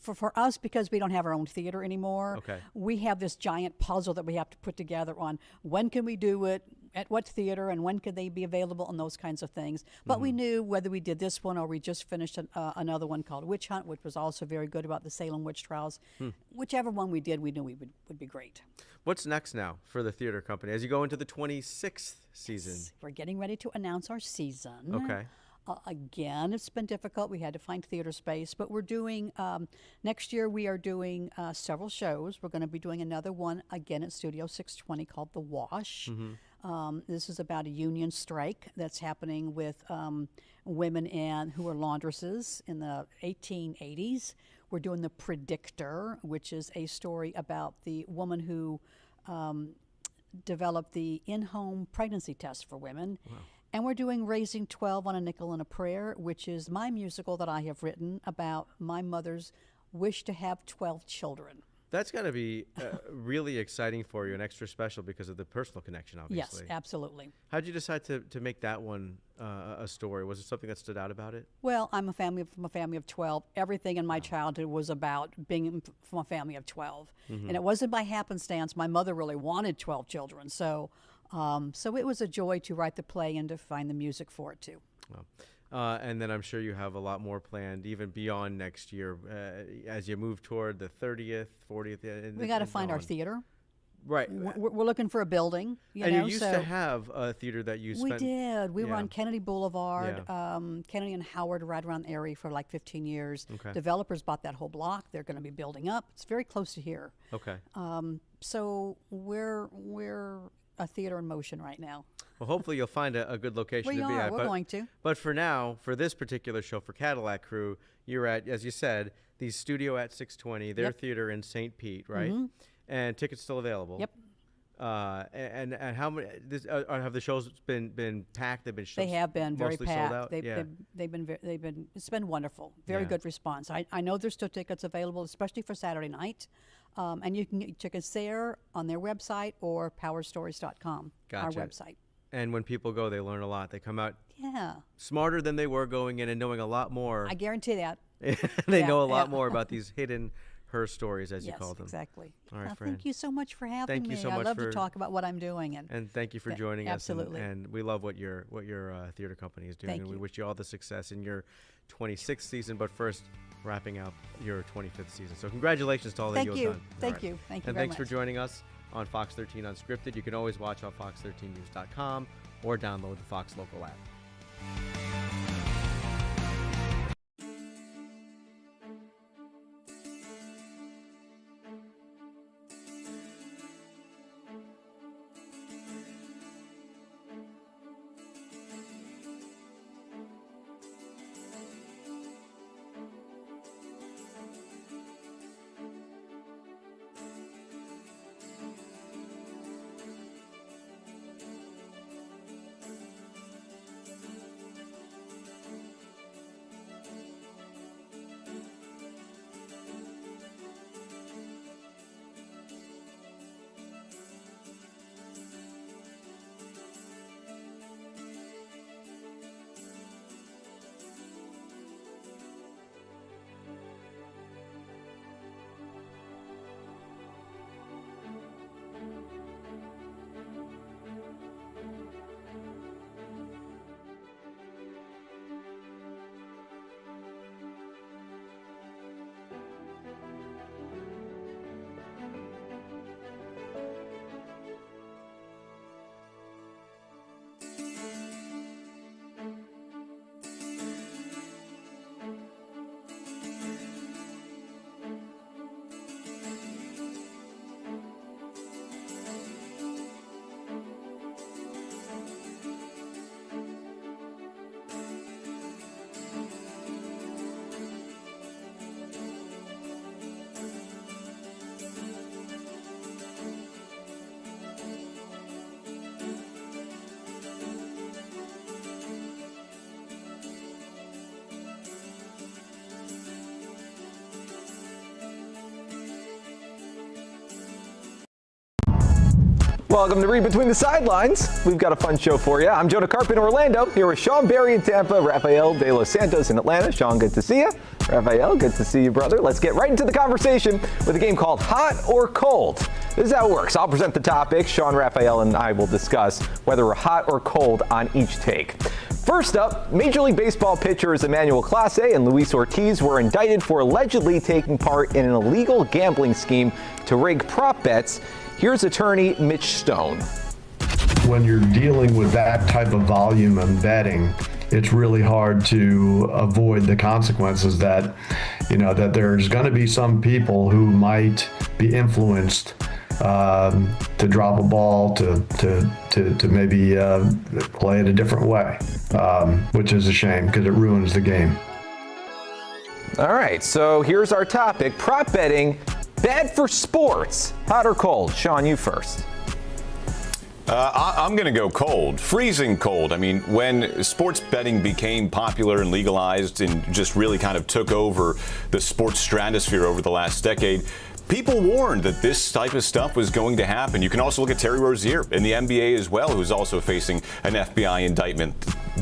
For us, because we don't have our own theater anymore, we have this giant puzzle that we have to put together on when can we do it, at what theater, and when could they be available, and those kinds of things. But we knew whether we did this one or we just finished another one called Witch Hunt, which was also very good about the Salem witch trials. Whichever one we did, we knew would be great. What's next now for the theater company as you go into the 26th season? Yes, we're getting ready to announce our season. Okay. Again, it's been difficult. We had to find theater space, but we're doing, next year we are doing several shows. We're going to be doing another one again at Studio 620 called The Wash. This is about a union strike that's happening with women who are laundresses in the 1880s. We're doing The Predictor, which is a story about the woman who developed the in-home pregnancy test for women. Wow. And we're doing Raising 12 on a Nickel and a Prayer, which is my musical that I have written about my mother's wish to have 12 children. That's got to be really exciting for you and extra special because of the personal connection, obviously. Yes, absolutely. How did you decide to make that one a story? Was there something that stood out about it? Well, I'm from a family of 12. Everything in my childhood was about being from a family of 12. And it wasn't by happenstance. My mother really wanted 12 children. So it was a joy to write the play and to find the music for it, too. Wow. And then I'm sure you have a lot more planned, even beyond next year, as you move toward the 30th, 40th. We got to find our theater. Right. We're looking for a building. You used to have a theater that you spent. We did. We were on Kennedy Boulevard, Kennedy and Howard, right around the area for like 15 years. Okay. Developers bought that whole block. They're going to be building up. It's very close to here. Okay. So we're a theater in motion right now. Well, hopefully you'll find a good location to be at. We're going to. But for now, for this particular show, for Cadillac Crew, you're at, as you said, the Studio at 620, their theater in St. Pete, right? And tickets still available. Yep. And how many have the shows been packed? They've been They have been very packed. Sold out? They've been. It's been wonderful. Very good response. I know there's still tickets available, especially for Saturday night. And you can get tickets there on their website or powerstories.com, our website. And when people go, they learn a lot. They come out smarter than they were going in and knowing a lot more. I guarantee that. They know a lot more about these hidden her stories, as you call them. Yes, exactly. All right, Fran. Thank you so much for having me. Thank you so much. I love to talk about what I'm doing. And thank you for joining us. Absolutely. And we love what your theater company is doing. Thank and we you. wish you all the success in your 26th season. But first, wrapping up your 25th season. So congratulations to all that Thank you have done. Thank you. Thank you And very thanks much. for joining us on Fox 13 Unscripted. You can always watch on fox13news.com or download the Fox Local app. Welcome to Read Between the Sidelines. We've got a fun show for you. I'm Jonah Karp in Orlando, here with Sean Barry in Tampa, Rafael De Los Santos in Atlanta. Sean, good to see you. Rafael, good to see you, brother. Let's get right into the conversation with a game called Hot or Cold. This is how it works. I'll present the topic. Sean, Rafael, and I will discuss whether we're hot or cold on each take. First up, Major League Baseball pitchers Emmanuel Clase and Luis Ortiz were indicted for allegedly taking part in an illegal gambling scheme to rig prop bets. Here's attorney Mitch Stone. When you're dealing with that type of volume of betting, it's really hard to avoid the consequences that, that there's going to be some people who might be influenced to drop a ball, to maybe play it a different way, which is a shame because it ruins the game. All right, so here's our topic: prop betting, bad for sports, hot or cold? Sean, you first. I'm going to go cold, freezing cold. I mean, when sports betting became popular and legalized and just really kind of took over the sports stratosphere over the last decade, people warned that this type of stuff was going to happen. You can also look at Terry Rozier in the NBA as well, who's also facing an FBI indictment.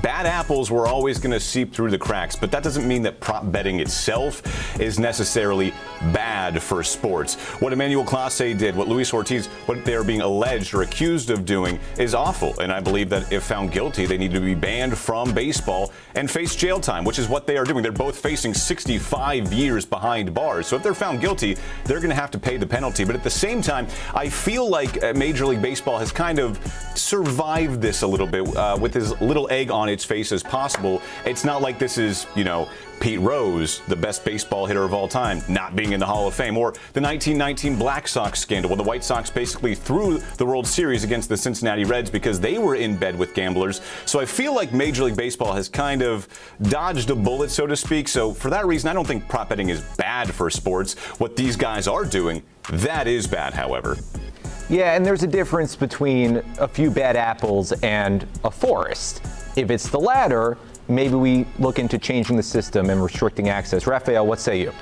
Bad apples were always going to seep through the cracks, but that doesn't mean that prop betting itself is necessarily bad for sports. What Emmanuel Clase did, what Luis Ortiz, what they're being alleged or accused of doing is awful. And I believe that if found guilty, they need to be banned from baseball and face jail time, which is what they are doing. They're both facing 65 years behind bars. So if they're found guilty, they're going to have to pay the penalty. But at the same time, I feel like Major League Baseball has kind of survived this a little bit with as little egg on its face as possible. It's not like this is, Pete Rose, the best baseball hitter of all time, not being in the Hall of Fame, or the 1919 Black Sox scandal when the White Sox basically threw the World Series against the Cincinnati Reds because they were in bed with gamblers. So I feel like Major League Baseball has kind of dodged a bullet, so to speak. So for that reason, I don't think prop betting is bad for sports. What these guys are doing, that is bad, however. Yeah, and there's a difference between a few bad apples and a forest. If it's the latter, maybe we look into changing the system and restricting access. Rafael, what say you?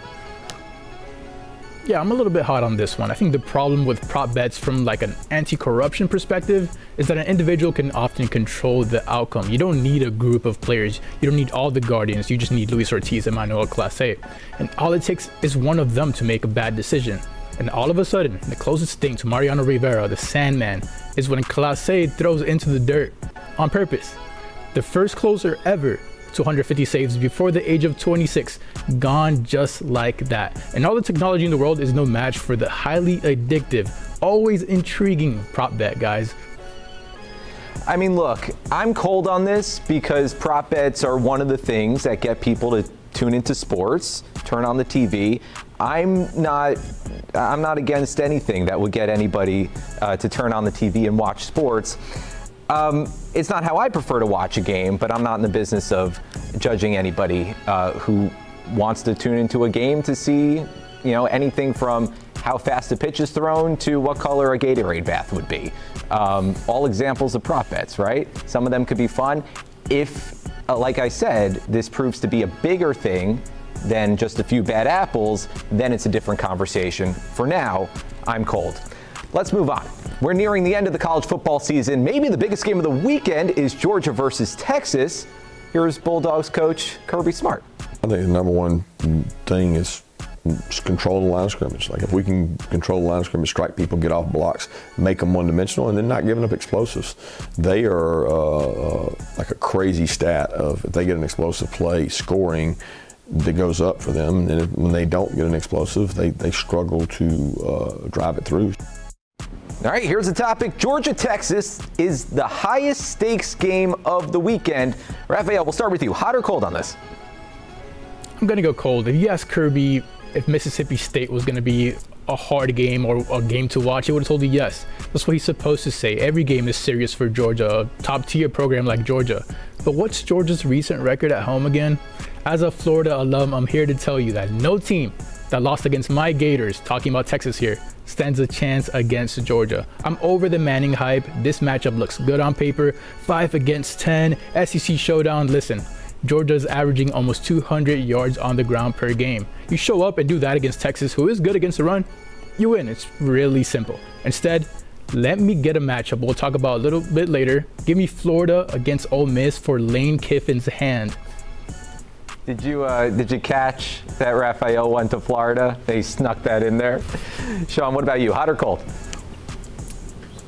Yeah, I'm a little bit hot on this one. I think the problem with prop bets from like an anti-corruption perspective is that an individual can often control the outcome. You don't need a group of players. You don't need all the guardians. You just need Luis Ortiz and Emmanuel Clase. And all it takes is one of them to make a bad decision. And all of a sudden, the closest thing to Mariano Rivera, the Sandman, is when Clase throws into the dirt on purpose. The first closer ever 250 saves before the age of 26. Gone just like that. And all the technology in the world is no match for the highly addictive, always intriguing prop bet, guys. I mean, look, I'm cold on this because prop bets are one of the things that get people to tune into sports, turn on the TV. I'm not against anything that would get anybody to turn on the TV and watch sports. It's not how I prefer to watch a game, but I'm not in the business of judging anybody who wants to tune into a game to see, anything from how fast a pitch is thrown to what color a Gatorade bath would be. All examples of prop bets, right? Some of them could be fun. If, like I said, this proves to be a bigger thing than just a few bad apples, then it's a different conversation. For now, I'm cold. Let's move on. We're nearing the end of the college football season. Maybe the biggest game of the weekend is Georgia versus Texas. Here's Bulldogs coach Kirby Smart. I think the number one thing is control the line of scrimmage. Like if we can control the line of scrimmage, strike people, get off blocks, make them one-dimensional, and then not giving up explosives. They are like a crazy stat of if they get an explosive play, scoring that goes up for them, and when they don't get an explosive, they struggle to drive it through. All right, here's the topic. Georgia-Texas is the highest stakes game of the weekend. Raphael, we'll start with you. Hot or cold on this? I'm going to go cold. If you ask Kirby if Mississippi State was going to be a hard game or a game to watch, he would have told you yes. That's what he's supposed to say. Every game is serious for Georgia, a top-tier program like Georgia. But what's Georgia's recent record at home again? As a Florida alum, I'm here to tell you that no team that lost against my Gators, talking about Texas here, stands a chance against Georgia. I'm over the Manning hype. This matchup looks good on paper. 5 against 10, SEC showdown. Listen, Georgia's averaging almost 200 yards on the ground per game. You show up and do that against Texas, who is good against the run, you win. It's really simple. Instead, let me get a matchup we'll talk about a little bit later. Give me Florida against Ole Miss for Lane Kiffin's hand. Did you catch that Raphael went to Florida? They snuck that in there. Sean, what about you? Hot or cold?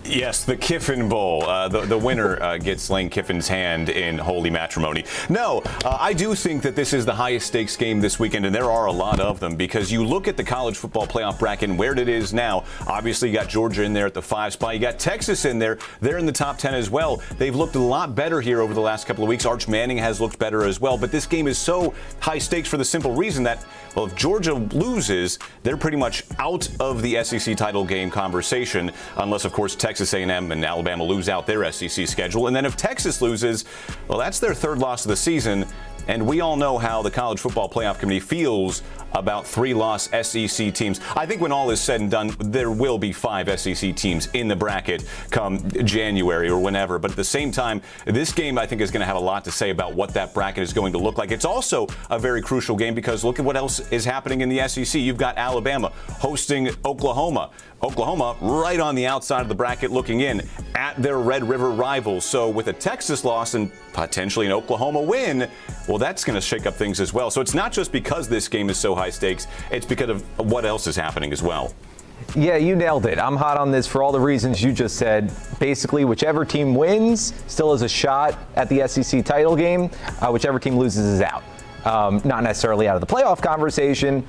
Yes, the Kiffin Bowl. The winner gets Lane Kiffin's hand in holy matrimony. No, I do think that this is the highest stakes game this weekend, and there are a lot of them because you look at the college football playoff bracket and where it is now. Obviously, you got Georgia in there at the 5 spot. You got Texas in there. They're in the top 10 as well. They've looked a lot better here over the last couple of weeks. Arch Manning has looked better as well. But this game is so high stakes for the simple reason that, well, if Georgia loses, they're pretty much out of the SEC title game conversation, unless, of course, Texas A&M and Alabama lose out their SEC schedule. And then if Texas loses, well, that's their 3rd loss of the season. And we all know how the College Football Playoff Committee feels about 3-loss SEC teams. I think when all is said and done, there will be 5 SEC teams in the bracket come January or whenever. But at the same time, this game, I think, is going to have a lot to say about what that bracket is going to look like. It's also a very crucial game because look at what else is happening in the SEC. You've got Alabama hosting Oklahoma. Oklahoma right on the outside of the bracket looking in at their Red River rivals. So with a Texas loss and potentially an Oklahoma win, well, that's going to shake up things as well. So it's not just because this game is so high stakes, it's because of what else is happening as well. Yeah, you nailed it. I'm hot on this for all the reasons you just said. Basically, whichever team wins still has a shot at the SEC title game. Whichever team loses is out. Not necessarily out of the playoff conversation,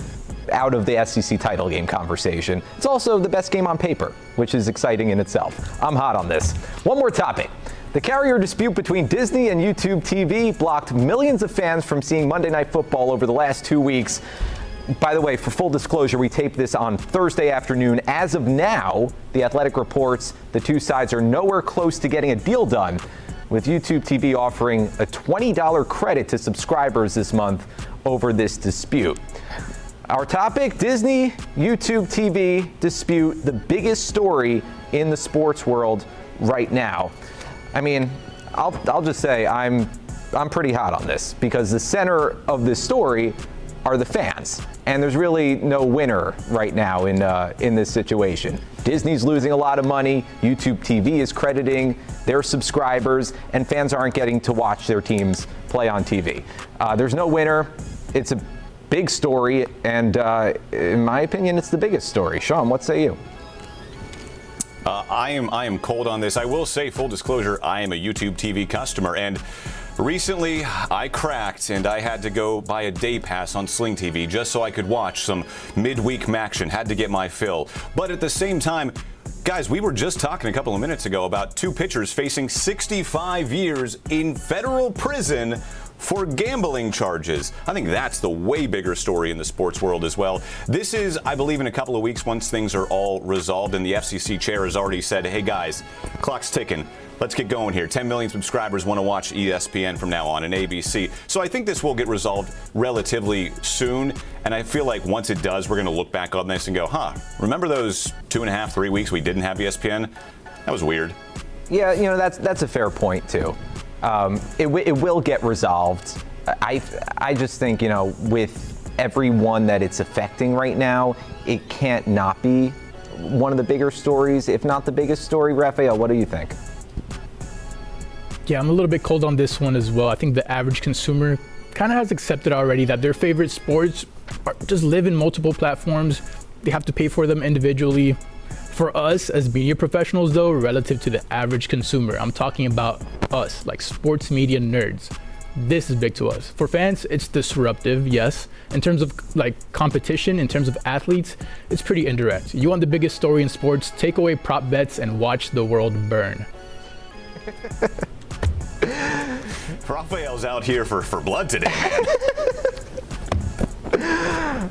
out of the SEC title game conversation. It's also the best game on paper, which is exciting in itself. I'm hot on this. One more topic. The carrier dispute between Disney and YouTube TV blocked millions of fans from seeing Monday Night Football over the last 2 weeks. By the way, for full disclosure, we taped this on Thursday afternoon. As of now, The Athletic reports the two sides are nowhere close to getting a deal done, with YouTube TV offering a $20 credit to subscribers this month over this dispute. Our topic, Disney, YouTube TV dispute, the biggest story in the sports world right now. I mean, I'll just say I'm pretty hot on this because the center of this story are the fans, and there's really no winner right now in this situation. Disney's losing a lot of money, YouTube TV is crediting their subscribers, and fans aren't getting to watch their teams play on TV. There's no winner. It's a big story, and in my opinion, it's the biggest story. Sean, what say you? I am cold on this. I will say, full disclosure, I am a YouTube TV customer, and Recently, I cracked and I had to go buy a day pass on Sling TV just so I could watch some midweek action. Had to get my fill. But at the same time, guys, we were just talking a couple of minutes ago about two pitchers facing 65 years in federal prison for gambling charges. I think that's the way bigger story in the sports world as well. This is, I believe, in a couple of weeks once things are all resolved, and the FCC chair has already said, hey guys, clock's ticking. Let's get going here. 10 million subscribers want to watch ESPN from now on and ABC. So I think this will get resolved relatively soon. And I feel like once it does, we're going to look back on this and go, remember those 2.5, 3 weeks we didn't have ESPN? That was weird. Yeah, that's a fair point, too. It will get resolved. I just think, with everyone that it's affecting right now, it can't not be one of the bigger stories, if not the biggest story. Raphael, what do you think? Yeah, I'm a little bit cold on this one as well. I think the average consumer kind of has accepted already that their favorite sports just live in multiple platforms. They have to pay for them individually. For us as media professionals, though, relative to the average consumer, I'm talking about us, like sports media nerds. This is big to us. For fans, it's disruptive, yes. In terms of competition, in terms of athletes, it's pretty indirect. You want the biggest story in sports, take away prop bets and watch the world burn. Raphael's out here for blood today.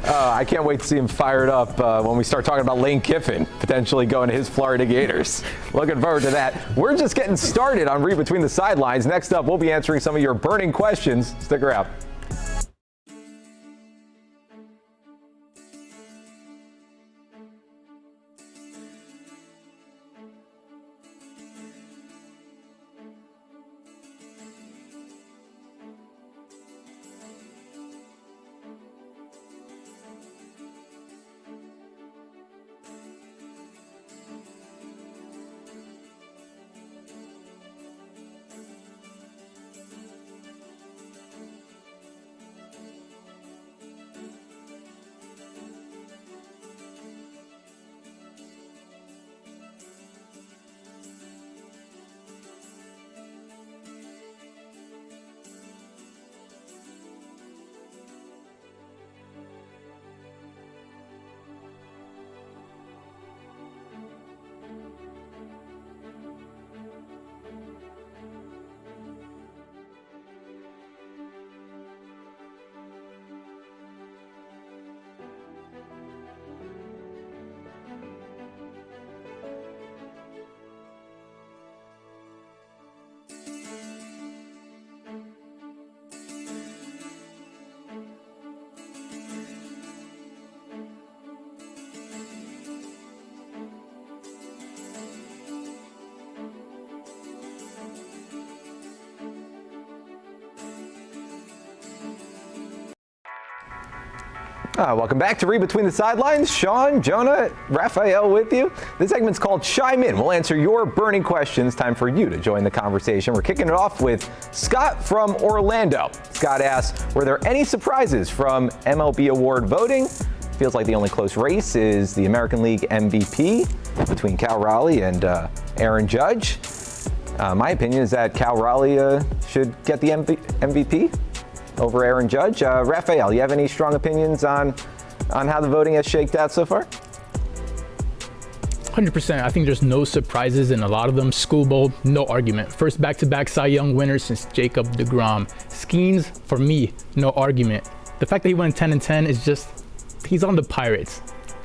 I can't wait to see him fired up when we start talking about Lane Kiffin potentially going to his Florida Gators. Looking forward to that. We're just getting started on Read Between the Sidelines. Next up, we'll be answering some of your burning questions. Stick around. Welcome back to Read Between the Sidelines. Sean, Jonah, Raphael with you. This segment's called Chime In. We'll answer your burning questions. Time for you to join the conversation. We're kicking it off with Scott from Orlando. Scott asks, were there any surprises from MLB award voting? Feels like the only close race is the American League MVP between Cal Raleigh and Aaron Judge. My opinion is that Cal Raleigh should get the MVP over Aaron Judge. Raphael, you have any strong opinions on how the voting has shaked out so far? 100%. I think there's no surprises in a lot of them. School Bowl, no argument. First back-to-back Cy Young winner since Jacob deGrom. Skeens, for me, no argument. The fact that he went 10-10 is just, he's on the Pirates.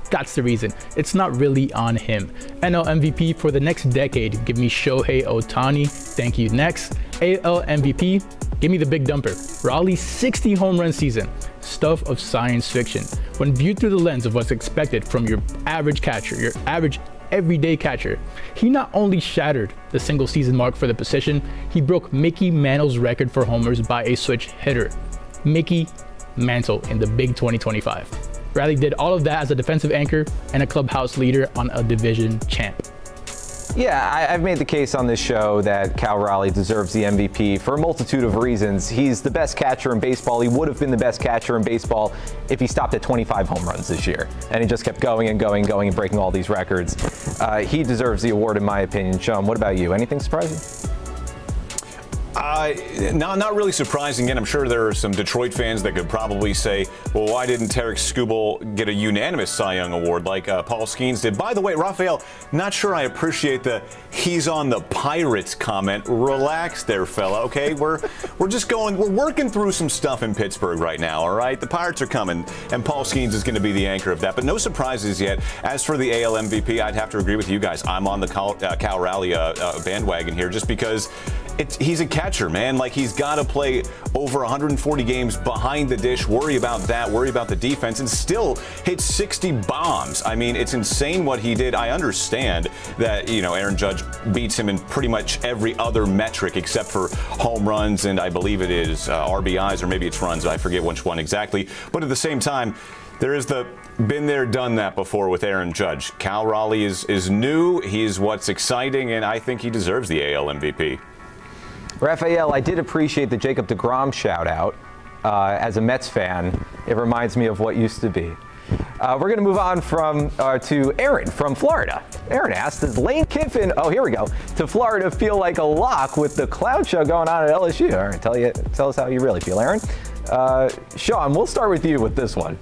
That's the reason. It's not really on him. NL MVP for the next decade, give me Shohei Ohtani. Thank you. Next, AL MVP, give me the big dumper. Raleigh's 60 home run season. Stuff of science fiction. When viewed through the lens of what's expected from your average catcher, your average everyday catcher, he not only shattered the single season mark for the position, he broke Mickey Mantle's record for homers by a switch hitter. Mickey Mantle in the big 2025. Raleigh did all of that as a defensive anchor and a clubhouse leader on a division champ. Yeah, I've made the case on this show that Cal Raleigh deserves the MVP for a multitude of reasons. He's the best catcher in baseball. He would have been the best catcher in baseball if he stopped at 25 home runs this year. And he just kept going and going and going and breaking all these records. He deserves the award in my opinion. Sean, what about you? Anything surprising? Not really surprising. And I'm sure there are some Detroit fans that could probably say, well, why didn't Tarek Skubal get a unanimous Cy Young award like Paul Skeens did? By the way, Raphael, not sure I appreciate the he's on the Pirates comment. Relax there, fella, okay? We're working through some stuff in Pittsburgh right now, all right? The Pirates are coming, and Paul Skeens is going to be the anchor of that. But no surprises yet. As for the AL MVP, I'd have to agree with you guys. I'm on the Cal Raleigh bandwagon here just because he's a catcher, man. Like, he's got to play over 140 games behind the dish, worry about that, worry about the defense, and still hit 60 bombs. I mean, it's insane what he did. I understand that, Aaron Judge beats him in pretty much every other metric except for home runs, and I believe it is RBIs, or maybe it's runs. I forget which one exactly. But at the same time, there is the been there, done that before with Aaron Judge. Cal Raleigh is new. He's what's exciting, and I think he deserves the AL MVP. Raphael, I did appreciate the Jacob deGrom shout out. As a Mets fan, it reminds me of what used to be. We're going to move on to Aaron from Florida. Aaron asked, does Lane Kiffin, here we go, to Florida feel like a lock with the clown show going on at LSU? All right, tell us how you really feel, Aaron. Sean, we'll start with you with this one.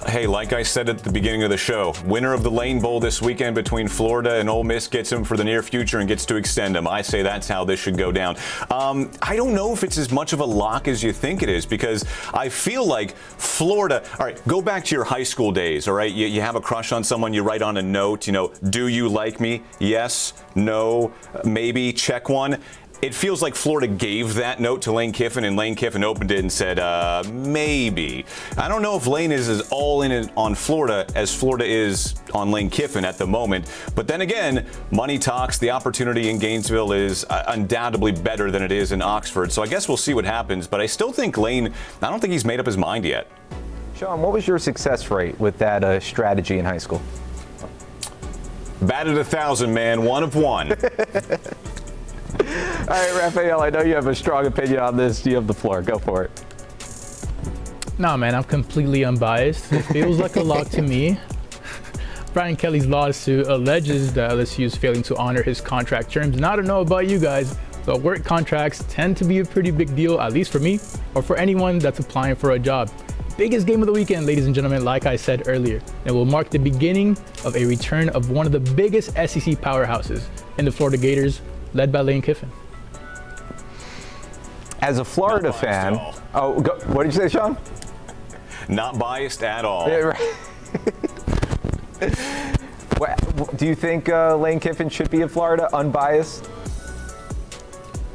Hey, like I said at the beginning of the show, winner of the Lane Bowl this weekend between Florida and Ole Miss gets him for the near future and gets to extend him. I say that's how this should go down. I don't know if it's as much of a lock as you think it is, because I feel like Florida, all right, go back to your high school days, all right? You have a crush on someone, you write on a note, do you like me? Yes, no, maybe, check one. It feels like Florida gave that note to Lane Kiffin, and Lane Kiffin opened it and said, maybe. I don't know if Lane is as all in on Florida as Florida is on Lane Kiffin at the moment. But then again, money talks. The opportunity in Gainesville is undoubtedly better than it is in Oxford. So I guess we'll see what happens. But I still think Lane, I don't think he's made up his mind yet. Sean, what was your success rate with that strategy in high school? Batted 1,000, man. 1 of 1. All right, Raphael, I know you have a strong opinion on this. You have the floor. Go for it. No, man, I'm completely unbiased. It feels like a lock to me. Brian Kelly's lawsuit alleges that LSU is failing to honor his contract terms. And I don't know about you guys, but work contracts tend to be a pretty big deal, at least for me or for anyone that's applying for a job. Biggest game of the weekend, ladies and gentlemen, like I said earlier. It will mark the beginning of a return of one of the biggest SEC powerhouses in the Florida Gators, led by Lane Kiffin. As a Florida fan, what did you say, Sean? Not biased at all. Yeah, right. Do you think Lane Kiffin should be in Florida, unbiased?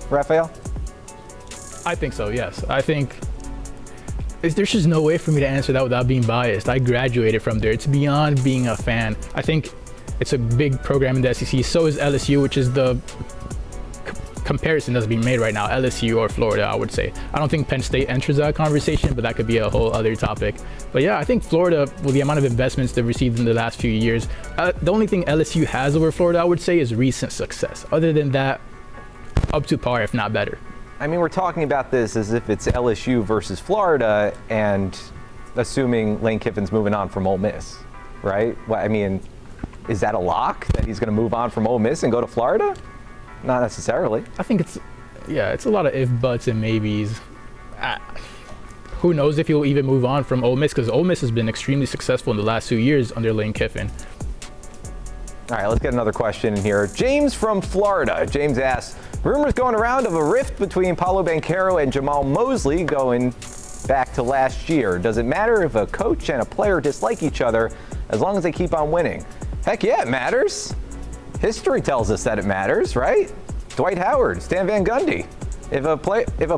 Raphael? I think so, yes. I think there's just no way for me to answer that without being biased. I graduated from there. It's beyond being a fan. I think it's a big program in the SEC. So is LSU, which is the comparison that's being made right now, LSU or Florida, I would say. I don't think Penn State enters that conversation, but that could be a whole other topic. But yeah, I think Florida, with the amount of investments they've received in the last few years, the only thing LSU has over Florida, I would say, is recent success. Other than that, up to par, if not better. I mean, we're talking about this as if it's LSU versus Florida, and assuming Lane Kiffin's moving on from Ole Miss, right? Well, I mean, is that a lock that he's going to move on from Ole Miss and go to Florida? Not necessarily. I think it's a lot of if, buts, and maybes. Who knows if he'll even move on from Ole Miss, because Ole Miss has been extremely successful in the last 2 years under Lane Kiffin. All right, let's get another question in here. James from Florida. James asks, rumors going around of a rift between Paolo Banchero and Jamal Mosley going back to last year. Does it matter if a coach and a player dislike each other as long as they keep on winning? Heck yeah, it matters. History tells us that it matters, right? Dwight Howard, Stan Van Gundy. If a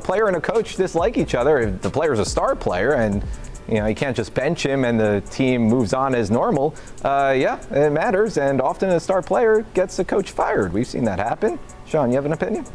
player and a coach dislike each other, if the player's a star player and you can't just bench him and the team moves on as normal, yeah, it matters. And often a star player gets a coach fired. We've seen that happen. Sean, you have an opinion?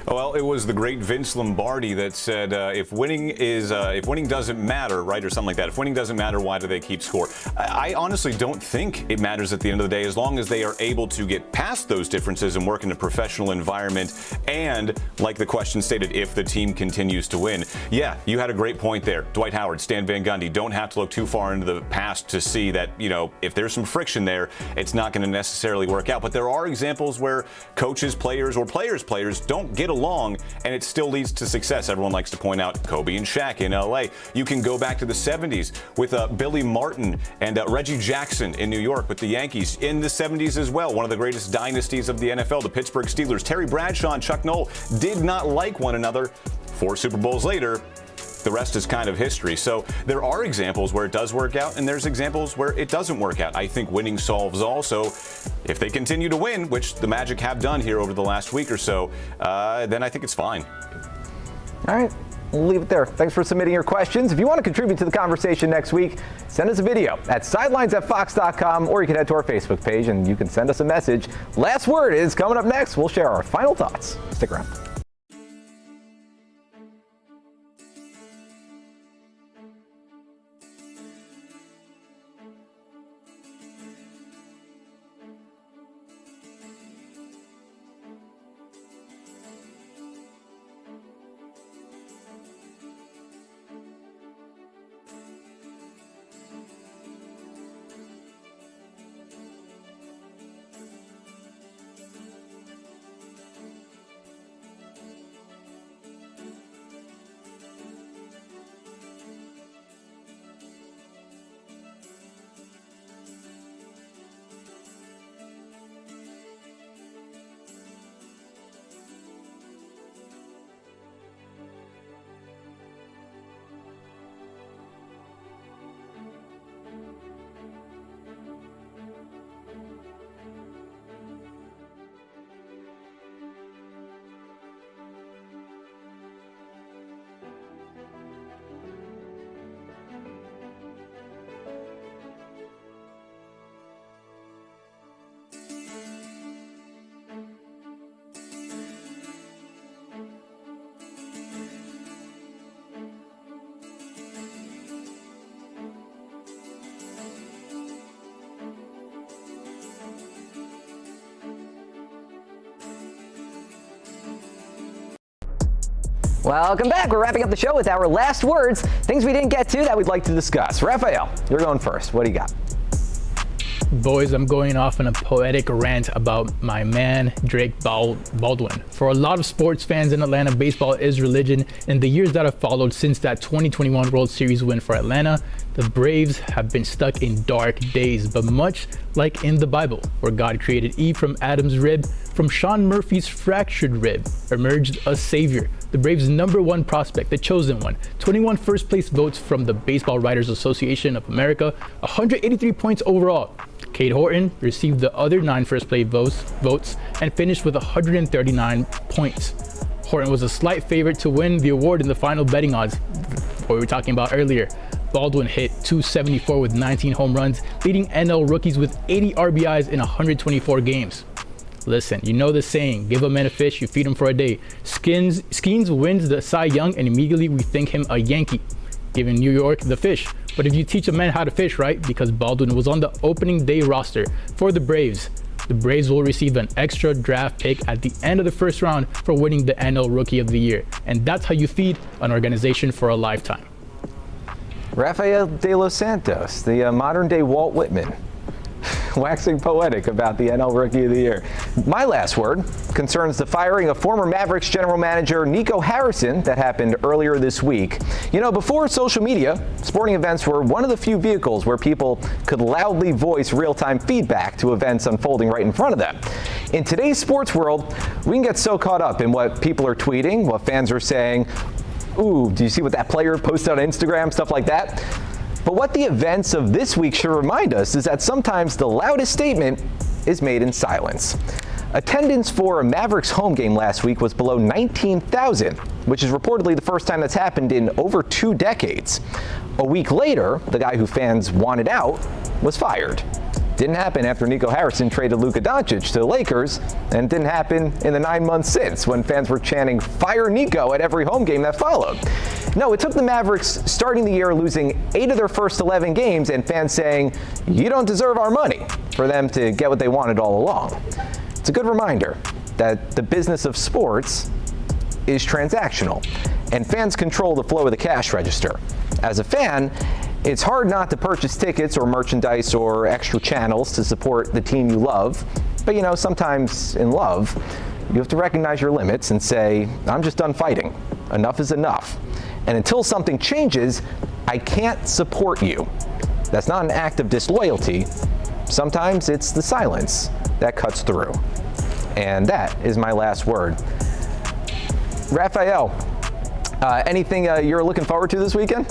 Well, it was the great Vince Lombardi that said, if winning doesn't matter, right, or something like that. If winning doesn't matter, why do they keep score? I honestly don't think it matters at the end of the day, as long as they are able to get past those differences and work in a professional environment. And like the question stated, if the team continues to win. Yeah, you had a great point there. Dwight Howard, Stan Van Gundy don't have to look too far into the past to see that, if there's some friction there, it's not going to necessarily work out. But there are examples where coaches, players, or players don't get along, and it still leads to success. Everyone likes to point out Kobe and Shaq in LA. You can go back to the 70s with Billy Martin and Reggie Jackson in New York with the Yankees. In the 70s as well, one of the greatest dynasties of the NFL, the Pittsburgh Steelers. Terry Bradshaw and Chuck Noll did not like one another. 4 Super Bowls later, the rest is kind of history. So there are examples where it does work out, and there's examples where it doesn't work out. I think winning solves all. So if they continue to win, which the Magic have done here over the last week or so, then I think it's fine. All right. We'll leave it there. Thanks for submitting your questions. If you want to contribute to the conversation next week, send us a video at sidelines@fox.com, or you can head to our Facebook page and you can send us a message. Last Word is coming up next. We'll share our final thoughts. Stick around. Welcome back. We're wrapping up the show with our last words, things we didn't get to that we'd like to discuss. Raphael, you're going first. What do you got? Boys, I'm going off on a poetic rant about my man, Drake Baldwin. For a lot of sports fans in Atlanta, baseball is religion. In the years that have followed since that 2021 World Series win for Atlanta, the Braves have been stuck in dark days. But much like in the Bible, where God created Eve from Adam's rib, from Sean Murphy's fractured rib emerged a savior. The Braves' #1 prospect, the chosen one, 21 first place votes from the Baseball Writers Association of America, 183 points overall. Cade Horton received the other 9 first place votes and finished with 139 points. Horton was a slight favorite to win the award in the final betting odds, what we were talking about earlier. Baldwin hit .274 with 19 home runs, leading NL rookies with 80 RBIs in 124 games. Listen, you know the saying, give a man a fish, you feed him for a day. Skeens wins the Cy Young, and immediately we think him a Yankee, giving New York the fish. But if you teach a man how to fish, right? Because Baldwin was on the opening day roster for the Braves will receive an extra draft pick at the end of the first round for winning the NL Rookie of the Year. And that's how you feed an organization for a lifetime. Rafael de los Santos, the modern day Walt Whitman, waxing poetic about the NL Rookie of the Year. My last word concerns the firing of former Mavericks general manager Nico Harrison that happened earlier this week. You know, before social media, sporting events were one of the few vehicles where people could loudly voice real-time feedback to events unfolding right in front of them. In today's sports world, we can get so caught up in what people are tweeting, what fans are saying. Ooh, do you see what that player posted on Instagram? Stuff like that. But what the events of this week should remind us is that sometimes the loudest statement is made in silence. Attendance for a Mavericks home game last week was below 19,000, which is reportedly the first time that's happened in over 2 decades. A week later, the guy who fans wanted out was fired. Didn't happen after Nico Harrison traded Luka Doncic to the Lakers, and didn't happen in the 9 months since when fans were chanting "Fire Nico" at every home game that followed. No, it took the Mavericks starting the year losing 8 of their first 11 games and fans saying, "You don't deserve our money," for them to get what they wanted all along. It's a good reminder that the business of sports is transactional, and fans control the flow of the cash register. As a fan, it's hard not to purchase tickets or merchandise or extra channels to support the team you love. But sometimes in love, you have to recognize your limits and say, "I'm just done fighting. Enough is enough. And until something changes, I can't support you." That's not an act of disloyalty. Sometimes it's the silence that cuts through. And that is my last word. Raphael, anything you're looking forward to this weekend?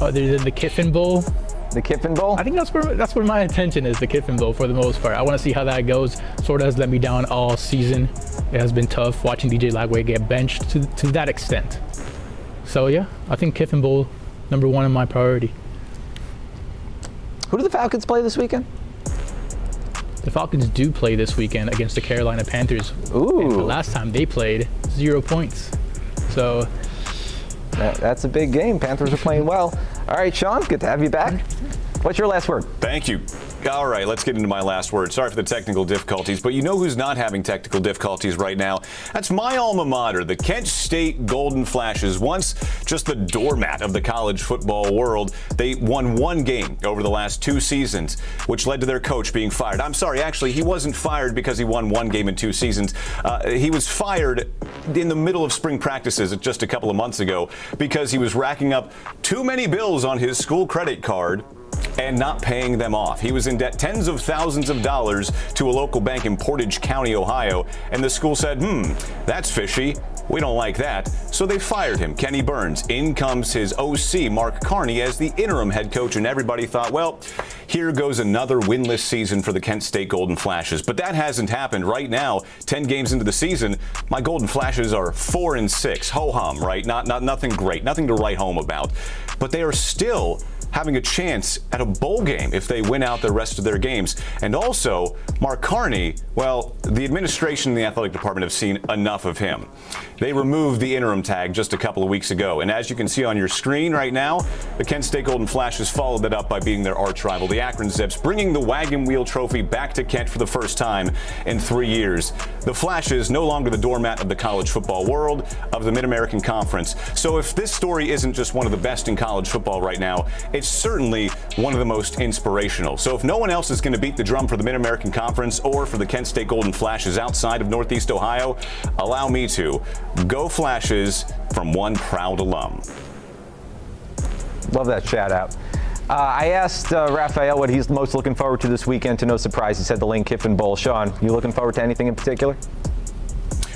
Other than the Kiffin Bowl? The Kiffin Bowl? I think that's where my attention is, the Kiffin Bowl, for the most part. I want to see how that goes. Florida has let me down all season. It has been tough watching DJ Lagway get benched to that extent. So yeah, I think Kiffin Bowl, number one on my priority. Who do the Falcons play this weekend? The Falcons do play this weekend against the Carolina Panthers. Ooh. And the last time they played, 0 points. So that's a big game. Panthers are playing well. All right, Sean, good to have you back. What's your last word? Thank you. All right, let's get into my last word. Sorry for the technical difficulties, but you know who's not having technical difficulties right now? That's my alma mater, the Kent State Golden Flashes. Once just the doormat of the college football world, they won 1 game over the last 2 seasons, which led to their coach being fired. I'm sorry, actually, he wasn't fired because he won 1 game in 2 seasons. He was fired in the middle of spring practices just a couple of months ago because he was racking up too many bills on his school credit card and not paying them off. He was in debt tens of thousands of dollars to a local bank in Portage County, Ohio, and the school said, that's fishy. We don't like that. So they fired him, Kenny Burns. In comes his OC, Mark Carney, as the interim head coach, and everybody thought, well, here goes another winless season for the Kent State Golden Flashes. But that hasn't happened. Right now, 10 games into the season, my Golden Flashes are 4-6. Ho-hum, right? Nothing great, nothing to write home about. But they are still having a chance at a bowl game if they win out the rest of their games. And also, Mark Carney, well, the administration and the athletic department have seen enough of him. They removed the interim tag just a couple of weeks ago. And as you can see on your screen right now, the Kent State Golden Flashes followed that up by beating their arch rival, the Akron Zips, bringing the Wagon Wheel Trophy back to Kent for the first time in 3 years. The Flashes no longer the doormat of the college football world, of the Mid-American Conference. So if this story isn't just one of the best in college football right now, it's certainly one of the most inspirational. So if no one else is going to beat the drum for the Mid-American Conference or for the Kent State Golden Flashes outside of Northeast Ohio, allow me to. Go Flashes from one proud alum. Love that shout out. I asked Raphael what he's most looking forward to this weekend. To no surprise, he said the Lane Kiffin Bowl. Sean, you looking forward to anything in particular?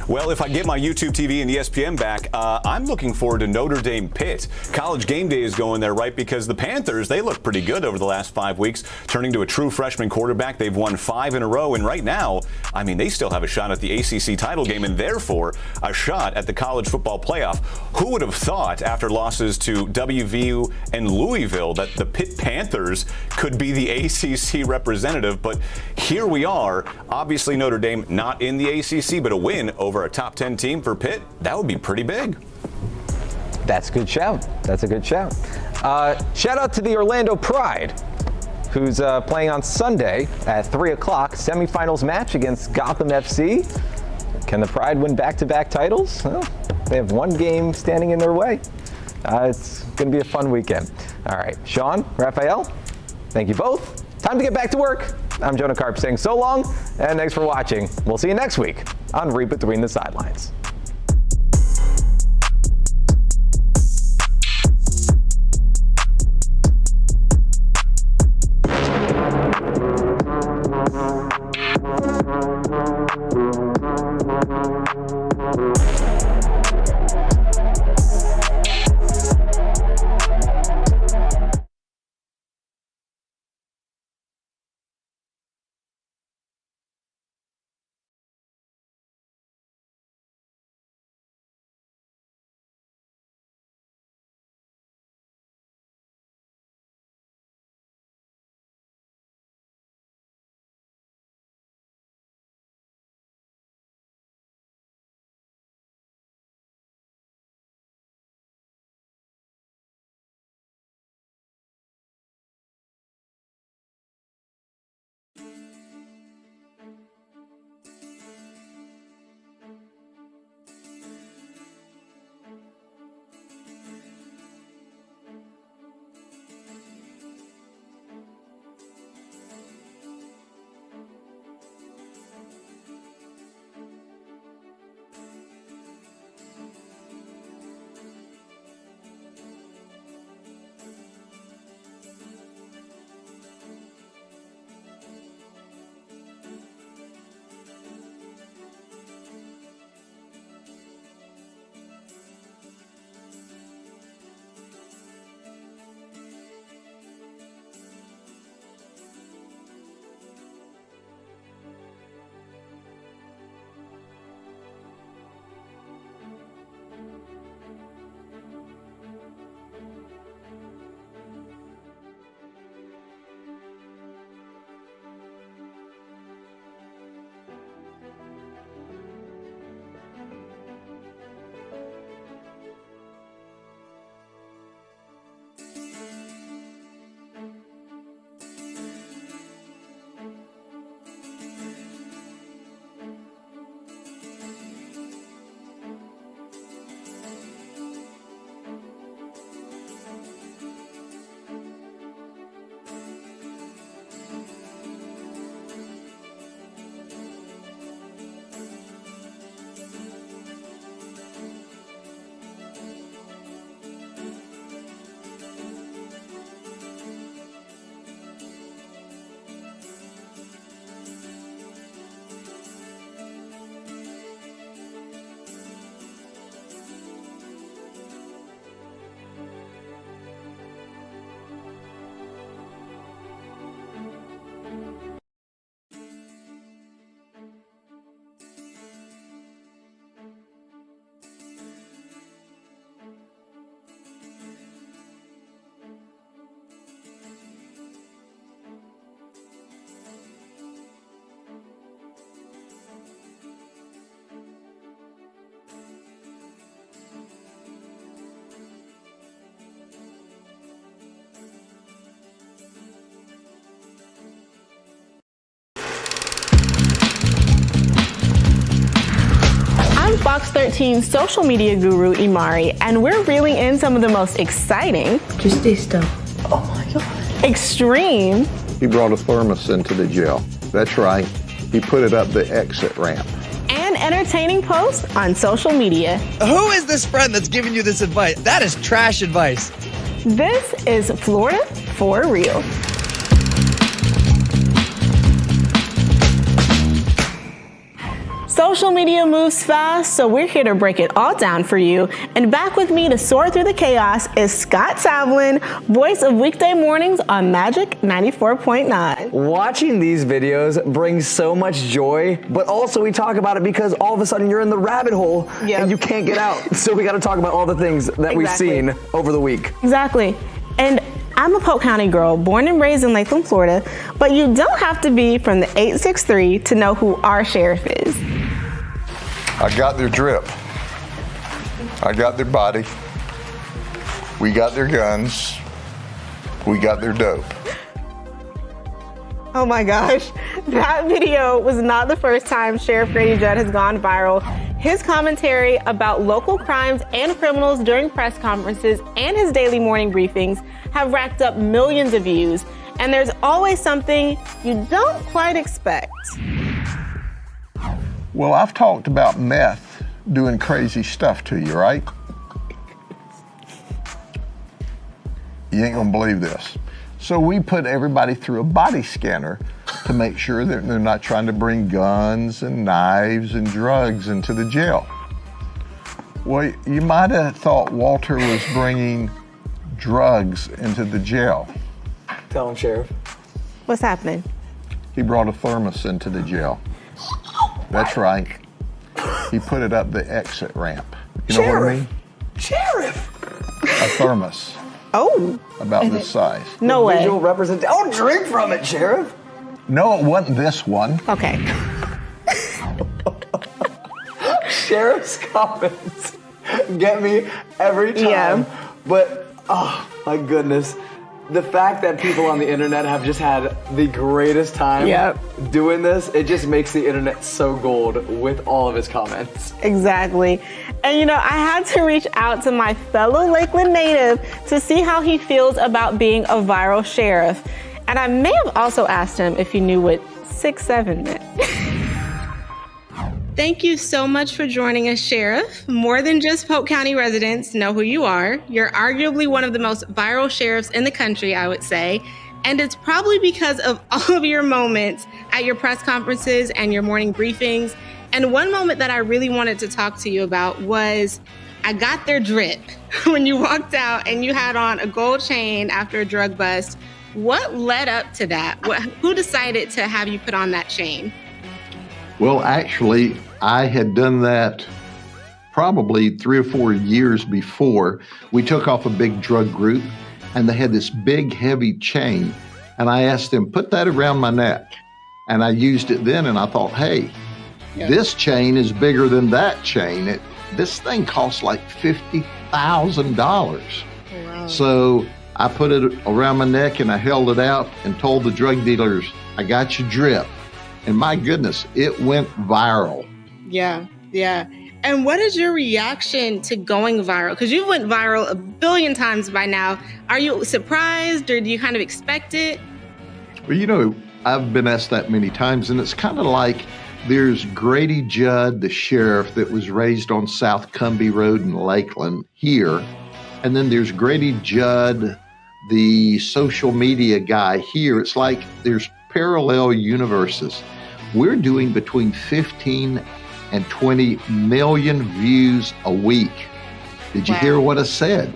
Well, if I get my YouTube TV and ESPN back, I'm looking forward to Notre Dame Pitt. College Game Day is going there, right? Because the Panthers, they look pretty good over the last 5 weeks, turning to a true freshman quarterback. They've won 5 in a row, and right now, I mean, they still have a shot at the ACC title game and therefore a shot at the college football playoff. Who would have thought after losses to WVU and Louisville that the Pitt Panthers could be the ACC representative? But here we are. Obviously, Notre Dame not in the ACC, but a win over a top 10 team for Pitt, that would be pretty big. That's a good shout. That's a good shout. Shout out to the Orlando Pride, who's playing on Sunday at 3 o'clock, semifinals match against Gotham FC. Can the Pride win back-to-back titles? Well, they have 1 game standing in their way. It's going to be a fun weekend. All right, Sean, Raphael, thank you both. Time to get back to work. I'm Jonah Karp saying so long, and thanks for watching. We'll see you next week on Read Between the Sidelines. Fox 13 social media guru Imari, and we're reeling in some of the most exciting, just stay still, oh my God, extreme, He brought a thermos into the jail. That's right. He put it up the exit ramp. and entertaining posts on social media. Who is this friend that's giving you this advice? That is trash advice. This is Florida for real. Social media moves fast, so we're here to break it all down for you. And back with me to sort through the chaos is Scott Savlin, voice of weekday mornings on Magic 94.9. Watching these videos brings so much joy, but also we talk about it because all of a sudden you're in the rabbit hole and you can't get out. So we got to talk about all the things that we've seen over the week. Exactly. And I'm a Polk County girl, born and raised in Lakeland, Florida, but you don't have to be from the 863 to know who our sheriff is. I got their drip. I got their body. We got their guns. We got their dope. Oh my gosh, that video was not the first time Sheriff Grady Judd has gone viral. His commentary about local crimes and criminals during press conferences and his daily morning briefings have racked up millions of views, and there's always something you don't quite expect. Well, I've talked about meth doing crazy stuff to you, right? You ain't gonna believe this. So we put everybody through a body scanner to make sure that they're not trying to bring guns and knives and drugs into the jail. Well, you might have thought Walter was bringing drugs into the jail. Tell him, Sheriff. What's happening? He brought a thermos into the jail. That's right. He put it up the exit ramp. You know what I mean? Sheriff! A thermos. Oh. About this size. No way. Visual representation. Oh, drink from it, Sheriff. No, it wasn't this one. Okay. Sheriff's comments get me every time. Yeah. But, oh my goodness. The fact that people on the internet have just had the greatest time doing this, it just makes the internet so gold with all of his comments. Exactly. And you know, I had to reach out to my fellow Lakeland native to see how he feels about being a viral sheriff. And I may have also asked him if he knew what 6'7" meant. Thank you so much for joining us, Sheriff. More than just Polk County residents know who you are. You're arguably one of the most viral sheriffs in the country, I would say. And it's probably because of all of your moments at your press conferences and your morning briefings. And one moment that I really wanted to talk to you about was I got their drip when you walked out and you had on a gold chain after a drug bust. What led up to that? Who decided to have you put on that chain? Well, actually, I had done that probably 3 or 4 years before. We took off a big drug group, and they had this big, heavy chain. And I asked them, put that around my neck. And I used it then, and I thought, hey, this chain is bigger than that chain. This thing costs like $50,000. Wow. So I put it around my neck, and I held it out and told the drug dealers, I got your drip. And my goodness, it went viral. Yeah. And what is your reaction to going viral? Because you went viral a billion times by now. Are you surprised, or do you kind of expect it? Well, you know, I've been asked that many times, and it's kind of like there's Grady Judd, the sheriff that was raised on South Cumbie Road in Lakeland here. And then there's Grady Judd, the social media guy here. It's like there's parallel universes. We're doing between 15 and 20 million views a week. Did you hear what I said?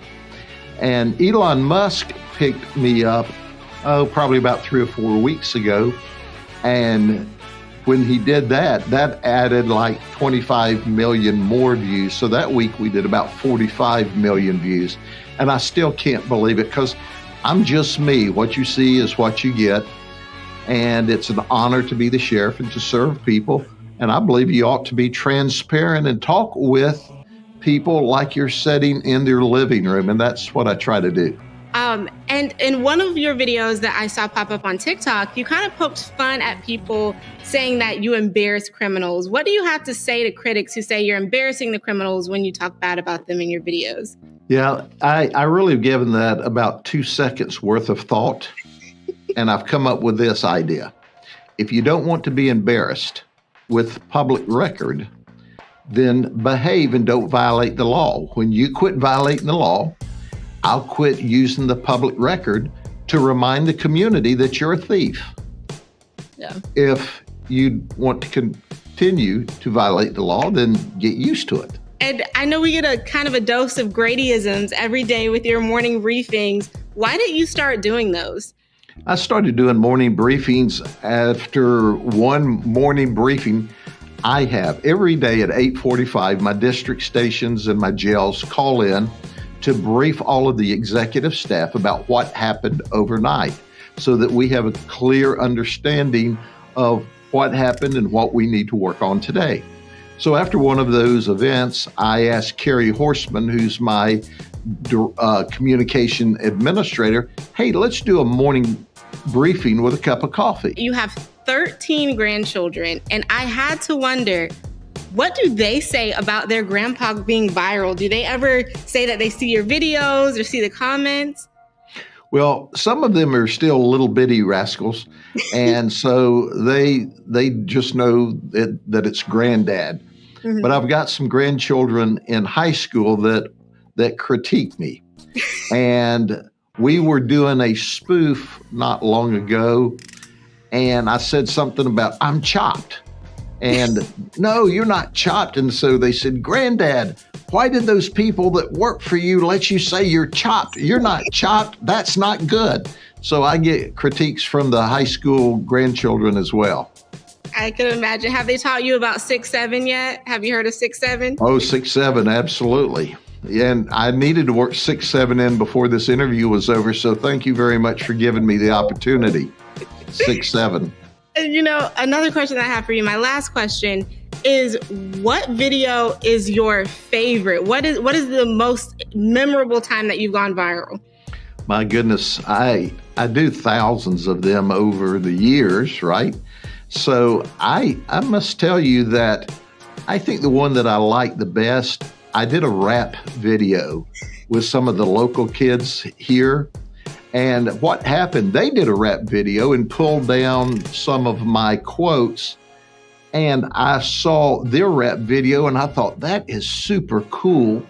And Elon Musk picked me up, probably about 3 or 4 weeks ago. And when he did that, that added like 25 million more views. So that week we did about 45 million views. And I still can't believe it because I'm just me. What you see is what you get. And it's an honor to be the sheriff and to serve people. And I believe you ought to be transparent and talk with people like you're sitting in their living room. And that's what I try to do. And in one of your videos that I saw pop up on TikTok, you kind of poked fun at people saying that you embarrass criminals. What do you have to say to critics who say you're embarrassing the criminals when you talk bad about them in your videos? Yeah, I really have given that about 2 seconds worth of thought, and I've come up with this idea. If you don't want to be embarrassed with public record, then behave and don't violate the law. When you quit violating the law, I'll quit using the public record to remind the community that you're a thief. Yeah. If you want to continue to violate the law, then get used to it. And I know we get a kind of a dose of Gradyisms every day with your morning briefings. Why did you start doing those? I started doing morning briefings after one morning briefing I have every day at 8:45. My district stations and my jails call in to brief all of the executive staff about what happened overnight so that we have a clear understanding of what happened and what we need to work on today. So after one of those events, I asked Carrie Horseman, who's my communication administrator, hey, let's do a morning briefing with a cup of coffee. You have 13 grandchildren, and I had to wonder, what do they say about their grandpa being viral? Do they ever say that they see your videos or see the comments? Well, some of them are still little bitty rascals, and so they just know that it's granddad. Mm-hmm. But I've got some grandchildren in high school that critique me. And we were doing a spoof not long ago, and I said something about, I'm chopped. And no, you're not chopped. And so they said, Granddad, why did those people that work for you let you say you're chopped? You're not chopped. That's not good. So I get critiques from the high school grandchildren as well. I can imagine. Have they taught you about 6'7" yet? Have you heard of 6'7"? Oh, 6'7", absolutely. And I needed to work 6'7" in before this interview was over. So thank you very much for giving me the opportunity. 6'7". You know, another question I have for you, my last question, is what video is your favorite? What is the most memorable time that you've gone viral? My goodness, I do thousands of them over the years, right? So I must tell you that I think the one that I like the best, I did a rap video with some of the local kids here. And what happened, they did a rap video and pulled down some of my quotes. And I saw their rap video and I thought, that is super cool.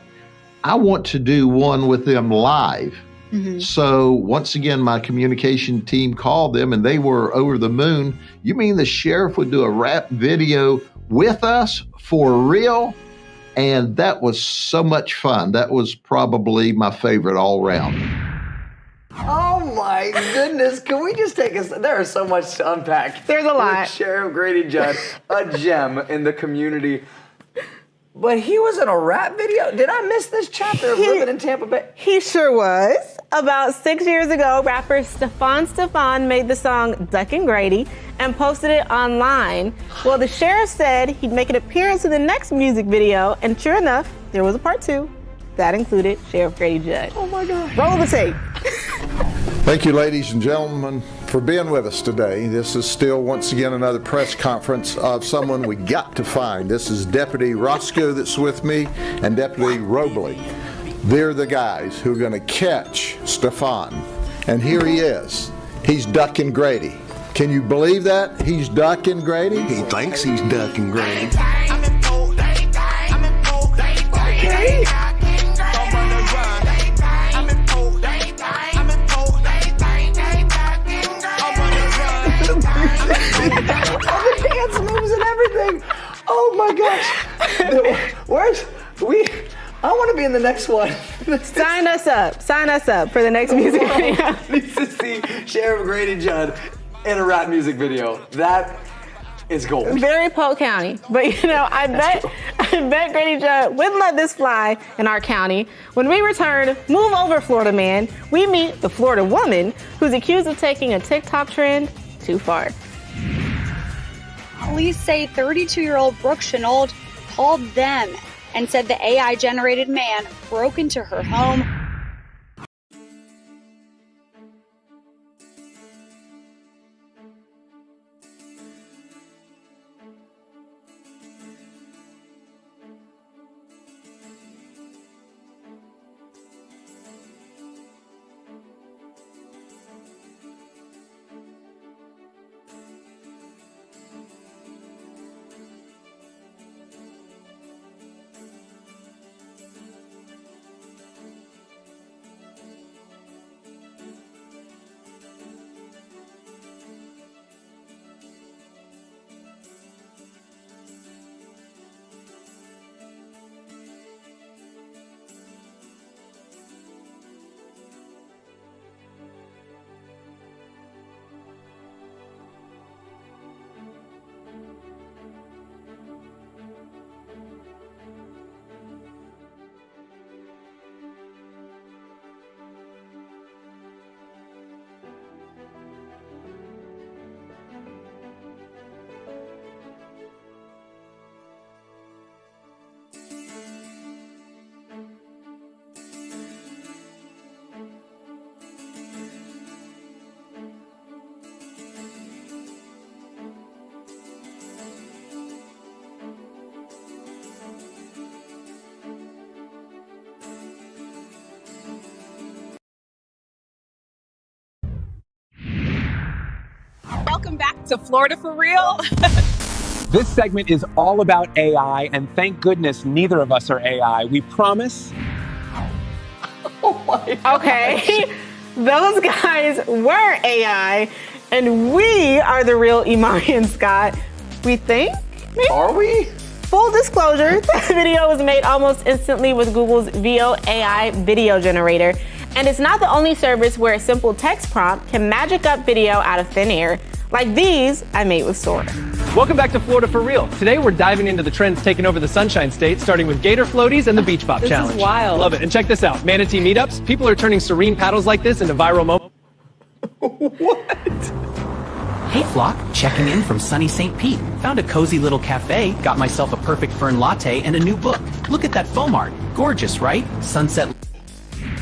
I want to do one with them live. Mm-hmm. So once again, my communication team called them and they were over the moon. You mean the sheriff would do a rap video with us for real? And that was so much fun. That was probably my favorite all around. Oh my goodness, can we just take us, there is so much to unpack. There's a lot. Sheriff Grady Judd, a gem in the community. But he was in a rap video? Did I miss this chapter of living in Tampa Bay? He sure was. About 6 years ago, rapper Stefan made the song Duckin' Grady and posted it online. Well, the sheriff said he'd make an appearance in the next music video, and sure enough, there was a part 2. That included Sheriff Grady Judd. Oh my God. Roll the tape. Thank you, ladies and gentlemen, for being with us today. This is still, once again, another press conference of someone we got to find. This is Deputy Roscoe that's with me and Deputy Robley. They're the guys who are going to catch Stefan. And here he is. He's ducking Grady. Can you believe that? He's ducking Grady? He thinks he's ducking Grady. Okay. All the dance moves and everything. Oh my gosh. I want to be in the next one. Sign us up for the next music video. Needs to see Sheriff Grady Judd in a rap music video. That is gold. Very Polk County. But you know, I bet Grady Judd wouldn't let this fly in our county. When we return, move over Florida man, we meet the Florida woman who's accused of taking a TikTok trend too far. Police say 32-year-old Brooke Chenault called them and said the AI-generated man broke into her home. to Florida for Real. This segment is all about AI, and thank goodness neither of us are AI. We promise. Oh my God. Okay, those guys were AI, and we are the real Imani and Scott. We think? Maybe? Are we? Full disclosure, the video was made almost instantly with Google's VO AI video generator. And it's not the only service where a simple text prompt can magic up video out of thin air. Like these I made with Sora. Welcome back to Florida for Real. Today we're diving into the trends taking over the Sunshine State, starting with gator floaties and the Beach Bop Challenge. This is wild. Love it. And check this out. Manatee meetups. People are turning serene paddles like this into viral moments. Hey Flock, checking in from sunny St. Pete. Found a cozy little cafe, got myself a perfect fern latte and a new book. Look at that foam art. Gorgeous, right? Sunset.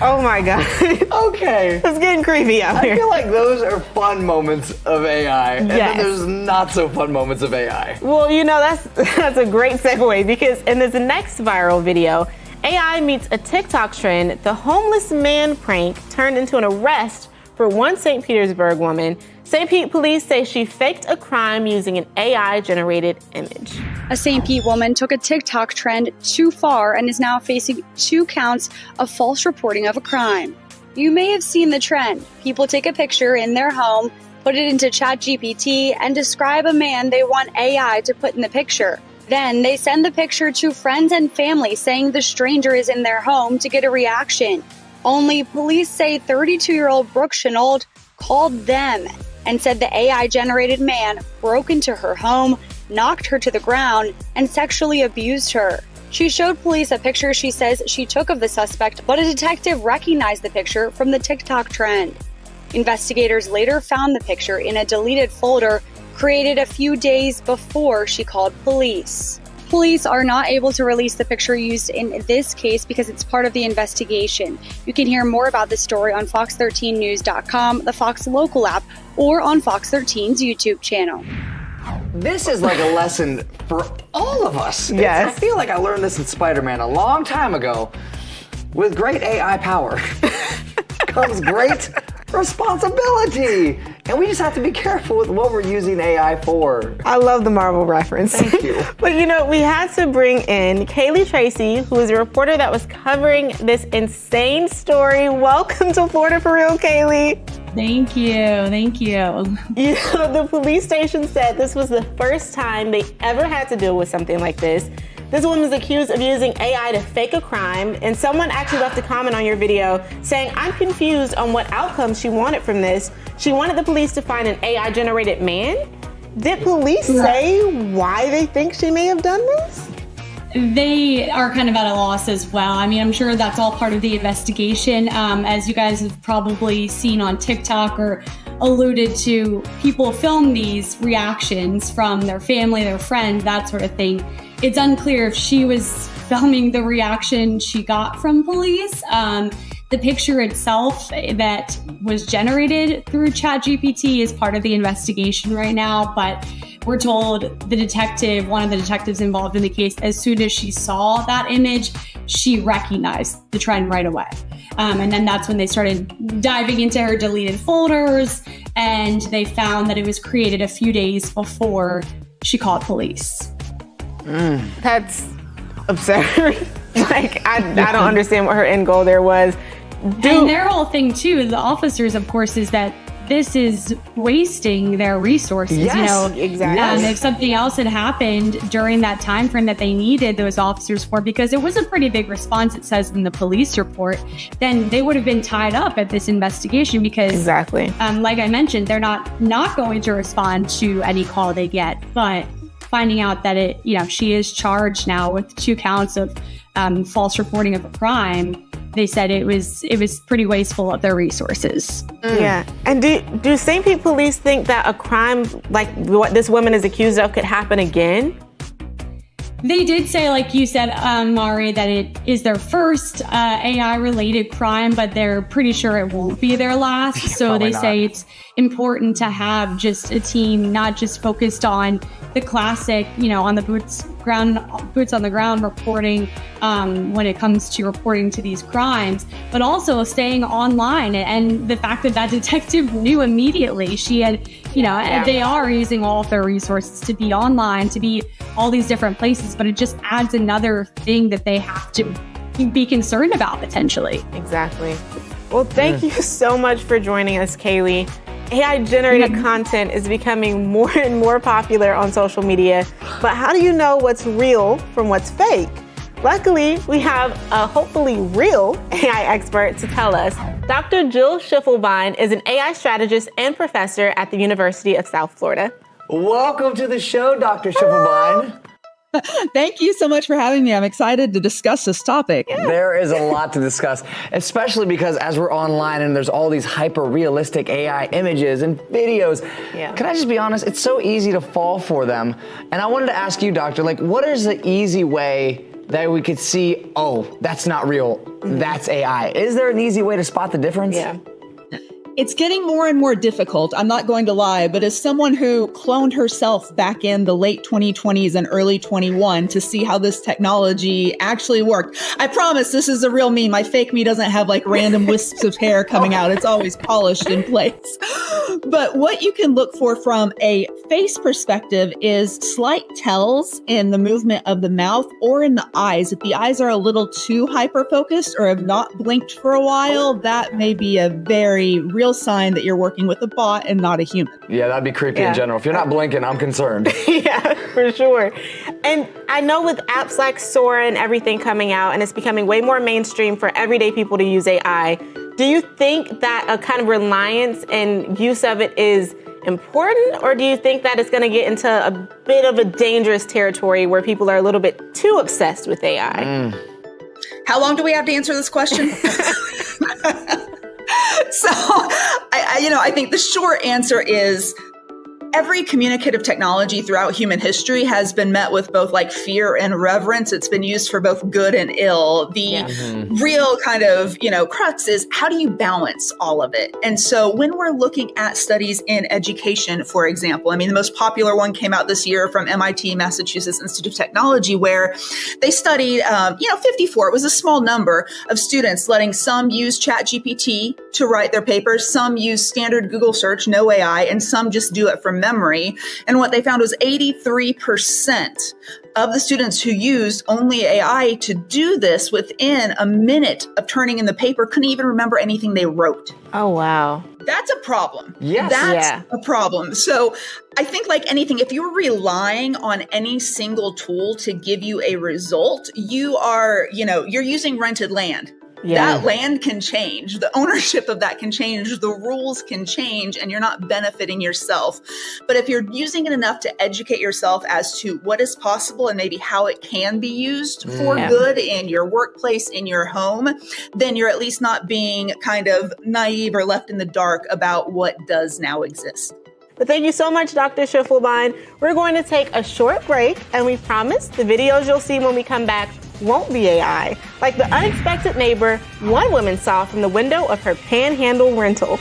Oh my God. Okay. It's getting creepy out here. I feel like those are fun moments of AI. And Yes. then there's not so fun moments of AI. Well, you know, that's a great segue, because in this next viral video, AI meets a TikTok trend. The homeless man prank turned into an arrest for one St. Petersburg woman. St. Pete police say she faked a crime using an AI-generated image. A St. Pete woman took a TikTok trend too far and is now facing 2 counts of false reporting of a crime. You may have seen the trend. People take a picture in their home, put it into ChatGPT, and describe a man they want AI to put in the picture. Then they send the picture to friends and family saying the stranger is in their home to get a reaction. Only police say 32-year-old Brooke Chenault called them and said the AI-generated man broke into her home, knocked her to the ground, and sexually abused her. She showed police a picture she says she took of the suspect, but a detective recognized the picture from the TikTok trend. Investigators later found the picture in a deleted folder created a few days before she called police. Police are not able to release the picture used in this case because it's part of the investigation. You can hear more about this story on fox13news.com, the Fox local app, or on Fox 13's YouTube channel. This is like a lesson for all of us. Yes. I feel like I learned this in Spider-Man a long time ago. With great AI power comes great responsibility. And we just have to be careful with what we're using AI for. I love the Marvel reference. Thank you. But you know, we had to bring in Kaylee Tracy, who is a reporter that was covering this insane story. Welcome to Florida for Real, Kaylee. Thank you. Thank you. You know, the police station said this was the first time they ever had to deal with something like this. This woman is accused of using AI to fake a crime, and someone actually left a comment on your video saying, "I'm confused on what outcome she wanted from this. She wanted the police to find an AI-generated man." Did police say why they think she may have done this? They are kind of at a loss as well. I mean, I'm sure that's all part of the investigation. As you guys have probably seen on TikTok or alluded to, people film these reactions from their family, their friends, that sort of thing. It's unclear if she was filming the reaction she got from police. The picture itself that was generated through ChatGPT is part of the investigation right now, but we're told the detective, one of the detectives involved in the case, as soon as she saw that image, she recognized the trend right away. And then that's when they started diving into her deleted folders, and they found that it was created a few days before she called police. That's absurd. Like, I don't understand what her end goal there was. And their whole thing too, the officers, of course, is that this is wasting their resources. Yes, you know, exactly. If something else had happened during that time frame that they needed those officers for, because it was a pretty big response, it says in the police report, then they would have been tied up at this investigation because, exactly. Like I mentioned, they're not going to respond to any call they get, but finding out that she is charged now with 2 counts of false reporting of a crime. They said it was pretty wasteful of their resources. Yeah. And do St. Pete police think that a crime like what this woman is accused of could happen again? They did say, like you said, Mari, that it is their first AI-related crime, but they're pretty sure it won't be their last. So they say it's important to have just a team not just focused on the classic, on the boots on the ground reporting when it comes to reporting to these crimes, but also staying online. And the fact that detective knew immediately. She had, they are using all of their resources to be online, to be all these different places, but it just adds another thing that they have to be concerned about potentially. Exactly. Well, thank you so much for joining us, Kaylee. AI-generated content is becoming more and more popular on social media, but how do you know what's real from what's fake? Luckily, we have a hopefully real AI expert to tell us. Dr. Jill Schiffelbein is an AI strategist and professor at the University of South Florida. Welcome to the show, Dr. Schiffelbein. Thank you so much for having me. I'm excited to discuss this topic. There is a lot to discuss, especially because as we're online and there's all these hyper-realistic AI images and videos, can I just be honest? It's so easy to fall for them. And I wanted to ask you, doctor, what is the easy way that we could see, oh, that's not real, that's AI? Is there an easy way to spot the difference? Yeah. It's getting more and more difficult, I'm not going to lie, but as someone who cloned herself back in the late 2020s and early 21 to see how this technology actually worked, I promise this is a real me. My fake me doesn't have random wisps of hair coming out. It's always polished in place. But what you can look for from a face perspective is slight tells in the movement of the mouth or in the eyes. If the eyes are a little too hyper-focused or have not blinked for a while, that may be a very real sign that you're working with a bot and not a human. Yeah, that'd be creepy in general. If you're not blinking, I'm concerned. Yeah, for sure. And I know with apps like Sora and everything coming out, and it's becoming way more mainstream for everyday people to use AI, do you think that a kind of reliance and use of it is important, or do you think that it's going to get into a bit of a dangerous territory where people are a little bit too obsessed with AI? How long do we have to answer this question? So, I think the short answer is every communicative technology throughout human history has been met with both fear and reverence. It's been used for both good and ill. The real kind of, crux is how do you balance all of it? And so when we're looking at studies in education, for example, the most popular one came out this year from MIT, Massachusetts Institute of Technology, where they studied, 54, it was a small number of students, letting some use ChatGPT to write their papers, some use standard Google search, no AI, and some just do it from memory. And what they found was 83% of the students who used only AI to do this within a minute of turning in the paper couldn't even remember anything they wrote. Oh, wow. That's a problem. Yes. That's a problem. So I think like anything, if you're relying on any single tool to give you a result, you are, you're using rented land. Yeah. That land can change. The ownership of that can change. The rules can change, and you're not benefiting yourself. But if you're using it enough to educate yourself as to what is possible and maybe how it can be used for good in your workplace, in your home, then you're at least not being kind of naive or left in the dark about what does now exist. But thank you so much, Dr. Schiffelbein. We're going to take a short break, and we promise the videos you'll see when we come back won't be AI, like the unexpected neighbor one woman saw from the window of her Panhandle rental.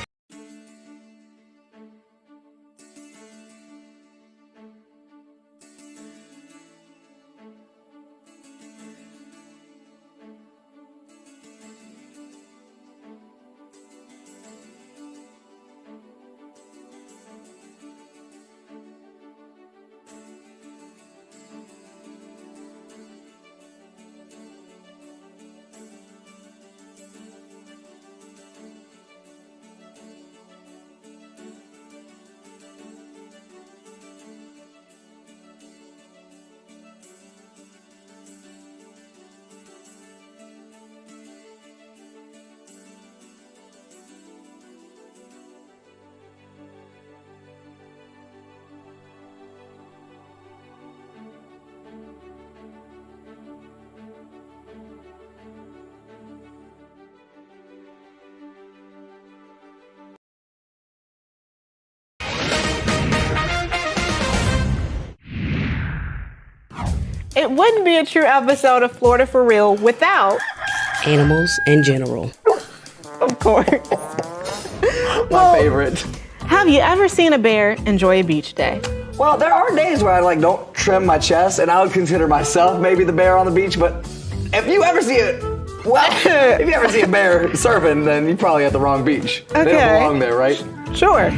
It wouldn't be a true episode of Florida for Real without animals in general. Of course. My favorite. Have you ever seen a bear enjoy a beach day? Well, there are days where I don't trim my chest, and I would consider myself maybe the bear on the beach. But if you ever see a bear surfing, then you probably at the wrong beach. Okay. They don't belong there, right? Sure.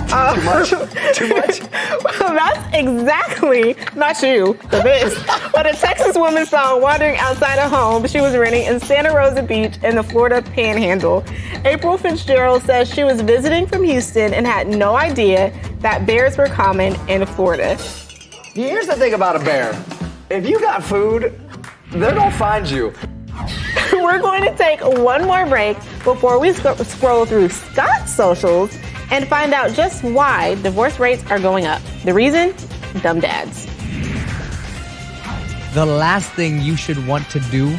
Too much? Too much? Well, that's exactly, not you, for this, but a Texas woman saw wandering outside a home she was renting in Santa Rosa Beach in the Florida Panhandle. April Fitzgerald says she was visiting from Houston and had no idea that bears were common in Florida. Here's the thing about a bear. If you got food, they're gonna find you. We're going to take one more break before we scroll through Scott's socials and find out just why divorce rates are going up. The reason? Dumb dads. The last thing you should want to do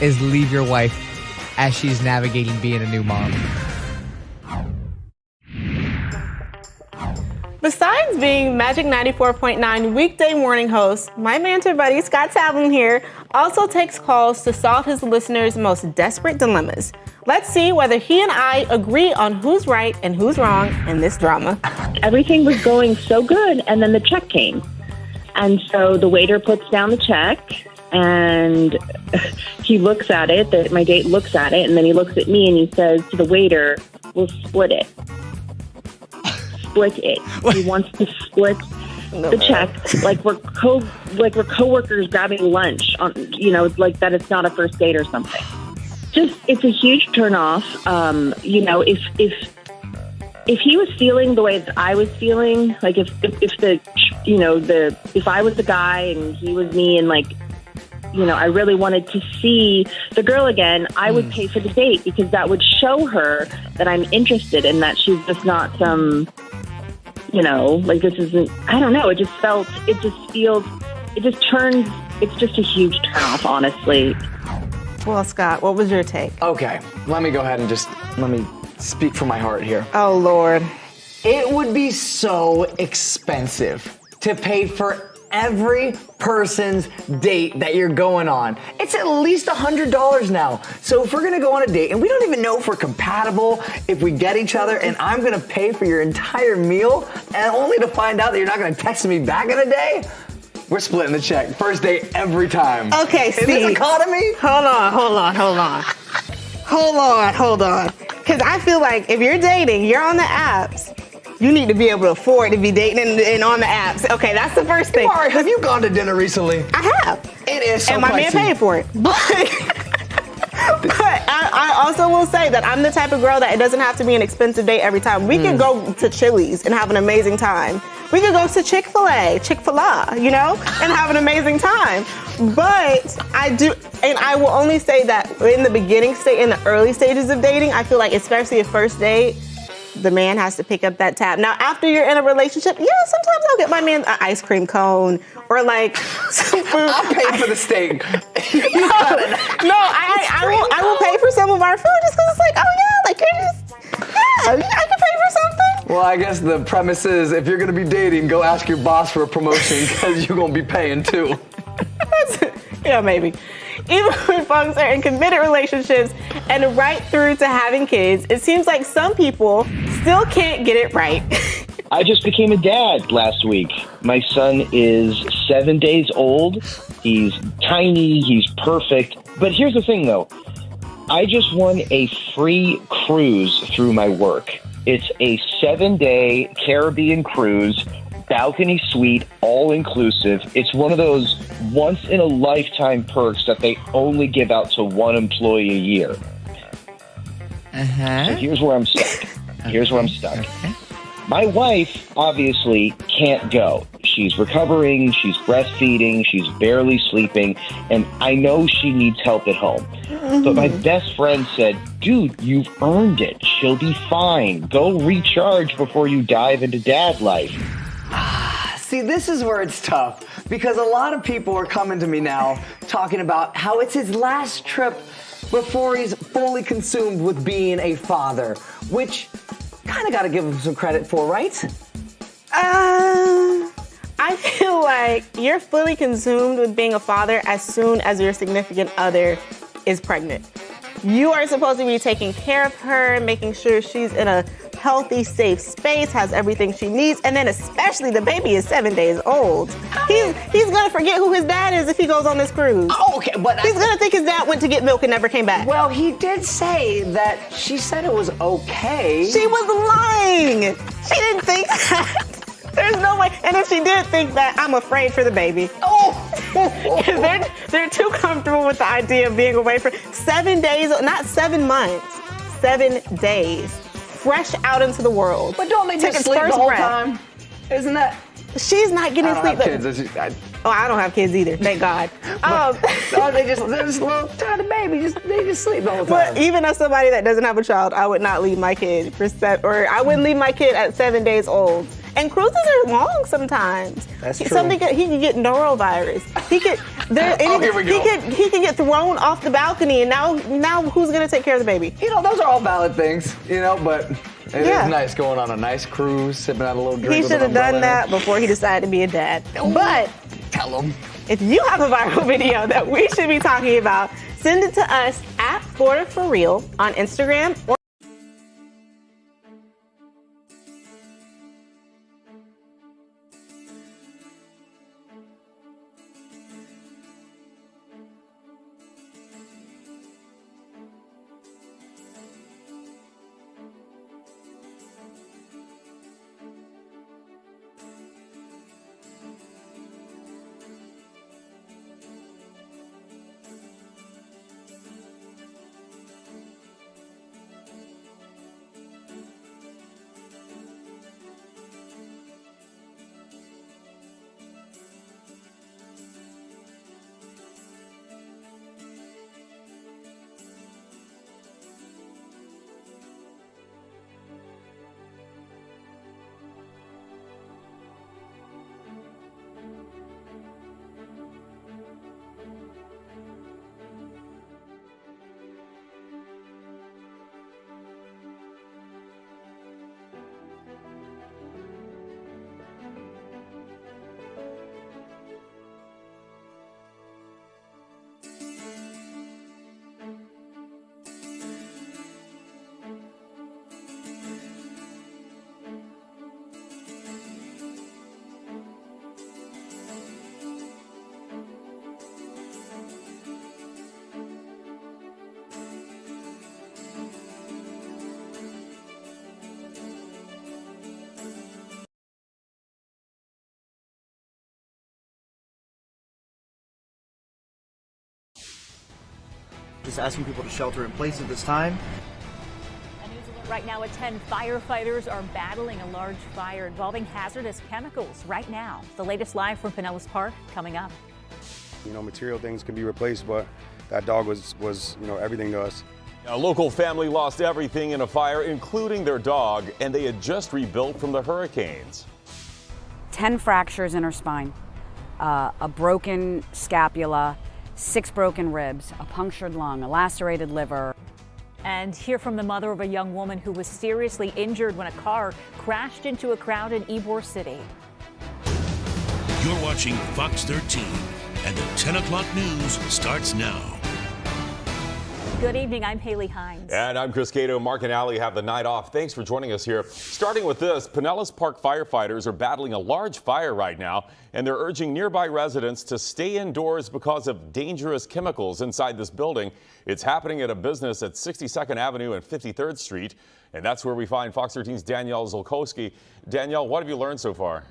is leave your wife as she's navigating being a new mom. Besides being Magic 94.9 weekday morning host, my mentor buddy Scott Savlin here also takes calls to solve his listeners' most desperate dilemmas. Let's see whether he and I agree on who's right and who's wrong in this drama. Everything was going so good, and then the check came. And so the waiter puts down the check, and he looks at it, my date looks at it, and then he looks at me and he says to the waiter, "We'll split it." Split it. He wants to split the check, like we're coworkers grabbing lunch on, like that it's not a first date or something. Just, it's a huge turnoff. If he was feeling the way that I was feeling, like if I was the guy and he was me, and I really wanted to see the girl again, I would pay for the date, because that would show her that I'm interested and that she's just not some, this isn't, I don't know. It's just a huge turnoff, honestly. Well, Scott, what was your take? Okay, let me go ahead and let me speak from my heart here. Oh, Lord. It would be so expensive to pay for every person's date that you're going on. It's at least $100 now. So if we're gonna go on a date and we don't even know if we're compatible, if we get each other, and I'm gonna pay for your entire meal, and only to find out that you're not gonna text me back in a day, we're splitting the check. First date every time. Okay, Steve. In this economy? Hold on. Because I feel like if you're dating, you're on the apps, you need to be able to afford to be dating and on the apps. Okay, that's the first thing. Mari, have you gone to dinner recently? I have. It is so and my pricey. man paid for it. But I also will say that I'm the type of girl that it doesn't have to be an expensive date every time. We can go to Chili's and have an amazing time. We could go to Chick-fil-A, and have an amazing time. But I will only say that in the early stages of dating, I feel like, especially a first date, the man has to pick up that tab. Now, after you're in a relationship, sometimes I'll get my man an ice cream cone or some food. I'll pay for the steak. I will pay for some of our food just because I can pay for something. Well, I guess the premise is, if you're going to be dating, go ask your boss for a promotion, because you're going to be paying too. Yeah, maybe. Even when folks are in committed relationships and right through to having kids, it seems like some people still can't get it right. I just became a dad last week. My son is 7 days old. He's tiny. He's perfect. But here's the thing, though. I just won a free cruise through my work. It's a 7-day Caribbean cruise, balcony suite, all inclusive. It's one of those once in a lifetime perks that they only give out to one employee a year. So here's where I'm stuck. My wife obviously can't go. She's recovering, she's breastfeeding, she's barely sleeping, and I know she needs help at home. But my best friend said, dude, you've earned it. She'll be fine. Go recharge before you dive into dad life. See, this is where it's tough, because a lot of people are coming to me now talking about how it's his last trip before he's fully consumed with being a father, which kind of got to give him some credit for, right? I feel like you're fully consumed with being a father as soon as your significant other is pregnant. You are supposed to be taking care of her, making sure she's in a healthy, safe space, has everything she needs, and then especially the baby is 7 days old. He's gonna forget who his dad is if he goes on this cruise. Oh, okay, but he's gonna think his dad went to get milk and never came back. Well, he did say that she said it was okay. She was lying. She didn't think that. There's no way. And if she did think that, I'm afraid for the baby. They're too comfortable with the idea of being away for 7 days, not 7 months, 7 days, fresh out into the world. But don't they just sleep the whole time? Isn't that? She's not getting sleep. I don't have kids either, thank God. They're just little tiny babies. They just sleep the whole time. But even as somebody that doesn't have a child, I would not leave my kid I wouldn't leave my kid at 7 days old. And cruises are long sometimes. That's true. He can get norovirus. He could he can get thrown off the balcony, and now who's gonna take care of the baby? You know, those are all valid things, but it is nice going on a nice cruise, sipping on a little drink. He should have done that before he decided to be a dad. But tell him. If you have a viral video that we should be talking about, send it to us at Florida For Real on Instagram or just asking people to shelter in place at this time. Right now at 10, firefighters are battling a large fire involving hazardous chemicals right now. The latest live from Pinellas Park coming up. Material things can be replaced, but that dog was everything to us. A local family lost everything in a fire, including their dog, and they had just rebuilt from the hurricanes. 10 fractures in her spine, a broken scapula, 6 broken ribs, a punctured lung, a lacerated liver. And hear from the mother of a young woman who was seriously injured when a car crashed into a crowd in Ybor City. You're watching Fox 13, and the 10 o'clock news starts now. Good evening, I'm Haley Hines. And I'm Chris Cato. Mark and Allie have the night off. Thanks for joining us here. Starting with this, Pinellas Park firefighters are battling a large fire right now, and they're urging nearby residents to stay indoors because of dangerous chemicals inside this building. It's happening at a business at 62nd Avenue and 53rd Street. And that's where we find Fox 13's Danielle Zulkowski. Danielle, what have you learned so far?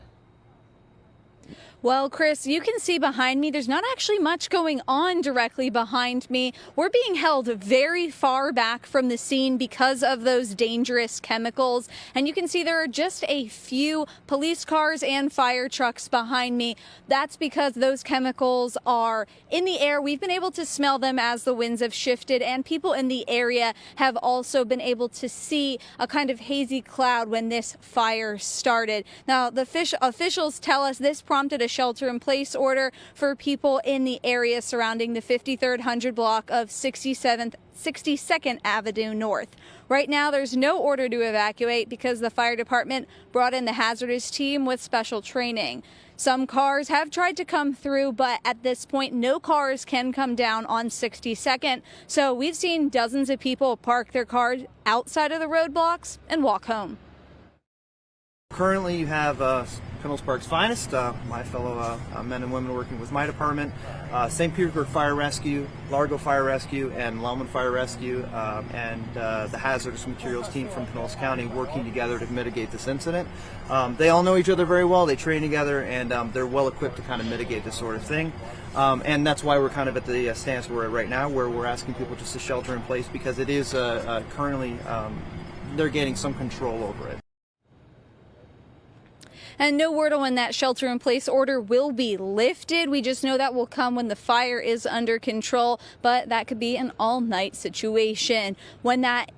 Well, Chris, you can see behind me, there's not actually much going on directly behind me. We're being held very far back from the scene because of those dangerous chemicals. And you can see there are just a few police cars and fire trucks behind me. That's because those chemicals are in the air. We've been able to smell them as the winds have shifted, and people in the area have also been able to see a kind of hazy cloud when this fire started. Now, the officials tell us this prompted a shelter-in-place order for people in the area surrounding the 53rd 100 block of 62nd Avenue North. Right now, there's no order to evacuate because the fire department brought in the hazardous team with special training. Some cars have tried to come through, but at this point, no cars can come down on 62nd. So we've seen dozens of people park their cars outside of the roadblocks and walk home. Currently, you have Pinellas Park's finest, my fellow men and women working with my department, St. Petersburg Fire Rescue, Largo Fire Rescue, and Lellman Fire Rescue, and the hazardous materials team from Pinellas County working together to mitigate this incident. They all know each other very well, they train together, and they're well equipped to kind of mitigate this sort of thing. And that's why we're kind of at the stance we're at right now, where we're asking people just to shelter in place because it is currently, they're gaining some control over it. And no word on when that shelter-in-place order will be lifted. We just know that will come when the fire is under control, but that could be an all-night situation. When that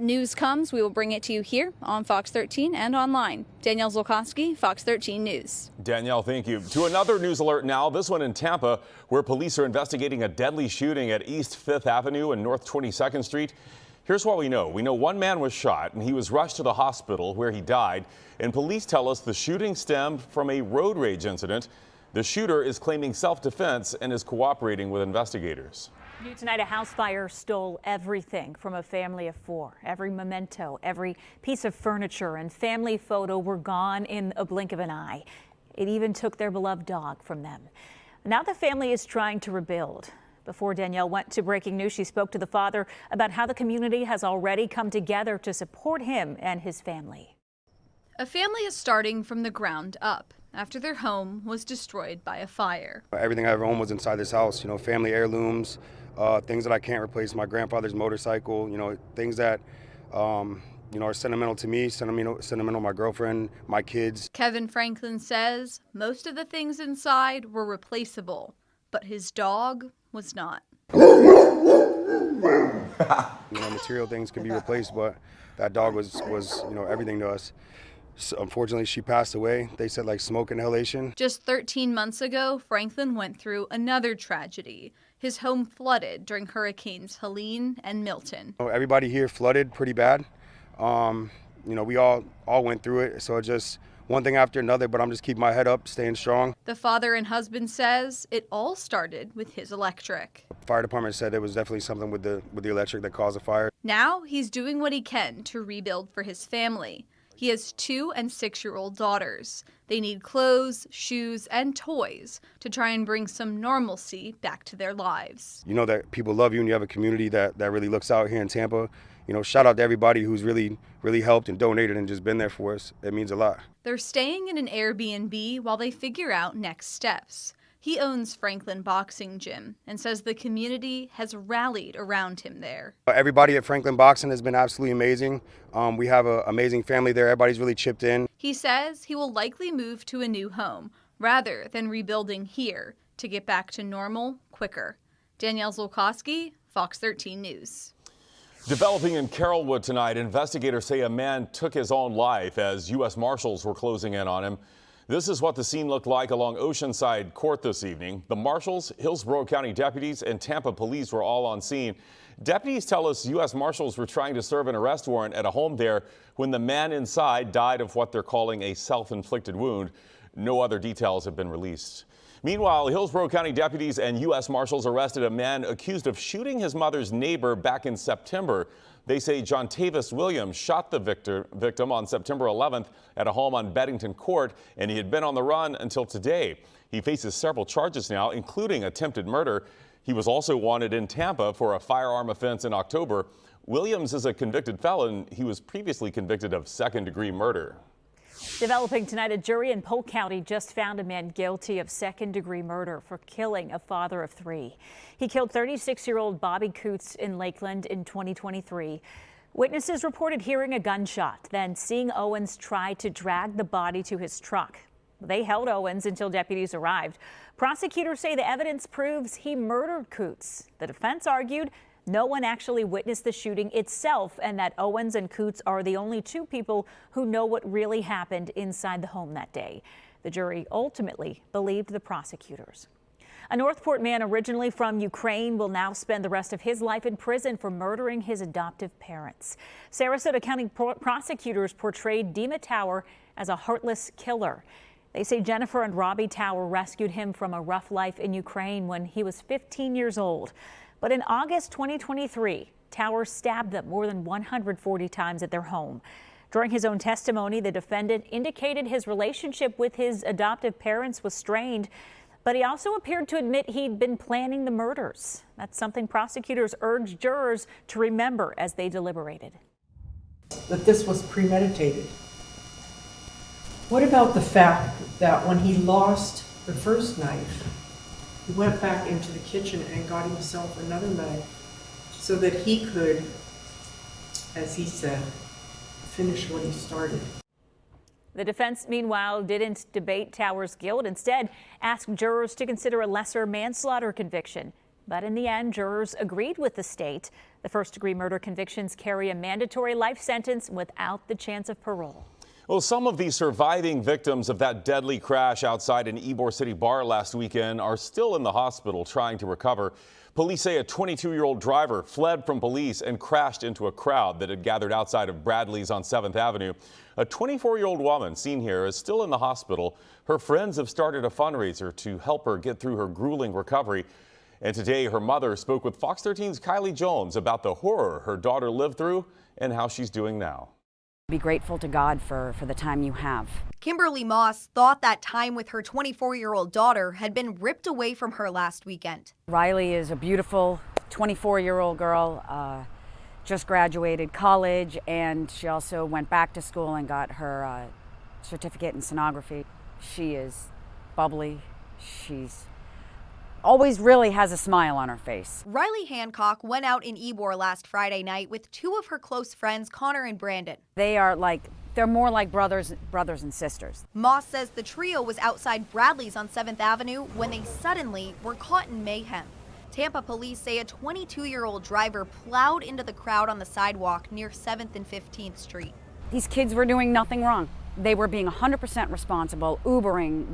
news comes, we will bring it to you here on Fox 13 and online. Danielle Zulkowski, Fox 13 News. Danielle, thank you. To another news alert now, this one in Tampa, where police are investigating a deadly shooting at East 5th Avenue and North 22nd Street. Here's what we know. We know one man was shot and he was rushed to the hospital where he died. And police tell us the shooting stemmed from a road rage incident. The shooter is claiming self-defense and is cooperating with investigators. New tonight, a house fire stole everything from a family of four. Every memento, every piece of furniture and family photo were gone in a blink of an eye. It even took their beloved dog from them. Now the family is trying to rebuild. Before Danielle went to breaking news, she spoke to the father about how the community has already come together to support him and his family. A family is starting from the ground up after their home was destroyed by a fire. Everything I ever owned was inside this house, family heirlooms, things that I can't replace, my grandfather's motorcycle, things that, are sentimental to me, sentimental to my girlfriend, my kids. Kevin Franklin says most of the things inside were replaceable, but his dog was not. Material things can be replaced, but that dog was everything to us. So unfortunately, she passed away. They said like smoke inhalation. Just 13 months ago, Franklin went through another tragedy. His home flooded during Hurricanes Helene and Milton. Everybody here flooded pretty bad. We all went through it. So just one thing after another, but I'm just keeping my head up, staying strong. The father and husband says it all started with his electric. The fire department said it was definitely something with the electric that caused the fire. Now he's doing what he can to rebuild for his family. He has 2- and 6-year-old daughters. They need clothes, shoes, and toys to try and bring some normalcy back to their lives. You know that people love you and you have a community that really looks out here in Tampa. Shout out to everybody who's really helped and donated and just been there for us. It means a lot. They're staying in an Airbnb while they figure out next steps. He owns Franklin Boxing Gym and says the community has rallied around him there. Everybody at Franklin Boxing has been absolutely amazing. We have an amazing family there. Everybody's really chipped in. He says he will likely move to a new home rather than rebuilding here to get back to normal quicker. Danielle Zulkowski, Fox 13 News. Developing in Carrollwood tonight, investigators say a man took his own life as U.S. Marshals were closing in on him. This is what the scene looked like along Oceanside Court this evening. The Marshals, Hillsborough County deputies, and Tampa police were all on scene. Deputies tell us U.S. Marshals were trying to serve an arrest warrant at a home there when the man inside died of what they're calling a self-inflicted wound. No other details have been released. Meanwhile, Hillsborough County deputies and U.S. Marshals arrested a man accused of shooting his mother's neighbor back in September. They say John Tavis Williams shot the victim on September 11th at a home on Beddington Court, and he had been on the run until today. He faces several charges now, including attempted murder. He was also wanted in Tampa for a firearm offense in October. Williams is a convicted felon. He was previously convicted of second-degree murder. Developing tonight, a jury in Polk County just found a man guilty of second-degree murder for killing a father of 3. He killed 36-year-old Bobby Coots in Lakeland in 2023. Witnesses reported hearing a gunshot, then seeing Owens try to drag the body to his truck. They held Owens until deputies arrived. Prosecutors say the evidence proves he murdered Coots. The defense argued no one actually witnessed the shooting itself and that Owens and Coots are the only 2 people who know what really happened inside the home that day. The jury ultimately believed the prosecutors. A Northport man originally from Ukraine will now spend the rest of his life in prison for murdering his adoptive parents. Sarasota County prosecutors portrayed Dima Tower as a heartless killer. They say Jennifer and Robbie Tower rescued him from a rough life in Ukraine when he was 15 years old. But in August 2023, Tower stabbed them more than 140 times at their home. During his own testimony, the defendant indicated his relationship with his adoptive parents was strained, but he also appeared to admit he'd been planning the murders. That's something prosecutors urged jurors to remember as they deliberated. That this was premeditated. What about the fact that when he lost the first knife, he went back into the kitchen and got himself another knife so that he could, as he said, finish what he started? The defense, meanwhile, didn't debate Tower's guilt. Instead, asked jurors to consider a lesser manslaughter conviction. But in the end, jurors agreed with the state. The first-degree murder convictions carry a mandatory life sentence without the chance of parole. Well, some of the surviving victims of that deadly crash outside an Ybor City bar last weekend are still in the hospital trying to recover. Police say a 22-year-old driver fled from police and crashed into a crowd that had gathered outside of Bradley's on 7th Avenue. A 24-year-old woman seen here is still in the hospital. Her friends have started a fundraiser to help her get through her grueling recovery. And today, her mother spoke with Fox 13's Kylie Jones about the horror her daughter lived through and how she's doing now. Be grateful to God for the time you have. Kimberly Moss thought that time with her 24-year-old daughter had been ripped away from her last weekend. Riley is a beautiful 24-year-old girl, just graduated college, and she also went back to school and got her certificate in sonography. She is bubbly. She's always really has a smile on her face. Riley Hancock went out in Ybor last Friday night with 2 of her close friends, Connor and Brandon. They're more like brothers and sisters. Moss says the trio was outside Bradley's on 7th Avenue when they suddenly were caught in mayhem. Tampa police say a 22-year-old driver plowed into the crowd on the sidewalk near 7th and 15th Street. These kids were doing nothing wrong. They were being 100% responsible, Ubering,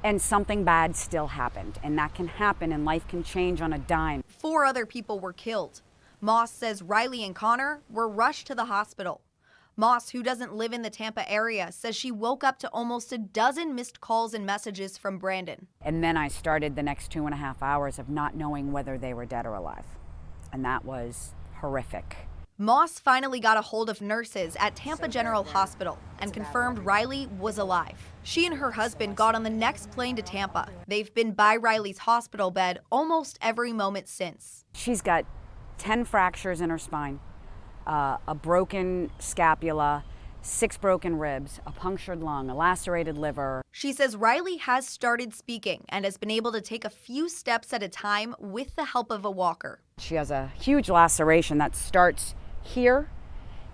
and something bad still happened. And that can happen, and life can change on a dime. 4 other people were killed. Moss says Riley and Connor were rushed to the hospital. Moss, who doesn't live in the Tampa area, says she woke up to almost a dozen missed calls and messages from Brandon. And then I started the next 2.5 hours of not knowing whether they were dead or alive. And that was horrific. Moss finally got a hold of nurses at Tampa General Hospital and confirmed Riley was alive. She and her husband got on the next plane to Tampa. They've been by Riley's hospital bed almost every moment since. She's got 10 fractures in her spine, a broken scapula, 6 broken ribs, a punctured lung, a lacerated liver. She says Riley has started speaking and has been able to take a few steps at a time with the help of a walker. She has a huge laceration that starts here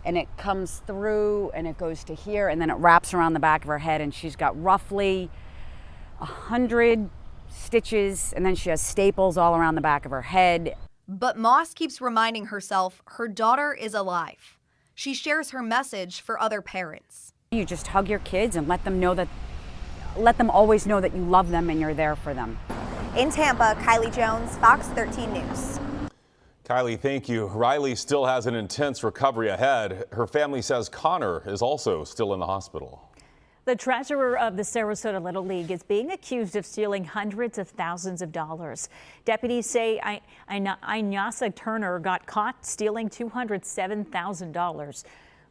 and it comes through and it goes to here and then it wraps around the back of her head, and she's got roughly 100 stitches, and then she has staples all around the back of her head. But Moss keeps reminding herself her daughter is alive. She shares her message for other parents. You just hug your kids and let them always know that you love them and you're there for them. In Tampa, Kylie Jones, Fox 13 News. Kylie, thank you. Riley still has an intense recovery ahead. Her family says Connor is also still in the hospital. The treasurer of the Sarasota Little League is being accused of stealing hundreds of thousands of dollars. Deputies say Inyasa Turner got caught stealing $207,000.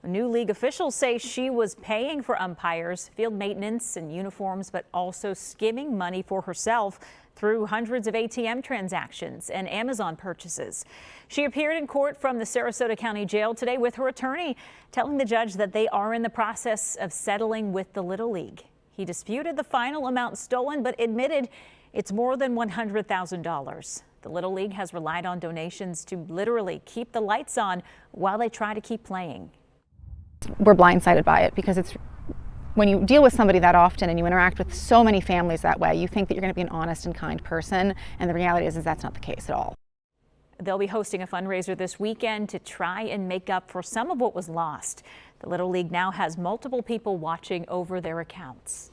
New league officials say she was paying for umpires, field maintenance and uniforms, but also skimming money for herself through hundreds of ATM transactions and Amazon purchases. She appeared in court from the Sarasota County Jail today with her attorney, telling the judge that they are in the process of settling with the Little League. He disputed the final amount stolen, but admitted it's more than $100,000. The Little League has relied on donations to literally keep the lights on while they try to keep playing. We're blindsided by it because it's when you deal with somebody that often and you interact with so many families that way, you think that you're going to be an honest and kind person, and the reality is that's not the case at all. They'll be hosting a fundraiser this weekend to try and make up for some of what was lost. The Little League now has multiple people watching over their accounts.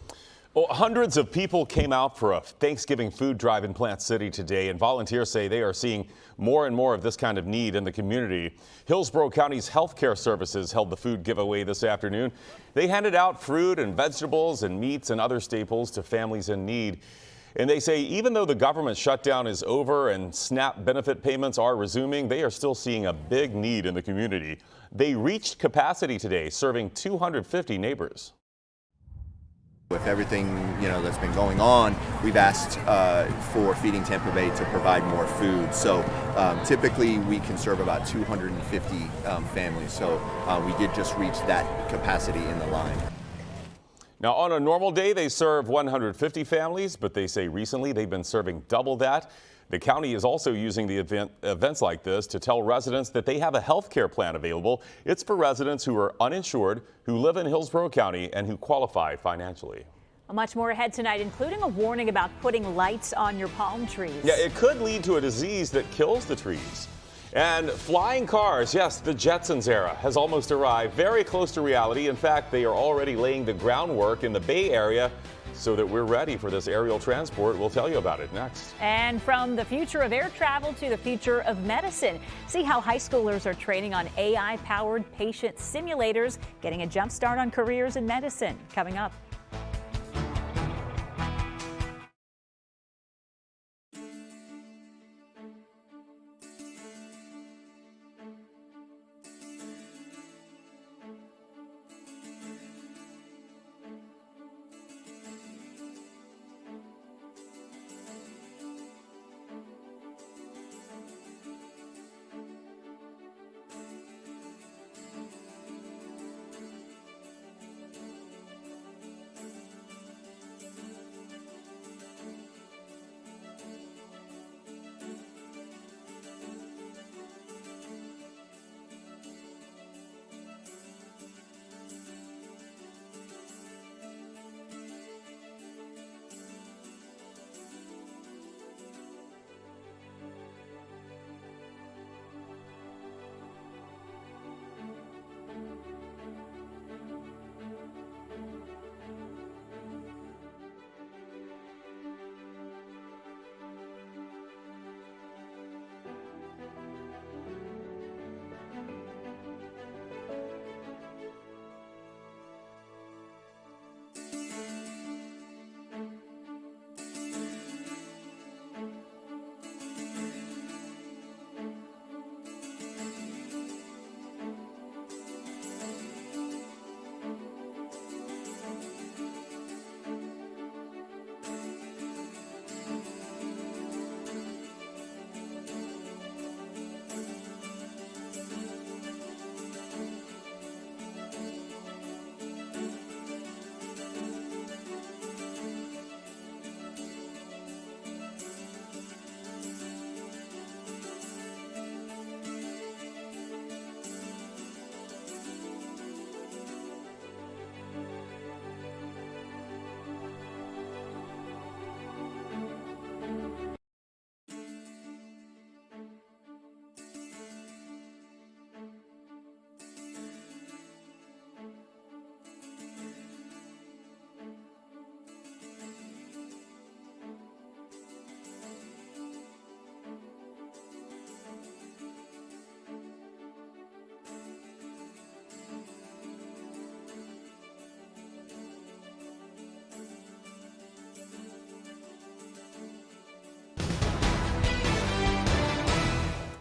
Well, hundreds of people came out for a Thanksgiving food drive in Plant City today, and volunteers say they are seeing more and more of this kind of need in the community. Hillsborough County's healthcare services held the food giveaway this afternoon. They handed out fruit and vegetables and meats and other staples to families in need. And they say even though the government shutdown is over and SNAP benefit payments are resuming, they are still seeing a big need in the community. They reached capacity today, serving 250 neighbors. With everything that's been going on, we've asked for Feeding Tampa Bay to provide more food. So typically we can serve about 250 families. So we did just reach that capacity in the line. Now, on a normal day, they serve 150 families, but they say recently they've been serving double that. The county is also using the events like this to tell residents that they have a health care plan available. It's for residents who are uninsured, who live in Hillsborough County, and who qualify financially. Much more ahead tonight, including a warning about putting lights on your palm trees. Yeah, it could lead to a disease that kills the trees. And flying cars, yes, the Jetsons era has almost arrived, very close to reality. In fact, they are already laying the groundwork in the Bay Area so that we're ready for this aerial transport. We'll tell you about it next. And from the future of air travel to the future of medicine, see how high schoolers are training on AI-powered patient simulators, getting a jump start on careers in medicine. Coming up.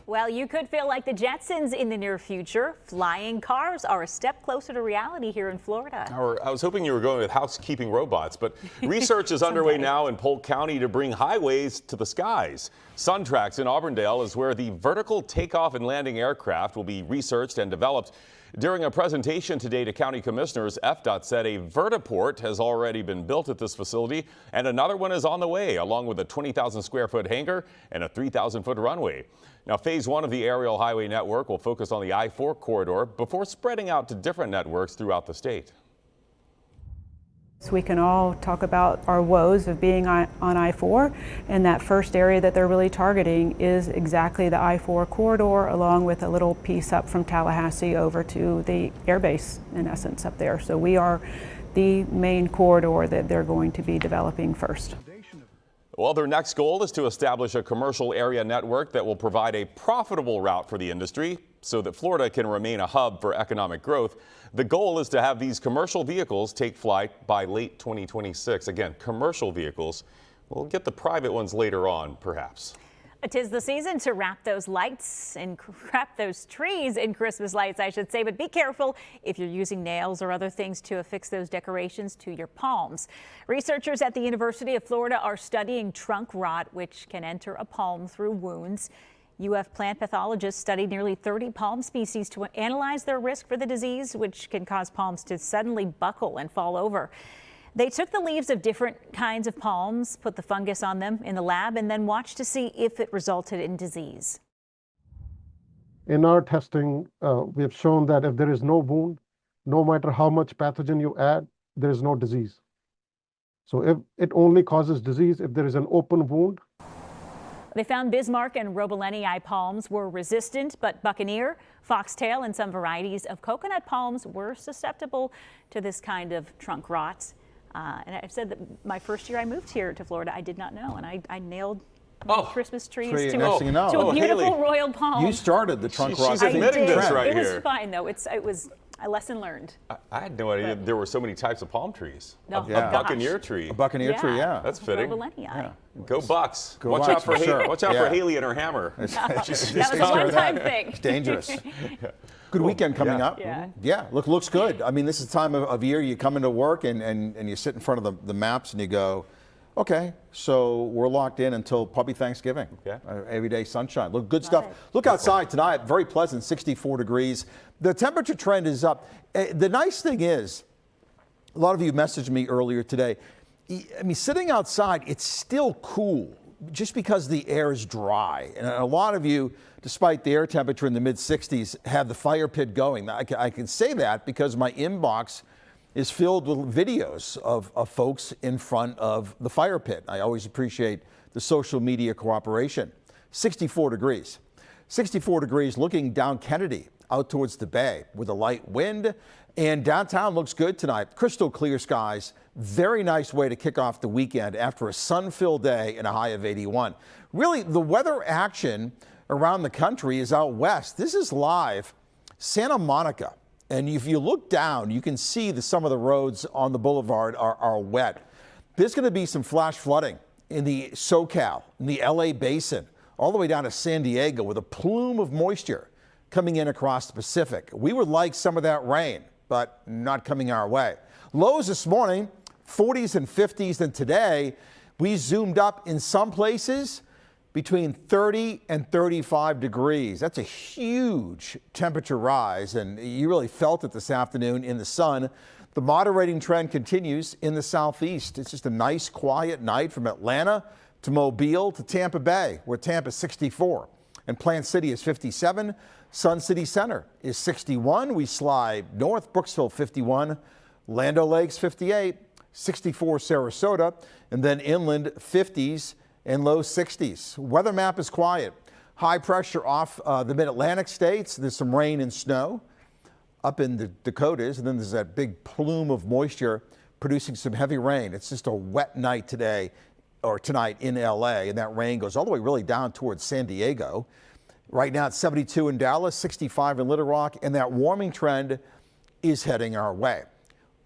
Well, you could feel like the Jetsons in the near future. Flying cars are a step closer to reality here in Florida. I was hoping you were going with housekeeping robots, but research is underway now in Polk County to bring highways to the skies. Suntracks in Auburndale is where the vertical takeoff and landing aircraft will be researched and developed. During a presentation today to county commissioners, FDOT said a vertiport has already been built at this facility and another one is on the way, along with a 20,000 square foot hangar and a 3,000 foot runway. Now, phase 1 of the aerial highway network will focus on the I-4 corridor before spreading out to different networks throughout the state. So we can all talk about our woes of being on I-4, and that first area that they're really targeting is exactly the I-4 corridor, along with a little piece up from Tallahassee over to the airbase, in essence, up there. So we are the main corridor that they're going to be developing first. Well, their next goal is to establish a commercial area network that will provide a profitable route for the industry so that Florida can remain a hub for economic growth. The goal is to have these commercial vehicles take flight by late 2026. Again, commercial vehicles. We'll get the private ones later on, perhaps. 'Tis the season to wrap those lights and wrap those trees in Christmas lights, I should say. But be careful if you're using nails or other things to affix those decorations to your palms. Researchers at the University of Florida are studying trunk rot, which can enter a palm through wounds. UF plant pathologists studied nearly 30 palm species to analyze their risk for the disease, which can cause palms to suddenly buckle and fall over. They took the leaves of different kinds of palms, put the fungus on them in the lab, and then watched to see if it resulted in disease. In our testing, we have shown that if there is no wound, no matter how much pathogen you add, there is no disease. So if it only causes disease if there is an open wound. They found Bismarck and Robollenii palms were resistant, but Buccaneer, foxtail, and some varieties of coconut palms were susceptible to this kind of trunk rot. And I've said that my first year I moved here to Florida, I did not know, and I nailed Christmas trees to a beautiful royal palm. You started the trunk rot. She's admitting this right here. It was fine, though. It was a lesson learned. I had no idea there were so many types of palm trees. No. A Buccaneer tree. A Buccaneer tree, yeah. That's fitting. Yeah. Go Bucks. Go Watch Bucks, out for, sure. watch out for Haley and her hammer. That was a one-time thing. It's dangerous. Good weekend coming up. Yeah. Looks good. I mean, this is the time of year you come into work and you sit in front of the maps and you go, okay, so we're locked in until probably Thanksgiving. Okay. Everyday sunshine. Look, good stuff. Look outside tonight, very pleasant, 64 degrees. The temperature trend is up. The nice thing is, a lot of you messaged me earlier today. I mean, sitting outside, it's still cool just because the air is dry. And a lot of you, despite the air temperature in the mid-60s, have the fire pit going. I can say that because my inbox is filled with videos of folks in front of the fire pit. I always appreciate the social media cooperation. 64 degrees. 64 degrees looking down Kennedy out towards the bay with a light wind. And downtown looks good tonight. Crystal clear skies. Very nice way to kick off the weekend after a sun-filled day and a high of 81. Really, the weather action around the country is out west. This is live. Santa Monica. And if you look down, you can see that some of the roads on the boulevard are wet. There's going to be some flash flooding in the SoCal, in the LA basin, all the way down to San Diego with a plume of moisture coming in across the Pacific. We would like some of that rain, but not coming our way. Lows this morning, 40s and 50s, and today we zoomed up in some places between 30 and 35 degrees. That's a huge temperature rise, and you really felt it this afternoon in the sun. The moderating trend continues in the southeast. It's just a nice, quiet night from Atlanta to Mobile to Tampa Bay, where Tampa's 64 and Plant City is 57. Sun City Center is 61. We slide north, Brooksville 51, Land O'Lakes 58, 64 Sarasota, and then inland 50s and low 60s. Weather map is quiet. High pressure off the mid-Atlantic states. There's some rain and snow up in the Dakotas, and then there's that big plume of moisture producing some heavy rain. It's just a wet night today or tonight in LA, and that rain goes all the way really down towards San Diego. Right now it's 72 in Dallas, 65 in Little Rock, and that warming trend is heading our way.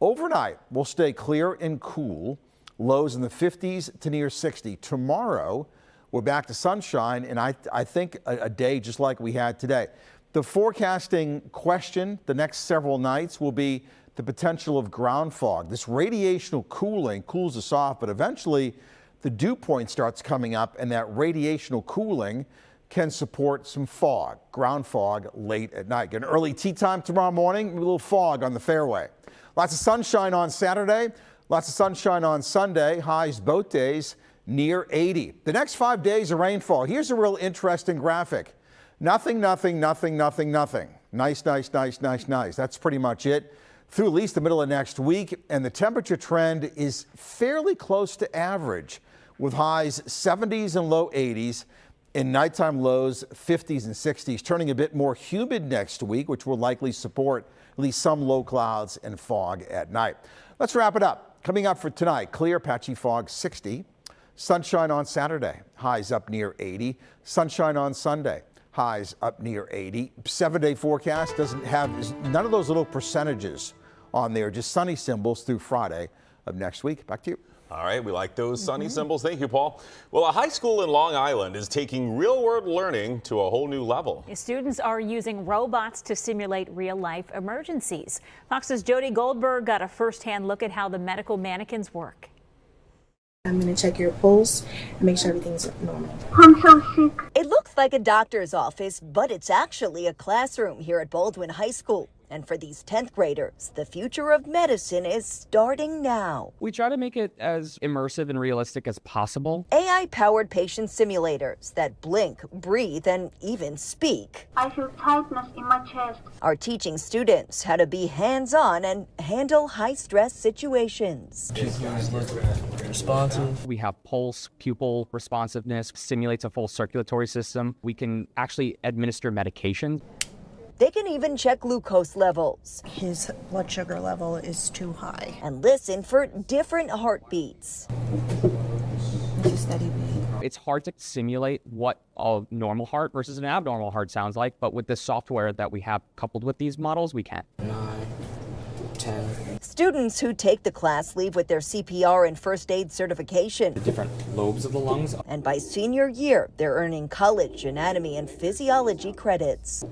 Overnight, we'll stay clear and cool. Lows in the 50s to near 60. Tomorrow, we're back to sunshine, and I think a day just like we had today. The forecasting question the next several nights will be the potential of ground fog. This radiational cooling cools us off, but eventually the dew point starts coming up, and that radiational cooling can support some fog, ground fog late at night. Get an early tea time tomorrow morning, a little fog on the fairway. Lots of sunshine on Saturday, lots of sunshine on Sunday, highs both days near 80. The next 5 days of rainfall. Here's a real interesting graphic. Nothing, nothing, nothing, nothing, nothing. Nice, nice, nice, nice, nice. That's pretty much it through at least the middle of next week, and the temperature trend is fairly close to average with highs 70s and low 80s and nighttime lows 50s and 60s, turning a bit more humid next week, which will likely support at least some low clouds and fog at night. Let's wrap it up. Coming up for tonight, clear patchy fog 60, sunshine on Saturday, highs up near 80, sunshine on Sunday, highs up near 80. 7-day forecast doesn't have none of those little percentages on there, just sunny symbols through Friday of next week. Back to you. All right, we like those sunny symbols. Thank you, Paul. Well, a high school in Long Island is taking real-world learning to a whole new level. Students are using robots to simulate real-life emergencies. Fox's Jody Goldberg got a first-hand look at how the medical mannequins work. I'm going to check your pulse and make sure everything's normal. I'm so sick. It looks like a doctor's office, but it's actually a classroom here at Baldwin High School. And for these 10th graders, the future of medicine is starting now. We try to make it as immersive and realistic as possible. AI-powered patient simulators that blink, breathe, and even speak. I feel tightness in my chest. Are teaching students how to be hands-on and handle high-stress situations. Responsive. We have pulse, pupil responsiveness, simulates a full circulatory system. We can actually administer medication. They can even check glucose levels. His blood sugar level is too high. And listen for different heartbeats. It's a steady beat. It's hard to simulate what a normal heart versus an abnormal heart sounds like, but with the software that we have coupled with these models, we can. 9, 10. Students who take the class leave with their CPR and first aid certification. The different lobes of the lungs. And by senior year, they're earning college anatomy and physiology credits.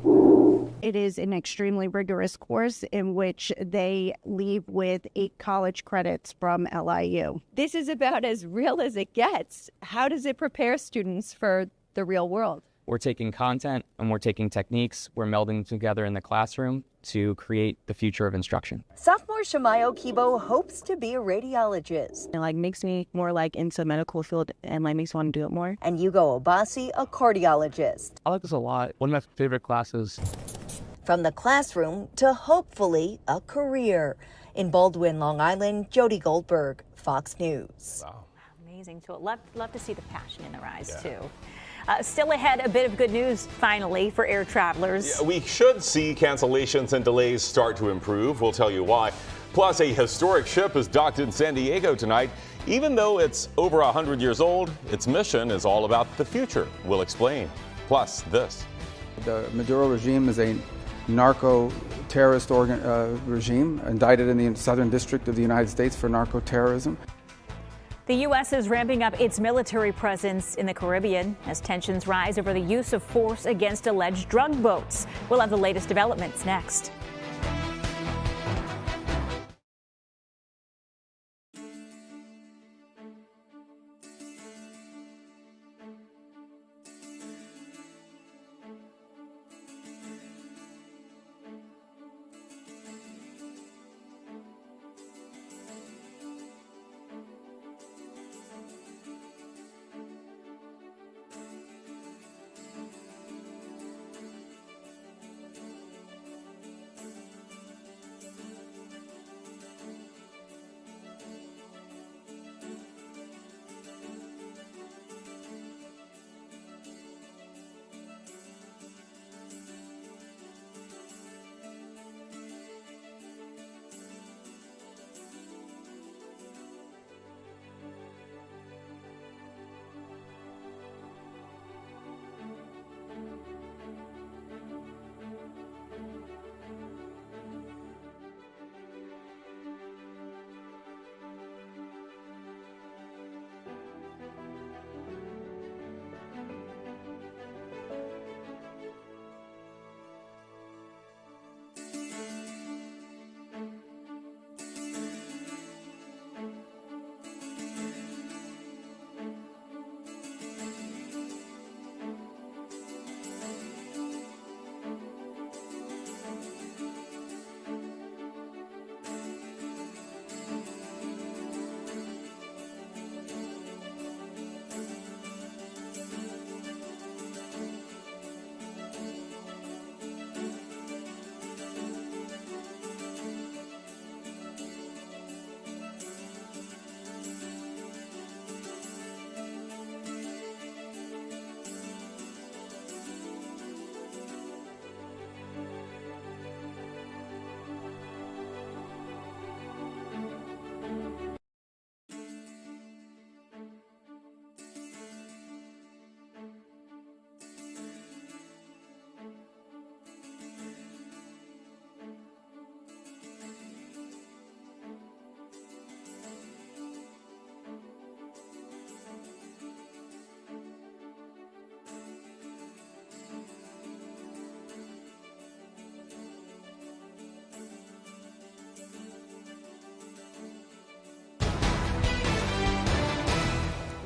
It is an extremely rigorous course in which they leave with 8 college credits from LIU. This is about as real as it gets. How does it prepare students for the real world? We're taking content and we're taking techniques, we're melding together in the classroom to create the future of instruction. Sophomore Shamayo Kibo hopes to be a radiologist. It makes me more into medical field and makes me want to do it more. And Yugo Obasi, a cardiologist. I like this a lot. One of my favorite classes. From the classroom to hopefully a career. In Baldwin, Long Island, Jody Goldberg, Fox News. Wow. Amazing. Love to see the passion in their eyes, too. Still ahead, a bit of good news, finally, for air travelers. Yeah, we should see cancellations and delays start to improve. We'll tell you why. Plus, a historic ship is docked in San Diego tonight. Even though it's over 100 years old, its mission is all about the future. We'll explain. Plus, this. The Maduro regime is a narco-terrorist regime indicted in the Southern District of the United States for narco-terrorism. The U.S. is ramping up its military presence in the Caribbean as tensions rise over the use of force against alleged drug boats. We'll have the latest developments next.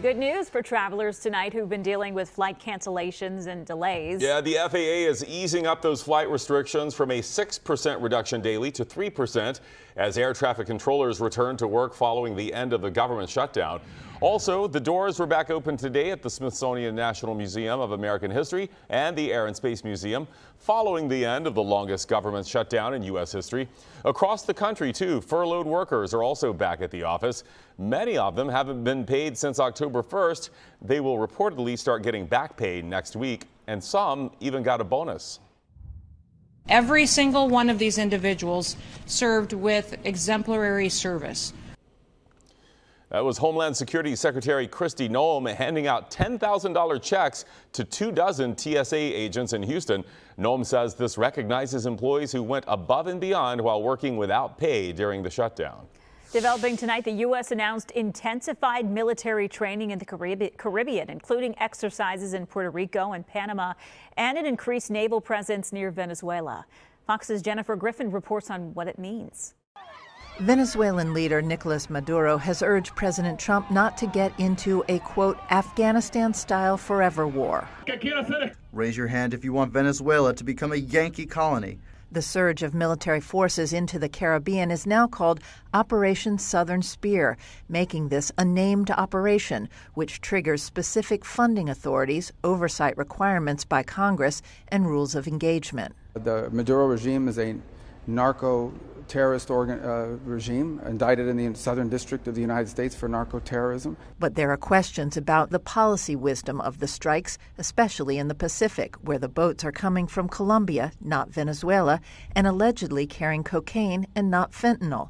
Good news for travelers tonight who've been dealing with flight cancellations and delays. Yeah, the FAA is easing up those flight restrictions from a 6% reduction daily to 3% as air traffic controllers return to work following the end of the government shutdown. Also, the doors were back open today at the Smithsonian National Museum of American History and the Air and Space Museum, following the end of the longest government shutdown in U.S. history. Across the country, too, furloughed workers are also back at the office. Many of them haven't been paid since October 1st. They will reportedly start getting back paid next week, and some even got a bonus. Every single one of these individuals served with exemplary service. That was Homeland Security Secretary Kristi Noem handing out $10,000 checks to 24 TSA agents in Houston. Noem says this recognizes employees who went above and beyond while working without pay during the shutdown. Developing tonight, the U.S. announced intensified military training in the Caribbean, including exercises in Puerto Rico and Panama, and an increased naval presence near Venezuela. Fox's Jennifer Griffin reports on what it means. Venezuelan leader Nicolas Maduro has urged President Trump not to get into a, quote, Afghanistan-style forever war. Raise your hand if you want Venezuela to become a Yankee colony. The surge of military forces into the Caribbean is now called Operation Southern Spear, making this a named operation, which triggers specific funding authorities, oversight requirements by Congress, and rules of engagement. The Maduro regime is a narco-terrorist regime indicted in the Southern District of the United States for narco-terrorism. But there are questions about the policy wisdom of the strikes, especially in the Pacific, where the boats are coming from Colombia, not Venezuela, and allegedly carrying cocaine and not fentanyl.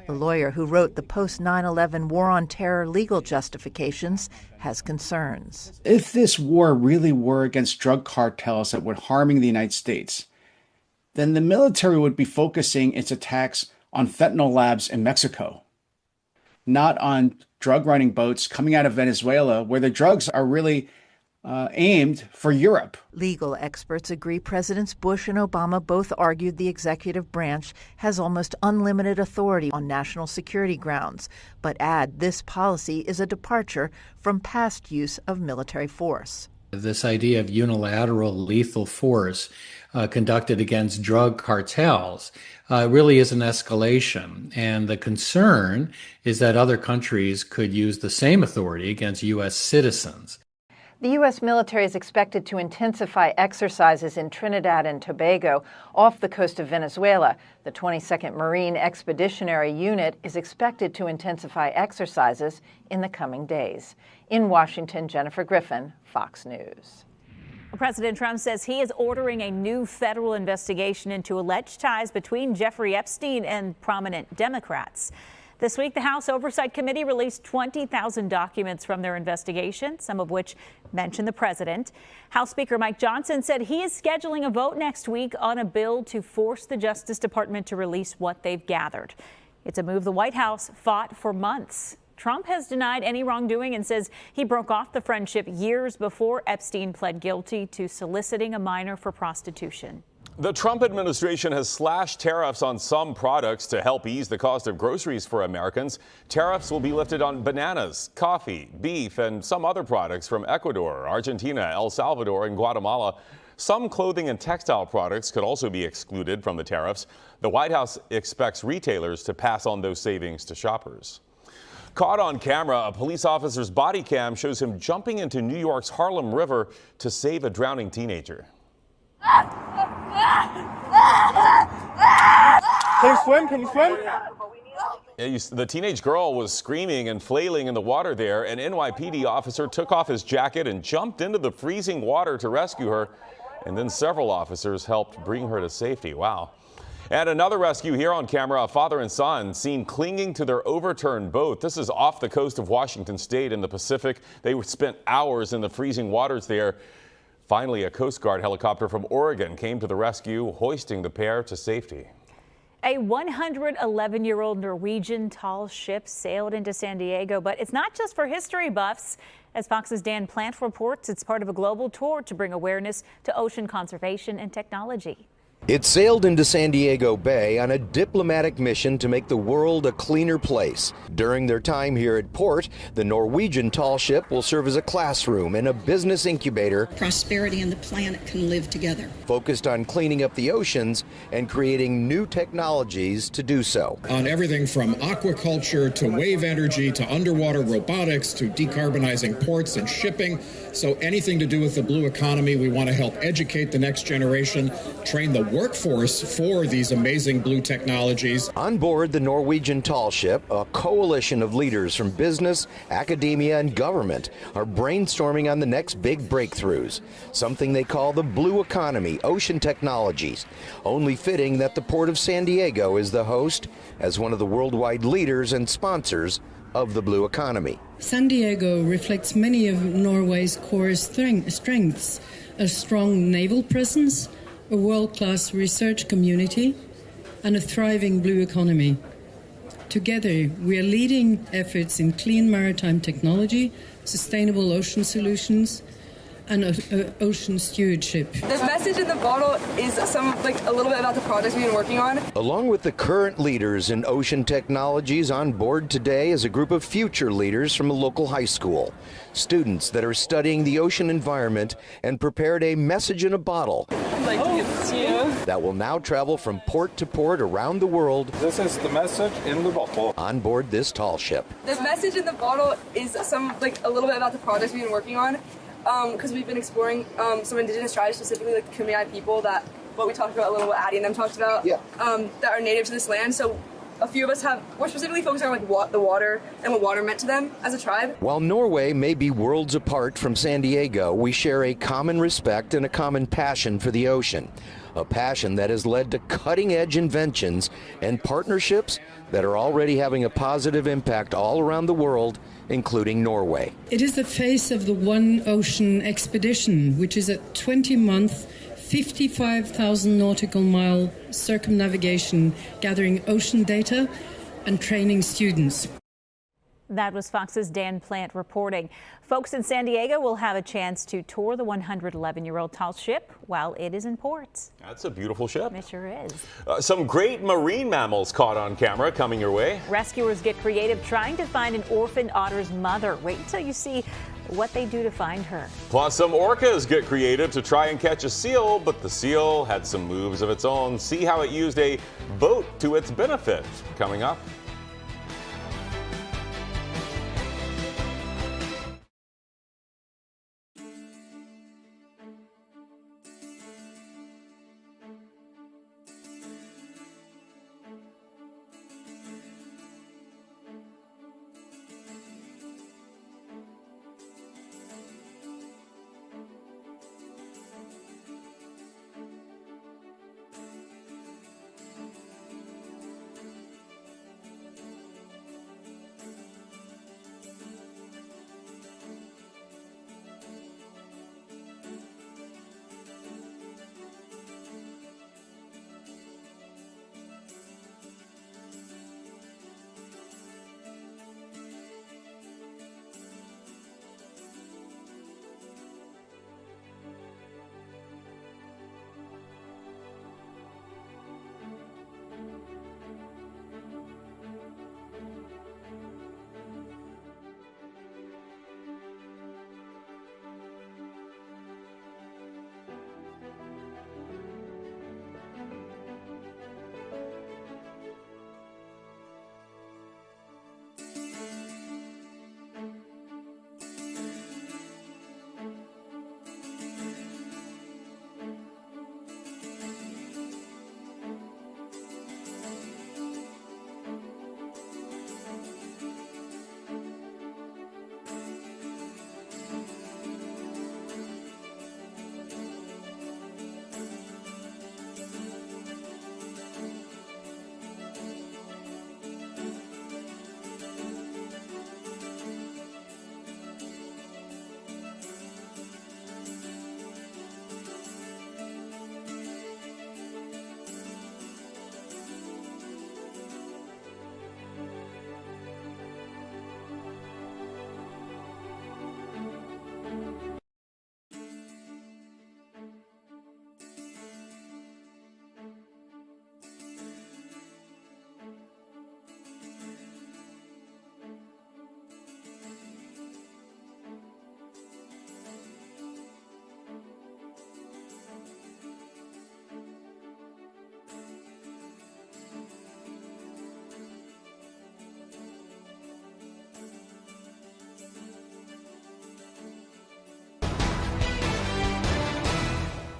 The lawyer who wrote the post-9/11 war on terror legal justifications has concerns. If this war really were against drug cartels that were harming the United States, then the military would be focusing its attacks on fentanyl labs in Mexico, not on drug-running boats coming out of Venezuela, where the drugs are really aimed for Europe. Legal experts agree Presidents Bush and Obama both argued the executive branch has almost unlimited authority on national security grounds, but add this policy is a departure from past use of military force. This idea of unilateral lethal force conducted against drug cartels really is an escalation. And the concern is that other countries could use the same authority against U.S. citizens. The U.S. military is expected to intensify exercises in Trinidad and Tobago off the coast of Venezuela. The 22nd Marine Expeditionary Unit is expected to intensify exercises in the coming days. In Washington, Jennifer Griffin, Fox News. President Trump says he is ordering a new federal investigation into alleged ties between Jeffrey Epstein and prominent Democrats. This week, the House Oversight Committee released 20,000 documents from their investigation, some of which mention the president. House Speaker Mike Johnson said he is scheduling a vote next week on a bill to force the Justice Department to release what they've gathered. It's a move the White House fought for months. Trump has denied any wrongdoing and says he broke off the friendship years before Epstein pled guilty to soliciting a minor for prostitution. The Trump administration has slashed tariffs on some products to help ease the cost of groceries for Americans. Tariffs will be lifted on bananas, coffee, beef, and some other products from Ecuador, Argentina, El Salvador, and Guatemala. Some clothing and textile products could also be excluded from the tariffs. The White House expects retailers to pass on those savings to shoppers. Caught on camera, a police officer's body cam shows him jumping into New York's Harlem River to save a drowning teenager. Can you swim? Can you swim? The teenage girl was screaming and flailing in the water there. An NYPD officer took off his jacket and jumped into the freezing water to rescue her. And then several officers helped bring her to safety. Wow. And another rescue here on camera, a father and son seen clinging to their overturned boat. This is off the coast of Washington State in the Pacific. They spent hours in the freezing waters there. Finally, a Coast Guard helicopter from Oregon came to the rescue, hoisting the pair to safety. A 111-year-old Norwegian tall ship sailed into San Diego, but it's not just for history buffs. As Fox's Dan Plant reports, it's part of a global tour to bring awareness to ocean conservation and technology. It sailed into San Diego Bay on a diplomatic mission to make the world a cleaner place. During their time here at port, the Norwegian tall ship will serve as a classroom and a business incubator. Prosperity and the planet can live together. Focused on cleaning up the oceans and creating new technologies to do so. On everything from aquaculture to wave energy to underwater robotics to decarbonizing ports and shipping. So anything to do with the blue economy, we want to help educate the next generation, train the workforce for these amazing blue technologies. On board the Norwegian tall ship, a coalition of leaders from business, academia, and government are brainstorming on the next big breakthroughs, something they call the blue economy, ocean technologies. Only fitting that the Port of San Diego is the host as one of the worldwide leaders and sponsors of the blue economy. San Diego reflects many of Norway's core strengths, a strong naval presence, a world-class research community, and a thriving blue economy. Together, we are leading efforts in clean maritime technology, sustainable ocean solutions, and ocean stewardship. The message in the bottle is a little bit about the projects we've been working on. Along with the current leaders in ocean technologies, on board today is a group of future leaders from a local high school. Students that are studying the ocean environment and prepared a message in a bottle that will now travel from port to port around the world. This is the message in the bottle. On board this tall ship. The message in the bottle is a little bit about the projects we've been working on. Because we've been exploring some indigenous tribes, specifically like the Kumeyaay people, that what we talked about a little, what Addie and them talked about, that are native to this land. So a few of us we're specifically focused on the water and what water meant to them as a tribe. While Norway may be worlds apart from San Diego, we share a common respect and a common passion for the ocean. A passion that has led to cutting-edge inventions and partnerships that are already having a positive impact all around the world, including Norway. It is the face of the One Ocean Expedition, which is a 20-month, 55,000 nautical mile circumnavigation gathering ocean data and training students. That was Fox's Dan Plant reporting. Folks in San Diego will have a chance to tour the 111-year-old tall ship while it is in port. That's a beautiful ship. It sure is. Some great marine mammals caught on camera coming your way. Rescuers get creative trying to find an orphaned otter's mother. Wait until you see what they do to find her. Plus, some orcas get creative to try and catch a seal, but the seal had some moves of its own. See how it used a boat to its benefit. Coming up.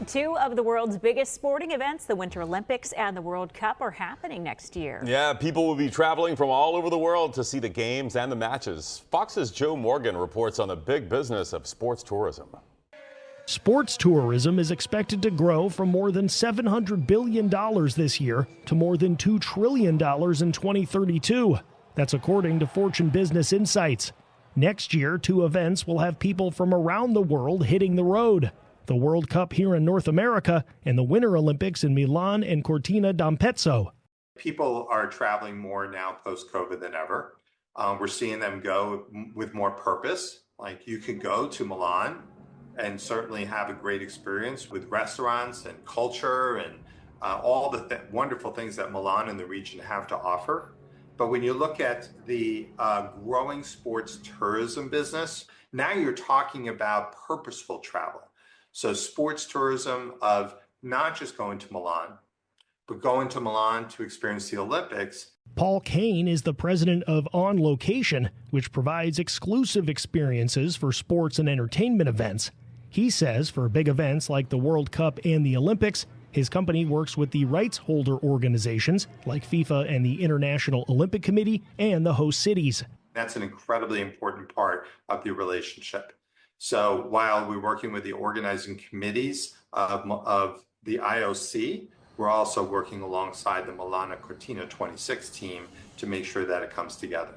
Two of the world's biggest sporting events, the Winter Olympics and the World Cup, are happening next year. Yeah, people will be traveling from all over the world to see the games and the matches. Fox's Joe Morgan reports on the big business of sports tourism. Sports tourism is expected to grow from more than $700 billion this year to more than $2 trillion in 2032. That's according to Fortune Business Insights. Next year, two events will have people from around the world hitting the road. The World Cup here in North America and the Winter Olympics in Milan and Cortina d'Ampezzo. People are traveling more now post-COVID than ever. We're seeing them go with more purpose. Like you can go to Milan and certainly have a great experience with restaurants and culture and all the wonderful things that Milan and the region have to offer. But when you look at the growing sports tourism business, now you're talking about purposeful travel. So sports tourism of not just going to Milan, but going to Milan to experience the Olympics. Paul Kane is the president of On Location, which provides exclusive experiences for sports and entertainment events. He says for big events like the World Cup and the Olympics, his company works with the rights holder organizations like FIFA and the International Olympic Committee and the host cities. That's an incredibly important part of the relationship. So while we're working with the organizing committees of the IOC, we're also working alongside the Milano Cortina 26 team to make sure that it comes together.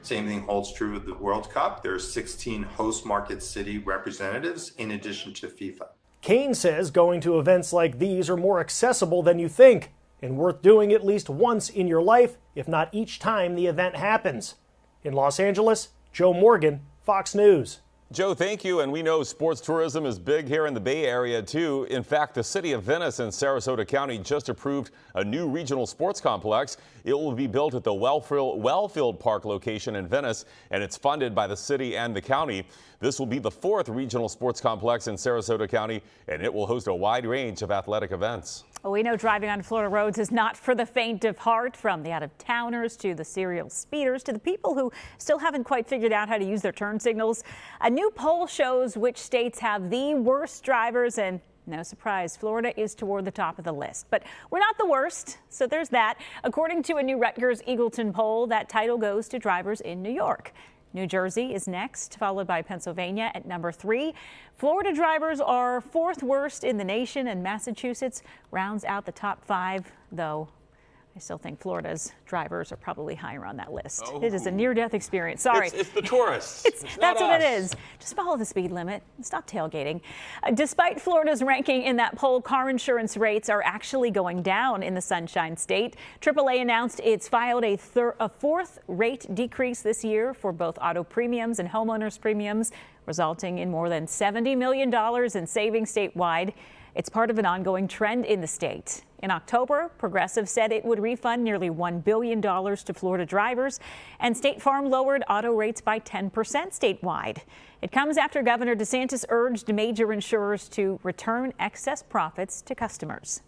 Same thing holds true with the World Cup. There are 16 host market city representatives in addition to FIFA. Kane says going to events like these are more accessible than you think and worth doing at least once in your life, if not each time the event happens. In Los Angeles, Joe Morgan, Fox News. Joe, thank you. And we know sports tourism is big here in the Bay Area, too. In fact, the city of Venice and Sarasota County just approved a new regional sports complex. It will be built at the Wellfield Park location in Venice, and it's funded by the city and the county. This will be the fourth regional sports complex in Sarasota County, and it will host a wide range of athletic events. Well, we know driving on Florida roads is not for the faint of heart, from the out-of-towners to the serial speeders to the people who still haven't quite figured out how to use their turn signals. A new poll shows which states have the worst drivers, and no surprise, Florida is toward the top of the list. But we're not the worst, so there's that. According to a new Rutgers Eagleton poll, that title goes to drivers in New York. New Jersey is next, followed by Pennsylvania at number 3. Florida drivers are fourth worst in the nation, and Massachusetts rounds out the top 5, though I still think Florida's drivers are probably higher on that list. Oh. It is a near-death experience. Sorry. It's the tourists. That's what it is. Just follow the speed limit and stop tailgating. Despite Florida's ranking in that poll, car insurance rates are actually going down in the Sunshine State. AAA announced it's filed a fourth rate decrease this year for both auto premiums and homeowners premiums, resulting in more than $70 million in savings statewide. It's part of an ongoing trend in the state. In October, Progressive said it would refund nearly $1 billion to Florida drivers, and State Farm lowered auto rates by 10% statewide. It comes after Governor DeSantis urged major insurers to return excess profits to customers.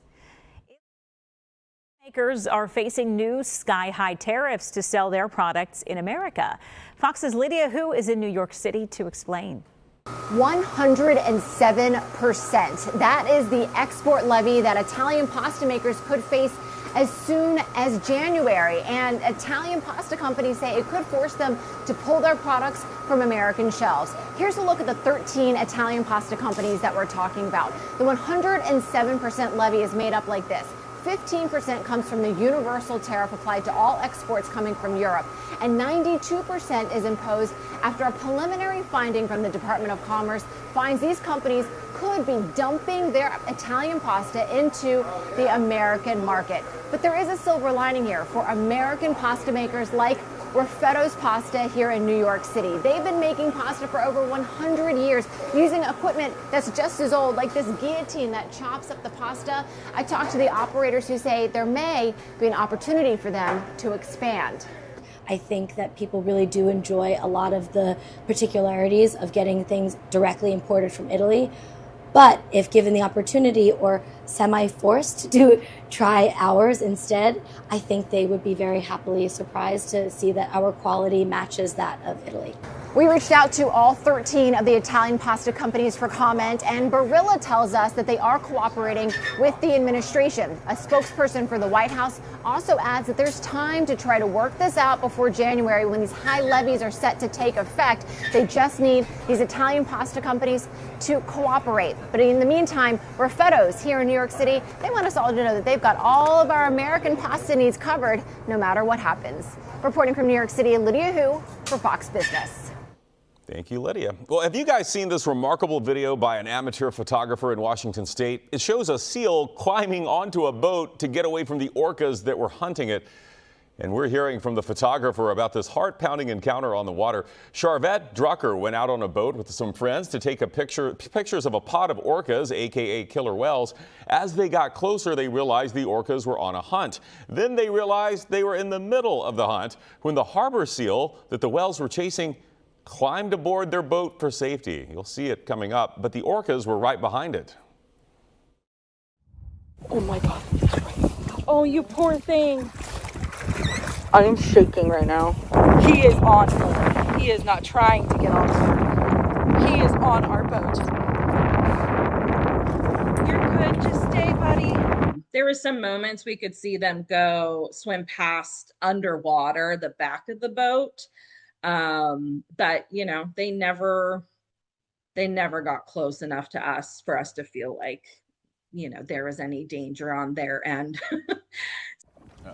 Makers are facing new sky-high tariffs to sell their products in America. Fox's Lydia Hu is in New York City to explain. 107%. That is the export levy that Italian pasta makers could face as soon as January. And Italian pasta companies say it could force them to pull their products from American shelves. Here's a look at the 13 Italian pasta companies that we're talking about. The 107% levy is made up like this. 15% comes from the universal tariff applied to all exports coming from Europe, and 92% is imposed after a preliminary finding from the Department of Commerce finds these companies could be dumping their Italian pasta into the American market. But there is a silver lining here for American pasta makers like Raffetto's Pasta here in New York City. They've been making pasta for over 100 years using equipment that's just as old, like this guillotine that chops up the pasta. I talked to the operators who say there may be an opportunity for them to expand. I think that people really do enjoy a lot of the particularities of getting things directly imported from Italy. But if given the opportunity or semi-forced to try ours instead, I think they would be very happily surprised to see that our quality matches that of Italy. We reached out to all 13 of the Italian pasta companies for comment, and Barilla tells us that they are cooperating with the administration. A spokesperson for the White House also adds that there's time to try to work this out before January when these high levies are set to take effect. They just need these Italian pasta companies to cooperate. But in the meantime, Raffetto's here in New York City, they want us all to know that they've got all of our American pasta needs covered no matter what happens. Reporting from New York City, Lydia Hu for Fox Business. Thank you, Lydia. Well, have you guys seen this remarkable video by an amateur photographer in Washington State? It shows a seal climbing onto a boat to get away from the orcas that were hunting it. And we're hearing from the photographer about this heart-pounding encounter on the water. Charvette Drucker went out on a boat with some friends to take pictures of a pod of orcas, aka killer whales. As they got closer, they realized the orcas were on a hunt. Then they realized they were in the middle of the hunt when the harbor seal that the whales were chasing climbed aboard their boat for safety. You'll see it coming up, but the orcas were right behind it. Oh my God. Oh, you poor thing. I am shaking right now. He is on board. He is not trying to get off. He is on our boat. You're good. Just stay, buddy. There were some moments we could see them swim past underwater, the back of the boat. But you know, they never got close enough to us for us to feel like, you know, there was any danger on their end.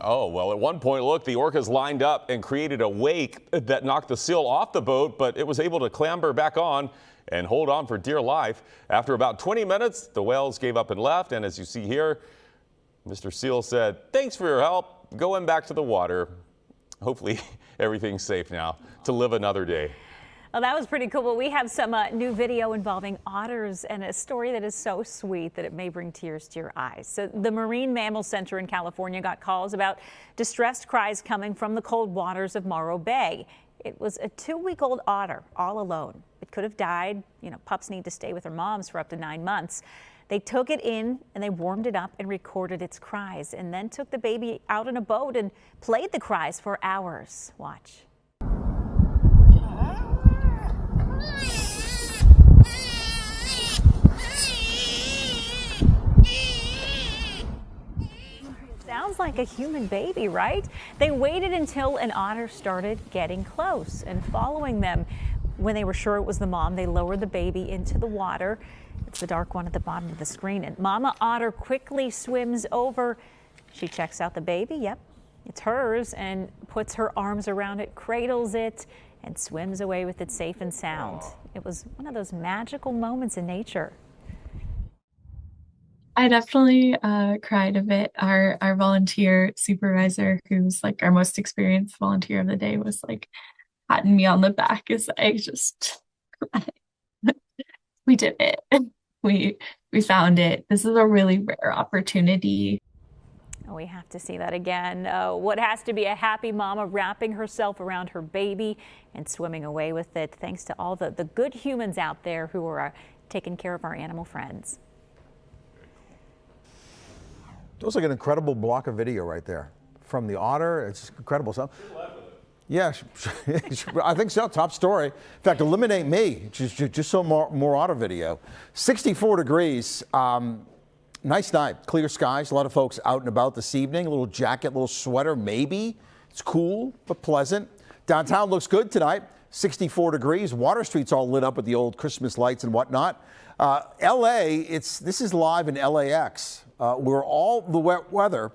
Oh, well, at one point, look, the orcas lined up and created a wake that knocked the seal off the boat, but it was able to clamber back on and hold on for dear life. After about 20 minutes, the whales gave up and left. And as you see here, Mr. Seal said, "Thanks for your help. Going back to the water." Hopefully everything's safe now to live another day. Well, that was pretty cool. But we have some new video involving otters and a story that is so sweet that it may bring tears to your eyes. So the Marine Mammal Center in California got calls about distressed cries coming from the cold waters of Morro Bay. It was a 2-week-old otter all alone. It could have died. You know, pups need to stay with their moms for up to 9 months. They took it in and they warmed it up and recorded its cries, and then took the baby out in a boat and played the cries for hours. Watch. Sounds like a human baby, right? They waited until an otter started getting close and following them. When they were sure it was the mom, they lowered the baby into the water. It's the dark one at the bottom of the screen. And Mama Otter quickly swims over. She checks out the baby. Yep, it's hers, and puts her arms around it, cradles it, and swims away with it safe and sound. It was one of those magical moments in nature. I definitely cried a bit. Our volunteer supervisor, who's like our most experienced volunteer of the day, was like patting me on the back as I just cried. We did it. We found it. This is a really rare opportunity. We have to see that again. What has to be a happy mama wrapping herself around her baby and swimming away with it, thanks to all the good humans out there who are taking care of our animal friends. It was like an incredible block of video right there from the otter. It's incredible stuff. Yeah, I think so. Top story. In fact, eliminate me. Just so more otter video. 64 degrees. Nice night. Clear skies. A lot of folks out and about this evening. A little jacket, a little sweater, maybe. It's cool but pleasant. Downtown looks good tonight. 64 degrees. Water Street's all lit up with the old Christmas lights and whatnot. LA, this is live in LAX, where all the wet weather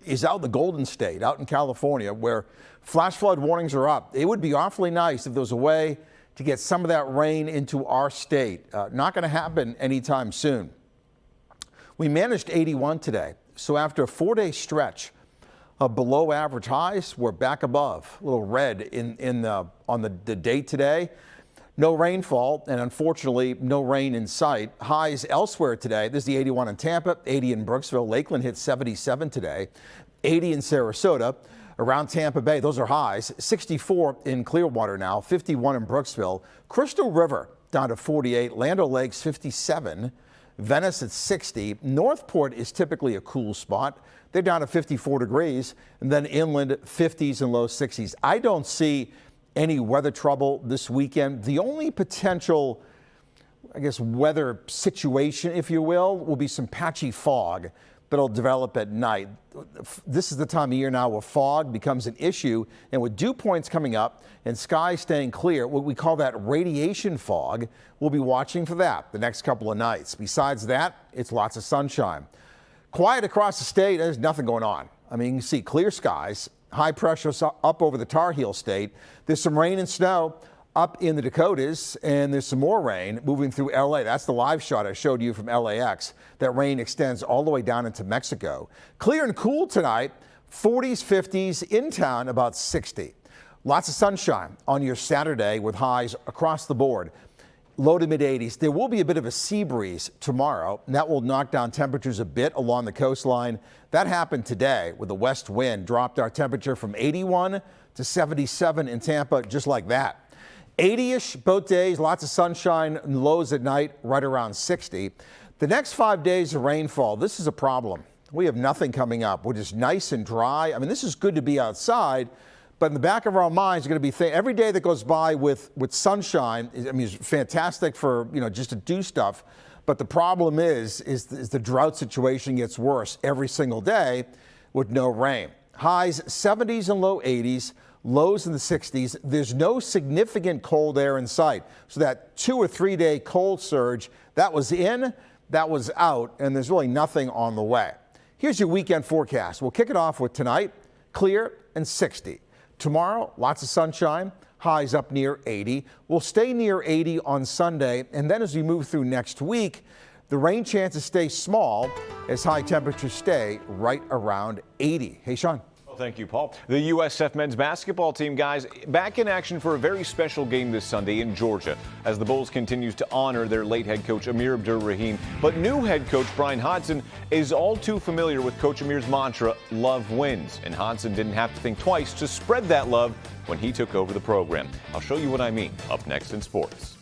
is out in the Golden State, out in California, where flash flood warnings are up. It would be awfully nice if there was a way to get some of that rain into our state. Not going to happen anytime soon. We managed 81 today, so after a 4-day stretch of below average highs, we're back above, a little red on the day today. No rainfall, and unfortunately, no rain in sight. Highs elsewhere today. This is the 81 in Tampa, 80 in Brooksville. Lakeland hit 77 today, 80 in Sarasota. Around Tampa Bay, those are highs. 64 in Clearwater now, 51 in Brooksville. Crystal River down to 48. Land O'Lakes 57. Venice at 60. Northport is typically a cool spot. They're down to 54 degrees. And then inland 50s and low 60s. I don't see any weather trouble this weekend. The only potential, I guess, weather situation, if you will be some patchy fog that'll develop at night. This is the time of year now where fog becomes an issue, and with dew points coming up and skies staying clear, what we call that radiation fog, we'll be watching for that the next couple of nights. Besides that, it's lots of sunshine. Quiet across the state, there's nothing going on. I mean, you can see clear skies, high pressure up over the Tar Heel state. There's some rain and snow up in the Dakotas, and there's some more rain moving through LA. That's the live shot I showed you from LAX. That rain extends all the way down into Mexico. Clear and cool tonight, 40s, 50s, in town about 60. Lots of sunshine on your Saturday with highs across the board. Low to mid 80s. There will be a bit of a sea breeze tomorrow, and that will knock down temperatures a bit along the coastline. That happened today with the west wind, dropped our temperature from 81 to 77 in Tampa, just like that. 80-ish both days, lots of sunshine, and lows at night right around 60. The next 5 days of rainfall, this is a problem. We have nothing coming up. We're just nice and dry. I mean, this is good to be outside, but in the back of our minds, you're going to be every day that goes by with sunshine. I mean, it's fantastic for, just to do stuff. But the problem is the drought situation gets worse every single day with no rain. Highs 70s and low 80s. Lows in the 60s. There's no significant cold air in sight. So that 2 or 3 day cold surge, that was in, that was out, and there's really nothing on the way. Here's your weekend forecast. We'll kick it off with tonight, clear and 60. Tomorrow, lots of sunshine, highs up near 80. We'll stay near 80 on Sunday, and then as we move through next week, the rain chances stay small as high temperatures stay right around 80. Hey, Sean. Thank you, Paul. The USF men's basketball team, guys, back in action for a very special game this Sunday in Georgia as the Bulls continues to honor their late head coach Amir Abdur-Rahim. But new head coach Brian Hodgson is all too familiar with Coach Amir's mantra, love wins. And Hodgson didn't have to think twice to spread that love when he took over the program. I'll show you what I mean up next in sports.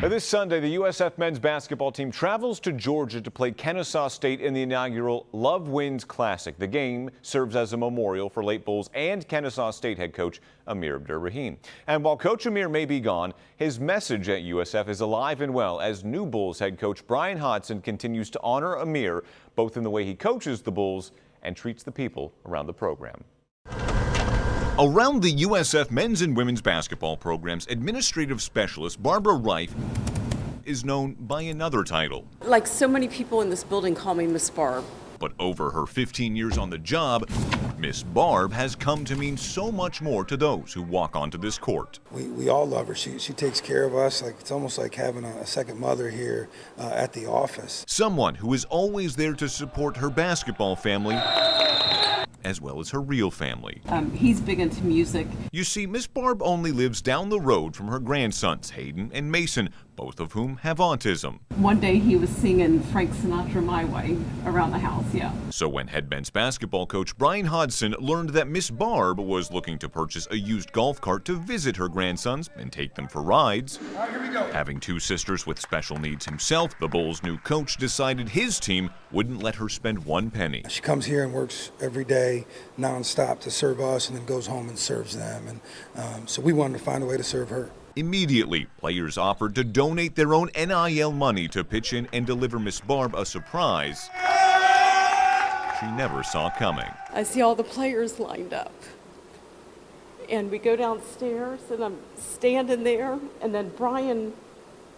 This Sunday, the USF men's basketball team travels to Georgia to play Kennesaw State in the inaugural Love Wins Classic. The game serves as a memorial for late Bulls and Kennesaw State head coach Amir Abdur-Rahim. And while Coach Amir may be gone, his message at USF is alive and well as new Bulls head coach Bryan Hodgson continues to honor Amir, both in the way he coaches the Bulls and treats the people around the program. Around the USF men's and women's basketball program's administrative specialist, Barbara Reif, is known by another title. Like so many people in this building call me Miss Barb. But over her 15 years on the job, Miss Barb has come to mean so much more to those who walk onto this court. We all love her. She takes care of us. It's almost like having a second mother here at the office. Someone who is always there to support her basketball family, as well as her real family. He's big into music. You see, Miss Barb only lives down the road from her grandsons, Hayden and Mason, both of whom have autism. One day he was singing Frank Sinatra My Way around the house, yeah. So when head men's basketball coach Bryan Hodgson learned that Miss Barb was looking to purchase a used golf cart to visit her grandsons and take them for rides, All right, here we go. Having two sisters with special needs himself, the Bulls' new coach decided his team wouldn't let her spend one penny. She comes here and works every day nonstop to serve us and then goes home and serves them. And so we wanted to find a way to serve her. Immediately, players offered to donate their own NIL money to pitch in and deliver Miss Barb a surprise she never saw coming. I see all the players lined up. And we go downstairs and I'm standing there and then Brian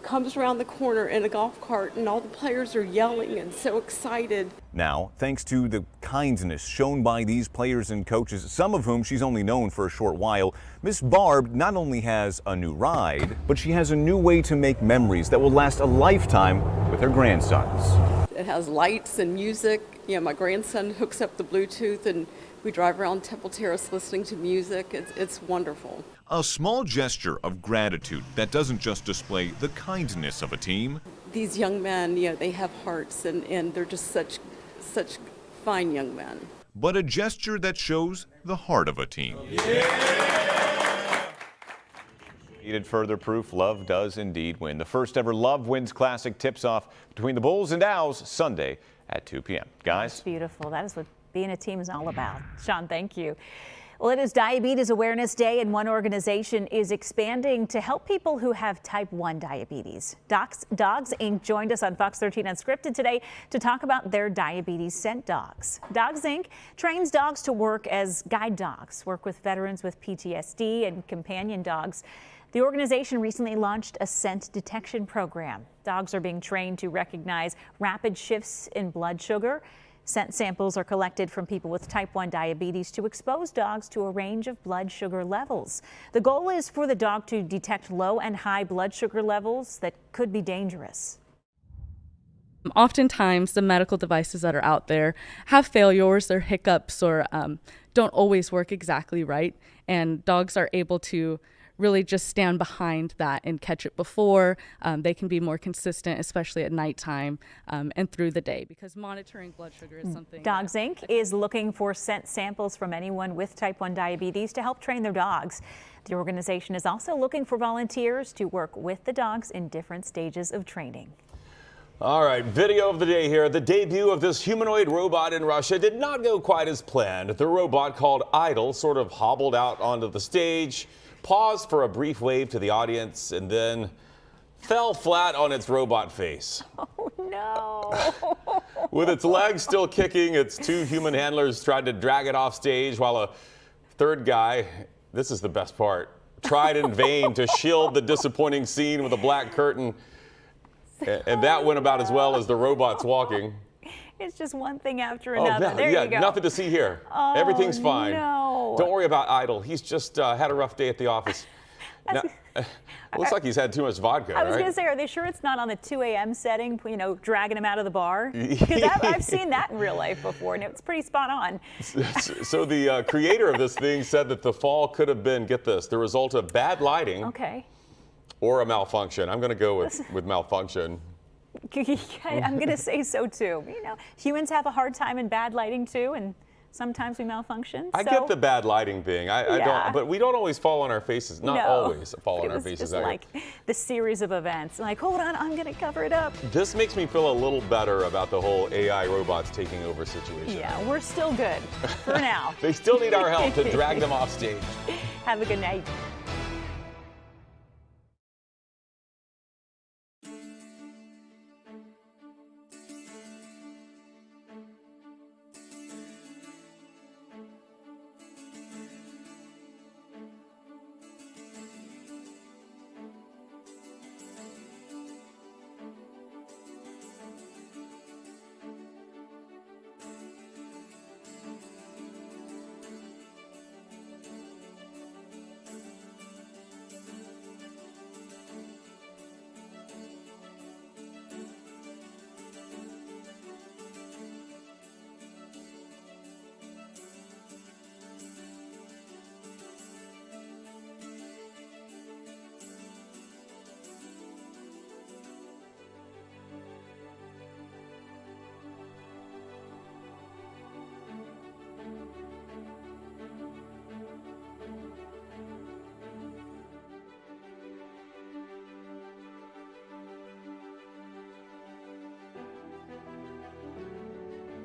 comes around the corner in a golf cart and all the players are yelling and so excited. Now, thanks to the kindness shown by these players and coaches, some of whom she's only known for a short while, Miss Barb not only has a new ride, but she has a new way to make memories that will last a lifetime with her grandsons. It has lights and music. You know, my grandson hooks up the Bluetooth and we drive around Temple Terrace listening to music. It's wonderful. A small gesture of gratitude that doesn't just display the kindness of a team. These young men, you know, they have hearts and they're just such fine young men. But a gesture that shows the heart of a team. Needed further proof, love does indeed win. The first ever Love Wins Classic tips off between the Bulls and Owls Sunday at 2 p.m. Guys? That's beautiful. That is what being a team is all about. Sean, thank you. Well, it is Diabetes Awareness Day, and one organization is expanding to help people who have type 1 diabetes. Dogs Inc. joined us on Fox 13 Unscripted today to talk about their diabetes scent dogs. Dogs Inc. trains dogs to work as guide dogs, work with veterans with PTSD and companion dogs. The organization recently launched a scent detection program. Dogs are being trained to recognize rapid shifts in blood sugar. Scent samples are collected from people with type 1 diabetes to expose dogs to a range of blood sugar levels. The goal is for the dog to detect low and high blood sugar levels that could be dangerous. Oftentimes, the medical devices that are out there have failures or hiccups or don't always work exactly right, and dogs are able to really just stand behind that and catch it before. They can be more consistent, especially at nighttime and through the day, because monitoring blood sugar is something. Dogs Inc. is looking for scent samples from anyone with type 1 diabetes to help train their dogs. The organization is also looking for volunteers to work with the dogs in different stages of training. All right, video of the day here. The debut of this humanoid robot in Russia did not go quite as planned. The robot, called Idol, sort of hobbled out onto the stage, paused for a brief wave to the audience, and then fell flat on its robot face. Oh, no. With its legs still kicking, its two human handlers tried to drag it off stage while a third guy, this is the best part, tried in vain to shield the disappointing scene with a black curtain. And that went about as well as the robots walking. It's just one thing after another. No, there yeah, you go. Nothing to see here. Oh, everything's fine. No. Don't worry about Idol. He's just had a rough day at the office. Now, looks like he's had too much vodka, I was right? going to say, are they sure it's not on the 2 a.m. setting, you know, dragging him out of the bar? Because I've seen that in real life before, and it's pretty spot on. So the creator of this thing said that the fall could have been, get this, the result of bad lighting or a malfunction. I'm going to go with malfunction. I'm going to say so, too. You know, humans have a hard time in bad lighting, too, and Sometimes we malfunction. I get the bad lighting thing. I don't, but we don't always fall on our faces. Not always fall on our faces. Just like the series of events. Like, hold on, I'm going to cover it up. This makes me feel a little better about the whole AI robots taking over situation. Yeah, we're still good for now. They still need our help to drag them off stage. Have a good night.